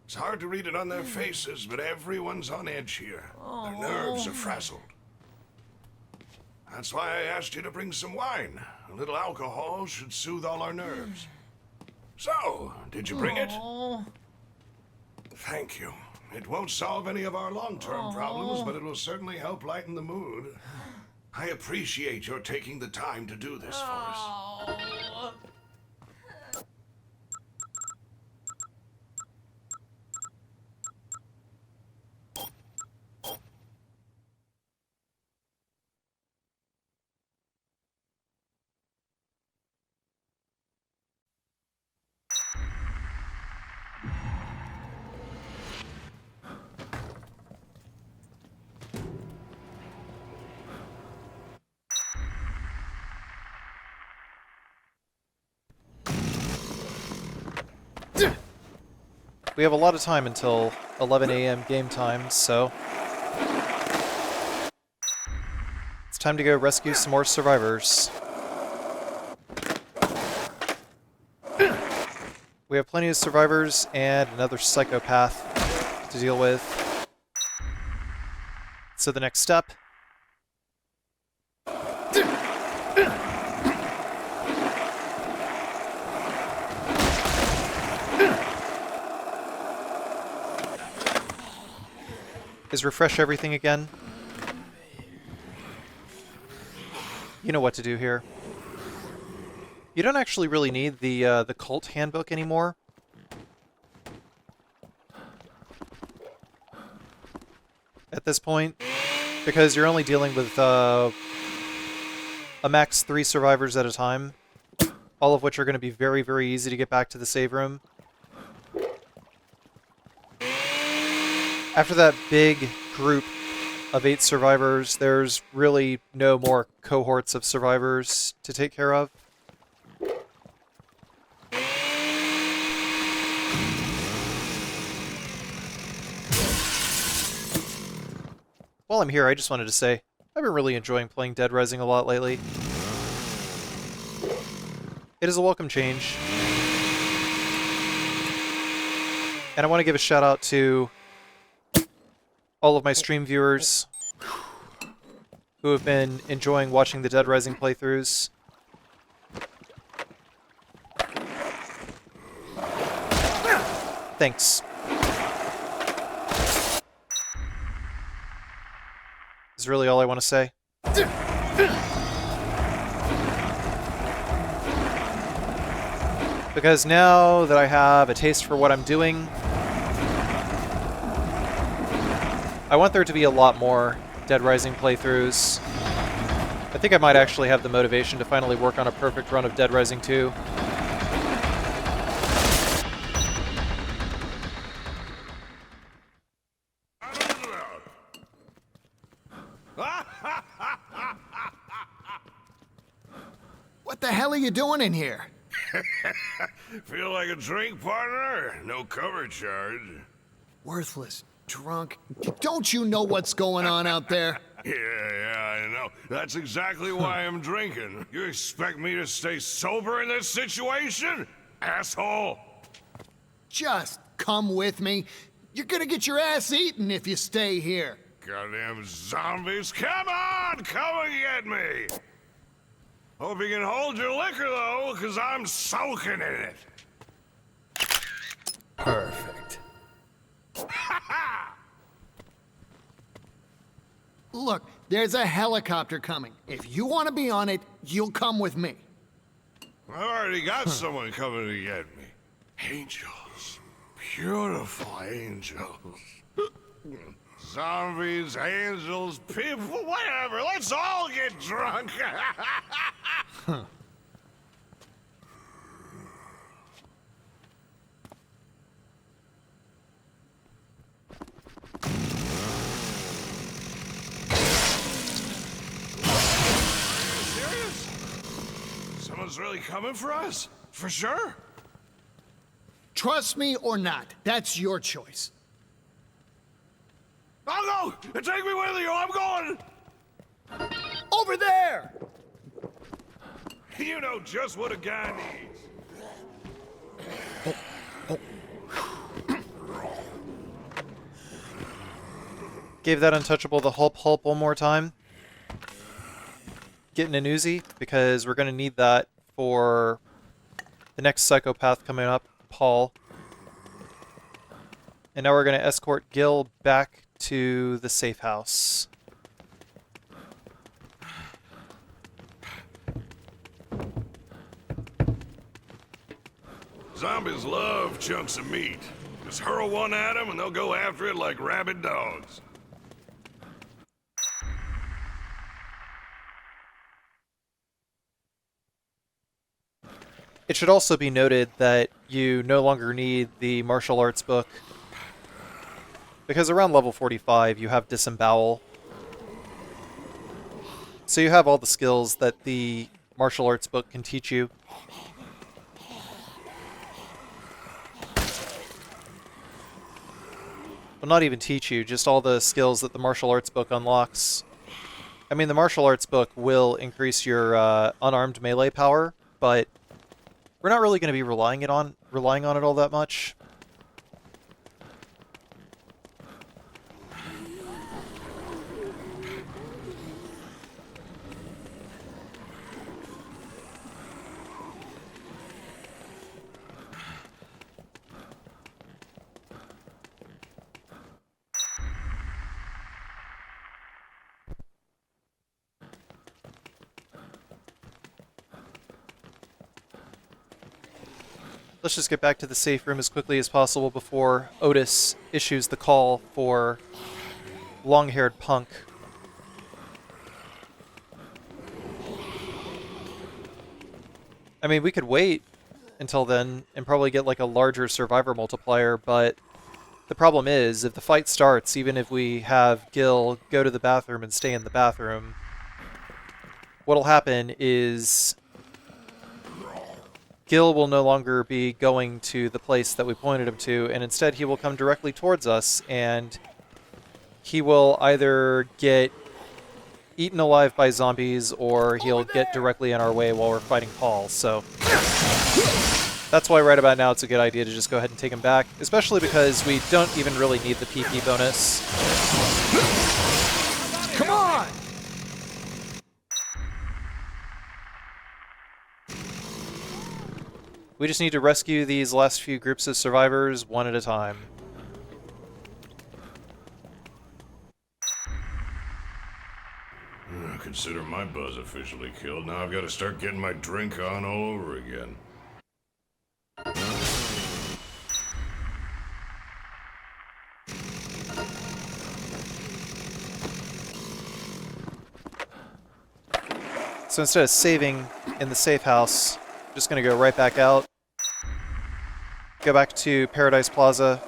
It's hard to read it on their faces, but everyone's on edge here. Their nerves are frazzled. That's why I asked you to bring some wine. A little alcohol should soothe all our nerves. So, did you bring it? Thank you. It won't solve any of our long-term problems, but it will certainly help lighten the mood. I appreciate your taking the time to do this for us. We have a lot of time until 11 a.m. game time, so it's time to go rescue some more survivors. We have plenty of survivors and another psychopath to deal with. So the next step is refresh everything again. You know what to do here. You don't actually really need the cult handbook anymore. At this point, because you're only dealing with a max 3 survivors at a time, all of which are going to be very, very easy to get back to the save room. After that big group of 8 survivors, there's really no more cohorts of survivors to take care of. While I'm here, I just wanted to say, I've been really enjoying playing Dead Rising a lot lately. It is a welcome change. And I want to give a shout out to all of my stream viewers who have been enjoying watching the Dead Rising playthroughs. Thanks. Is really all I want to say. Because now that I have a taste for what I'm doing, I want there to be a lot more Dead Rising playthroughs. I think I might actually have the motivation to finally work on a perfect run of Dead Rising 2. What the hell are you doing in here? Feel like a drink, partner? No cover charge. Worthless. Drunk. Don't you know what's going on out there? Yeah, I know. That's exactly why I'm drinking. You expect me to stay sober in this situation? Asshole! Just come with me. You're gonna get your ass eaten if you stay here. Goddamn zombies. Come on! Come and get me! Hope you can hold your liquor, though, because I'm soaking in it. Perfect. Look, there's a helicopter coming. If you want to be on it, you'll come with me. I already got someone coming to get me. Angels. Beautiful angels. Zombies, angels, people, whatever. Let's all get drunk. Huh. Someone's really coming for us? For sure? Trust me or not, that's your choice. I'll go! Take me with you, I'm going! Over there! You know just what a guy needs. Gave that untouchable the hulp one more time. Getting an Uzi, because we're going to need that for the next psychopath coming up, Paul. And now we're going to escort Gil back to the safe house. Zombies love chunks of meat. Just hurl one at them and they'll go after it like rabid dogs. It should also be noted that you no longer need the martial arts book, because around level 45 you have disembowel. So you have all the skills that the martial arts book can teach you. Well, not even teach you, just all the skills that the martial arts book unlocks. I mean, the martial arts book will increase your unarmed melee power, but we're not really going to be relying on it all that much. Let's just get back to the safe room as quickly as possible before Otis issues the call for long-haired punk. I mean, we could wait until then and probably get like a larger survivor multiplier, but the problem is, if the fight starts, even if we have Gil go to the bathroom and stay in the bathroom, what'll happen is Gil will no longer be going to the place that we pointed him to, and instead he will come directly towards us, and he will either get eaten alive by zombies, or he'll get directly in our way while we're fighting Paul. So that's why right about now it's a good idea to just go ahead and take him back, especially because we don't even really need the PP bonus. Come on! We just need to rescue these last few groups of survivors one at a time. Consider my buzz officially killed. Now I've got to start getting my drink on all over again. So instead of saving in the safe house, I'm just going to go right back out. Go back to Paradise Plaza.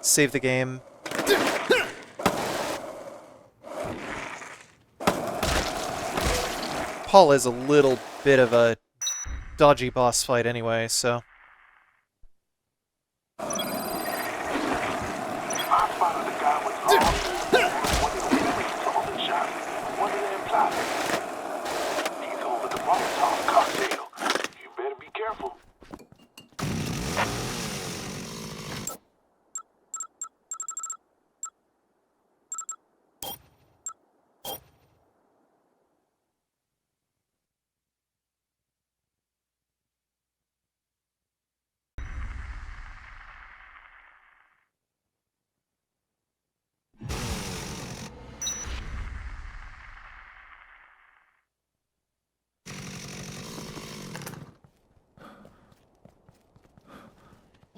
Save the game. Paul is a little bit of a dodgy boss fight anyway, so... Wonderland Plaza. He's over the Molotov cocktail. You better be careful.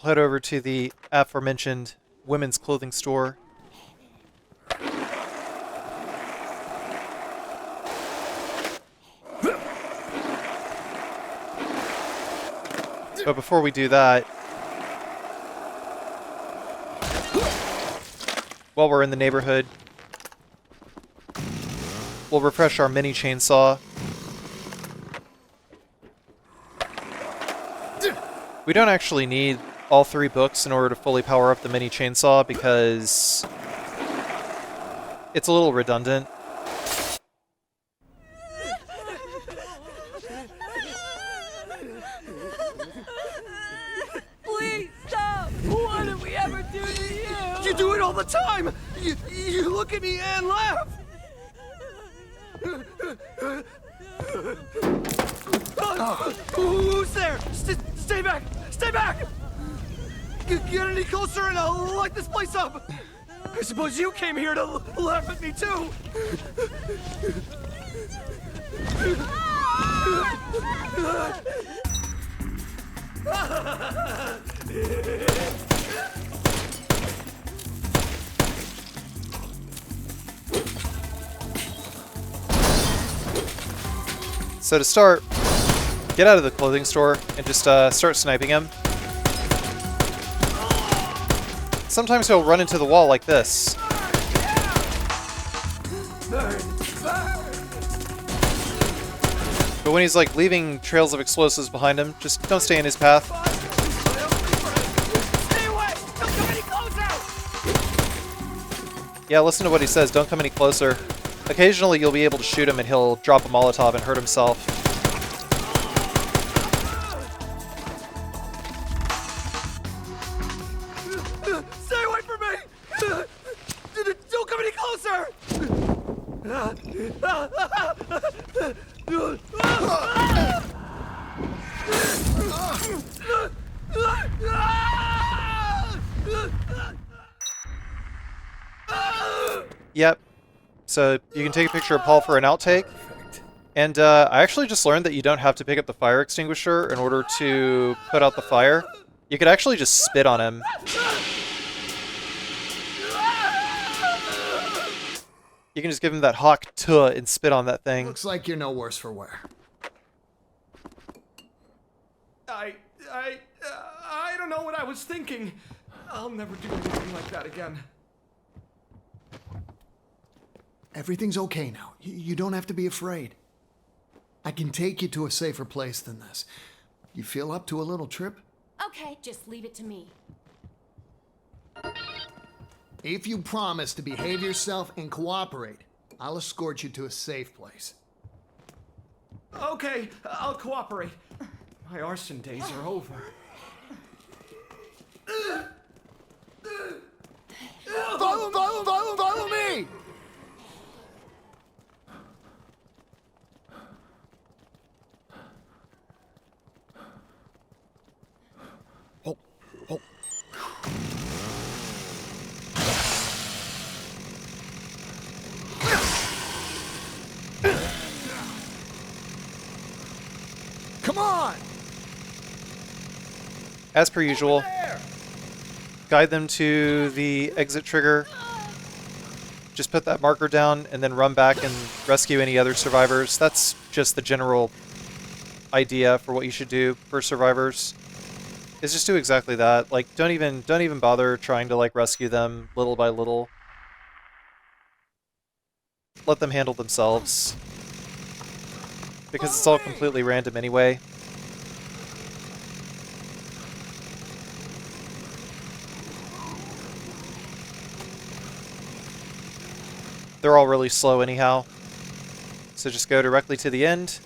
We'll head over to the aforementioned women's clothing store. But before we do that, while we're in the neighborhood, we'll refresh our mini chainsaw. We don't actually need all 3 books in order to fully power up the mini chainsaw because it's a little redundant. You look at me and laugh! Who's there? Stay back! Stay back! Get any closer and I'll light this place up! I suppose you came here to laugh at me too! So to start, get out of the clothing store and just start sniping him. Sometimes he'll run into the wall like this. But when he's like leaving trails of explosives behind him, just don't stay in his path. Stay away! Don't come any closer! Yeah, listen to what he says, don't come any closer. Occasionally you'll be able to shoot him and he'll drop a Molotov and hurt himself. Stay away from me! Don't come any closer! Yep. So you can take a picture of Paul for an outtake. And I actually just learned that you don't have to pick up the fire extinguisher in order to put out the fire. You could actually just spit on him. You can just give him that hawk tuh and spit on that thing. Looks like you're no worse for wear. I don't know what I was thinking. I'll never do anything like that again. Everything's okay now. You don't have to be afraid. I can take you to a safer place than this. You feel up to a little trip? Okay, just leave it to me. If you promise to behave yourself and cooperate, I'll escort you to a safe place. Okay, I'll cooperate. My arson days are over. Follow me! Come on! As per usual, guide them to the exit trigger. Just put that marker down and then run back and rescue any other survivors. That's just the general idea for what you should do for survivors. Is just do exactly that. Like, don't even bother trying to like rescue them little by little. Let them handle themselves. Because it's all completely random anyway. They're all really slow anyhow. So just go directly to the end.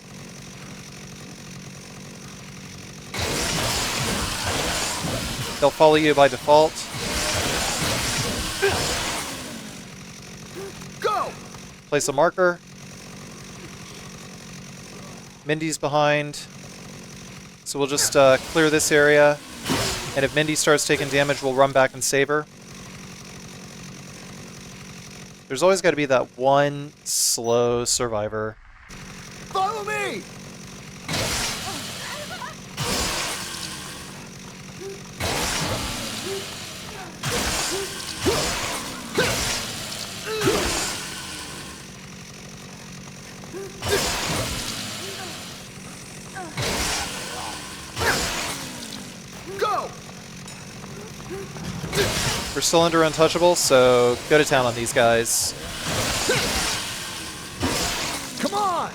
They'll follow you by default. Go! Place a marker. Mindy's behind. So we'll just clear this area. And if Mindy starts taking damage, we'll run back and save her. There's always got to be that one slow survivor. Follow me! Go! We're still under untouchable, so go to town on these guys. Come on!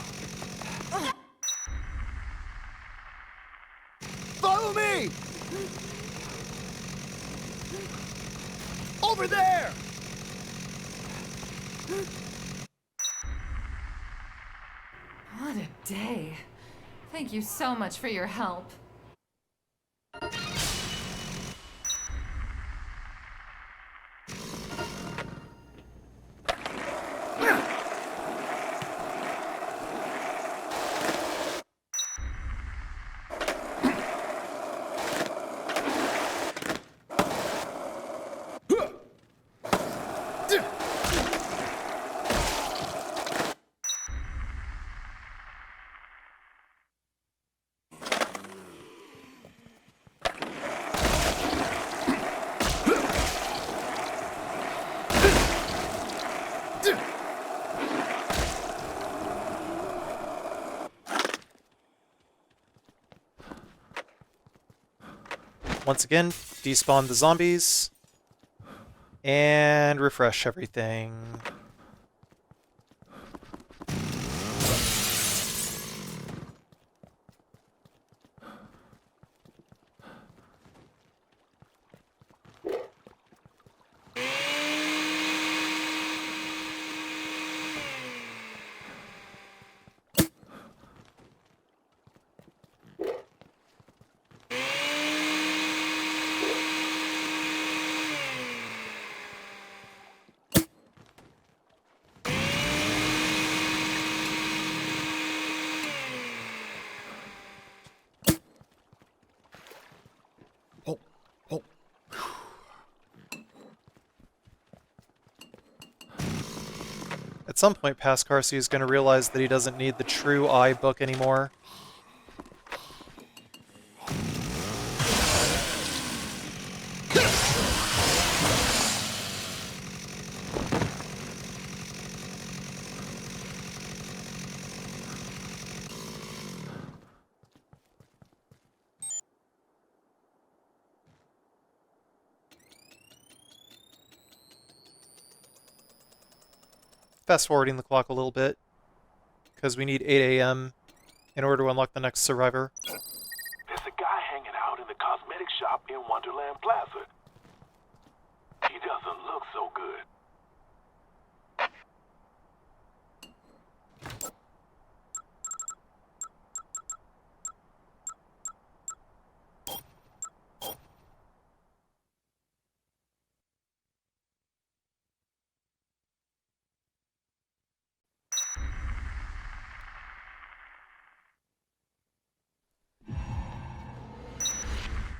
Follow me! Over there! What a day. Thank you so much for your help. Once again, despawn the zombies. And refresh everything. At some point, past Carcy is going to realize that he doesn't need the true eye book anymore. Fast forwarding the clock a little bit, because we need 8 a.m. in order to unlock the next survivor. There's a guy hanging out in the cosmetic shop in Wonderland Plaza. He doesn't look so good.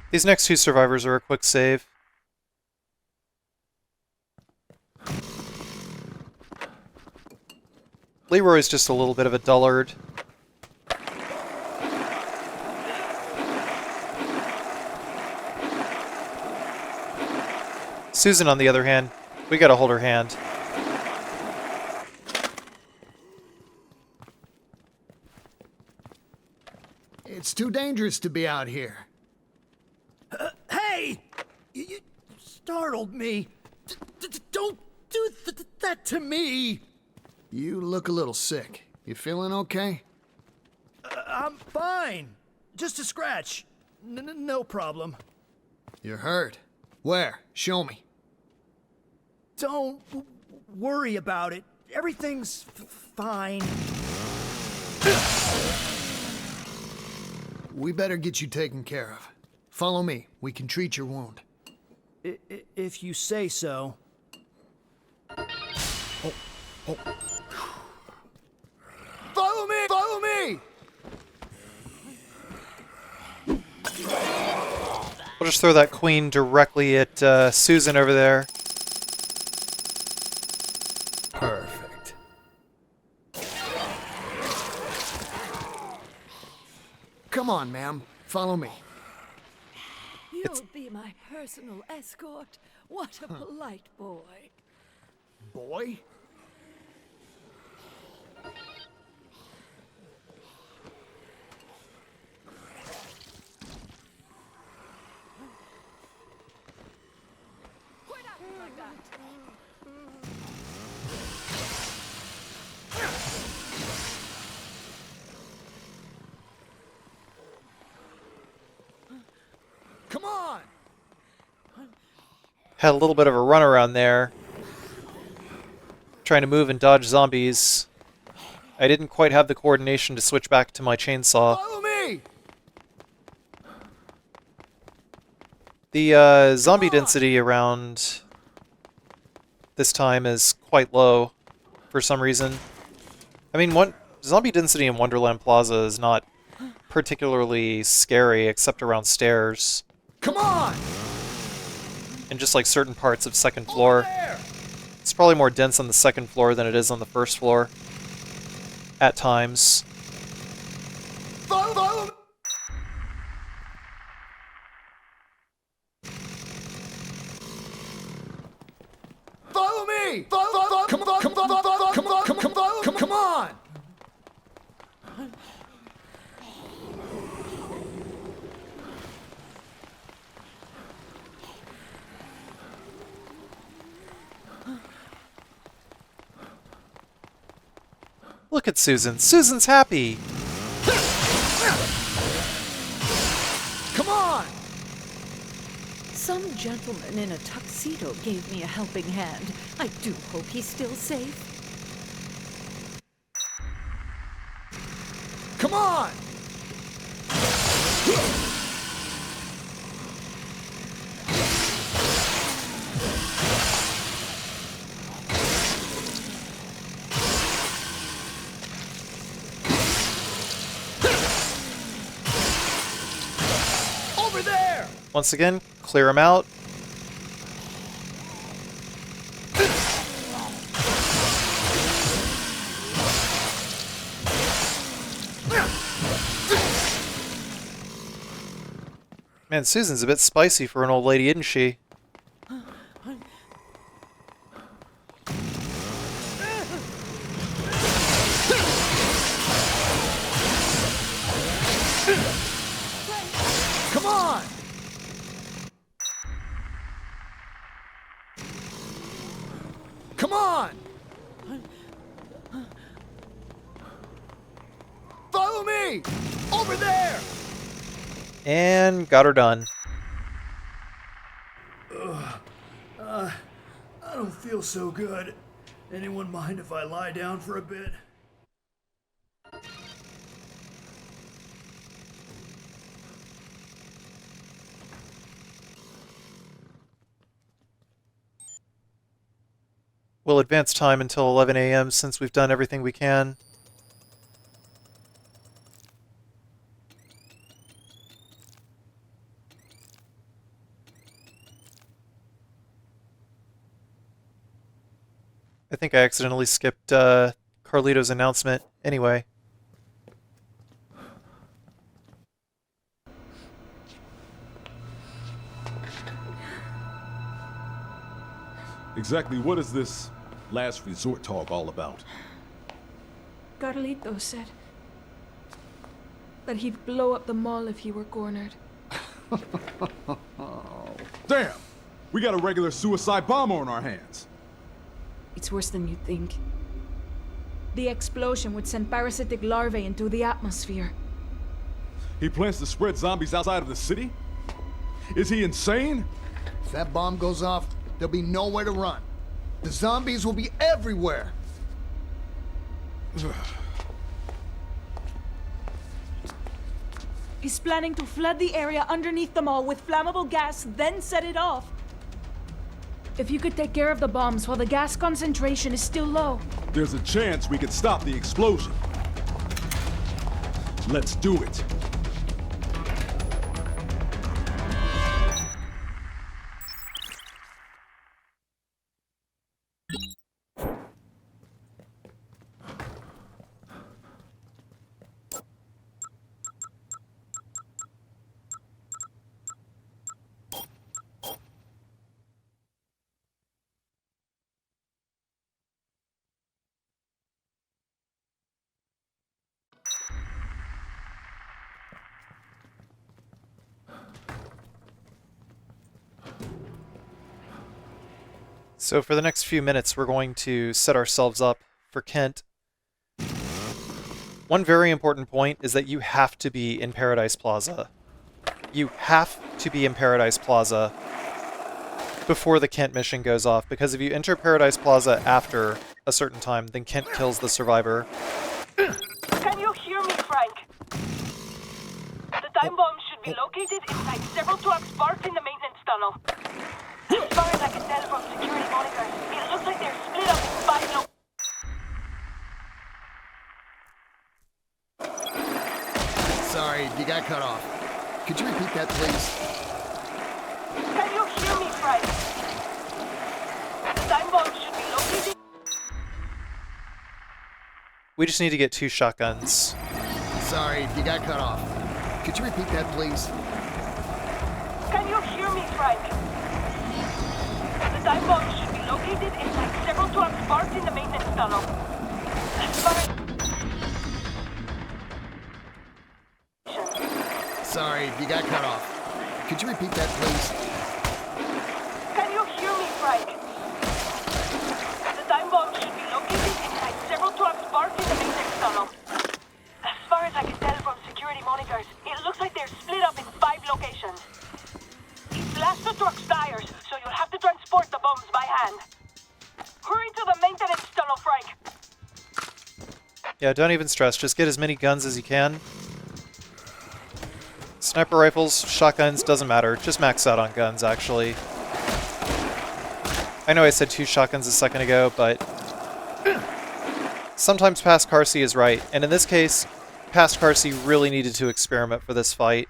These next two survivors are a quick save. Leroy's just a little bit of a dullard. Susan, on the other hand, we gotta hold her hand. It's too dangerous to be out here. Hey! You startled me. Don't do that to me. You look a little sick. You feeling okay? I'm fine. Just a scratch. No problem. You're hurt. Where? Show me. Don't worry about it. Everything's fine. We better get you taken care of. Follow me. We can treat your wound. If you say so. Oh. Follow me! Follow me! We'll just throw that queen directly at Susan over there. Perfect. Come on, ma'am. Follow me. You'll be my personal escort. What a polite boy. Boy? Quit acting like that. Come on! Had a little bit of a runaround there. Trying to move and dodge zombies. I didn't quite have the coordination to switch back to my chainsaw. Follow me! The zombie density around this time is quite low for some reason. I mean, zombie density in Wonderland Plaza is not particularly scary except around stairs. Come on! And just like certain parts of second floor. It's probably more dense on the second floor than it is on the first floor. At times. Follow! Follow me! Follow! Come on! Look at Susan. Susan's happy. Come on! Some gentleman in a tuxedo gave me a helping hand. I do hope he's still safe. Come on! Over there! Once again, clear him out. Man, Susan's a bit spicy for an old lady, isn't she? Come on! Come on! Follow me! Over there! And got her done. I don't feel so good. Anyone mind if I lie down for a bit? We'll advance time until 11 a.m. since we've done everything we can. I think I accidentally skipped Carlito's announcement anyway. Exactly what is this last resort talk all about? Carlito said that he'd blow up the mall if he were cornered. Damn! We got a regular suicide bomber on our hands. It's worse than you think. The explosion would send parasitic larvae into the atmosphere. He plans to spread zombies outside of the city? Is he insane? If that bomb goes off, there'll be nowhere to run. The zombies will be everywhere. He's planning to flood the area underneath the mall with flammable gas, then set it off. If you could take care of the bombs while the gas concentration is still low. There's a chance we could stop the explosion. Let's do it. So for the next few minutes, we're going to set ourselves up for Kent. One very important point is that you have to be in Paradise Plaza. You have to be in Paradise Plaza before the Kent mission goes off, because if you enter Paradise Plaza after a certain time, then Kent kills the survivor. Can you hear me, Frank? The time bomb should be located inside several trucks parked in the maintenance tunnel. As far as I can tell from security monitors, it looks like they're split up in 5 Sorry, you got cut off. Could you repeat that, please? Can you hear me, Frank? The time bomb should be located. We just need to get 2 shotguns. Sorry, you got cut off. Could you repeat that, please? Can you hear me, Frank? The time bomb should be located inside several trucks parked in the maintenance tunnel. As far as... Sorry, you got cut off. Could you repeat that, please? Can you hear me, Frank? The time bomb should be located inside several trucks parked in the maintenance Yeah, don't even stress. Just get as many guns as you can. Sniper rifles, shotguns, doesn't matter. Just max out on guns, actually. I know I said 2 shotguns a second ago, but sometimes past Carcy is right. And in this case, past Carcy really needed to experiment for this fight.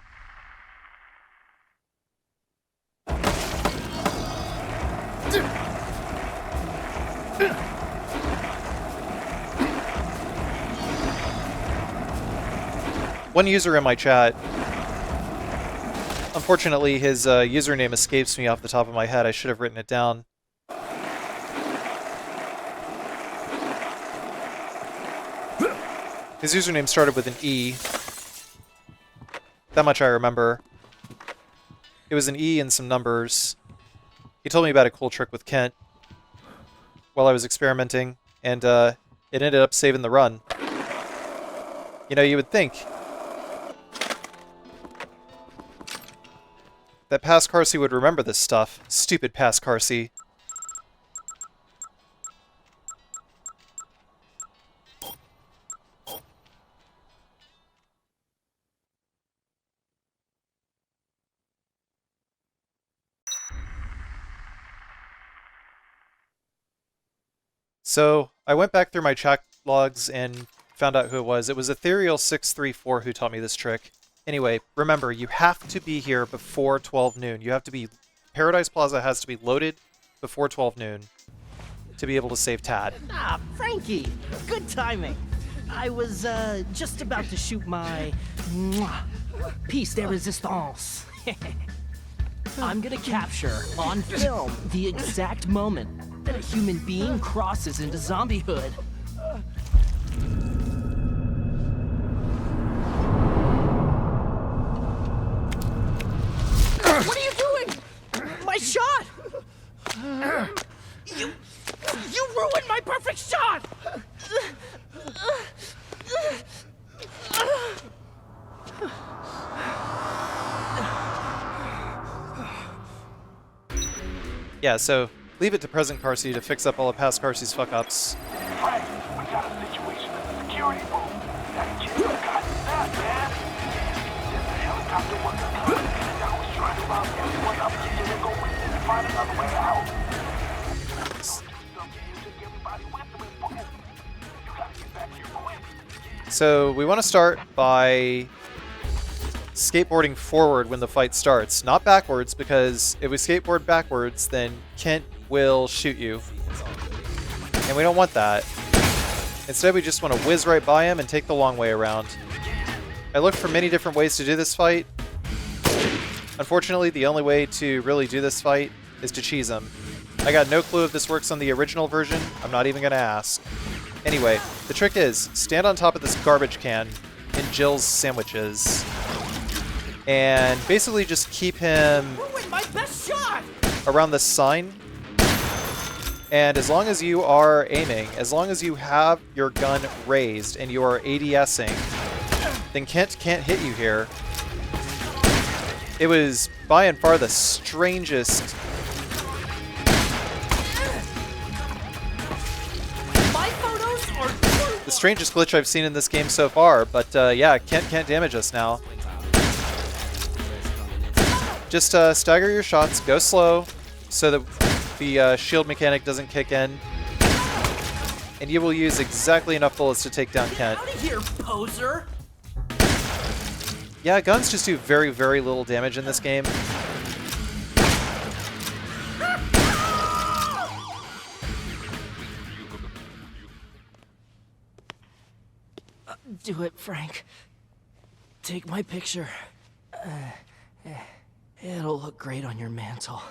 One user in my chat, unfortunately his username escapes me off the top of my head. I should have written it down. His username started with an E. That much I remember. It was an E and some numbers. He told me about a cool trick with Kent while I was experimenting, and it ended up saving the run. You know, you would think that past Carcy would remember this stuff. Stupid past Carcy. So, I went back through my chat logs and found out who it was. It was Ethereal634 who taught me this trick. Anyway, remember, you have to be here before 12 noon. You have to be... Paradise Plaza has to be loaded before 12 noon to be able to save Tad. Ah, Frankie! Good timing. I was, just about to shoot my... piece de resistance. I'm gonna capture, on film, the exact moment that a human being crosses into zombiehood. What are you doing? My shot! You ruined my perfect shot! Yeah, so leave it to present Carcy to fix up all of past Carcy's fuck-ups. Frank, we got a situation in the security room. That kid got that, man. There's a helicopter worker coming, and I was trying to round everyone up so they go in and find another way out. So we want to start by skateboarding forward when the fight starts, not backwards, because if we skateboard backwards, then Kent will shoot you. And we don't want that. Instead, we just want to whiz right by him and take the long way around. I looked for many different ways to do this fight. Unfortunately, the only way to really do this fight is to cheese him. I got no clue if this works on the original version. I'm not even going to ask. Anyway, the trick is, stand on top of this garbage can in Jill's sandwiches. And basically just keep him My best shot! around this sign. And as long as you are aiming, as long as you have your gun raised and you are ADSing, then Kent can't hit you here. It was by and far the strangest... the strangest glitch I've seen in this game so far, but yeah, Kent can't damage us now. Just stagger your shots, go slow, so that the shield mechanic doesn't kick in. And you will use exactly enough bullets to take down Kent. Get out of here, poser! Yeah, guns just do very, very little damage in this game. Do it, Frank. Take my picture. It'll look great on your mantle.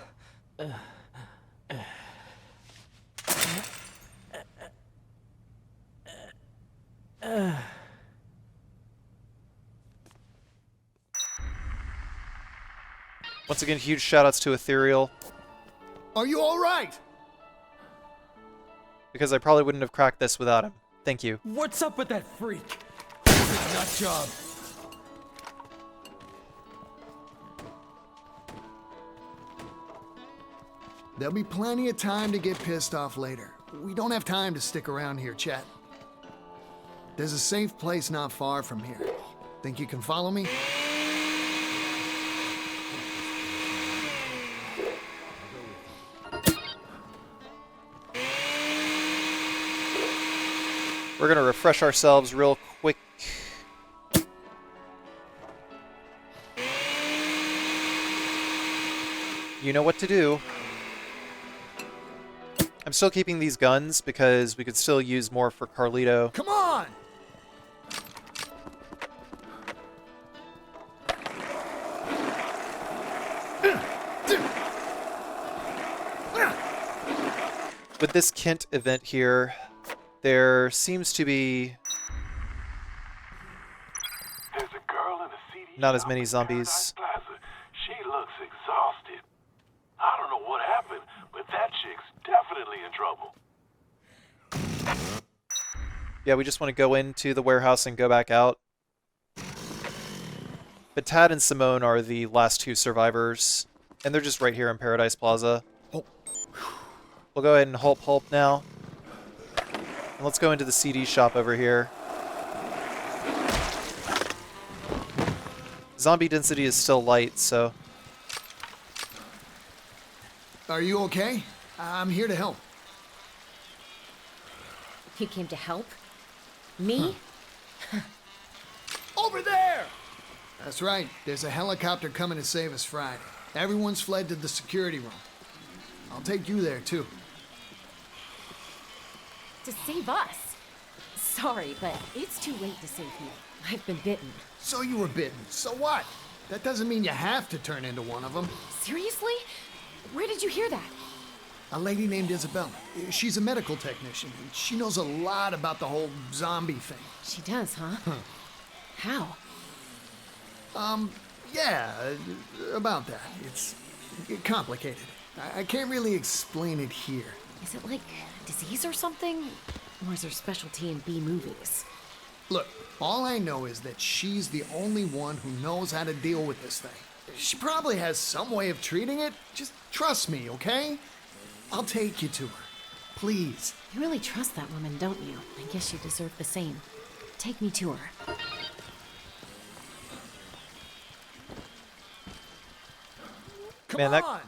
Once again, huge shoutouts to Ethereal. Are you all right? Because I probably wouldn't have cracked this without him. Thank you. What's up with that freak? What a nut job. There'll be plenty of time to get pissed off later. We don't have time to stick around here, chat. There's a safe place not far from here. Think you can follow me? We're gonna refresh ourselves real quick. You know what to do. I'm still keeping these guns because we could still use more for Carlito. Come on! With this Kent event here, there seems to be There's a girl in a CD not as shop many in zombies. Paradise Plaza. She looks exhausted. I don't know what happened, but that chick's definitely in trouble. Yeah, we just want to go into the warehouse and go back out. But Tad and Simone are the last two survivors, and they're just right here in Paradise Plaza. We'll go ahead and hulp now. And let's go into the CD shop over here. Zombie density is still light, so... Are you okay? I'm here to help. You came to help? Me? Over there! That's right. There's a helicopter coming to save us Friday. Everyone's fled to the security room. I'll take you there, too. To save us? Sorry, but it's too late to save you. I've been bitten. So you were bitten. So what? That doesn't mean you have to turn into one of them. Seriously? Where did you hear that? A lady named Isabella. She's a medical technician, and she knows a lot about the whole zombie thing. She does, huh? How? Yeah, about that. It's complicated. I can't really explain it here. Is it like disease or something? Or is her specialty in B movies? Look, all I know is that she's the only one who knows how to deal with this thing. She probably has some way of treating it. Just trust me, okay? I'll take you to her. Please. You really trust that woman, don't you? I guess you deserve the same. Take me to her. Come on!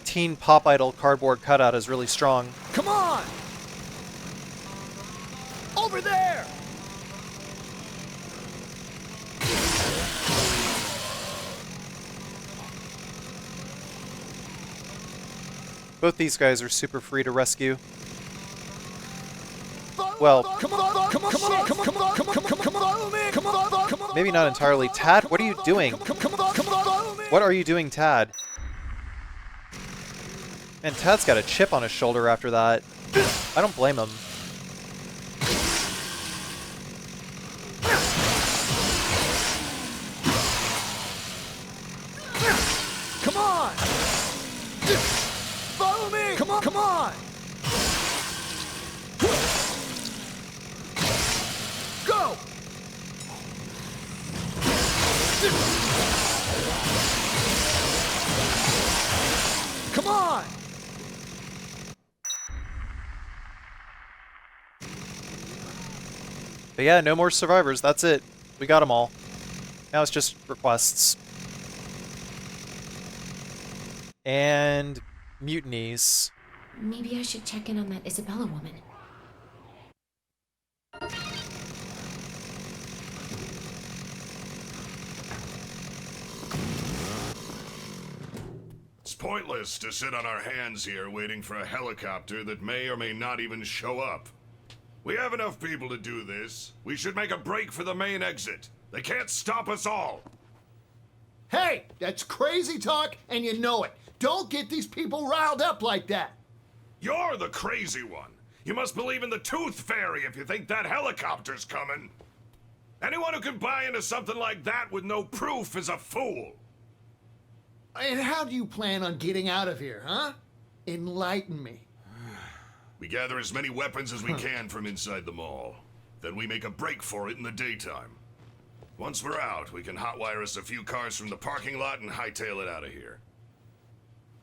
Teen Pop Idol cardboard cutout is really strong. Come on! Over there! Both these guys are super free to rescue. Well, maybe not entirely. Tad, what are you doing? What are you doing, Tad? Man, Tad's got a chip on his shoulder after that. I don't blame him. Come on! Follow me! Come on, come on! Go! Come on! But yeah, no more survivors. That's it. We got them all. Now it's just requests. And mutinies. Maybe I should check in on that Isabella woman. It's pointless to sit on our hands here waiting for a helicopter that may or may not even show up. We have enough people to do this. We should make a break for the main exit. They can't stop us all. Hey, that's crazy talk, and you know it. Don't get these people riled up like that. You're the crazy one. You must believe in the Tooth Fairy if you think that helicopter's coming. Anyone who can buy into something like that with no proof is a fool. And how do you plan on getting out of here, huh? Enlighten me. We gather as many weapons as we can from inside the mall. Then we make a break for it in the daytime. Once we're out, we can hotwire us a few cars from the parking lot and hightail it out of here.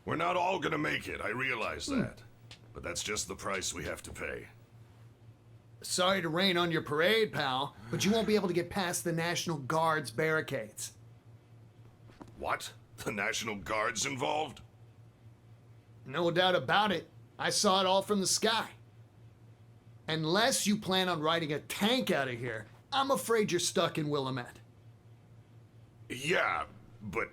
We're not all gonna make it, I realize that. but that's just the price we have to pay. Sorry to rain on your parade, pal, but you won't be able to get past the National Guard's barricades. What? The National Guard's involved? No doubt about it. I saw it all from the sky. Unless you plan on riding a tank out of here, I'm afraid you're stuck in Willamette. Yeah, but...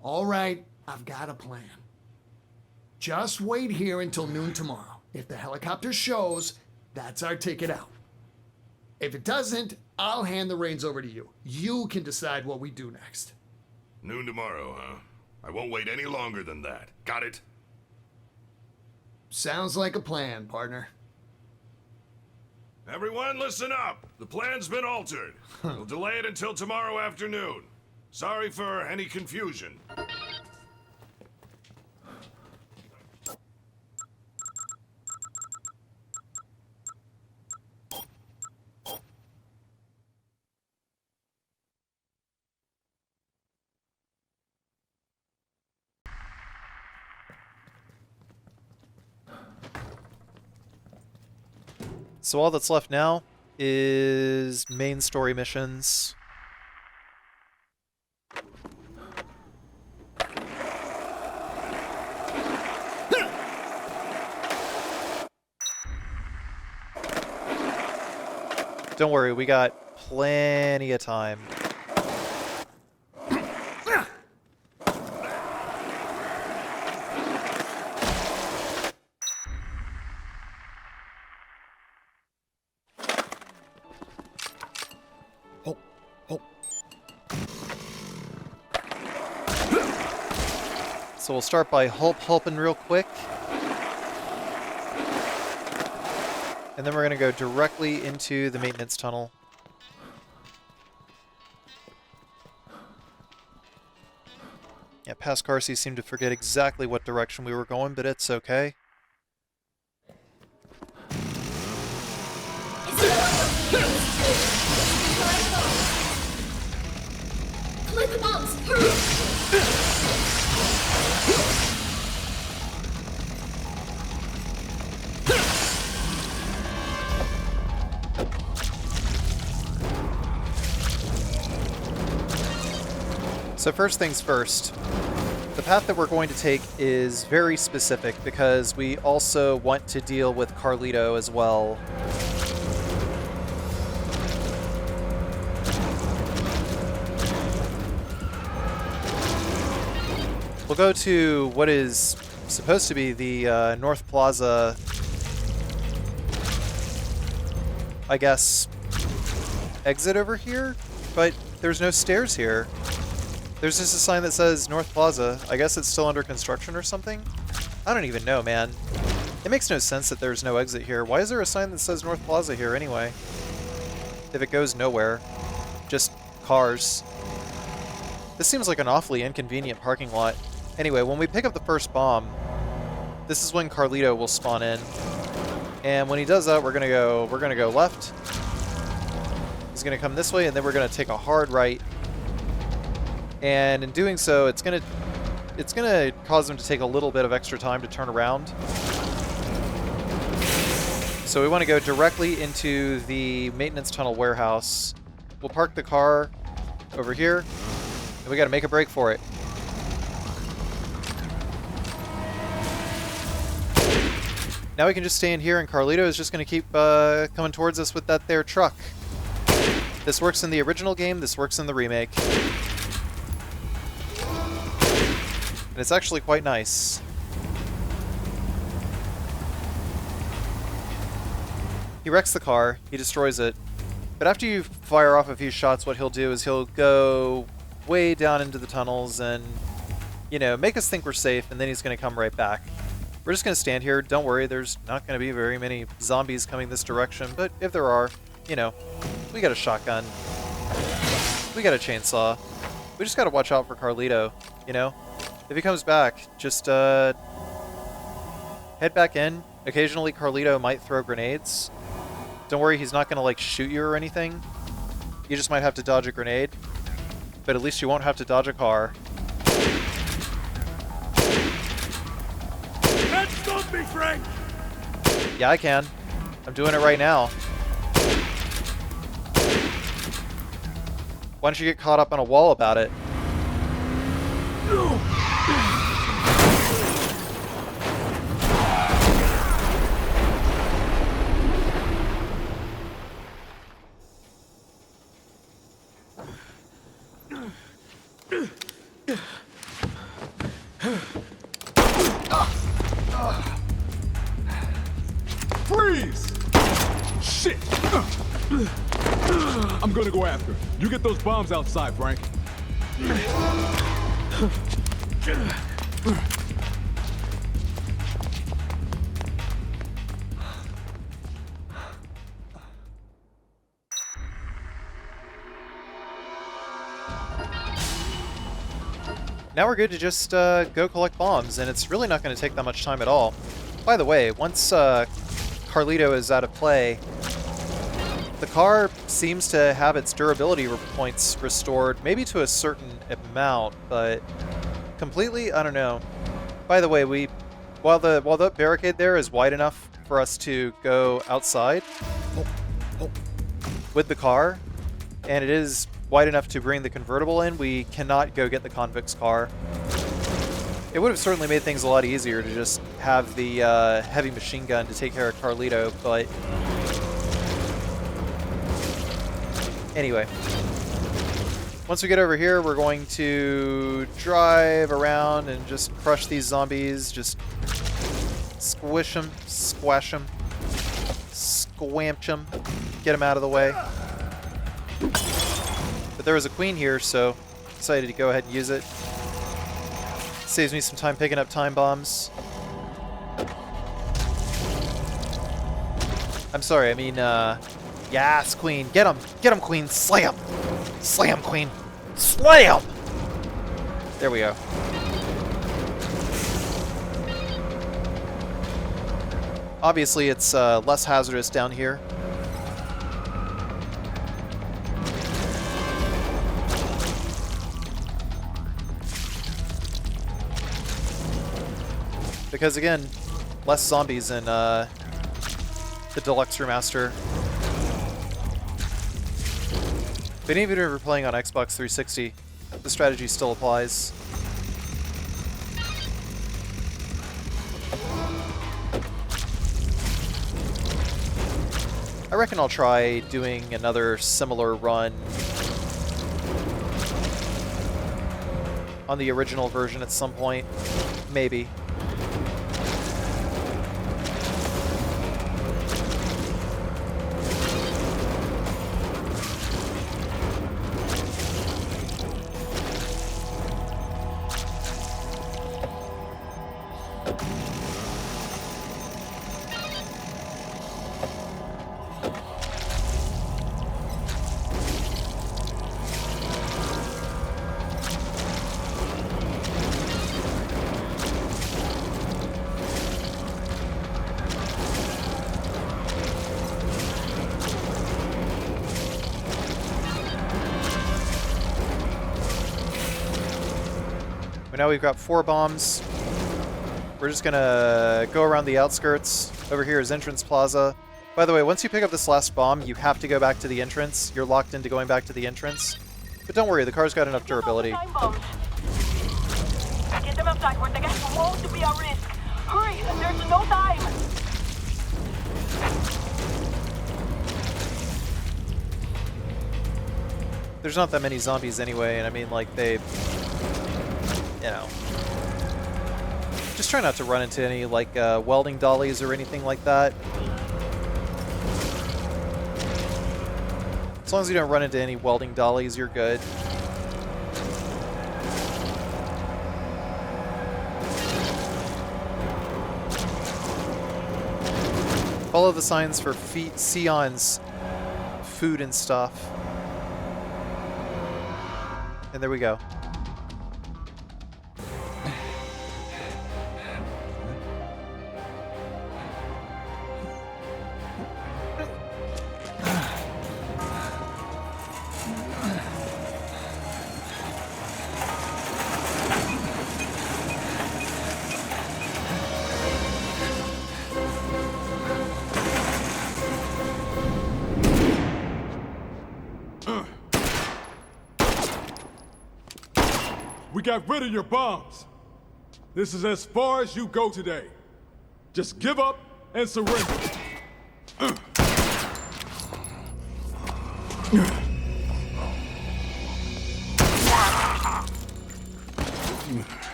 All right, I've got a plan. Just wait here until noon tomorrow. If the helicopter shows, that's our ticket out. If it doesn't, I'll hand the reins over to you. You can decide what we do next. Noon tomorrow, huh? I won't wait any longer than that. Got it? Sounds like a plan, partner. Everyone, listen up! The plan's been altered. We'll delay it until tomorrow afternoon. Sorry for any confusion. So all that's left now is main story missions. Don't worry, we got plenty of time. So we'll start by hulping real quick. And then we're going to go directly into the maintenance tunnel. Yeah, past Carcy seemed to forget exactly what direction we were going, but it's okay. Collect the bombs! Hurry! So first things first, the path that we're going to take is very specific because we also want to deal with Carlito as well. We'll go to what is supposed to be the North Plaza, I guess, exit over here, but there's no stairs here. There's just a sign that says North Plaza. I guess it's still under construction or something? I don't even know, man. It makes no sense that there's no exit here. Why is there a sign that says North Plaza here anyway? If it goes nowhere. Just cars. This seems like an awfully inconvenient parking lot. Anyway, when we pick up the first bomb, this is when Carlito will spawn in. And when he does that, we're gonna go left. He's gonna come this way, and then we're gonna take a hard right. And in doing so, it's gonna cause him to take a little bit of extra time to turn around. So we want to go directly into the maintenance tunnel warehouse. We'll park the car over here, and we got to make a break for it. Now we can just stay in here, and Carlito is just going to keep coming towards us with that there truck. This works in the original game, this works in the remake. And it's actually quite nice. He wrecks the car, he destroys it, but after you fire off a few shots, what he'll do is he'll go way down into the tunnels and, you know, make us think we're safe, and then he's going to come right back. We're just going to stand here. Don't worry, there's not going to be very many zombies coming this direction, but if there are, you know, we got a shotgun. We got a chainsaw. We just got to watch out for Carlito, you know? If he comes back, just head back in. Occasionally Carlito might throw grenades. Don't worry, he's not going to like shoot you or anything. You just might have to dodge a grenade. But at least you won't have to dodge a car. can't stop me, Frank! Yeah, I can. I'm doing it right now. Why don't you get caught up on a wall about it? Freeze! Shit! I'm gonna go after him. You get those bombs outside, Frank. Now we're good to just go collect bombs, and it's really not going to take that much time at all. By the way, once Carlito is out of play, the car seems to have its durability points restored, maybe to a certain amount, but completely, I don't know. By the way, while the barricade there is wide enough for us to go outside with the car, and it is wide enough to bring the convertible in, we cannot go get the Convicts car. It would have certainly made things a lot easier to just have the heavy machine gun to take care of Carlito, but anyway. Once we get over here, we're going to drive around and just crush these zombies, just squish them, squash them, squamch them, get them out of the way. But there was a queen here, so decided to go ahead and use it. Saves me some time picking up time bombs. I'm sorry, I mean, yes, queen. Get him, queen. Slay him. Slay him, queen. Slay him! There we go. Obviously, it's less hazardous down here. Because again, less zombies in the Deluxe Remaster. But even if you're playing on Xbox 360, the strategy still applies. I reckon I'll try doing another similar run on the original version at some point. Maybe. Now we've got 4 bombs. We're just gonna go around the outskirts. Over here is Entrance Plaza. By the way, once you pick up this last bomb, you have to go back to the entrance. You're locked into going back to the entrance. But don't worry, the car's got enough durability. Get them outside where the gas won't be a risk. Hurry, there's no time. There's not that many zombies anyway, and I mean, like, they... You know, just try not to run into any, like, welding dollies or anything like that. As long as you don't run into any welding dollies, you're good. Follow the signs for Sion's food and stuff. And there we go. got rid of your bombs. This is as far as you go today. Just give up and surrender.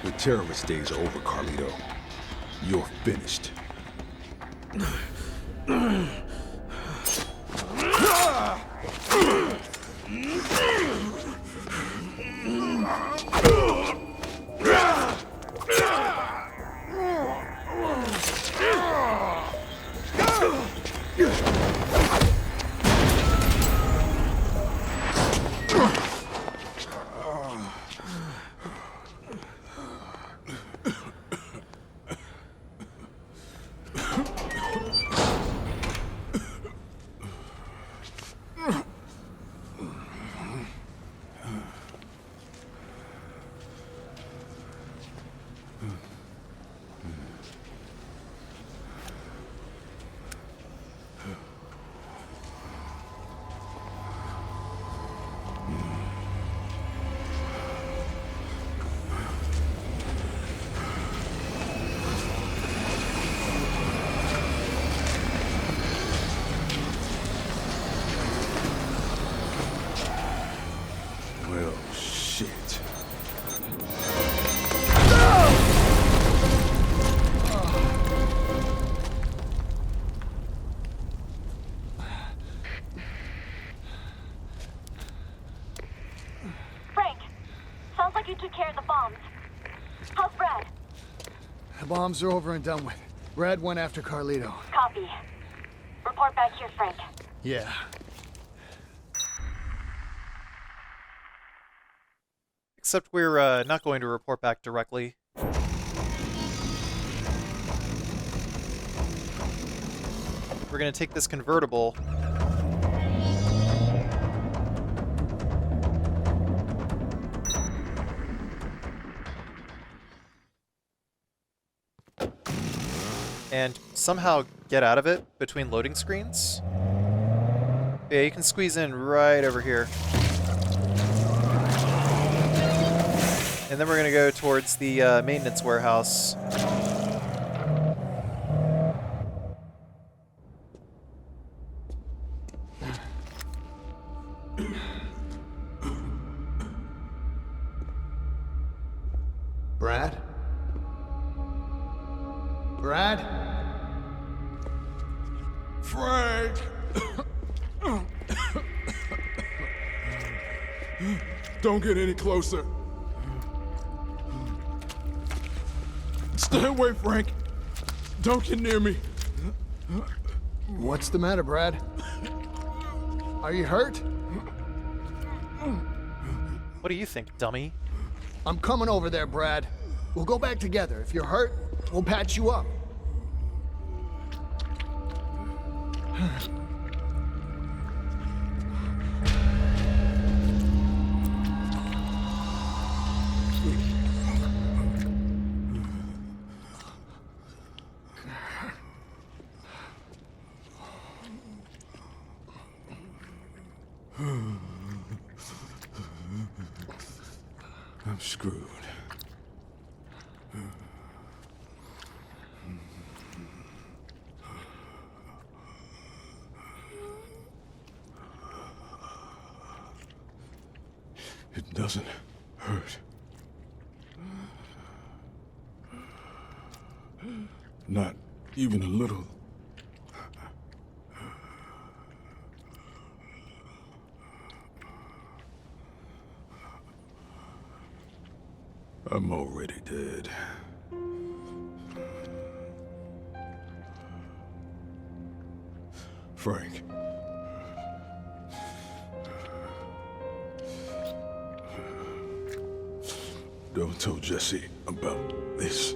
The terrorist days are over, Carlito. You're finished. Well, shit. Frank, sounds like you took care of the bombs. How's Brad? The bombs are over and done with. Brad went after Carlito. Copy. Report back here, Frank. Yeah. Except we're not going to report back directly. We're going to take this convertible. And somehow get out of it between loading screens. Yeah, you can squeeze in right over here. And then we're going to go towards the maintenance warehouse. Brad? Brad? Frank! Don't get any closer. Stay away, Frank. Don't get near me. What's the matter, Brad? Are you hurt? What do you think, dummy? I'm coming over there, Brad. We'll go back together. If you're hurt, we'll patch you up. I'm screwed. It doesn't hurt. Not even a little. I'm already dead. Frank. Don't tell Jesse about this.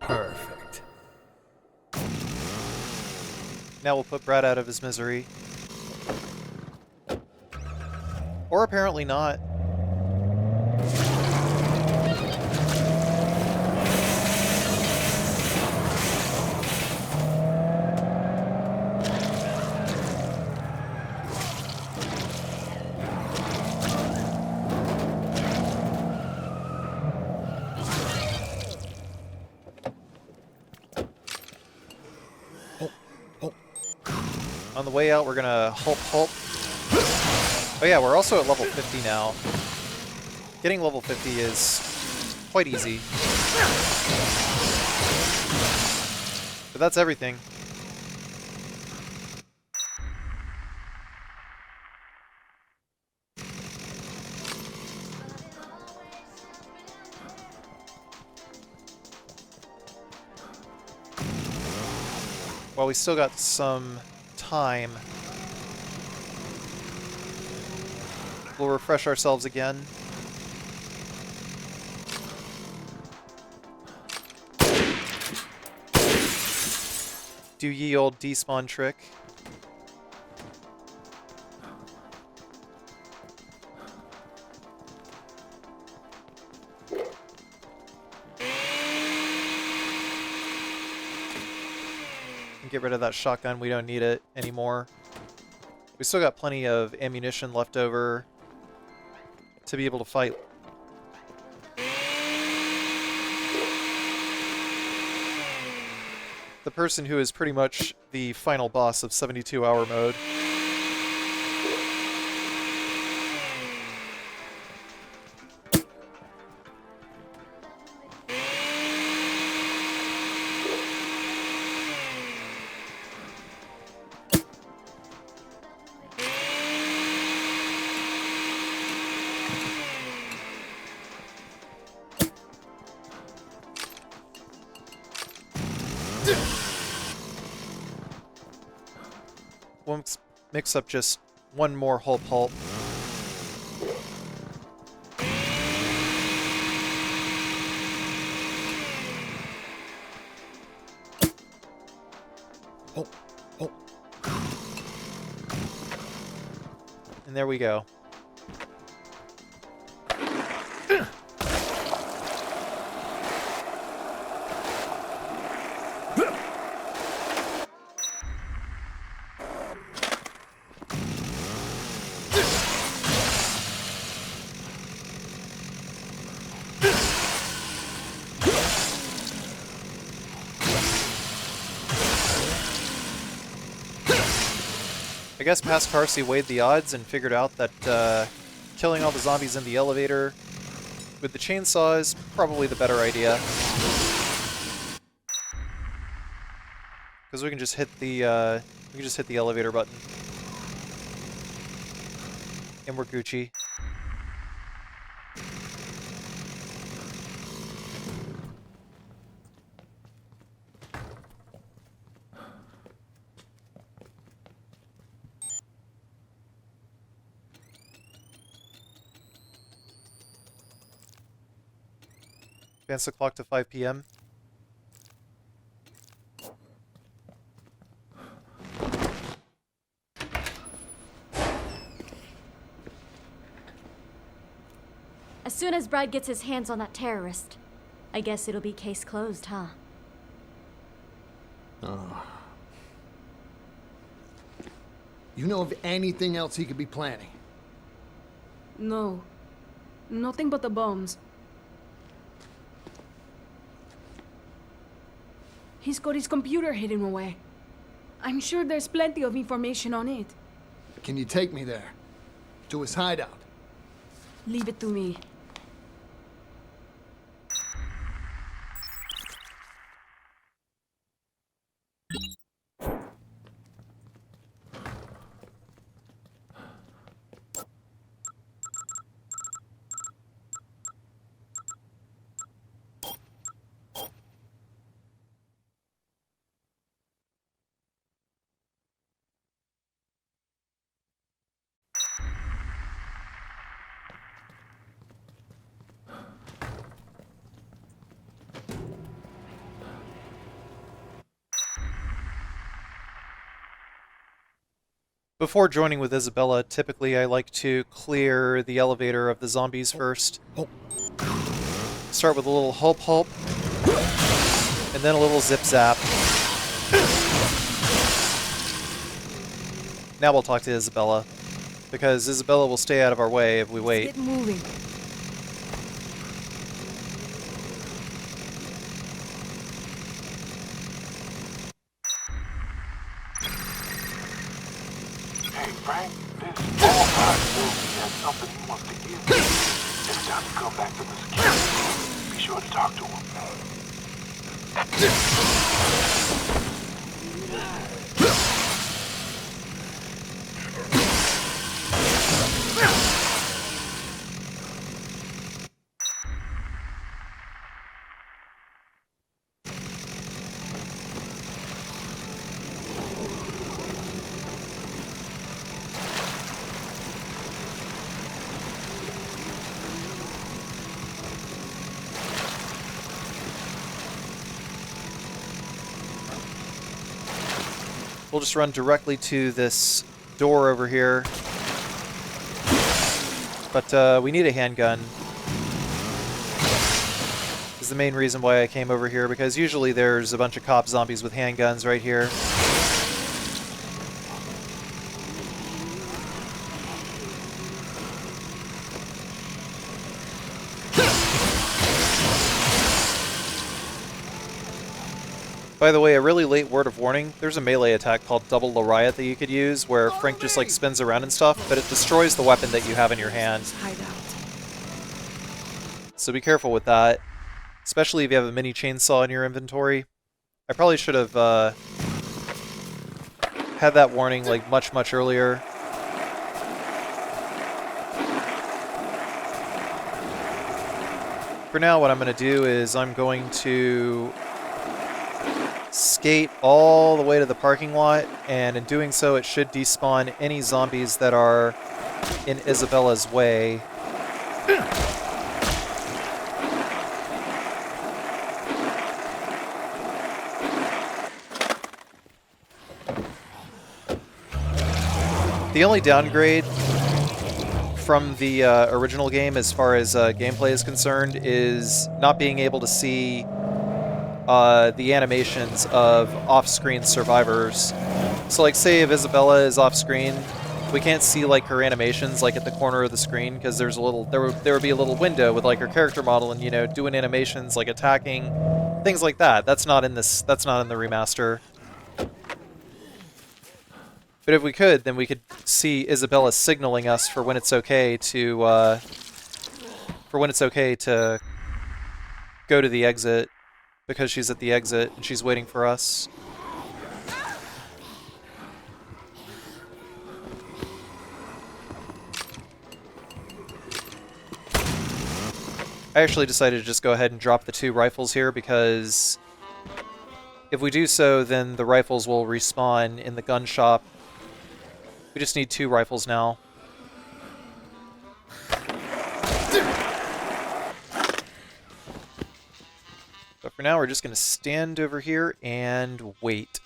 Perfect. Now we'll put Brad out of his misery. Or apparently not. On the way out, we're gonna hulp. Oh yeah, we're also at level 50 now. Getting level 50 is quite easy. But that's everything. Well, we still got some time. We'll refresh ourselves again. Do ye old despawn trick. Get rid of that shotgun, we don't need it anymore. We still got plenty of ammunition left over to be able to fight. The person who is pretty much the final boss of 72-hour mode. We'll mix up just one more hulp. And there we go. I guess past Carcy weighed the odds and figured out that killing all the zombies in the elevator with the chainsaw is probably the better idea. Because we can just hit the elevator button. And we're Gucci. Advance the clock to 5 p.m. As soon as Brad gets his hands on that terrorist, I guess it'll be case closed, huh? You know of anything else he could be planning? No. Nothing but the bombs. He's got his computer hidden away. I'm sure there's plenty of information on it. Can you take me there? to his hideout. Leave it to me. Before joining with Isabella, typically I like to clear the elevator of the zombies first. Start with a little hulp hulp, and then a little zip zap. Now we'll talk to Isabella, because Isabella will stay out of our way if we wait. Get moving. Hey, Frank, this all-time movie has something he wants to give you. Next time you come back to the security room, be sure to talk to him. We'll just run directly to this door over here. But we need a handgun. Is the main reason why I came over here, because usually there's a bunch of cop zombies with handguns right here. By the way, a really late word of warning, there's a melee attack called Double Lariat that you could use, where Frank just like spins around and stuff, but it destroys the weapon that you have in your hand. So be careful with that, especially if you have a mini chainsaw in your inventory. I probably should have had that warning like much earlier. For now, what I'm going to do is I'm going to skate all the way to the parking lot, and in doing so it should despawn any zombies that are in Isabella's way. The only downgrade from the original game as far as gameplay is concerned is not being able to see the animations of off-screen survivors. So like say if Isabella is off-screen, we can't see like her animations like at the corner of the screen, because there's a little there would be a little window with like her character model and, you know, doing animations like attacking, things like that. That's not in the remaster. But if we could, then we could see Isabella signaling us for when it's okay to go to the exit, because she's at the exit and she's waiting for us. I actually decided to just go ahead and drop the 2 rifles here, because if we do so, then the rifles will respawn in the gun shop. We just need 2 rifles now. But for now, we're just going to stand over here and wait.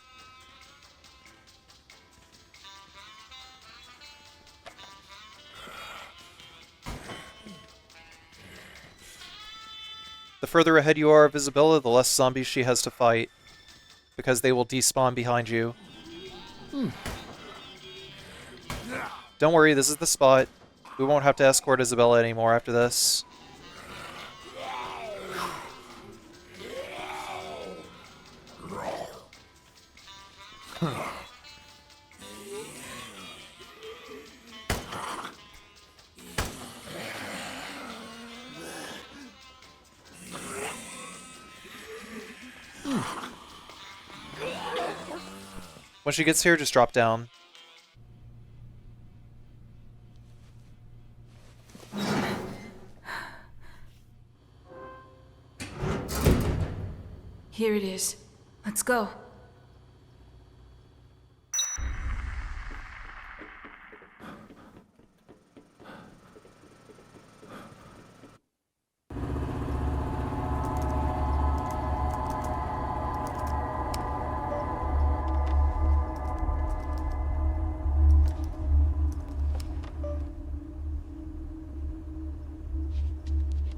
The further ahead you are of Isabella, the less zombies she has to fight, because they will despawn behind you. Don't worry, this is the spot. We won't have to escort Isabella anymore after this. When she gets here, just drop down. Here it is. Let's go.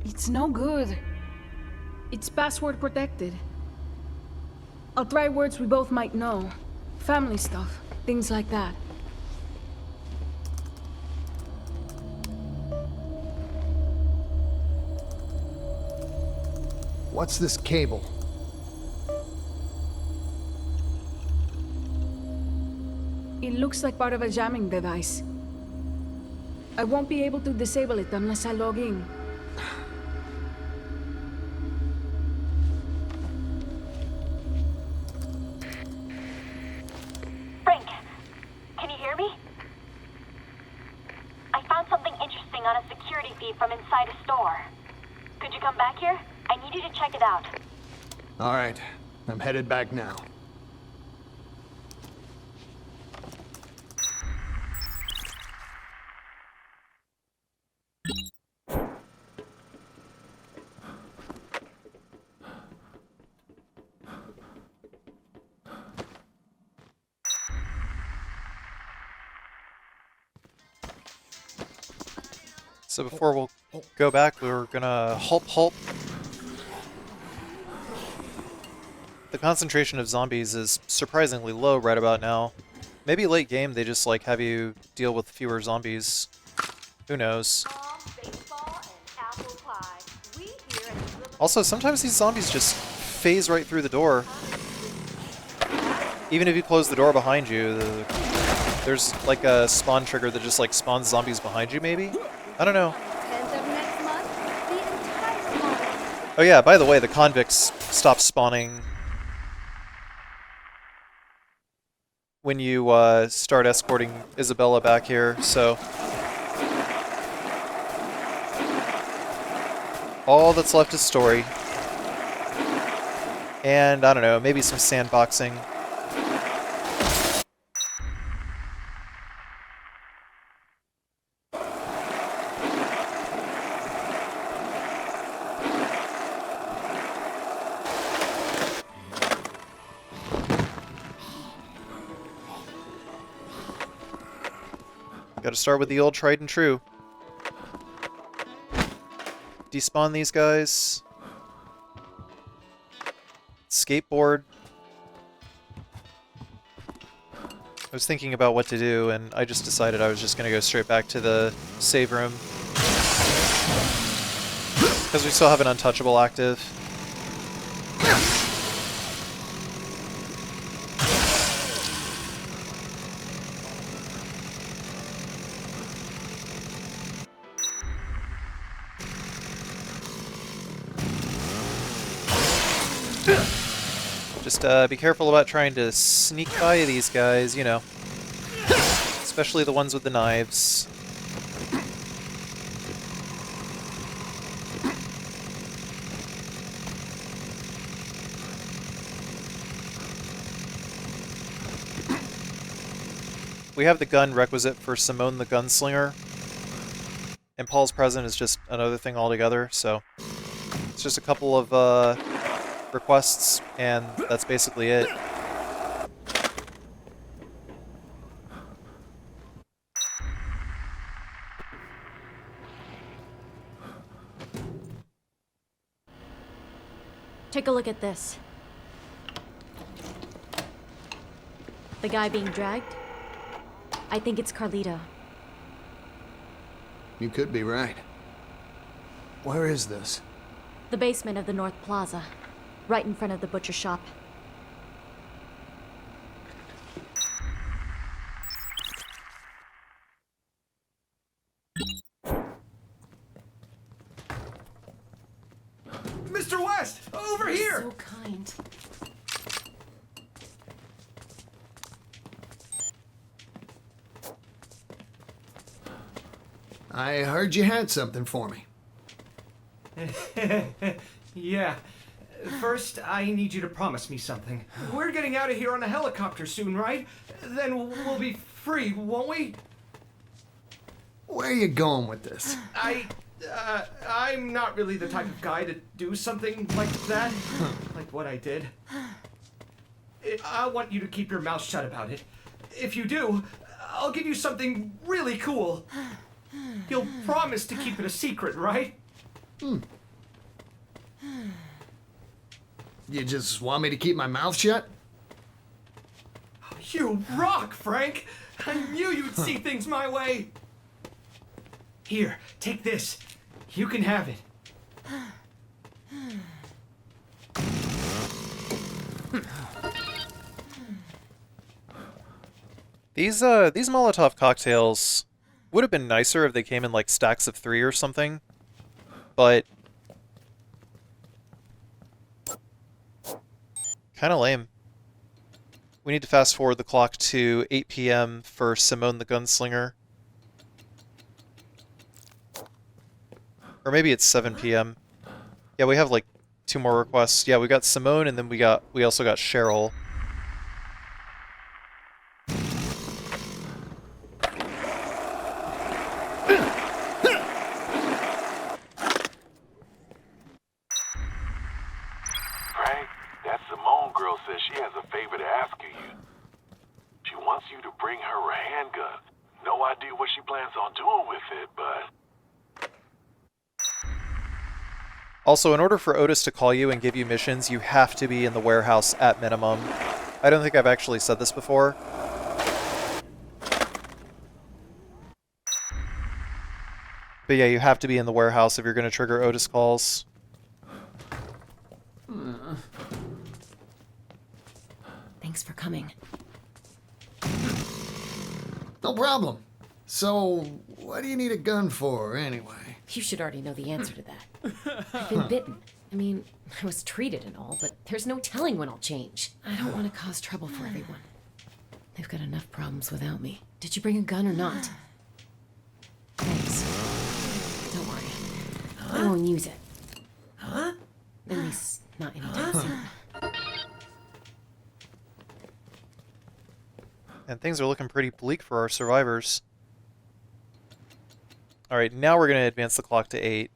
It's no good. It's password protected. I'll try words we both might know. Family stuff, things like that. What's this cable? It looks like part of a jamming device. I won't be able to disable it unless I log in. Frank, can you hear me? I found something interesting on a security feed from inside a store. Could you come back here? I need you to check it out. All right, I'm headed back now. So before we'll go back, we were gonna hulp. The concentration of zombies is surprisingly low right about now. Maybe late game they just like have you deal with fewer zombies. Who knows? Also, sometimes these zombies just phase right through the door. Even if you close the door behind you, there's like a spawn trigger that just like spawns zombies behind you maybe? I don't know. Oh yeah, by the way, the convicts stop spawning when you start escorting Isabella back here, so all that's left is story. And, I don't know, maybe some sandboxing. Gotta start with the old tried and true. Despawn these guys. Skateboard. I was thinking about what to do, and I just decided I was just gonna go straight back to the save room. Because we still have an untouchable active. Just be careful about trying to sneak by these guys, you know. Especially the ones with the knives. We have the gun requisite for Simone the Gunslinger. And Paul's present is just another thing altogether, so it's just a couple of requests, and that's basically it. Take a look at this. The guy being dragged? I think it's Carlito. You could be right. Where is this? The basement of the North Plaza. Right in front of the butcher shop. Mr. West, over here! So kind. I heard you had something for me. Yeah. First, I need you to promise me something. We're getting out of here on a helicopter soon, right? Then we'll be free, won't we? Where are you going with this? I'm not really the type of guy to do something like that. Like what I did. I want you to keep your mouth shut about it. If you do, I'll give you something really cool. You'll promise to keep it a secret, right? You just want me to keep my mouth shut? You rock, Frank! I knew you'd see things my way! Here, take this. You can have it. These Molotov cocktails would have been nicer if they came in like stacks of 3 or something, but kind of lame. We need to fast forward the clock to 8 p.m. for Simone the Gunslinger. Or maybe it's 7 p.m. Yeah, we have like 2 more requests. Yeah, we got Simone and then we also got Cheryl. Frank, that Simone girl says she has a favor to ask of you. She wants you to bring her a handgun. No idea what she plans on doing with it, but... Also, in order for Otis to call you and give you missions, you have to be in the warehouse at minimum. I don't think I've actually said this before. But yeah, you have to be in the warehouse if you're going to trigger Otis calls. Thanks for coming. No problem. So, what do you need a gun for, anyway? You should already know the answer to that. I've been bitten. I mean, I was treated and all, but there's no telling when I'll change. I don't want to cause trouble for everyone. They've got enough problems without me. Did you bring a gun or not? Thanks. Don't worry. I won't use it. At least, not anytime soon. And things are looking pretty bleak for our survivors. Alright, now we're going to advance the clock to 8,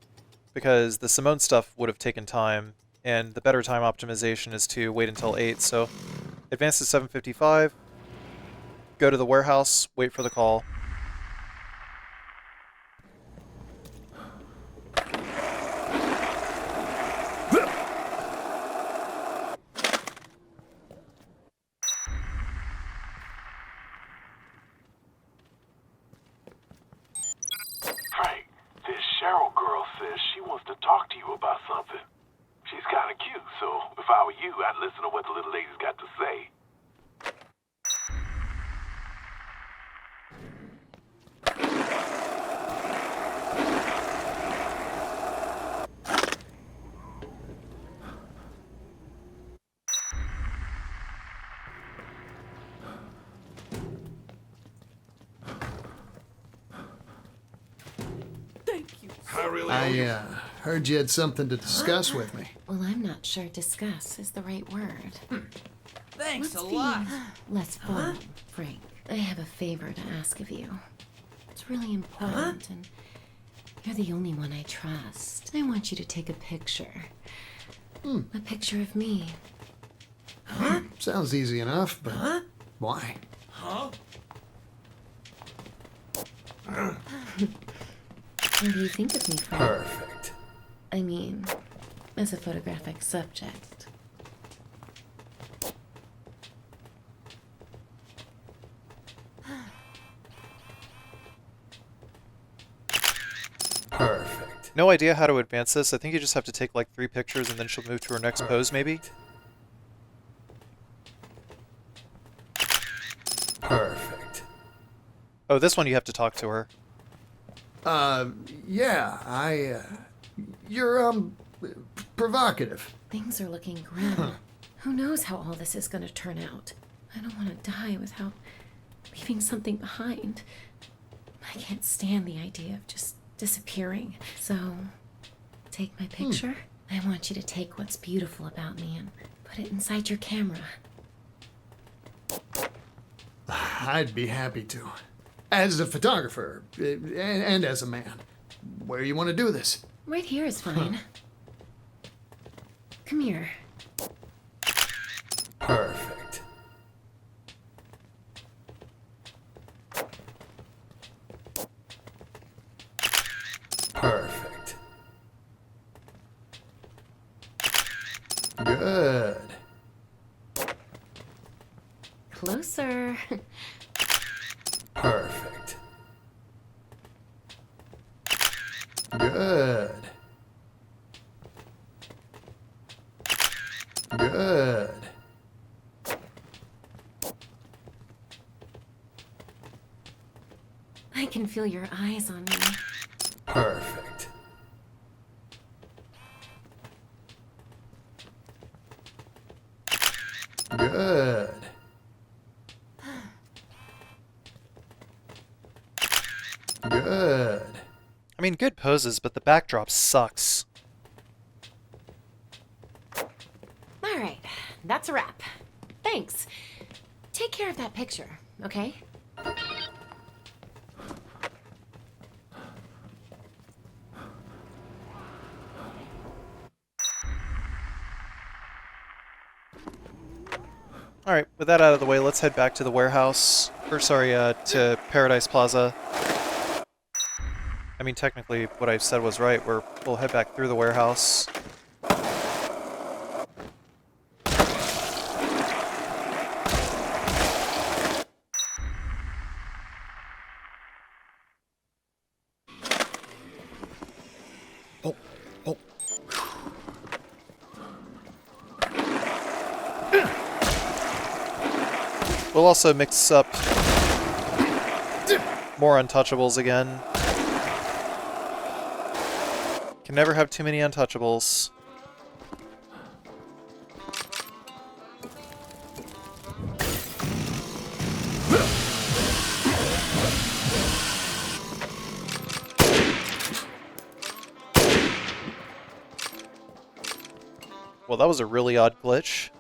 because the Simone stuff would have taken time, and the better time optimization is to wait until 8, so advance to 7:55, go to the warehouse, wait for the call. Frank, this Cheryl girl says she wants to talk to you about something. She's kind of cute, so if I were you, I'd listen to what the little lady's got to say. I heard you had something to discuss with me. Well, I'm not sure discuss is the right word. Thanks Let's a be lot. less formal, Frank. I have a favor to ask of you. It's really important, and you're the only one I trust. I want you to take a picture. A picture of me. Sounds easy enough, but why? What do you think of me, Frank? Perfect. I mean, as a photographic subject. Perfect. No idea how to advance this. I think you just have to take like 3 pictures and then she'll move to her next pose, maybe? Perfect. Oh, this one you have to talk to her. Yeah, you're, provocative. Things are looking grim. Who knows how all this is going to turn out? I don't want to die without leaving something behind. I can't stand the idea of just disappearing. So, take my picture. I want you to take what's beautiful about me and put it inside your camera. I'd be happy to. As a photographer, and as a man. Where you want to do this? Right here is fine. Come here. Perfect. Perfect. Good. Closer. Perfect. Good. Good. I can feel your eyes on me. Perfect. Good. Good. I mean, good poses, but the backdrop sucks. Alright, that's a wrap. Thanks. Take care of that picture, okay? Alright, with that out of the way, let's head back to the warehouse. Or, sorry, to Paradise Plaza. I mean, technically, what I said was right. We'll head back through the warehouse. We'll also mix up more untouchables again. Can never have too many untouchables. Well, that was a really odd glitch.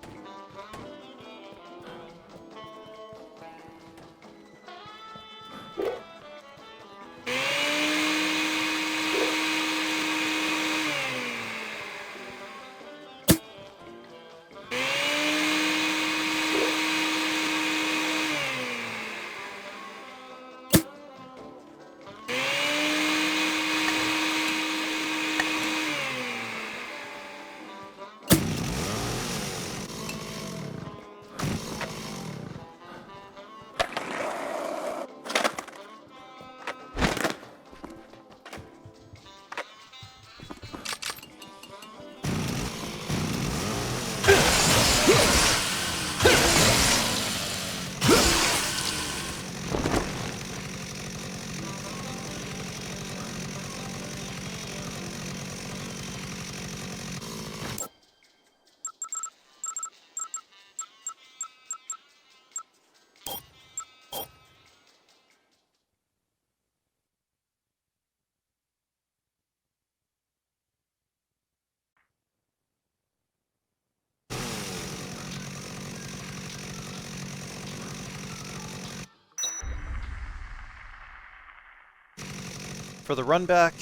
For the run back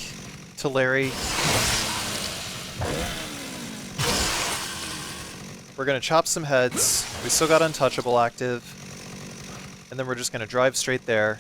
to Larry, we're going to chop some heads. We still got Untouchable active. And then we're just going to drive straight there.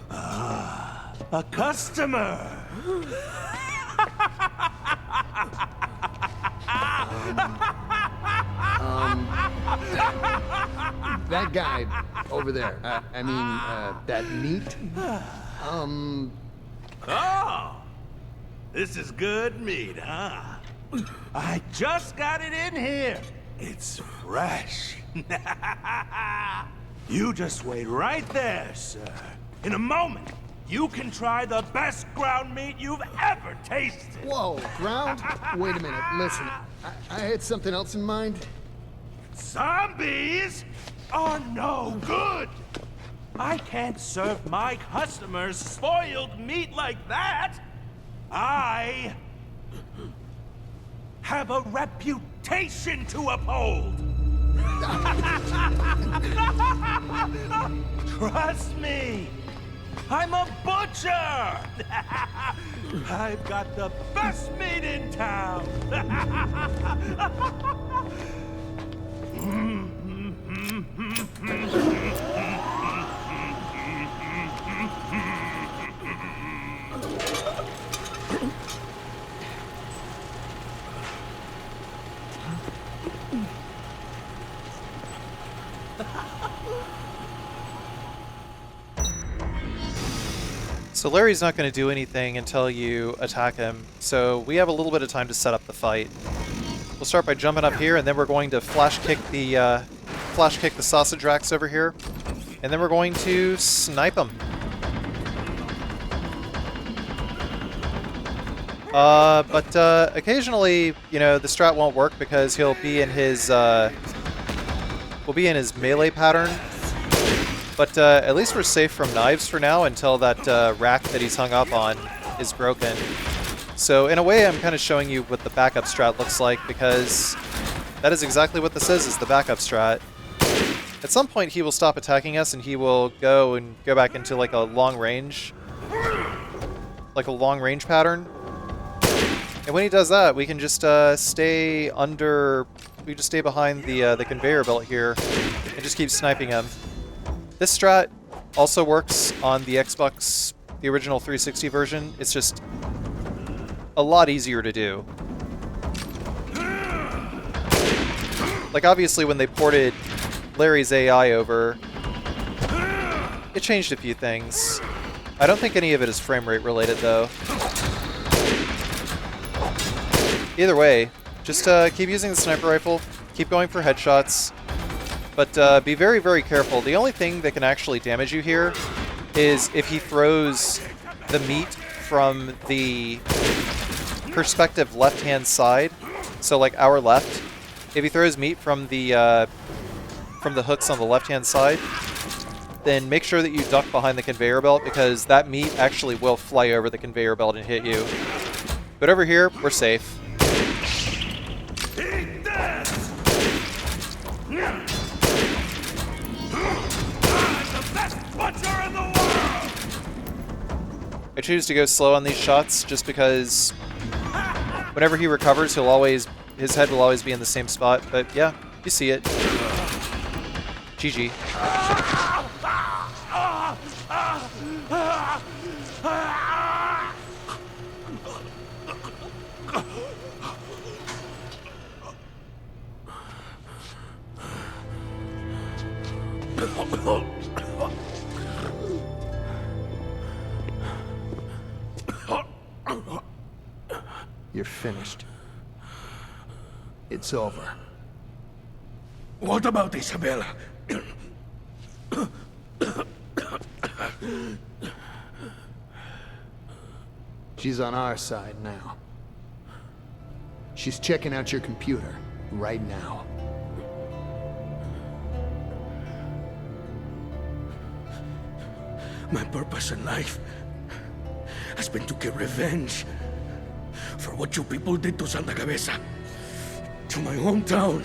Ah, a customer. That guy over there. That meat. Oh, this is good meat, huh? I just got it in here. It's fresh. You just wait right there, sir. In a moment, you can try the best ground meat you've ever tasted. Whoa, ground? Wait a minute, listen. I had something else in mind. Zombies are no good. I can't serve my customers spoiled meat like that. I have a reputation to uphold. Trust me, I'm a butcher. I've got the best meat in town. So Larry's not going to do anything until you attack him, so we have a little bit of time to set up the fight. We'll start by jumping up here, and then we're going to flash kick the sausage racks over here, and then we're going to snipe them. But occasionally, you know, the strat won't work because he'll be in his melee pattern. But at least we're safe from knives for now until that rack that he's hung up on is broken. So in a way, I'm kind of showing you what the backup strat looks like, because that is exactly what this is the backup strat. At some point, he will stop attacking us and he will go back into like a long range pattern. And when he does that, we can just stay behind the conveyor belt here and just keep sniping him. This strat also works on the Xbox, the original 360 version. It's just a lot easier to do. Like, obviously, when they ported Larry's AI over, it changed a few things. I don't think any of it is frame rate related, though. Either way, just keep using the sniper rifle, keep going for headshots. But be very, very careful. The only thing that can actually damage you here is if he throws the meat from the perspective left-hand side. So, like, our left. If he throws meat from the hooks on the left-hand side, then make sure that you duck behind the conveyor belt, because that meat actually will fly over the conveyor belt and hit you. But over here, we're safe. I choose to go slow on these shots just because whenever he recovers, his head will always be in the same spot. But yeah, you see it. GG. You're finished. It's over. What about Isabella? She's on our side now. She's checking out your computer right now. My purpose in life has been to get revenge for what you people did to Santa Cabeza, to my hometown.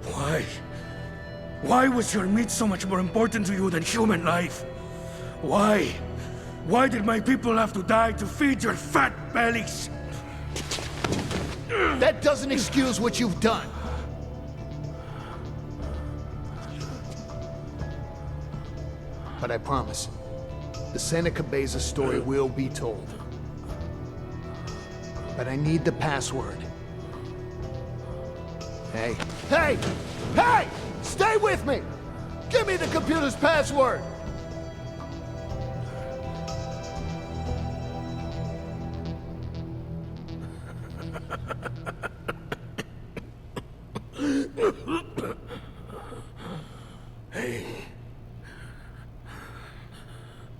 Why? Why was your meat so much more important to you than human life? Why? Why did my people have to die to feed your fat bellies? That doesn't excuse what you've done. But I promise, the Santa Cabeza story will be told. But I need the password. Hey, hey, hey! Stay with me! Give me the computer's password! Hey.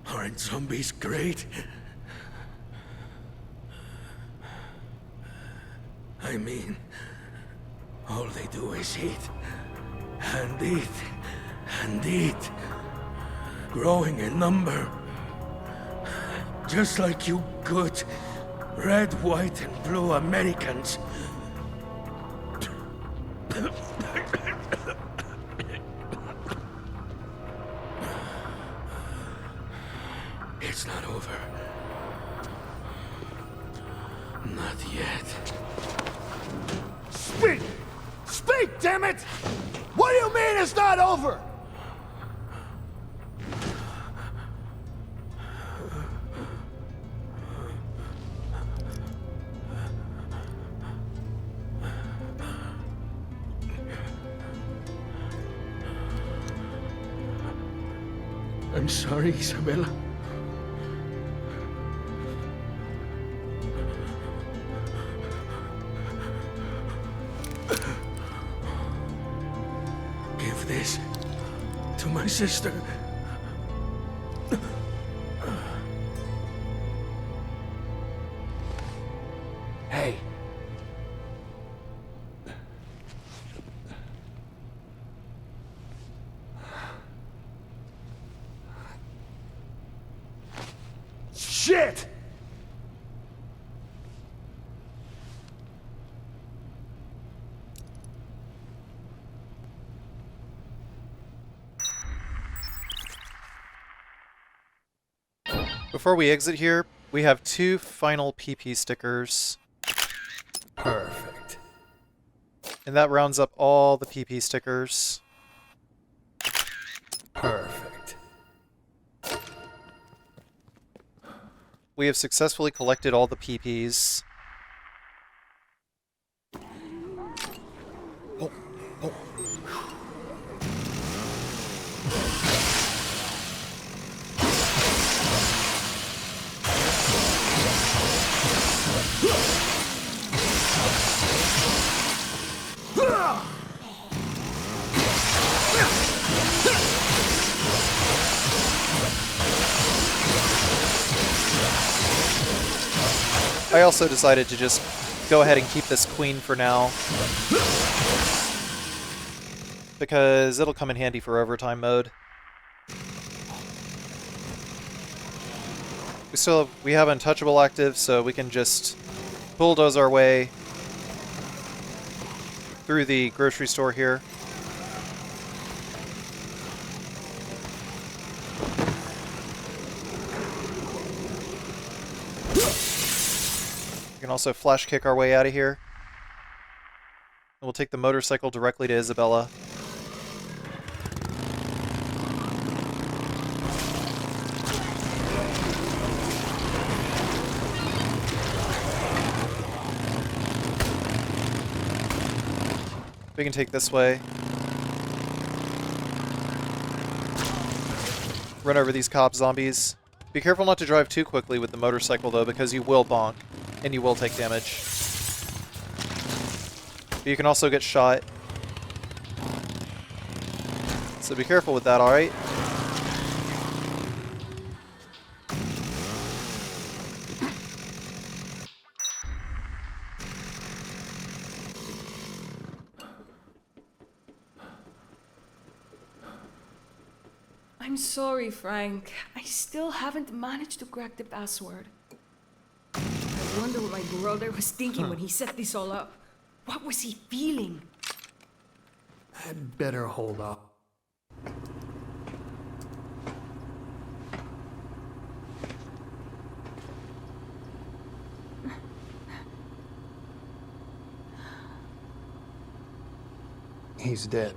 Aren't zombies great? I mean, all they do is eat, and eat, and eat, growing in number. Just like you good red, white, and blue Americans. It's not over. Not yet. Speak! Speak, damn it! What do you mean it's not over? I'm sorry, Isabella. Give this to my sister. Hey. Shit! Before we exit here, we have 2 final PP stickers. Perfect. And that rounds up all the PP stickers. Perfect. We have successfully collected all the PPs. Oh, oh. I also decided to just go ahead and keep this queen for now, because it'll come in handy for overtime mode. We have Untouchable active, so we can just bulldoze our way through the grocery store here. We can also flash kick our way out of here. And we'll take the motorcycle directly to Isabella. We can take this way. Run over these cop zombies. Be careful not to drive too quickly with the motorcycle though, because you will bonk. And you will take damage. But you can also get shot. So be careful with that, alright? I'm sorry, Frank. I still haven't managed to crack the password. I wonder what my brother was thinking when he set this all up. What was he feeling? I'd better hold up. He's dead.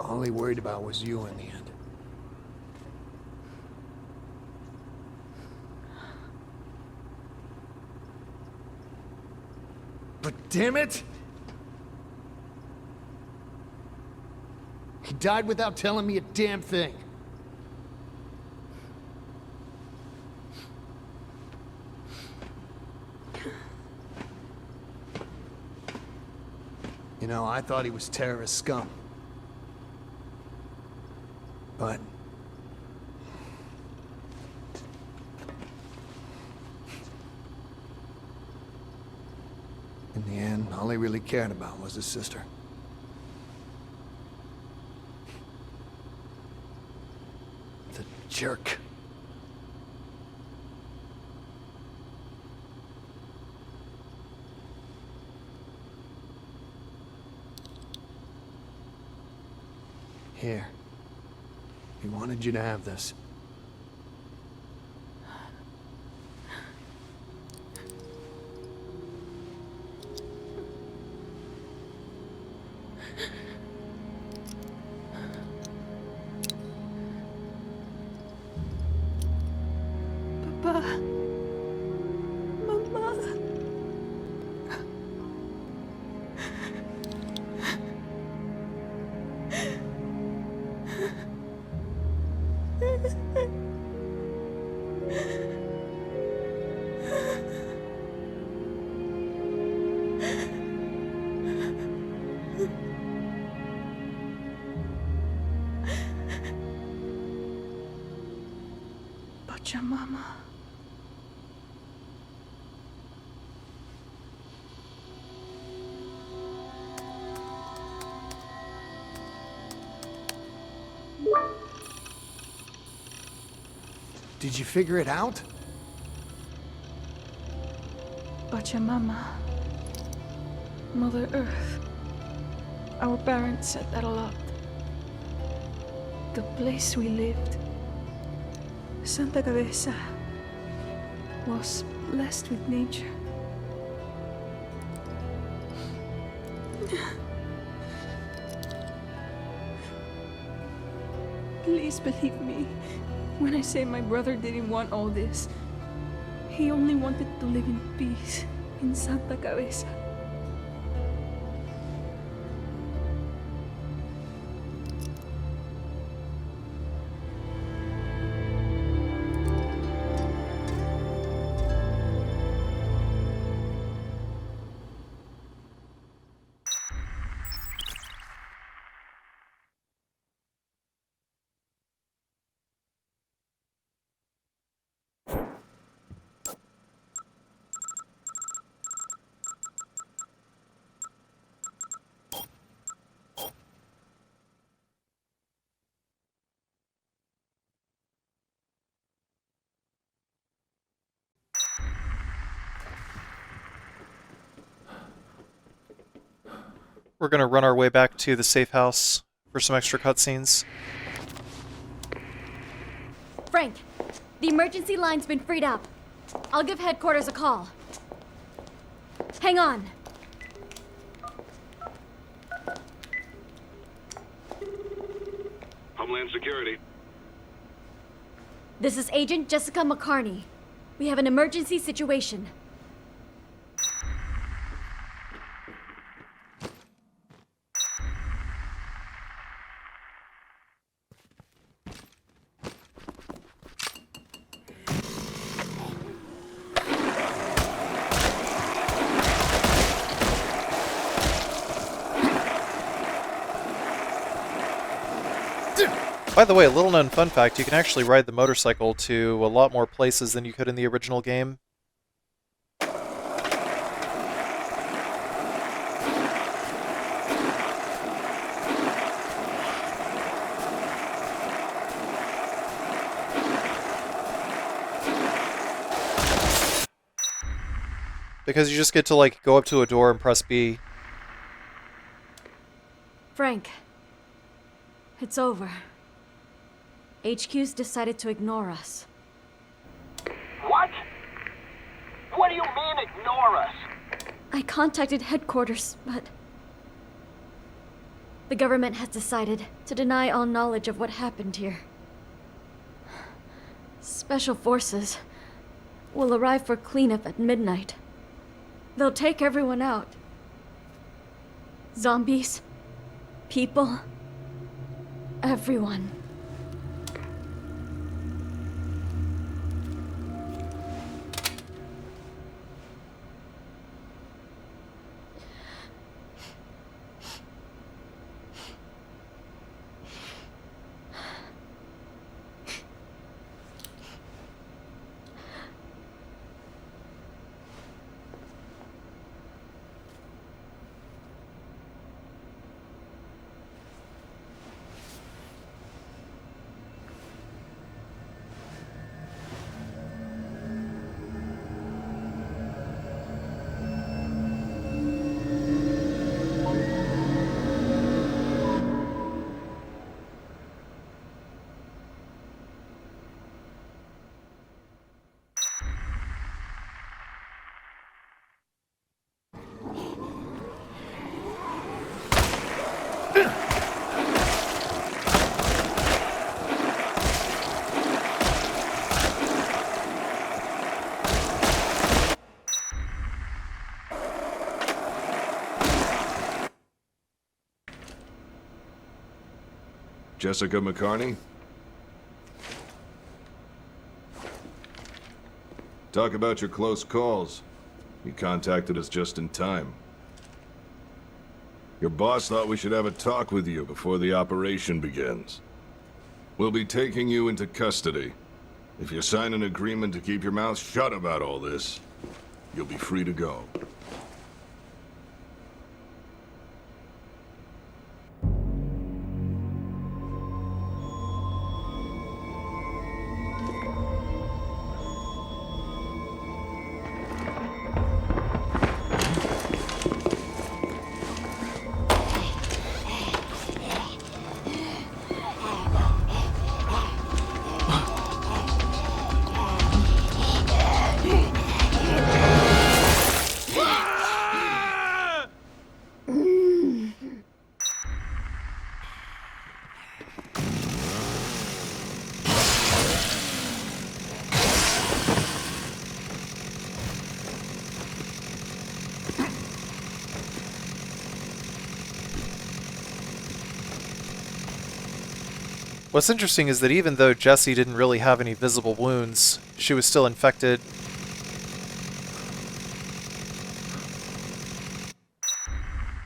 All he worried about was you in the end. But damn it! He died without telling me a damn thing. You know, I thought he was terrorist scum. But in the end, all he really cared about was his sister. The jerk. Here. He wanted you to have this. Papa. Mama. Pachamama. Did you figure it out? Pachamama. Mother Earth. Our parents set that all up. The place we lived, Santa Cabeza, was blessed with nature. Please believe me when I say my brother didn't want all this. He only wanted to live in peace in Santa Cabeza. We're going to run our way back to the safe house for some extra cutscenes. Frank, the emergency line's been freed up. I'll give headquarters a call. Hang on. Homeland Security. This is Agent Jessica McCarney. We have an emergency situation. By the way, a little known fun fact, you can actually ride the motorcycle to a lot more places than you could in the original game. Because you just get to, like, go up to a door and press B. Frank, It's over. HQ's decided to ignore us. What? What do you mean, ignore us? I contacted headquarters, but... the government has decided to deny all knowledge of what happened here. Special forces will arrive for cleanup at midnight. They'll take everyone out. Zombies, people, everyone. Jessica McCarney? Talk about your close calls. You contacted us just in time. Your boss thought we should have a talk with you before the operation begins. We'll be taking you into custody. If you sign an agreement to keep your mouth shut about all this, you'll be free to go. What's interesting is that even though Jessie didn't really have any visible wounds, she was still infected.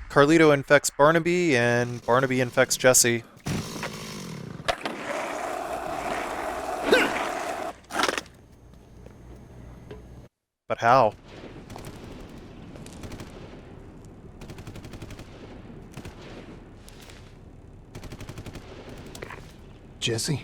Carlito infects Barnaby, and Barnaby infects Jessie. But how? Jesse?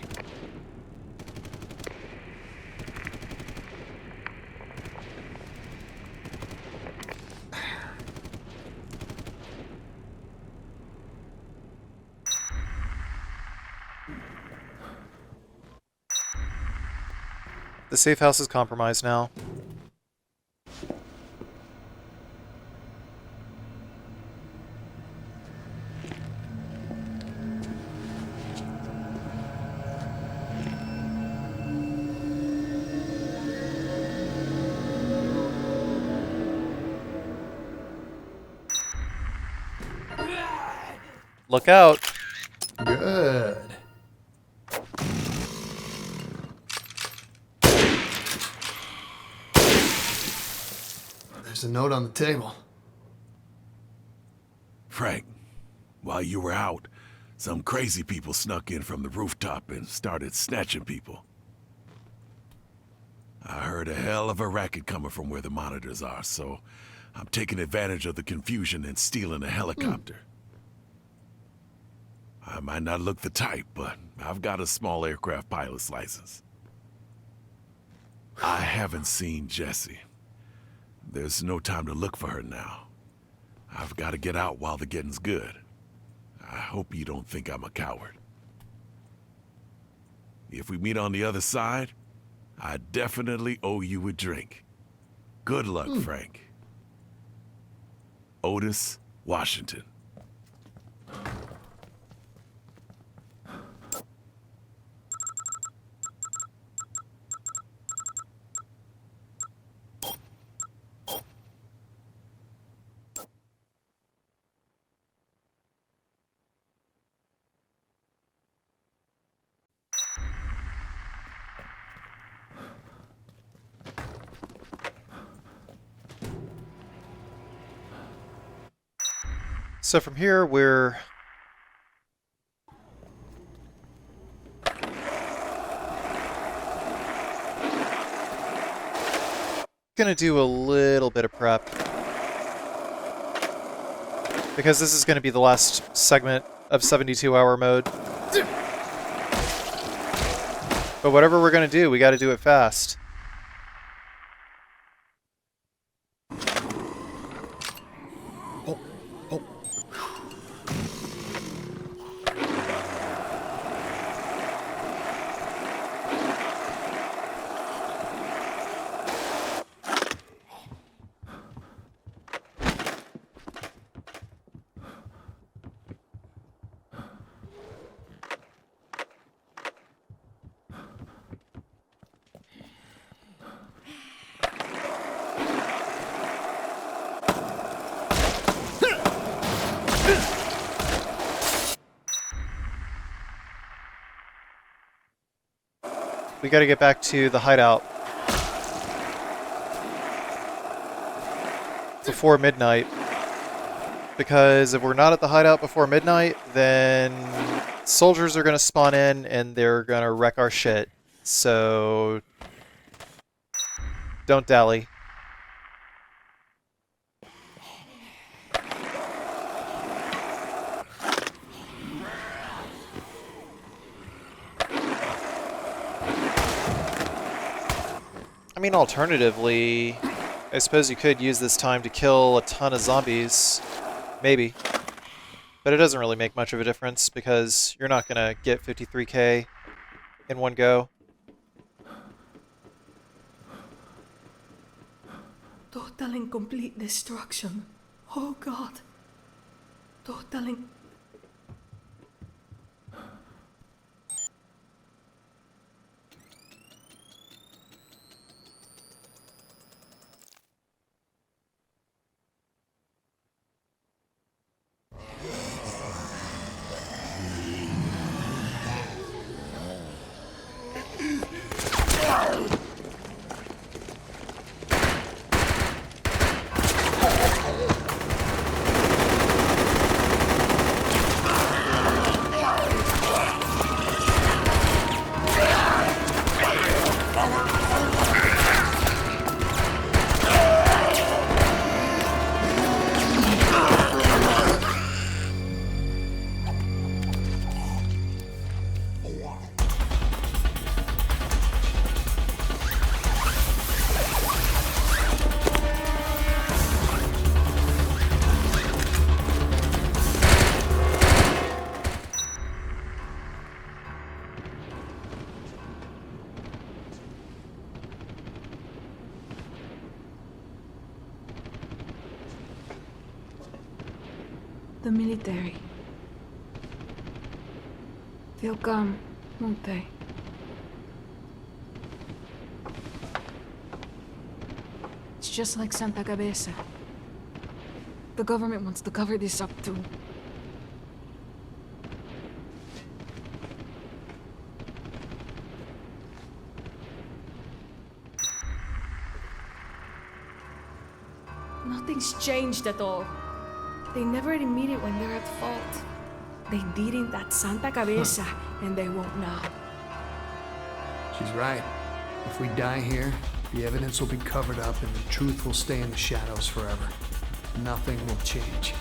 The safe house is compromised now. Look out. Good. There's a note on the table. Frank, while you were out, some crazy people snuck in from the rooftop and started snatching people. I heard a hell of a racket coming from where the monitors are, so I'm taking advantage of the confusion and stealing a helicopter. I might not look the type, but I've got a small aircraft pilot's license. I haven't seen Jessie. There's no time to look for her now. I've got to get out while the getting's good. I hope you don't think I'm a coward. If we meet on the other side, I definitely owe you a drink. Good luck, Frank. Otis, Washington. So from here, we're gonna do a little bit of prep. Because this is gonna be the last segment of 72-hour mode. But whatever we're gonna do, we gotta do it fast. We gotta get back to the hideout before midnight. Because if we're not at the hideout before midnight, then soldiers are gonna spawn in and they're gonna wreck our shit. So don't dally. I mean, alternatively, I suppose you could use this time to kill a ton of zombies. Maybe. But it doesn't really make much of a difference because you're not gonna get 53k in one go. Total and complete destruction. Oh God. Total and... The military. They'll come, won't they? It's just like Santa Cabeza. The government wants to cover this up too. Nothing's changed at all. They never admit it when they're at fault. They didn't at Santa Cabeza, and they won't now. She's right. If we die here, the evidence will be covered up and the truth will stay in the shadows forever. Nothing will change.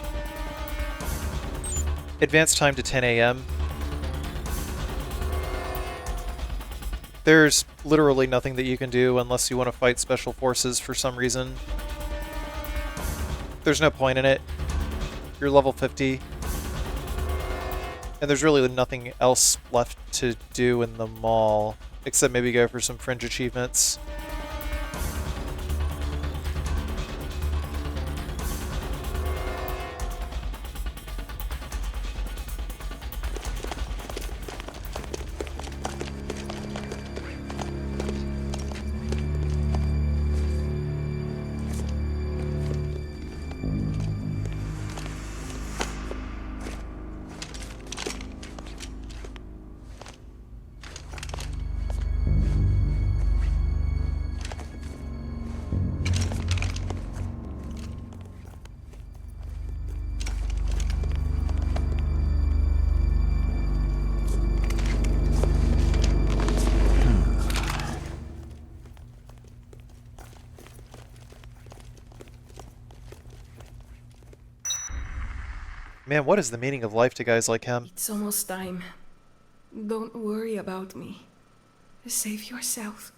Advance time to 10 a.m. There's literally nothing that you can do unless you want to fight special forces for some reason. There's no point in it. You're level 50. And there's really nothing else left to do in the mall, except maybe go for some fringe achievements. Man, what is the meaning of life to guys like him? It's almost time. Don't worry about me. Save yourself.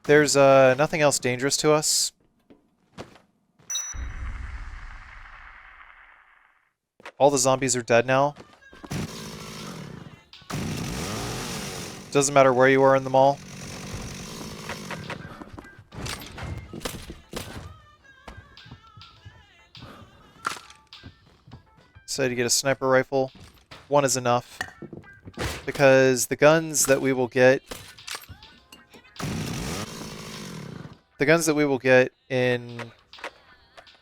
There's nothing else dangerous to us. All the zombies are dead now. Doesn't matter where you are in the mall. Decided to get a sniper rifle. One is enough. Because the guns that we will get... The guns that we will get in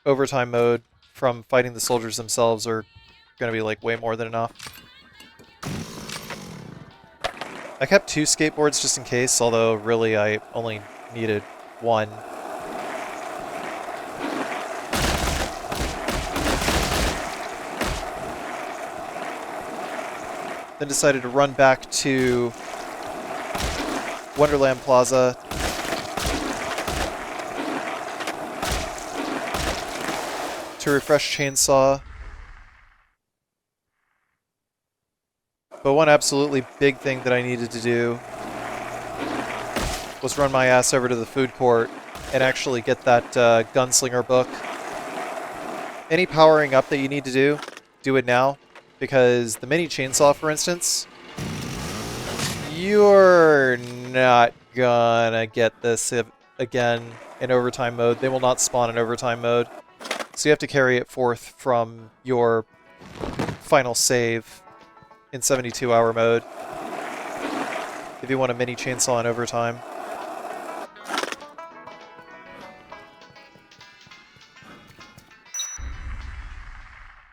overtime mode from fighting the soldiers themselves are going to be like way more than enough. I kept 2 skateboards just in case, although really I only needed 1. Then decided to run back to Wonderland Plaza to refresh Chainsaw. But one absolutely big thing that I needed to do was run my ass over to the food court and actually get that Gunslinger book. Any powering up that you need to do it now. Because the mini chainsaw, for instance, you're not gonna get this again in overtime mode. They will not spawn in overtime mode. So you have to carry it forth from your final save in 72-hour mode if you want a mini chainsaw in overtime.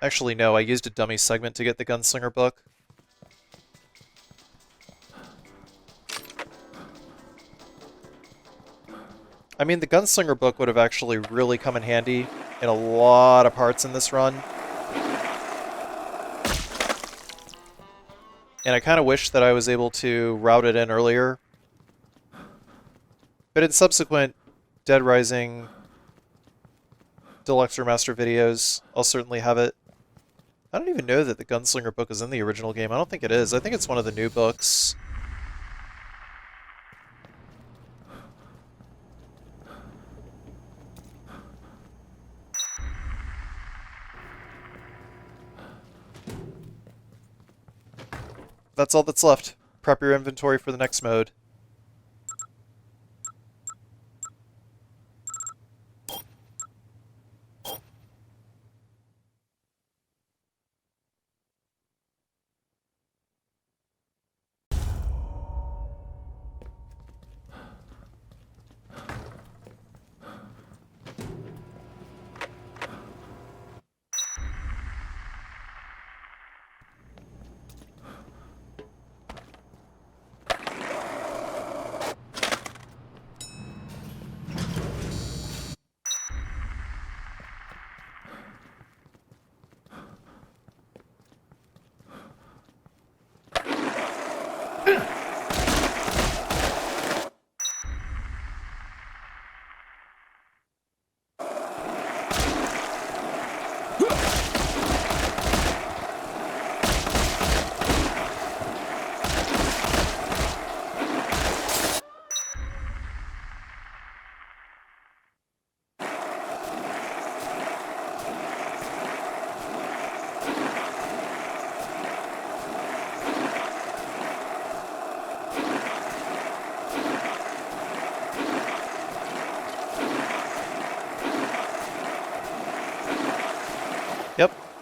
Actually, no, I used a dummy segment to get the Gunslinger book. I mean, the Gunslinger book would have actually really come in handy in a lot of parts in this run. And I kind of wish that I was able to route it in earlier. But in subsequent Dead Rising Deluxe Remaster videos, I'll certainly have it. I don't even know that the Gunslinger book is in the original game. I don't think it is. I think it's one of the new books. That's all that's left. Prep your inventory for the next mode.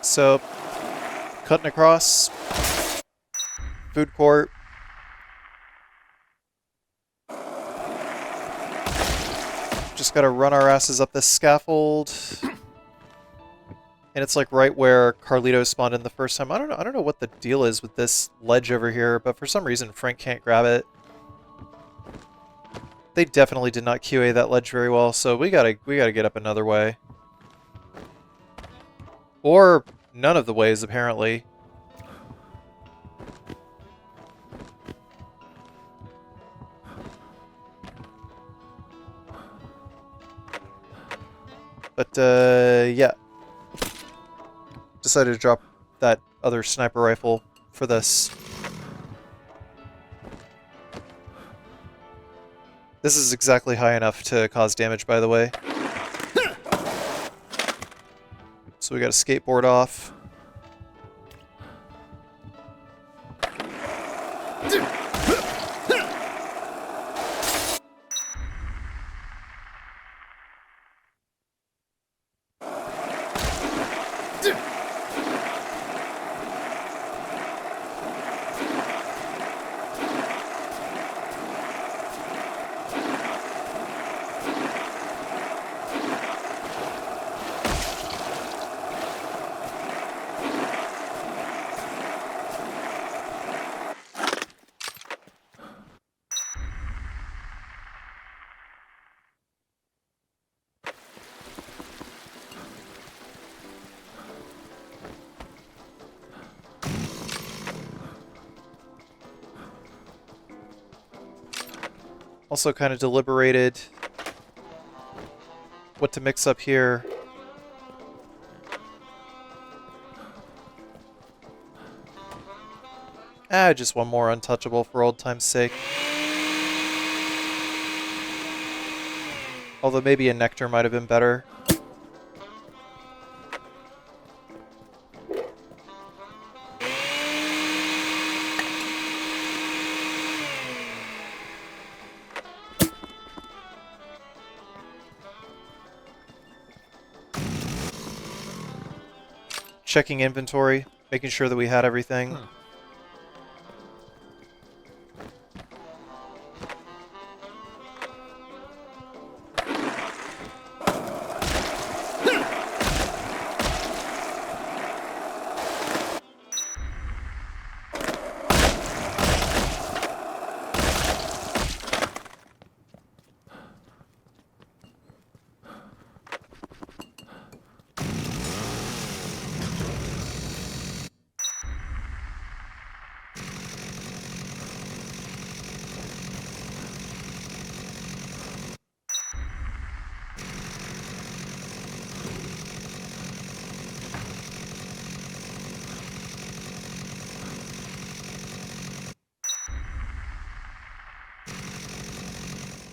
So, cutting across. Food court. Just gotta run our asses up this scaffold. And it's like right where Carlito spawned in the first time. I don't know what the deal is with this ledge over here, but for some reason Frank can't grab it. They definitely did not QA that ledge very well, so we gotta get up another way. Or none of the ways, apparently. But, yeah. Decided to drop that other sniper rifle for this. This is exactly high enough to cause damage, by the way. So we got a skateboard off. Also kind of deliberated what to mix up here. Just one more untouchable for old time's sake. Although maybe a nectar might have been better. Checking inventory, making sure that we had everything.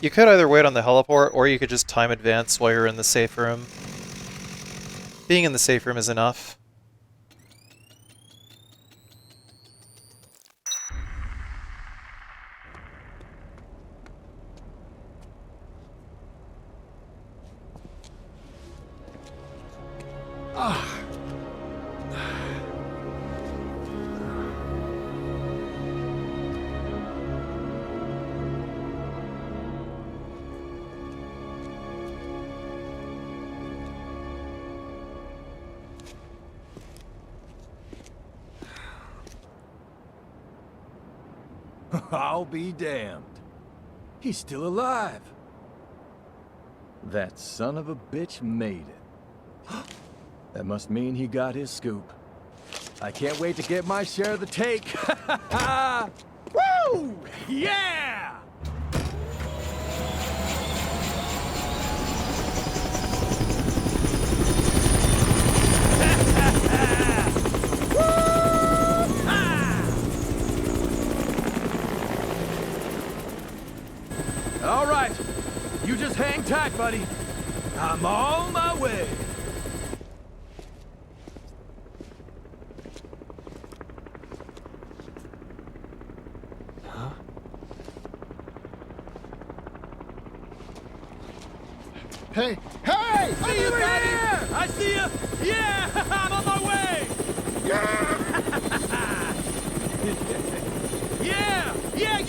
You could either wait on the heliport, or you could just time advance while you're in the safe room. Being in the safe room is enough. I'll be damned. He's still alive. That son of a bitch made it. That must mean he got his scoop. I can't wait to get my share of the take. Woo! Yeah! All right, you just hang tight, buddy. I'm on my way. Huh? Hey! Hey! See you here! I see you! Yeah! I'm on my way!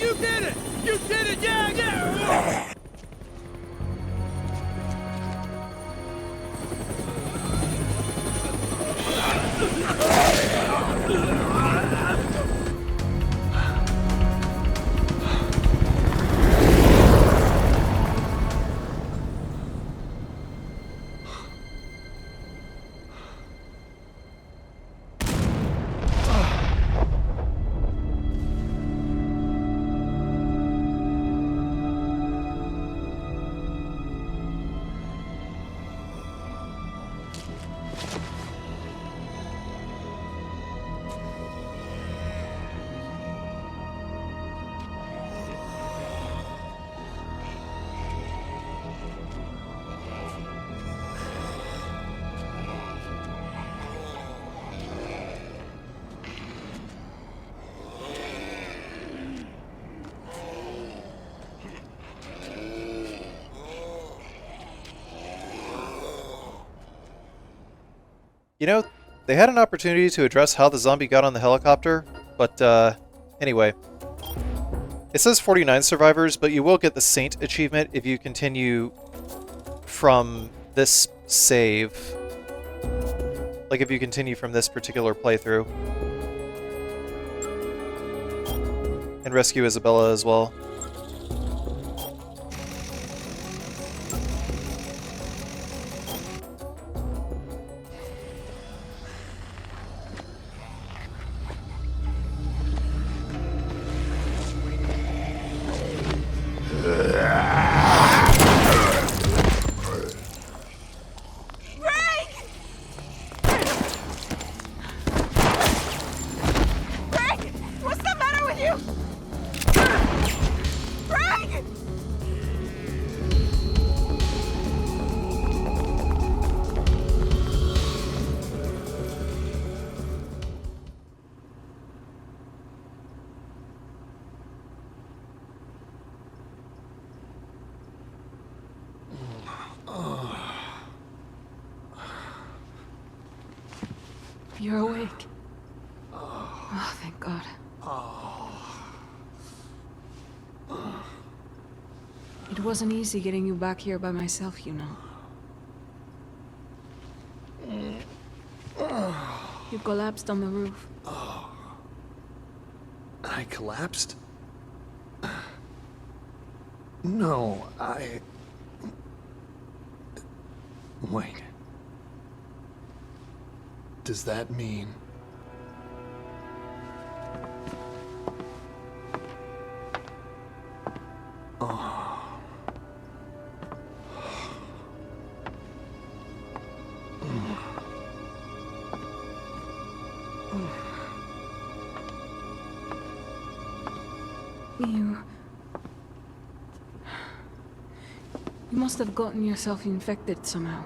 You did it! You did it! Yeah, yeah! You know, they had an opportunity to address how the zombie got on the helicopter, but, anyway. It says 49 survivors, but you will get the Saint achievement if you continue from this save. Like, if you continue from this particular playthrough. And rescue Isabella as well. You're awake. Oh, thank God. It wasn't easy getting you back here by myself, you know. You collapsed on the roof. I collapsed? No, Wait. Does that mean... You must have gotten yourself infected somehow.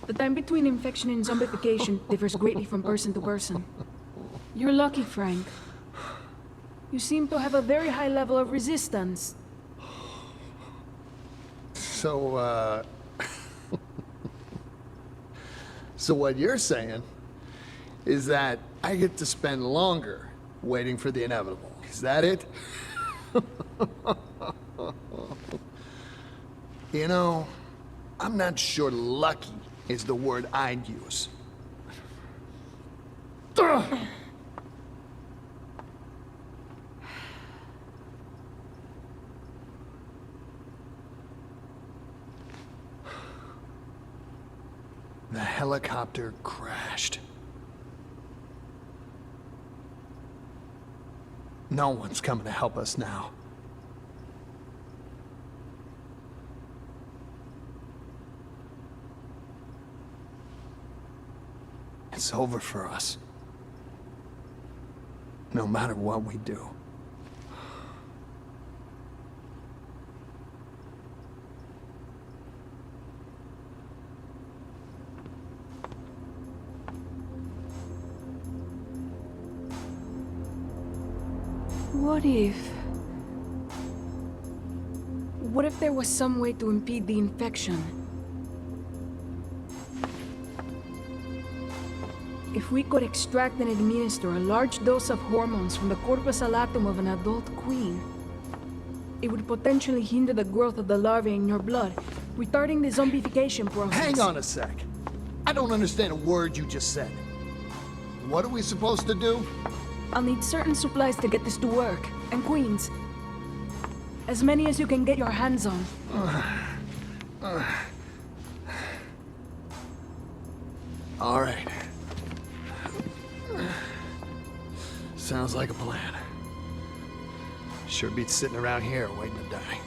The time between infection and zombification differs greatly from person to person. You're lucky, Frank. You seem to have a very high level of resistance. So, So what you're saying is that I get to spend longer waiting for the inevitable. Is that it? You know, I'm not sure lucky is the word I'd use. The helicopter crashed. No one's coming to help us now. It's over for us. No matter what we do. What if there was some way to impede the infection? If we could extract and administer a large dose of hormones from the corpus allatum of an adult queen, it would potentially hinder the growth of the larvae in your blood, retarding the zombification process. Hang on a sec. I don't understand a word you just said. What are we supposed to do? I'll need certain supplies to get this to work, and queens. As many as you can get your hands on. All right. Sounds like a plan. Sure beats sitting around here waiting to die.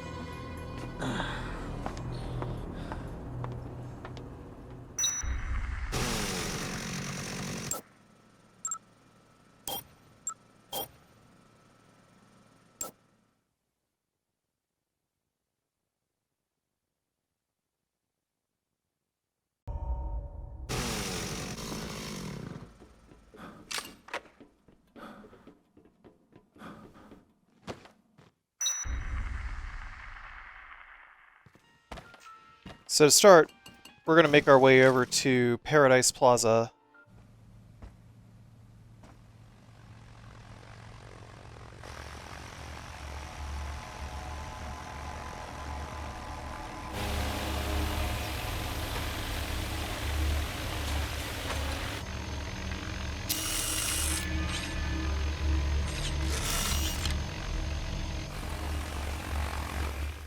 So to start, we're going to make our way over to Paradise Plaza.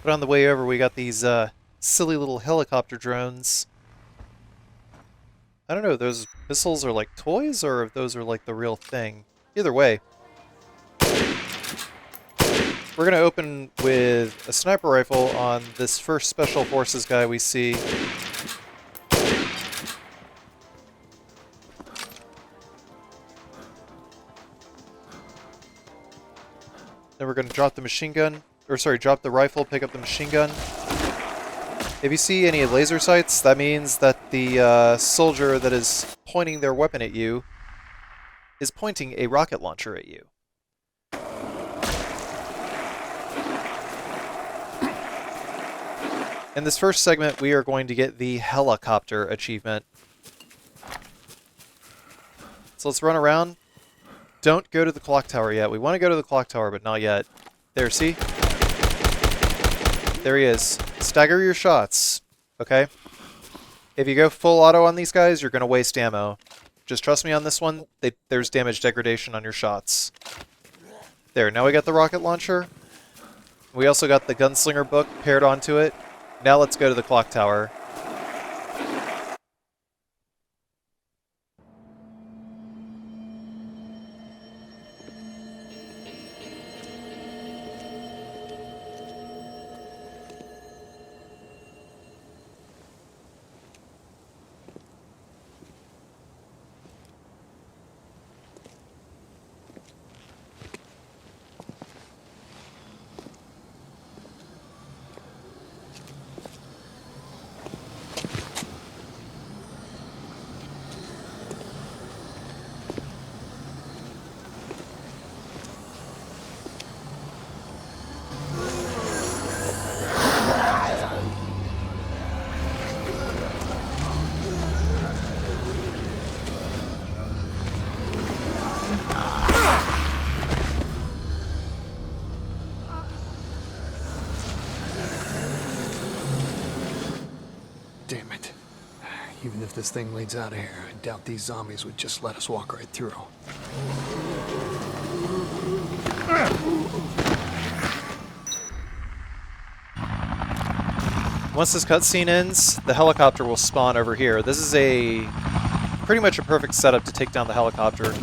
But on the way over, we got these silly little helicopter drones. I don't know if those missiles are like toys or if those are like the real thing. Either way, we're going to open with a sniper rifle on this first Special Forces guy we see. Then we're going to drop the machine gun, or sorry, drop the rifle, pick up the machine gun. If you see any laser sights, that means that the soldier that is pointing their weapon at you is pointing a rocket launcher at you. In this first segment, we are going to get the helicopter achievement. So let's run around. Don't go to the clock tower yet. We want to go to the clock tower, but not yet. There, see? There he is. Stagger your shots, okay? If you go full auto on these guys, you're going to waste ammo. Just trust me on this one. There's damage degradation on your shots. There, now we got the rocket launcher. We also got the Gunslinger book paired onto it. Now let's go to the clock tower. Damn it. Even if this thing leads out of here, I doubt these zombies would just let us walk right through. Once this cutscene ends, the helicopter will spawn over here. This is pretty much a perfect setup to take down the helicopter.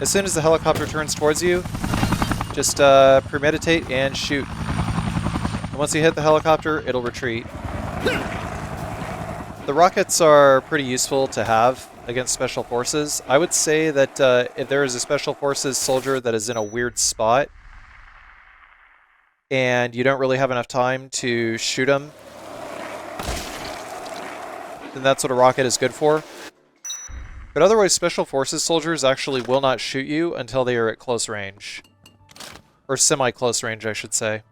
As soon as the helicopter turns towards you, just premeditate and shoot. And once you hit the helicopter, it'll retreat. The rockets are pretty useful to have against Special Forces. I would say that if there is a Special Forces soldier that is in a weird spot and you don't really have enough time to shoot him, then that's what a rocket is good for. But otherwise, Special Forces soldiers actually will not shoot you until they are at close range. Or semi-close range, I should say.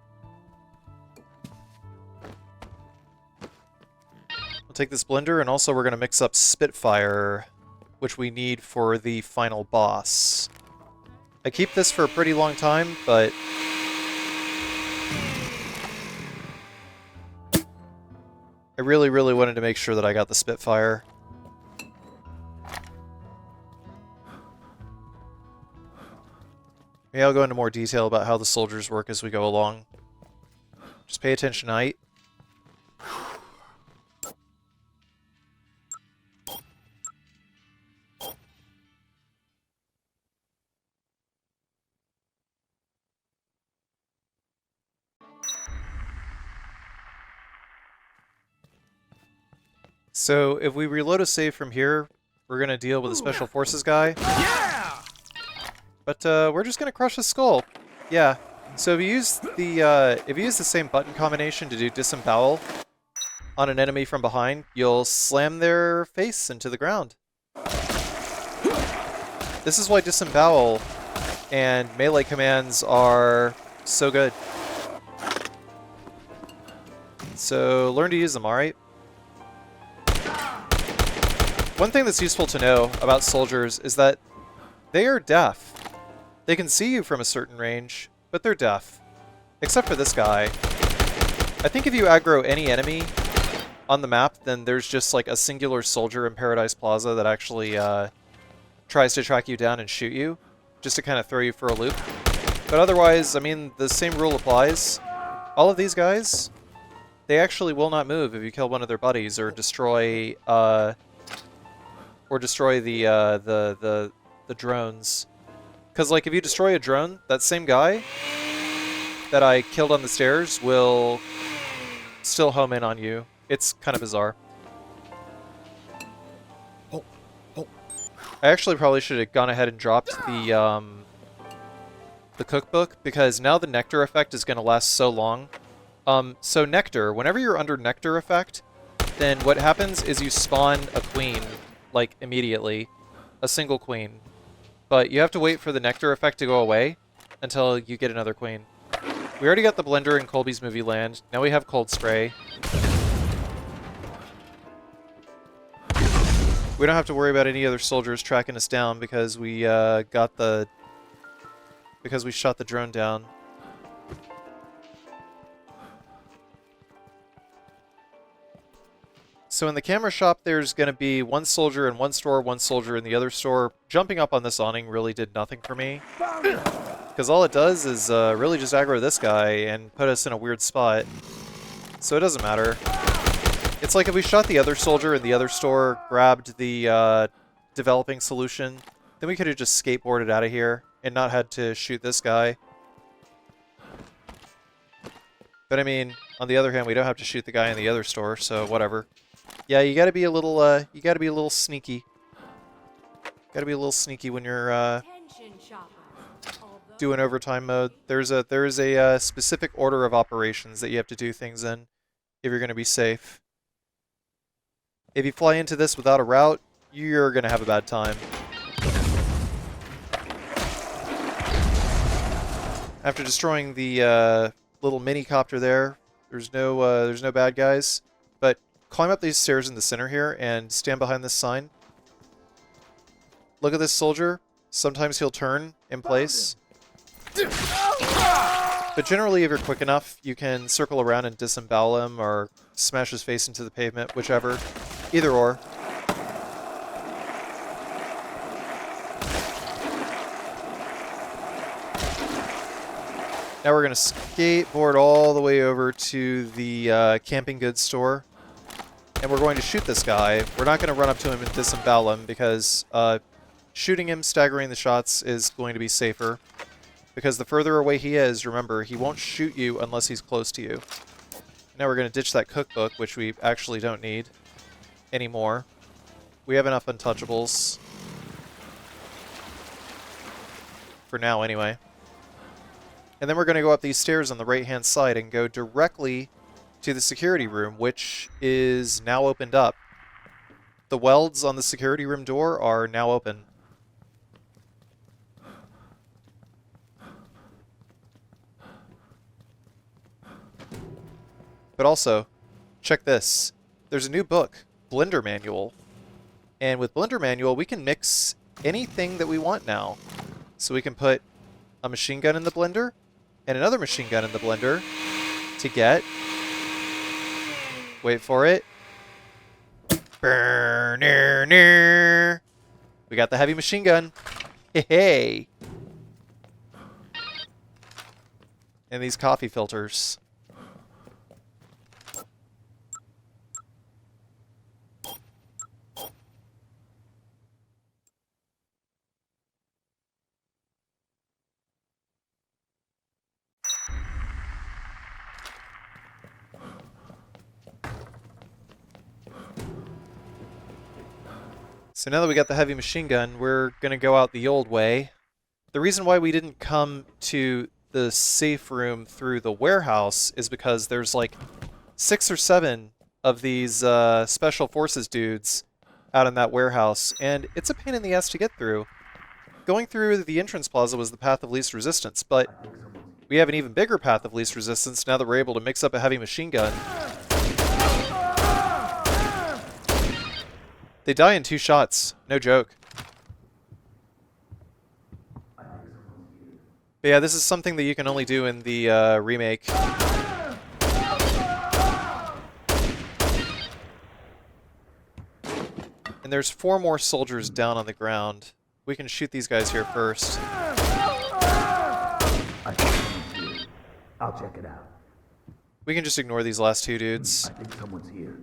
take this blender, and also we're going to mix up Spitfire, which we need for the final boss. I keep this for a pretty long time, but I really, really wanted to make sure that I got the Spitfire. Maybe I'll go into more detail about how the soldiers work as we go along. Just pay attention tonight. So, if we reload a save from here, we're going to deal with a Special Forces guy. Yeah! But, we're just going to crush his skull. Yeah. So, if you use the same button combination to do disembowel on an enemy from behind, you'll slam their face into the ground. This is why disembowel and melee commands are so good. So, learn to use them, alright? One thing that's useful to know about soldiers is that they are deaf. They can see you from a certain range, but they're deaf. Except for this guy. I think if you aggro any enemy on the map, then there's just like a singular soldier in Paradise Plaza that actually tries to track you down and shoot you, just to kind of throw you for a loop. But otherwise, I mean, the same rule applies. All of these guys, they actually will not move if you kill one of their buddies or destroy the drones. Because, like, if you destroy a drone, that same guy that I killed on the stairs will still home in on you. It's kind of bizarre. I actually probably should have gone ahead and dropped the cookbook, because now the nectar effect is going to last so long. So nectar, whenever you're under nectar effect, then what happens is you spawn a queen, like, immediately. A single queen. But you have to wait for the nectar effect to go away until you get another queen. We already got the blender in Colby's Movie Land. Now we have cold spray. We don't have to worry about any other soldiers tracking us down because we shot the drone down. So in the camera shop, there's going to be one soldier in one store, one soldier in the other store. Jumping up on this awning really did nothing for me. Because all it does is really just aggro this guy and put us in a weird spot. So it doesn't matter. It's like if we shot the other soldier in the other store, grabbed the developing solution, then we could have just skateboarded out of here and not had to shoot this guy. But I mean, on the other hand, we don't have to shoot the guy in the other store, so whatever. Yeah, you gotta be a little sneaky. Gotta be a little sneaky when you're doing overtime mode. There is a specific order of operations that you have to do things in if you're gonna be safe. If you fly into this without a route, you're gonna have a bad time. After destroying the little mini copter there, there's no bad guys. But climb up these stairs in the center here and stand behind this sign. Look at this soldier. Sometimes he'll turn in place. But generally, if you're quick enough, you can circle around and disembowel him or smash his face into the pavement, whichever. Either or. Now we're going to skateboard all the way over to the camping goods store. And we're going to shoot this guy. We're not going to run up to him and disembowel him because shooting him, staggering the shots is going to be safer. Because the further away he is, remember, he won't shoot you unless he's close to you. Now we're going to ditch that cookbook, which we actually don't need anymore. We have enough untouchables. For now, anyway. And then we're going to go up these stairs on the right-hand side and go directly to the security room, which is now opened up. The welds on the security room door are now open. But also, check this. There's a new book Blender Manual. And with Blender Manual, we can mix anything that we want now. So we can put a machine gun in the blender and another machine gun in the blender to get... Wait for it. Burner. We got the heavy machine gun. Hey. And these coffee filters. So now that we got the heavy machine gun, we're going to go out the old way. The reason why we didn't come to the safe room through the warehouse is because there's like 6 or 7 of these special forces dudes out in that warehouse, and it's a pain in the ass to get through. Going through the entrance plaza was the path of least resistance, but we have an even bigger path of least resistance now that we're able to mix up a heavy machine gun. They die in 2 shots. No joke. But yeah, this is something that you can only do in the remake. And there's 4 more soldiers down on the ground. We can shoot these guys here first. I'll check it out. We can just ignore these last 2 dudes. I think someone's here.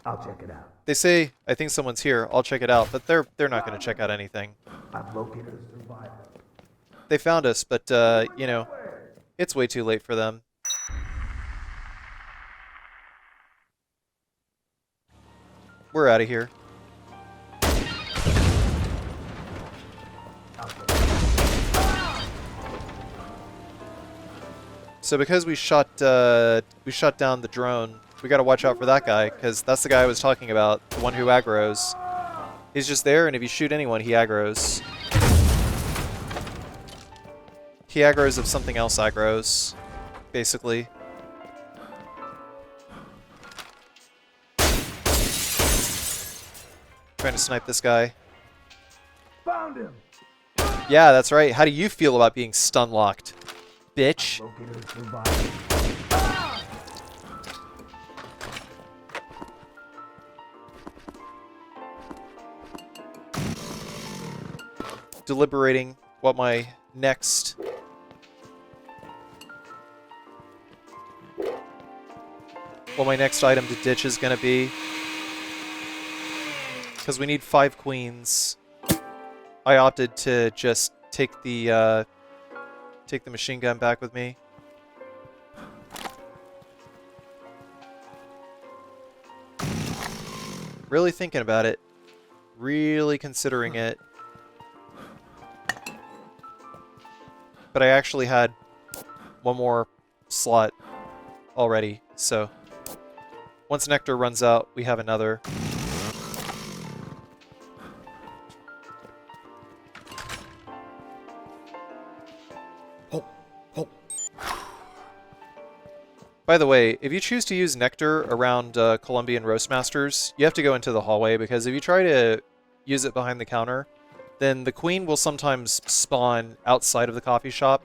I'll check it out. They say, I think someone's here, I'll check it out, but they're not going to check out anything. I've located a survivor. They found us, but, you know, it's way too late for them. We're out of here. So because we shot down the drone, we gotta watch out for that guy, because that's the guy I was talking about, the one who aggroes. He's just there, and if you shoot anyone, he aggroes. He aggroes if something else aggroes, basically. Trying to snipe this guy. Found him. Yeah, that's right. How do you feel about being stun locked, bitch? Located a survivor. Deliberating what my next item to ditch is gonna be, because we need 5 queens. I opted to just take the machine gun back with me. Really thinking about it, really considering it. But I actually had 1 more slot already, so once Nectar runs out, we have another. By the way, if you choose to use Nectar around Colombian Roastmasters, you have to go into the hallway, because if you try to use it behind the counter, then the queen will sometimes spawn outside of the coffee shop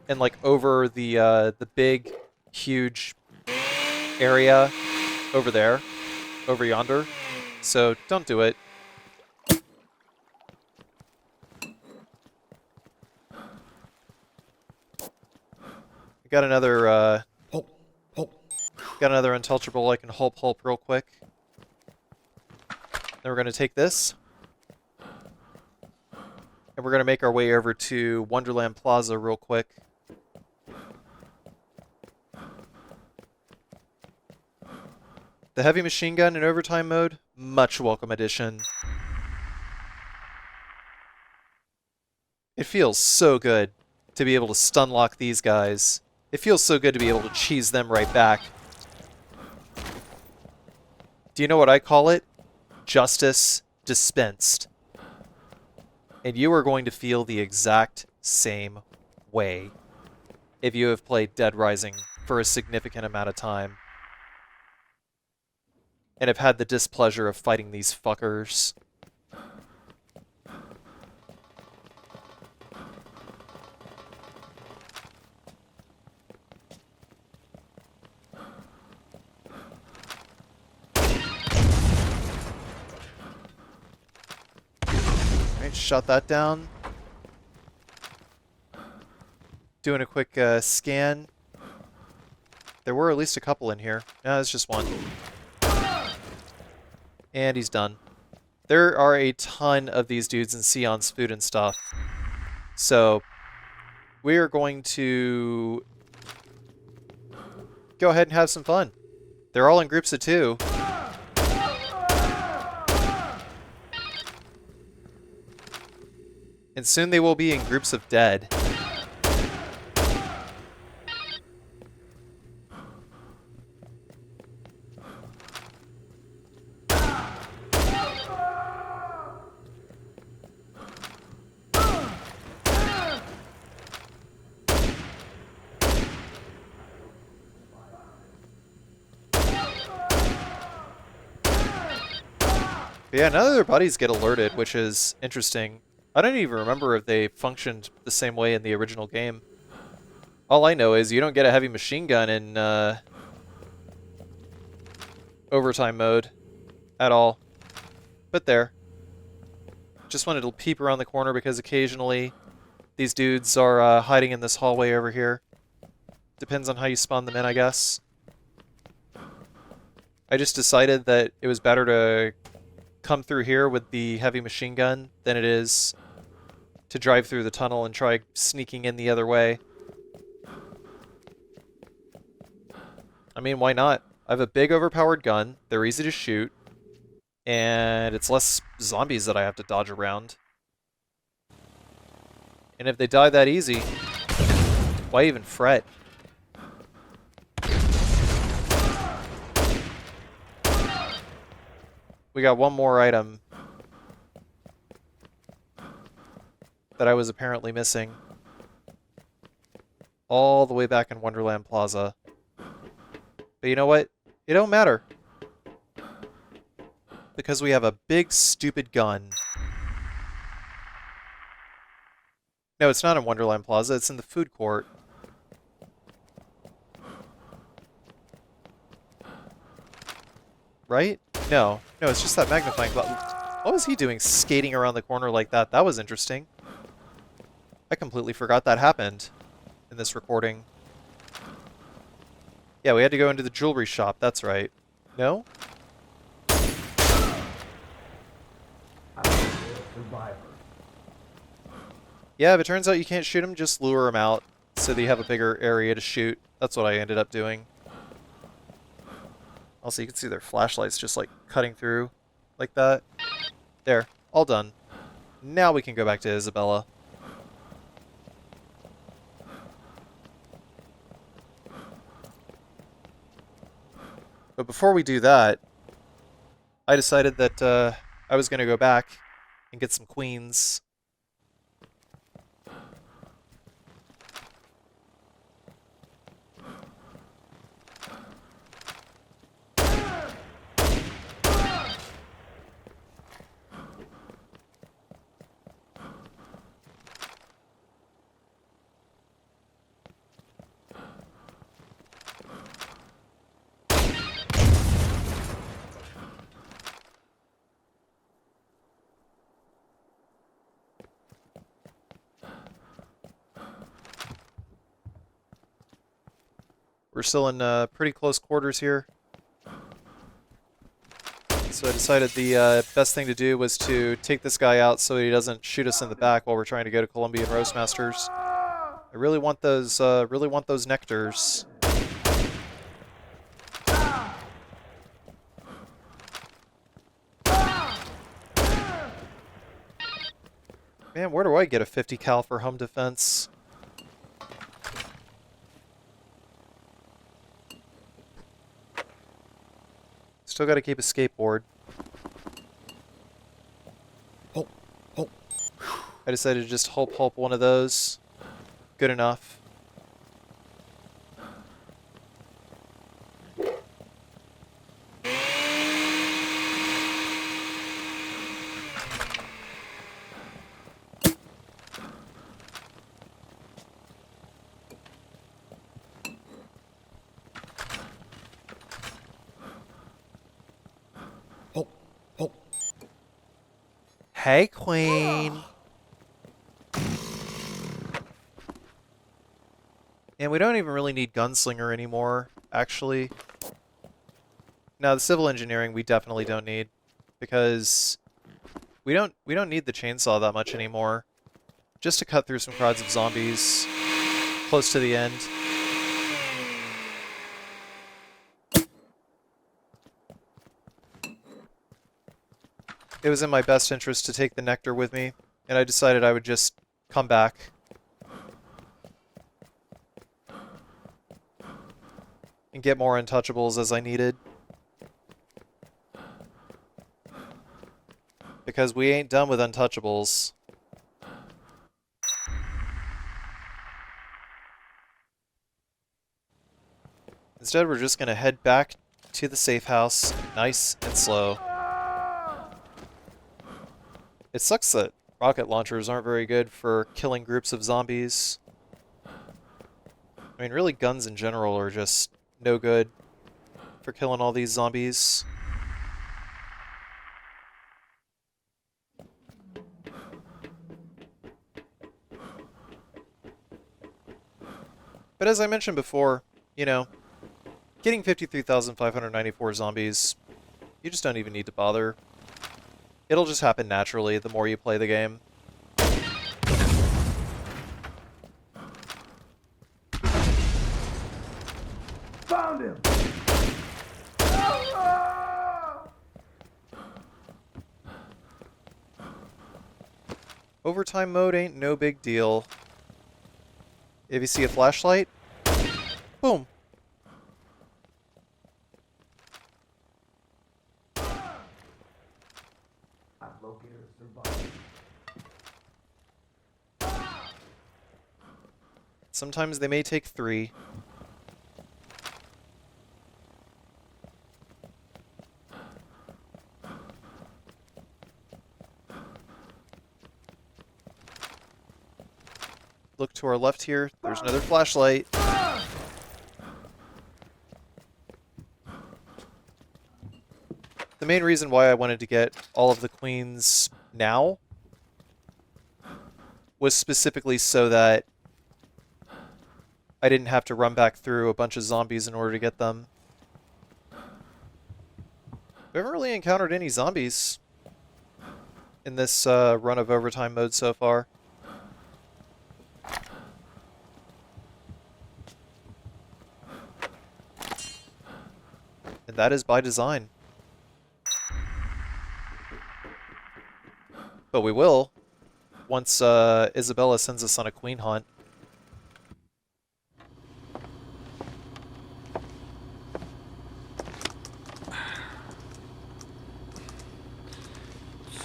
and like over the big, huge area over there, over yonder. So don't do it. Got another untouchable I can hulp real quick. Then we're gonna take this. And we're going to make our way over to Wonderland Plaza real quick. The heavy machine gun in overtime mode, much welcome addition. It feels so good to be able to stun lock these guys. It feels so good to be able to cheese them right back. Do you know what I call it? Justice dispensed. And you are going to feel the exact same way if you have played Dead Rising for a significant amount of time. and have had the displeasure of fighting these fuckers. Alright, shot that down. Doing a quick scan. There were at least a couple in here. No, it's just one. And he's done. There are a ton of these dudes in Sion's food and stuff. So, we are going to go ahead and have some fun. They're all in groups of 2. And soon they will be in groups of dead. But yeah, none of their buddies get alerted, which is interesting. I don't even remember if they functioned the same way in the original game. All I know is you don't get a heavy machine gun in overtime mode at all. But there. Just wanted to peep around the corner because occasionally these dudes are hiding in this hallway over here. Depends on how you spawn them in, I guess. I just decided that it was better to come through here with the heavy machine gun than it is to drive through the tunnel and try sneaking in the other way. I mean, why not? I have a big overpowered gun, they're easy to shoot, and it's less zombies that I have to dodge around. And if they die that easy, why even fret? We got one more item that I was apparently missing. All the way back in Wonderland Plaza. But you know what? It don't matter. Because we have a big stupid gun. No, it's not in Wonderland Plaza, it's in the food court. Right? No, it's just that magnifying glass. What was he doing skating around the corner like that? That was interesting. I completely forgot that happened in this recording. Yeah, we had to go into the jewelry shop, that's right. No? Yeah, if it turns out you can't shoot him, just lure him out so that you have a bigger area to shoot. That's what I ended up doing. Also, you can see their flashlights just like cutting through like that. There, all done. Now we can go back to Isabella. But before we do that, I decided that I was going to go back and get some queens. We're still in pretty close quarters here. So I decided the best thing to do was to take this guy out so he doesn't shoot us in the back while we're trying to go to Colombian Roastmasters. I really want those nectars. Man, where do I get a 50 cal for home defense? Still got to keep a skateboard. Oh. I decided to just hulp one of those. Good enough. Hey, Queen. And we don't even really need Gunslinger anymore, actually. Now, the civil engineering we definitely don't need, because we don't need the chainsaw that much anymore. Just to cut through some crowds of zombies close to the end. It was in my best interest to take the nectar with me, and I decided I would just come back and get more untouchables as I needed. Because we ain't done with untouchables. Instead, we're just gonna head back to the safe house, nice and slow. It sucks that rocket launchers aren't very good for killing groups of zombies. I mean, really, guns in general are just no good for killing all these zombies. But as I mentioned before, you know, getting 53,594 zombies, you just don't even need to bother. It'll just happen naturally the more you play the game. Found him! Overtime mode ain't no big deal. If you see a flashlight, boom. Sometimes they may take 3. Look to our left here. There's another flashlight. The main reason why I wanted to get all of the queens now was specifically so that I didn't have to run back through a bunch of zombies in order to get them. We haven't really encountered any zombies in this run of overtime mode so far. And that is by design. But we will, once Isabella sends us on a queen hunt.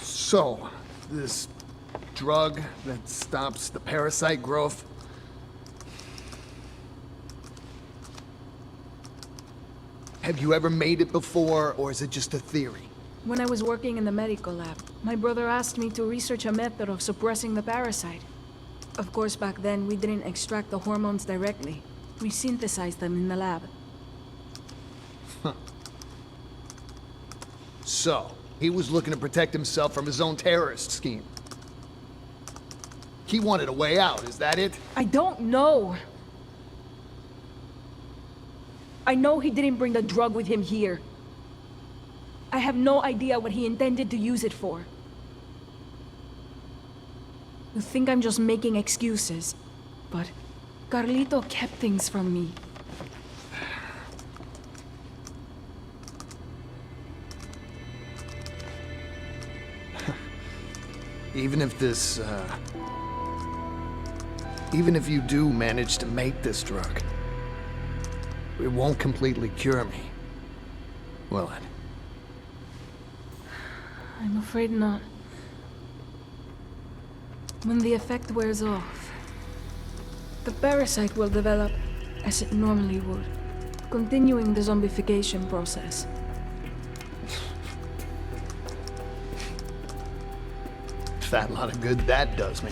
So, this drug that stops the parasite growth, have you ever made it before, or is it just a theory? When I was working in the medical lab, my brother asked me to research a method of suppressing the parasite. Of course, back then, we didn't extract the hormones directly. We synthesized them in the lab. So, he was looking to protect himself from his own terrorist scheme. He wanted a way out, is that it? I don't know. I know he didn't bring the drug with him here. I have no idea what he intended to use it for. You think I'm just making excuses, but Carlito kept things from me. Even if this, even if you do manage to make this drug, it won't completely cure me, will it? I'm afraid not. When the effect wears off, the parasite will develop as it normally would, continuing the zombification process. Fat lot of good that does me.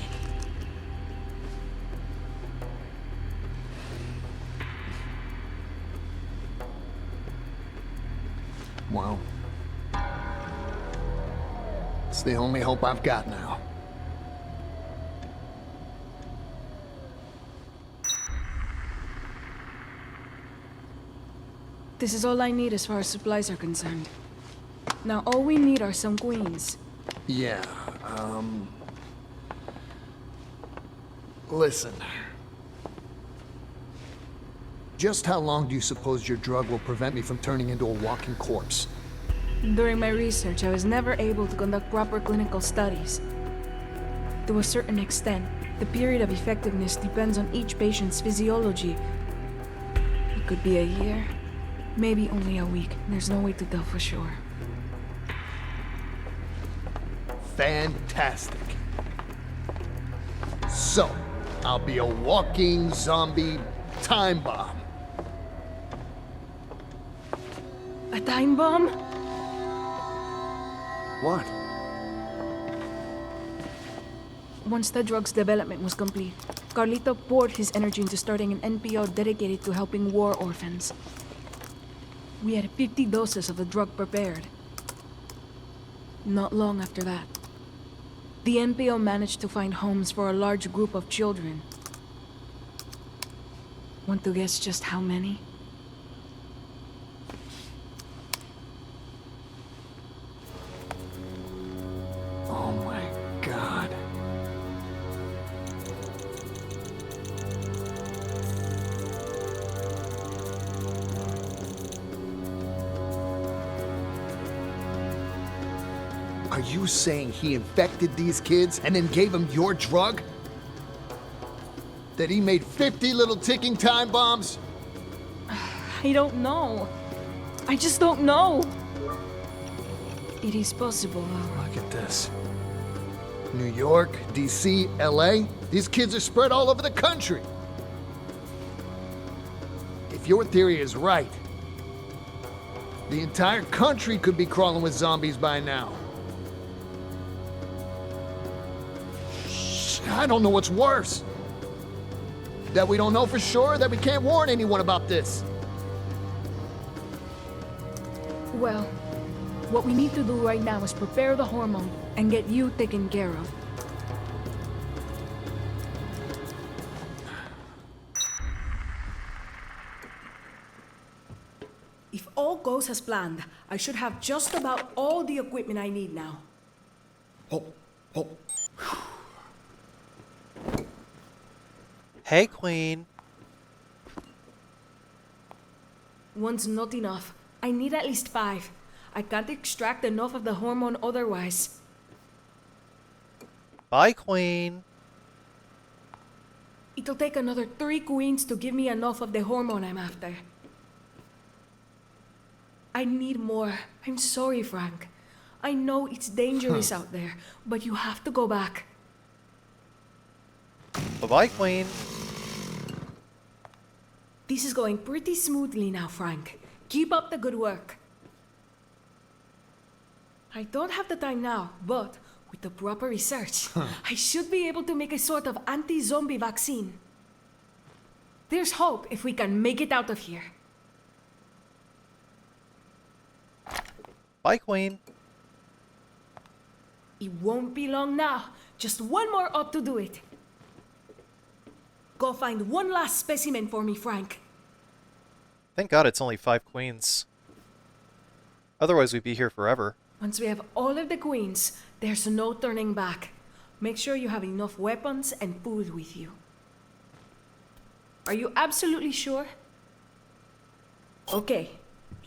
Wow. It's the only hope I've got now. This is all I need as far as supplies are concerned. Now all we need are some queens. Yeah, listen. Just how long do you suppose your drug will prevent me from turning into a walking corpse? During my research, I was never able to conduct proper clinical studies. To a certain extent, the period of effectiveness depends on each patient's physiology. It could be a year, maybe only a week. There's no way to tell for sure. Fantastic. So, I'll be a walking zombie time bomb. A time bomb? What? Once the drug's development was complete, Carlito poured his energy into starting an NPO dedicated to helping war orphans. We had 50 doses of the drug prepared. Not long after that, the NPO managed to find homes for a large group of children. Want to guess just how many? Oh my God. Are you saying he infected these kids and then gave them your drug? That he made 50 little ticking time bombs? I don't know. I just don't know. It is possible, though. Look at this. New York, D.C., L.A. These kids are spread all over the country. If your theory is right, the entire country could be crawling with zombies by now. I don't know what's worse. That we don't know for sure, that we can't warn anyone about this. Well, what we need to do right now is prepare the hormone and get you taken care of. If all goes as planned, I should have just about all the equipment I need now. Oh. Hey, Queen. One's not enough. I need at least 5. I can't extract enough of the hormone otherwise. Bye, Queen. It'll take another 3 queens to give me enough of the hormone I'm after. I need more. I'm sorry, Frank. I know it's dangerous out there, but you have to go back. Bye-bye, Queen. This is going pretty smoothly now, Frank. Keep up the good work. I don't have the time now, but with the proper research, I should be able to make a sort of anti-zombie vaccine. There's hope if we can make it out of here. Bye, Queen. It won't be long now. Just one more up to do it. Go find one last specimen for me, Frank. Thank God it's only 5 queens. Otherwise we'd be here forever. Once we have all of the queens, there's no turning back. Make sure you have enough weapons and food with you. Are you absolutely sure? Okay,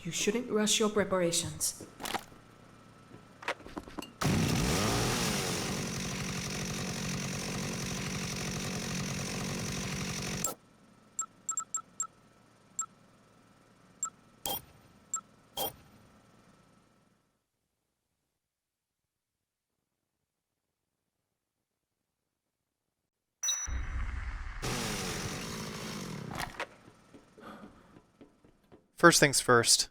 you shouldn't rush your preparations. First things first.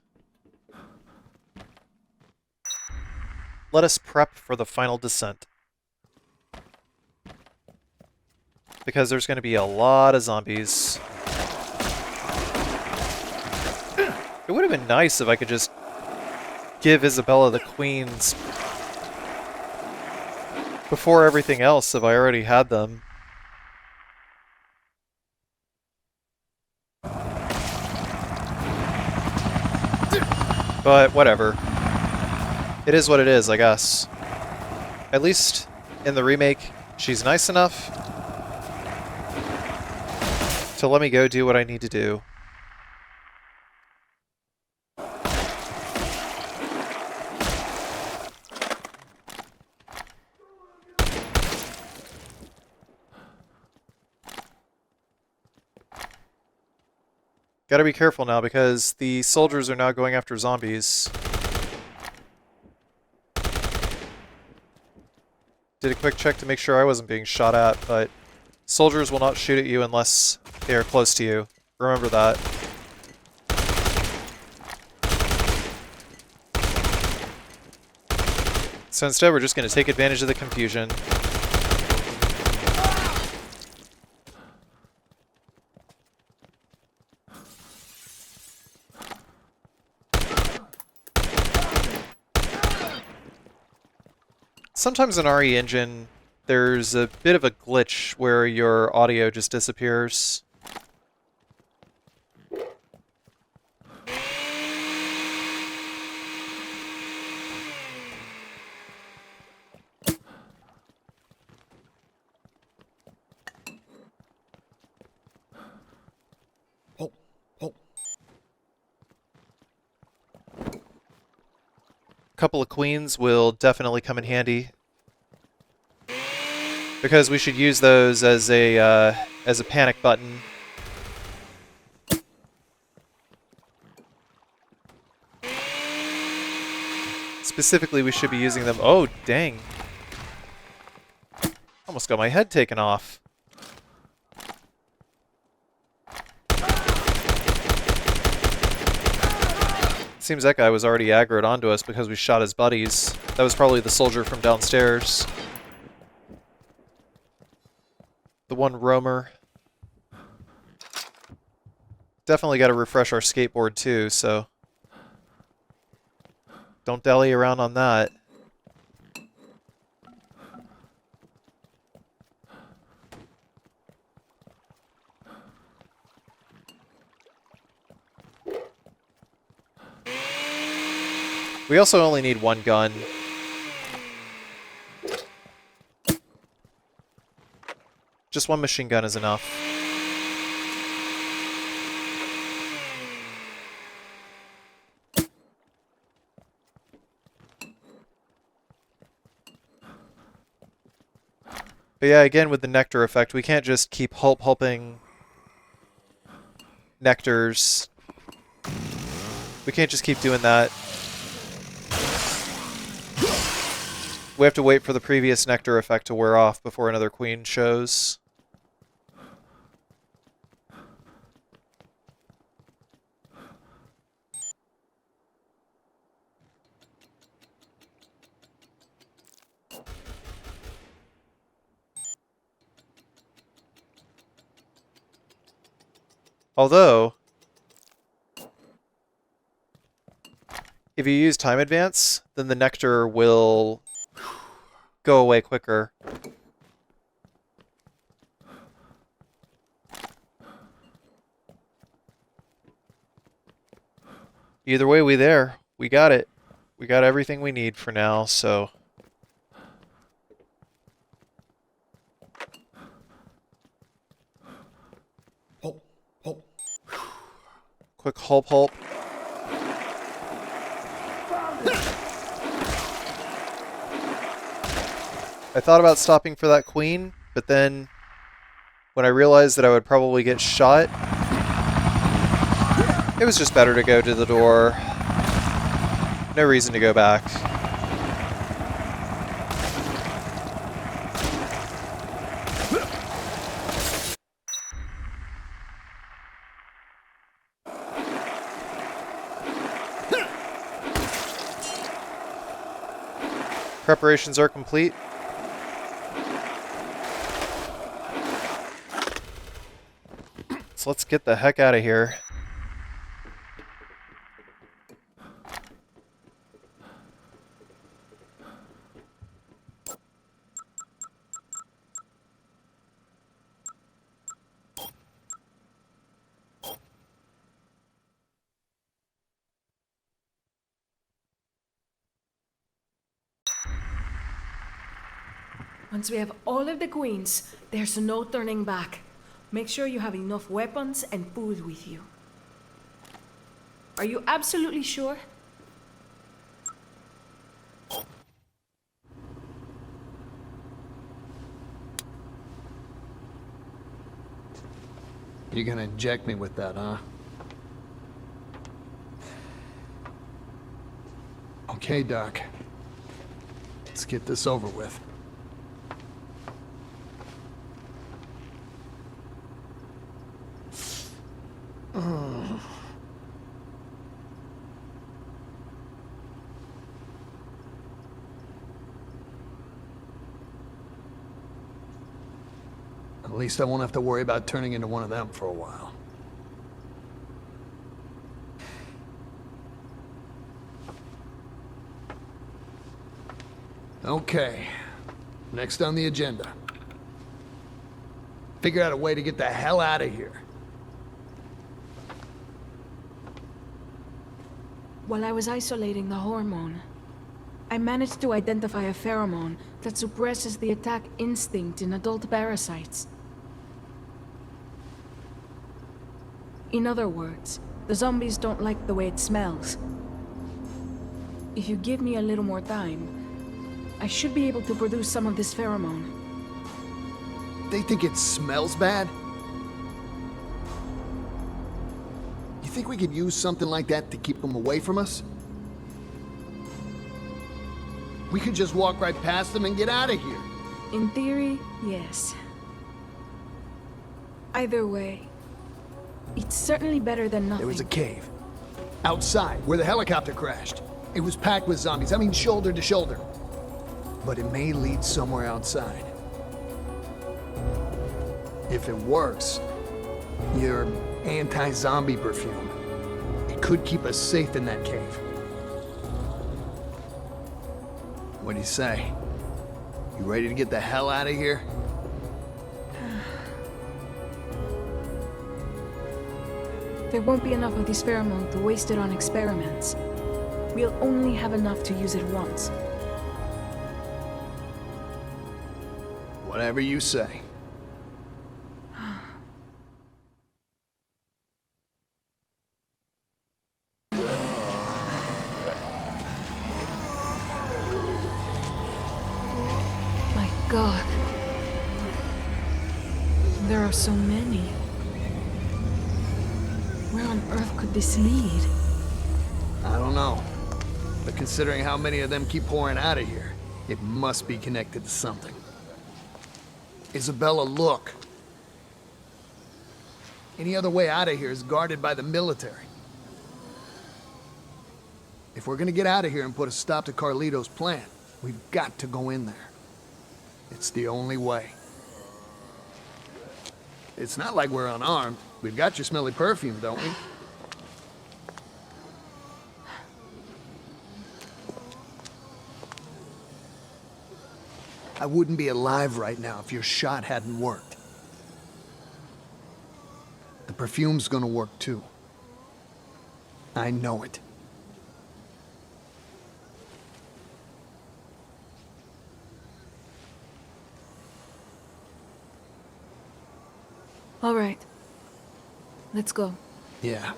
Let us prep for the final descent. Because there's going to be a lot of zombies. It would have been nice if I could just give Isabella the Queen's before everything else if I already had them. But whatever. It is what it is, I guess. At least in the remake, she's nice enough to let me go do what I need to do. Gotta be careful now because the soldiers are now going after zombies. Did a quick check to make sure I wasn't being shot at, but soldiers will not shoot at you unless they are close to you. Remember that. So instead we're just going to take advantage of the confusion. Sometimes in RE Engine, there's a bit of a glitch where your audio just disappears. Couple of queens will definitely come in handy because we should use those as a panic button. Specifically, we should be using them. Oh, dang. Almost got my head taken off. Seems that guy was already aggroed onto us because we shot his buddies. That was probably the soldier from downstairs. The one roamer. Definitely got to refresh our skateboard too, so don't dally around on that. We also only need one gun. Just one machine gun is enough. But yeah, again with the nectar effect, we can't just keep hulping nectars. We can't just keep doing that. We have to wait for the previous nectar effect to wear off before another queen shows. Although, if you use time advance, then the nectar will go away quicker. Either way, we there. We got it. We got everything we need for now, so... Quick hulp. I thought about stopping for that queen, but then when I realized that I would probably get shot, it was just better to go to the door. No reason to go back. Preparations are complete. So let's get the heck out of here. Once we have all of the queens, there's no turning back. Make sure you have enough weapons and food with you. Are you absolutely sure? You're gonna inject me with that, huh? Okay, Doc. Let's get this over with. At least I won't have to worry about turning into one of them for a while. Okay. Next on the agenda. Figure out a way to get the hell out of here. While I was isolating the hormone, I managed to identify a pheromone that suppresses the attack instinct in adult parasites. In other words, the zombies don't like the way it smells. If you give me a little more time, I should be able to produce some of this pheromone. They think it smells bad? You think we could use something like that to keep them away from us? We could just walk right past them and get out of here. In theory, yes. Either way, it's certainly better than nothing. There was a cave. Outside, where the helicopter crashed. It was packed with zombies, I mean shoulder to shoulder. But it may lead somewhere outside. If it works, your anti-zombie perfume, it could keep us safe in that cave. What do you say? You ready to get the hell out of here? There won't be enough of this pheromone to waste it on experiments. We'll only have enough to use it once. Whatever you say. My God. There are so many. Where on earth could this lead? I don't know. But considering how many of them keep pouring out of here, it must be connected to something. Isabella, look. Any other way out of here is guarded by the military. If we're gonna get out of here and put a stop to Carlito's plan, we've got to go in there. It's the only way. It's not like we're unarmed. We've got your smelly perfume, don't we? I wouldn't be alive right now if your shot hadn't worked. The perfume's gonna work too. I know it. All right. Let's go. Yeah.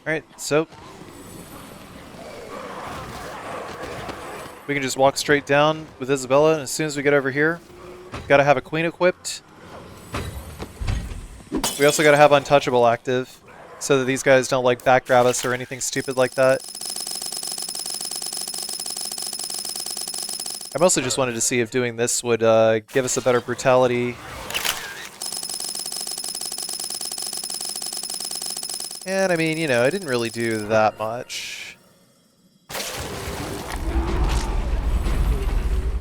Alright, so we can just walk straight down with Isabella, and as soon as we get over here, gotta have a queen equipped. We also gotta have Untouchable active, so that these guys don't like back grab us or anything stupid like that. I mostly just wanted to see if doing this would give us a better brutality. And I mean, you know, it didn't really do that much.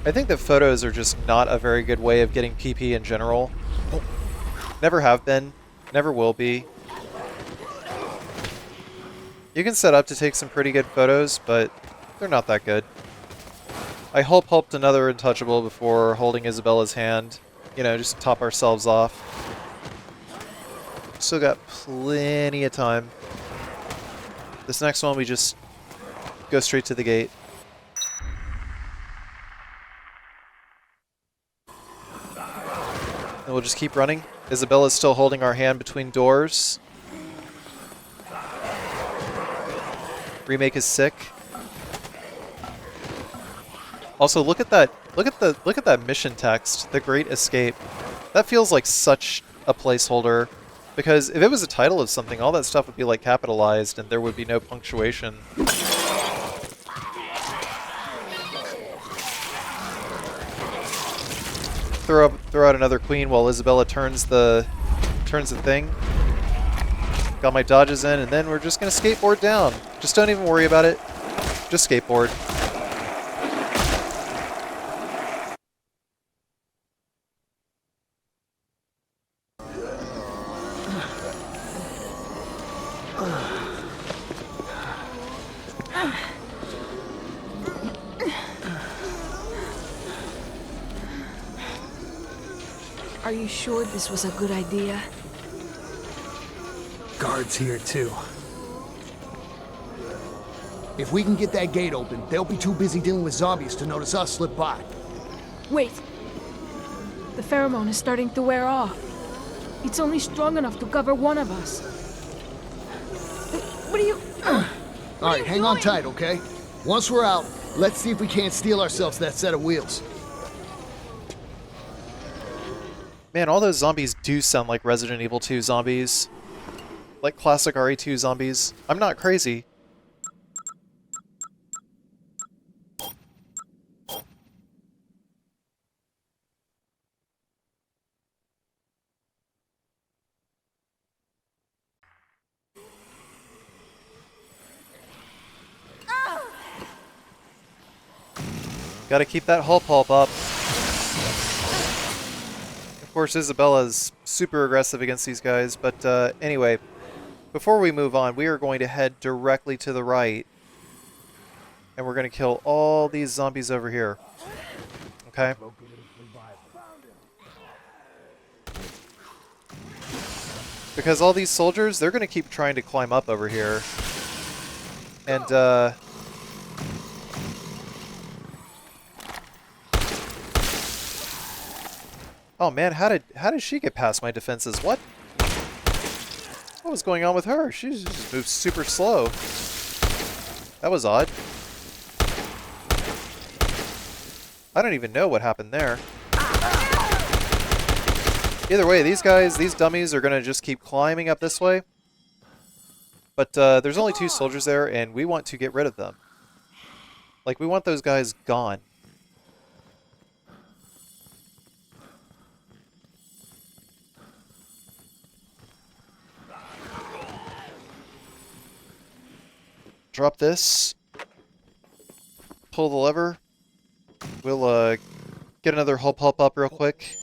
I think that photos are just not a very good way of getting PP in general. Never have been, never will be. You can set up to take some pretty good photos, but they're not that good. I hull-pulped another untouchable before holding Isabella's hand. You know, just to top ourselves off. Still got plenty of time. This next one, we just go straight to the gate. And we'll just keep running. Isabella's still holding our hand between doors. Remake is sick. Also, look at that. Look at that mission text. The Great Escape. That feels like such a placeholder. Because if it was a title of something, all that stuff would be like capitalized and there would be no punctuation. Throw out another queen while Isabella turns the thing. Got my dodges in, and then we're just gonna skateboard down. Just don't even worry about it. Just skateboard. Are you sure this was a good idea? Guards here, too. If we can get that gate open, they'll be too busy dealing with zombies to notice us slip by. Wait. The pheromone is starting to wear off. It's only strong enough to cover one of us. What are you... All right, hang on tight, okay? Once we're out, let's see if we can't steal ourselves that set of wheels. Man, all those zombies do sound like Resident Evil 2 zombies. Like classic RE2 zombies. I'm not crazy. Gotta keep that hull pulp up. Of course, Isabella's super aggressive against these guys, but anyway, before we move on, we are going to head directly to the right, and we're going to kill all these zombies over here. Okay? Because all these soldiers, they're going to keep trying to climb up over here. And, oh man, how did she get past my defenses? What? What was going on with her? She just moved super slow. That was odd. I don't even know what happened there. Either way, these guys, these dummies are gonna just keep climbing up this way. But there's only 2 soldiers there, and we want to get rid of them. Like, we want those guys gone. Drop this. Pull the lever. We'll get another hull pulp up real quick.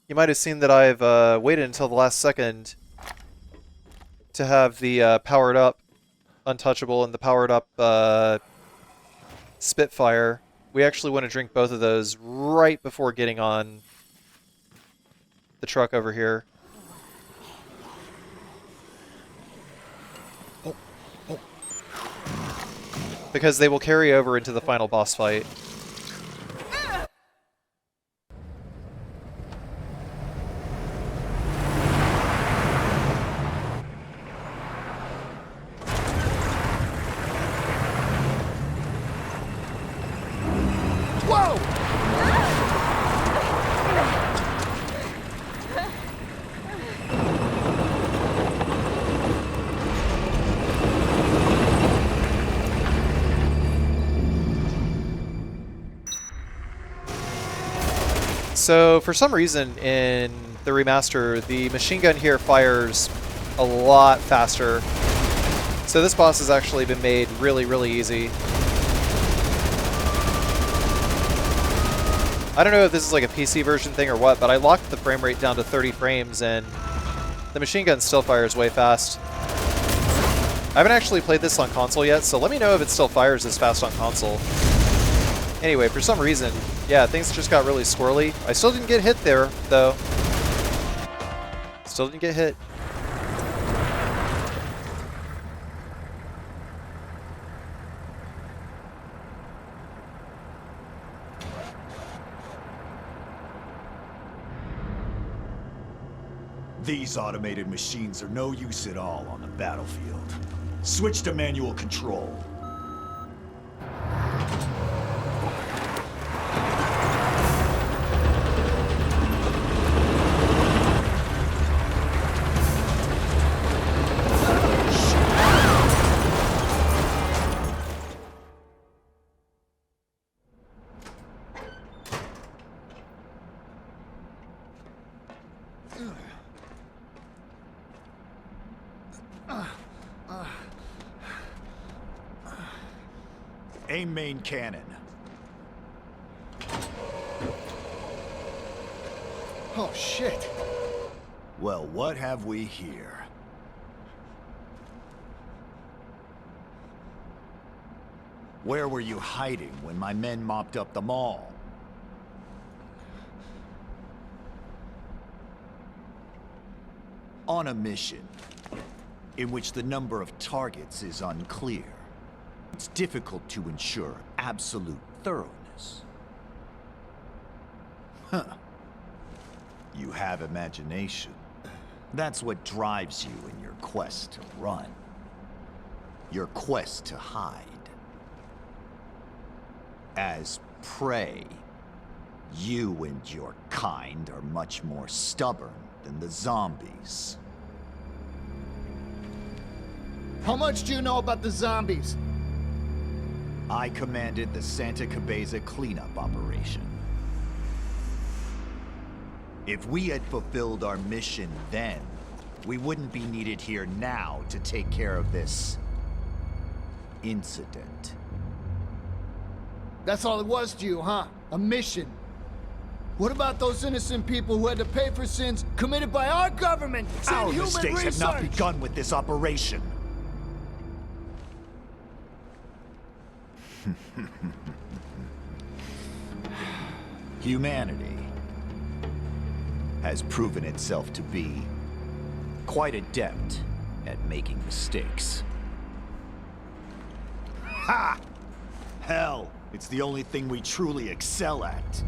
You might have seen that I've waited until the last second to have the powered up Untouchable and the powered up Spitfire. We actually want to drink both of those right before getting on the truck over here. Because they will carry over into the final boss fight. Whoa! So, for some reason in the remaster, the machine gun here fires a lot faster. So this boss has actually been made really, really easy. I don't know if this is like a PC version thing or what, but I locked the frame rate down to 30 frames and the machine gun still fires way fast. I haven't actually played this on console yet, so let me know if it still fires this fast on console. Anyway, for some reason, yeah, things just got really squirrely. I still didn't get hit there, though. Still didn't get hit. These automated machines are no use at all on the battlefield. Switch to manual control. Aim main cannon. Oh, shit. Well, what have we here? Where were you hiding when my men mopped up the mall? On a mission, in which the number of targets is unclear. It's difficult to ensure absolute thoroughness. Huh. You have imagination. That's what drives you in your quest to run. Your quest to hide. As prey, you and your kind are much more stubborn than the zombies. How much do you know about the zombies? I commanded the Santa Cabeza cleanup operation. If we had fulfilled our mission then, we wouldn't be needed here now to take care of this incident. That's all it was to you, huh? A mission. What about those innocent people who had to pay for sins committed by our government? Our mistakes have not begun with this operation. Humanity has proven itself to be quite adept at making mistakes. Ha! Hell, it's the only thing we truly excel at.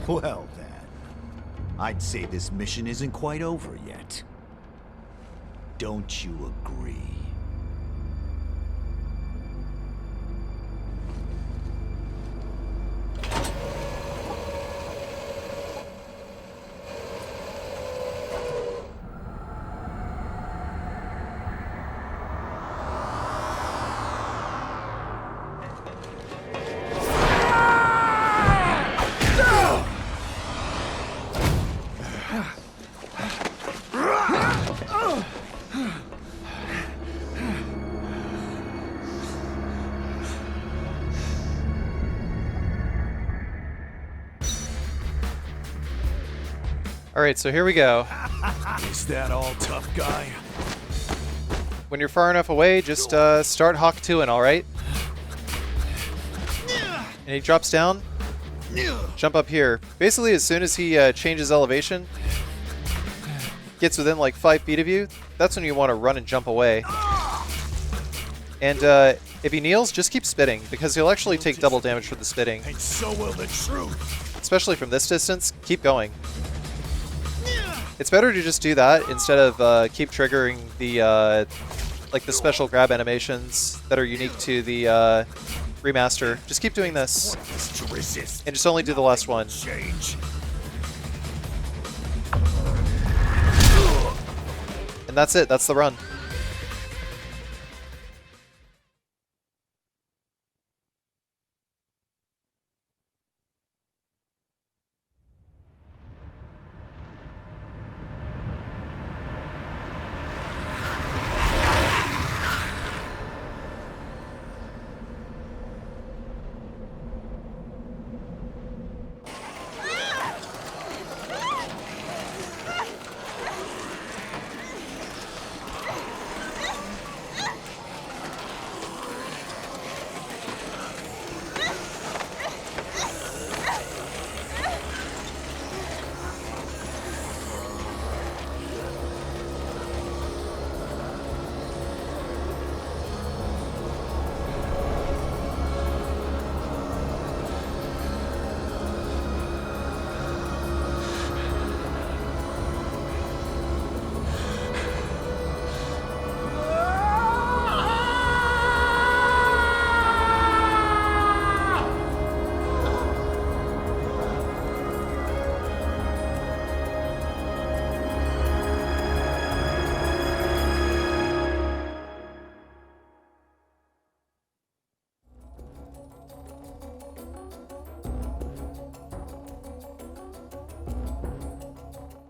Well then, I'd say this mission isn't quite over yet. Don't you agree? Alright, so here we go. Is that all, tough guy? When you're far enough away, just start Hawk 2-ing, alright? And he drops down. Jump up here. Basically, as soon as he changes elevation, gets within like 5 feet of you, that's when you want to run and jump away. And if he kneels, just keep spitting, because he'll actually take double damage for the spitting. And so will the truth. Especially from this distance, keep going. It's better to just do that instead of keep triggering the like the special grab animations that are unique to the remaster. Just keep doing this, and just only do the last one. And that's it. That's the run.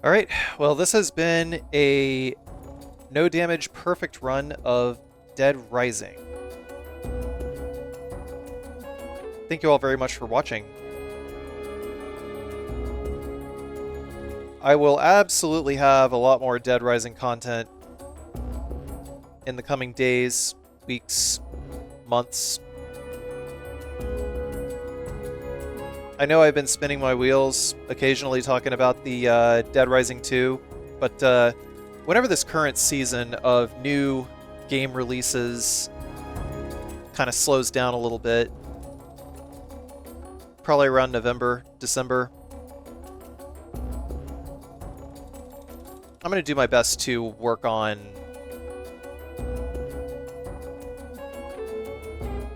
Alright, well this has been a no damage perfect run of Dead Rising. Thank you all very much for watching. I will absolutely have a lot more Dead Rising content in the coming days, weeks, months. I know I've been spinning my wheels, occasionally talking about the Dead Rising 2, but whenever this current season of new game releases kind of slows down a little bit, probably around November, December, I'm going to do my best to work on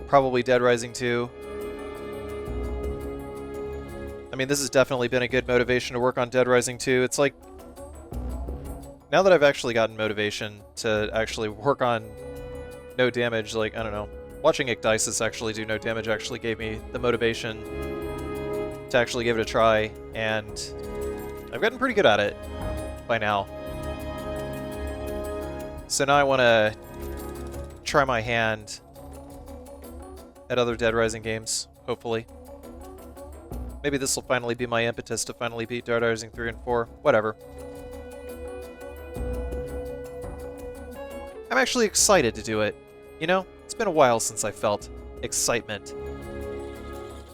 probably Dead Rising 2. I mean, this has definitely been a good motivation to work on Dead Rising 2. It's like, now that I've actually gotten motivation to actually work on no damage, like, I don't know, watching Icdices actually do no damage actually gave me the motivation to actually give it a try, and I've gotten pretty good at it by now. So now I want to try my hand at other Dead Rising games, hopefully. Maybe this will finally be my impetus to finally beat Dead Rising 3 and 4. Whatever. I'm actually excited to do it. You know, it's been a while since I felt excitement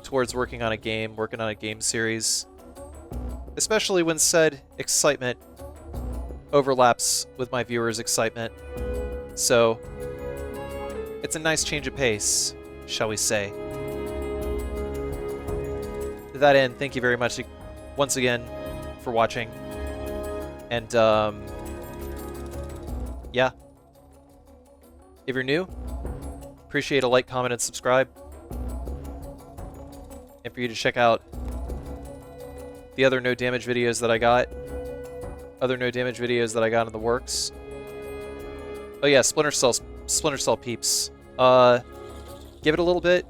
towards working on a game series. Especially when said excitement overlaps with my viewers' excitement. So, it's a nice change of pace, shall we say. To that end, thank you very much once again for watching. And, yeah. If you're new, appreciate a like, comment, and subscribe. And for you to check out the other no damage videos that I got. Other no damage videos that I got in the works. Oh yeah, Splinter Cell peeps. Give it a little bit.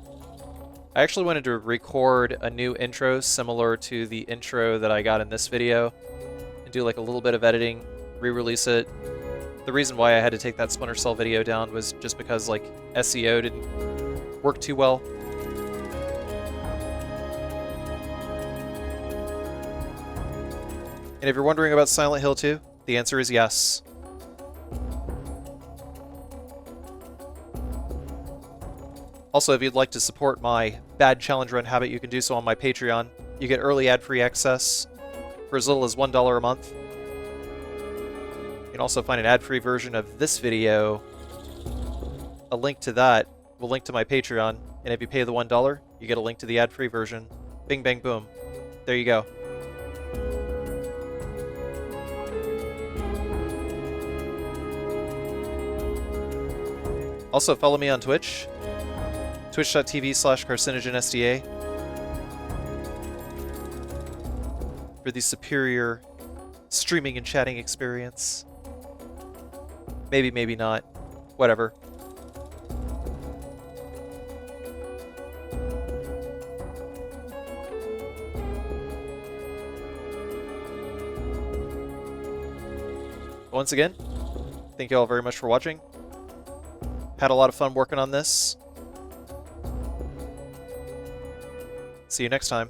I actually wanted to record a new intro similar to the intro that I got in this video and do like a little bit of editing, re-release it. The reason why I had to take that Splinter Cell video down was just because like SEO didn't work too well. And if you're wondering about Silent Hill 2, the answer is yes. Also, if you'd like to support my bad challenge run habit, you can do so on my Patreon. You get early ad-free access for as little as $1 a month. You can also find an ad-free version of this video. A link to that will link to my Patreon, and if you pay the $1, you get a link to the ad-free version. Bing, bang, boom. There you go. Also, follow me on Twitch. Twitch.tv/CarcinogenSDA for the superior streaming and chatting experience. Maybe, maybe not. Whatever. Once again, thank you all very much for watching. Had a lot of fun working on this. See you next time.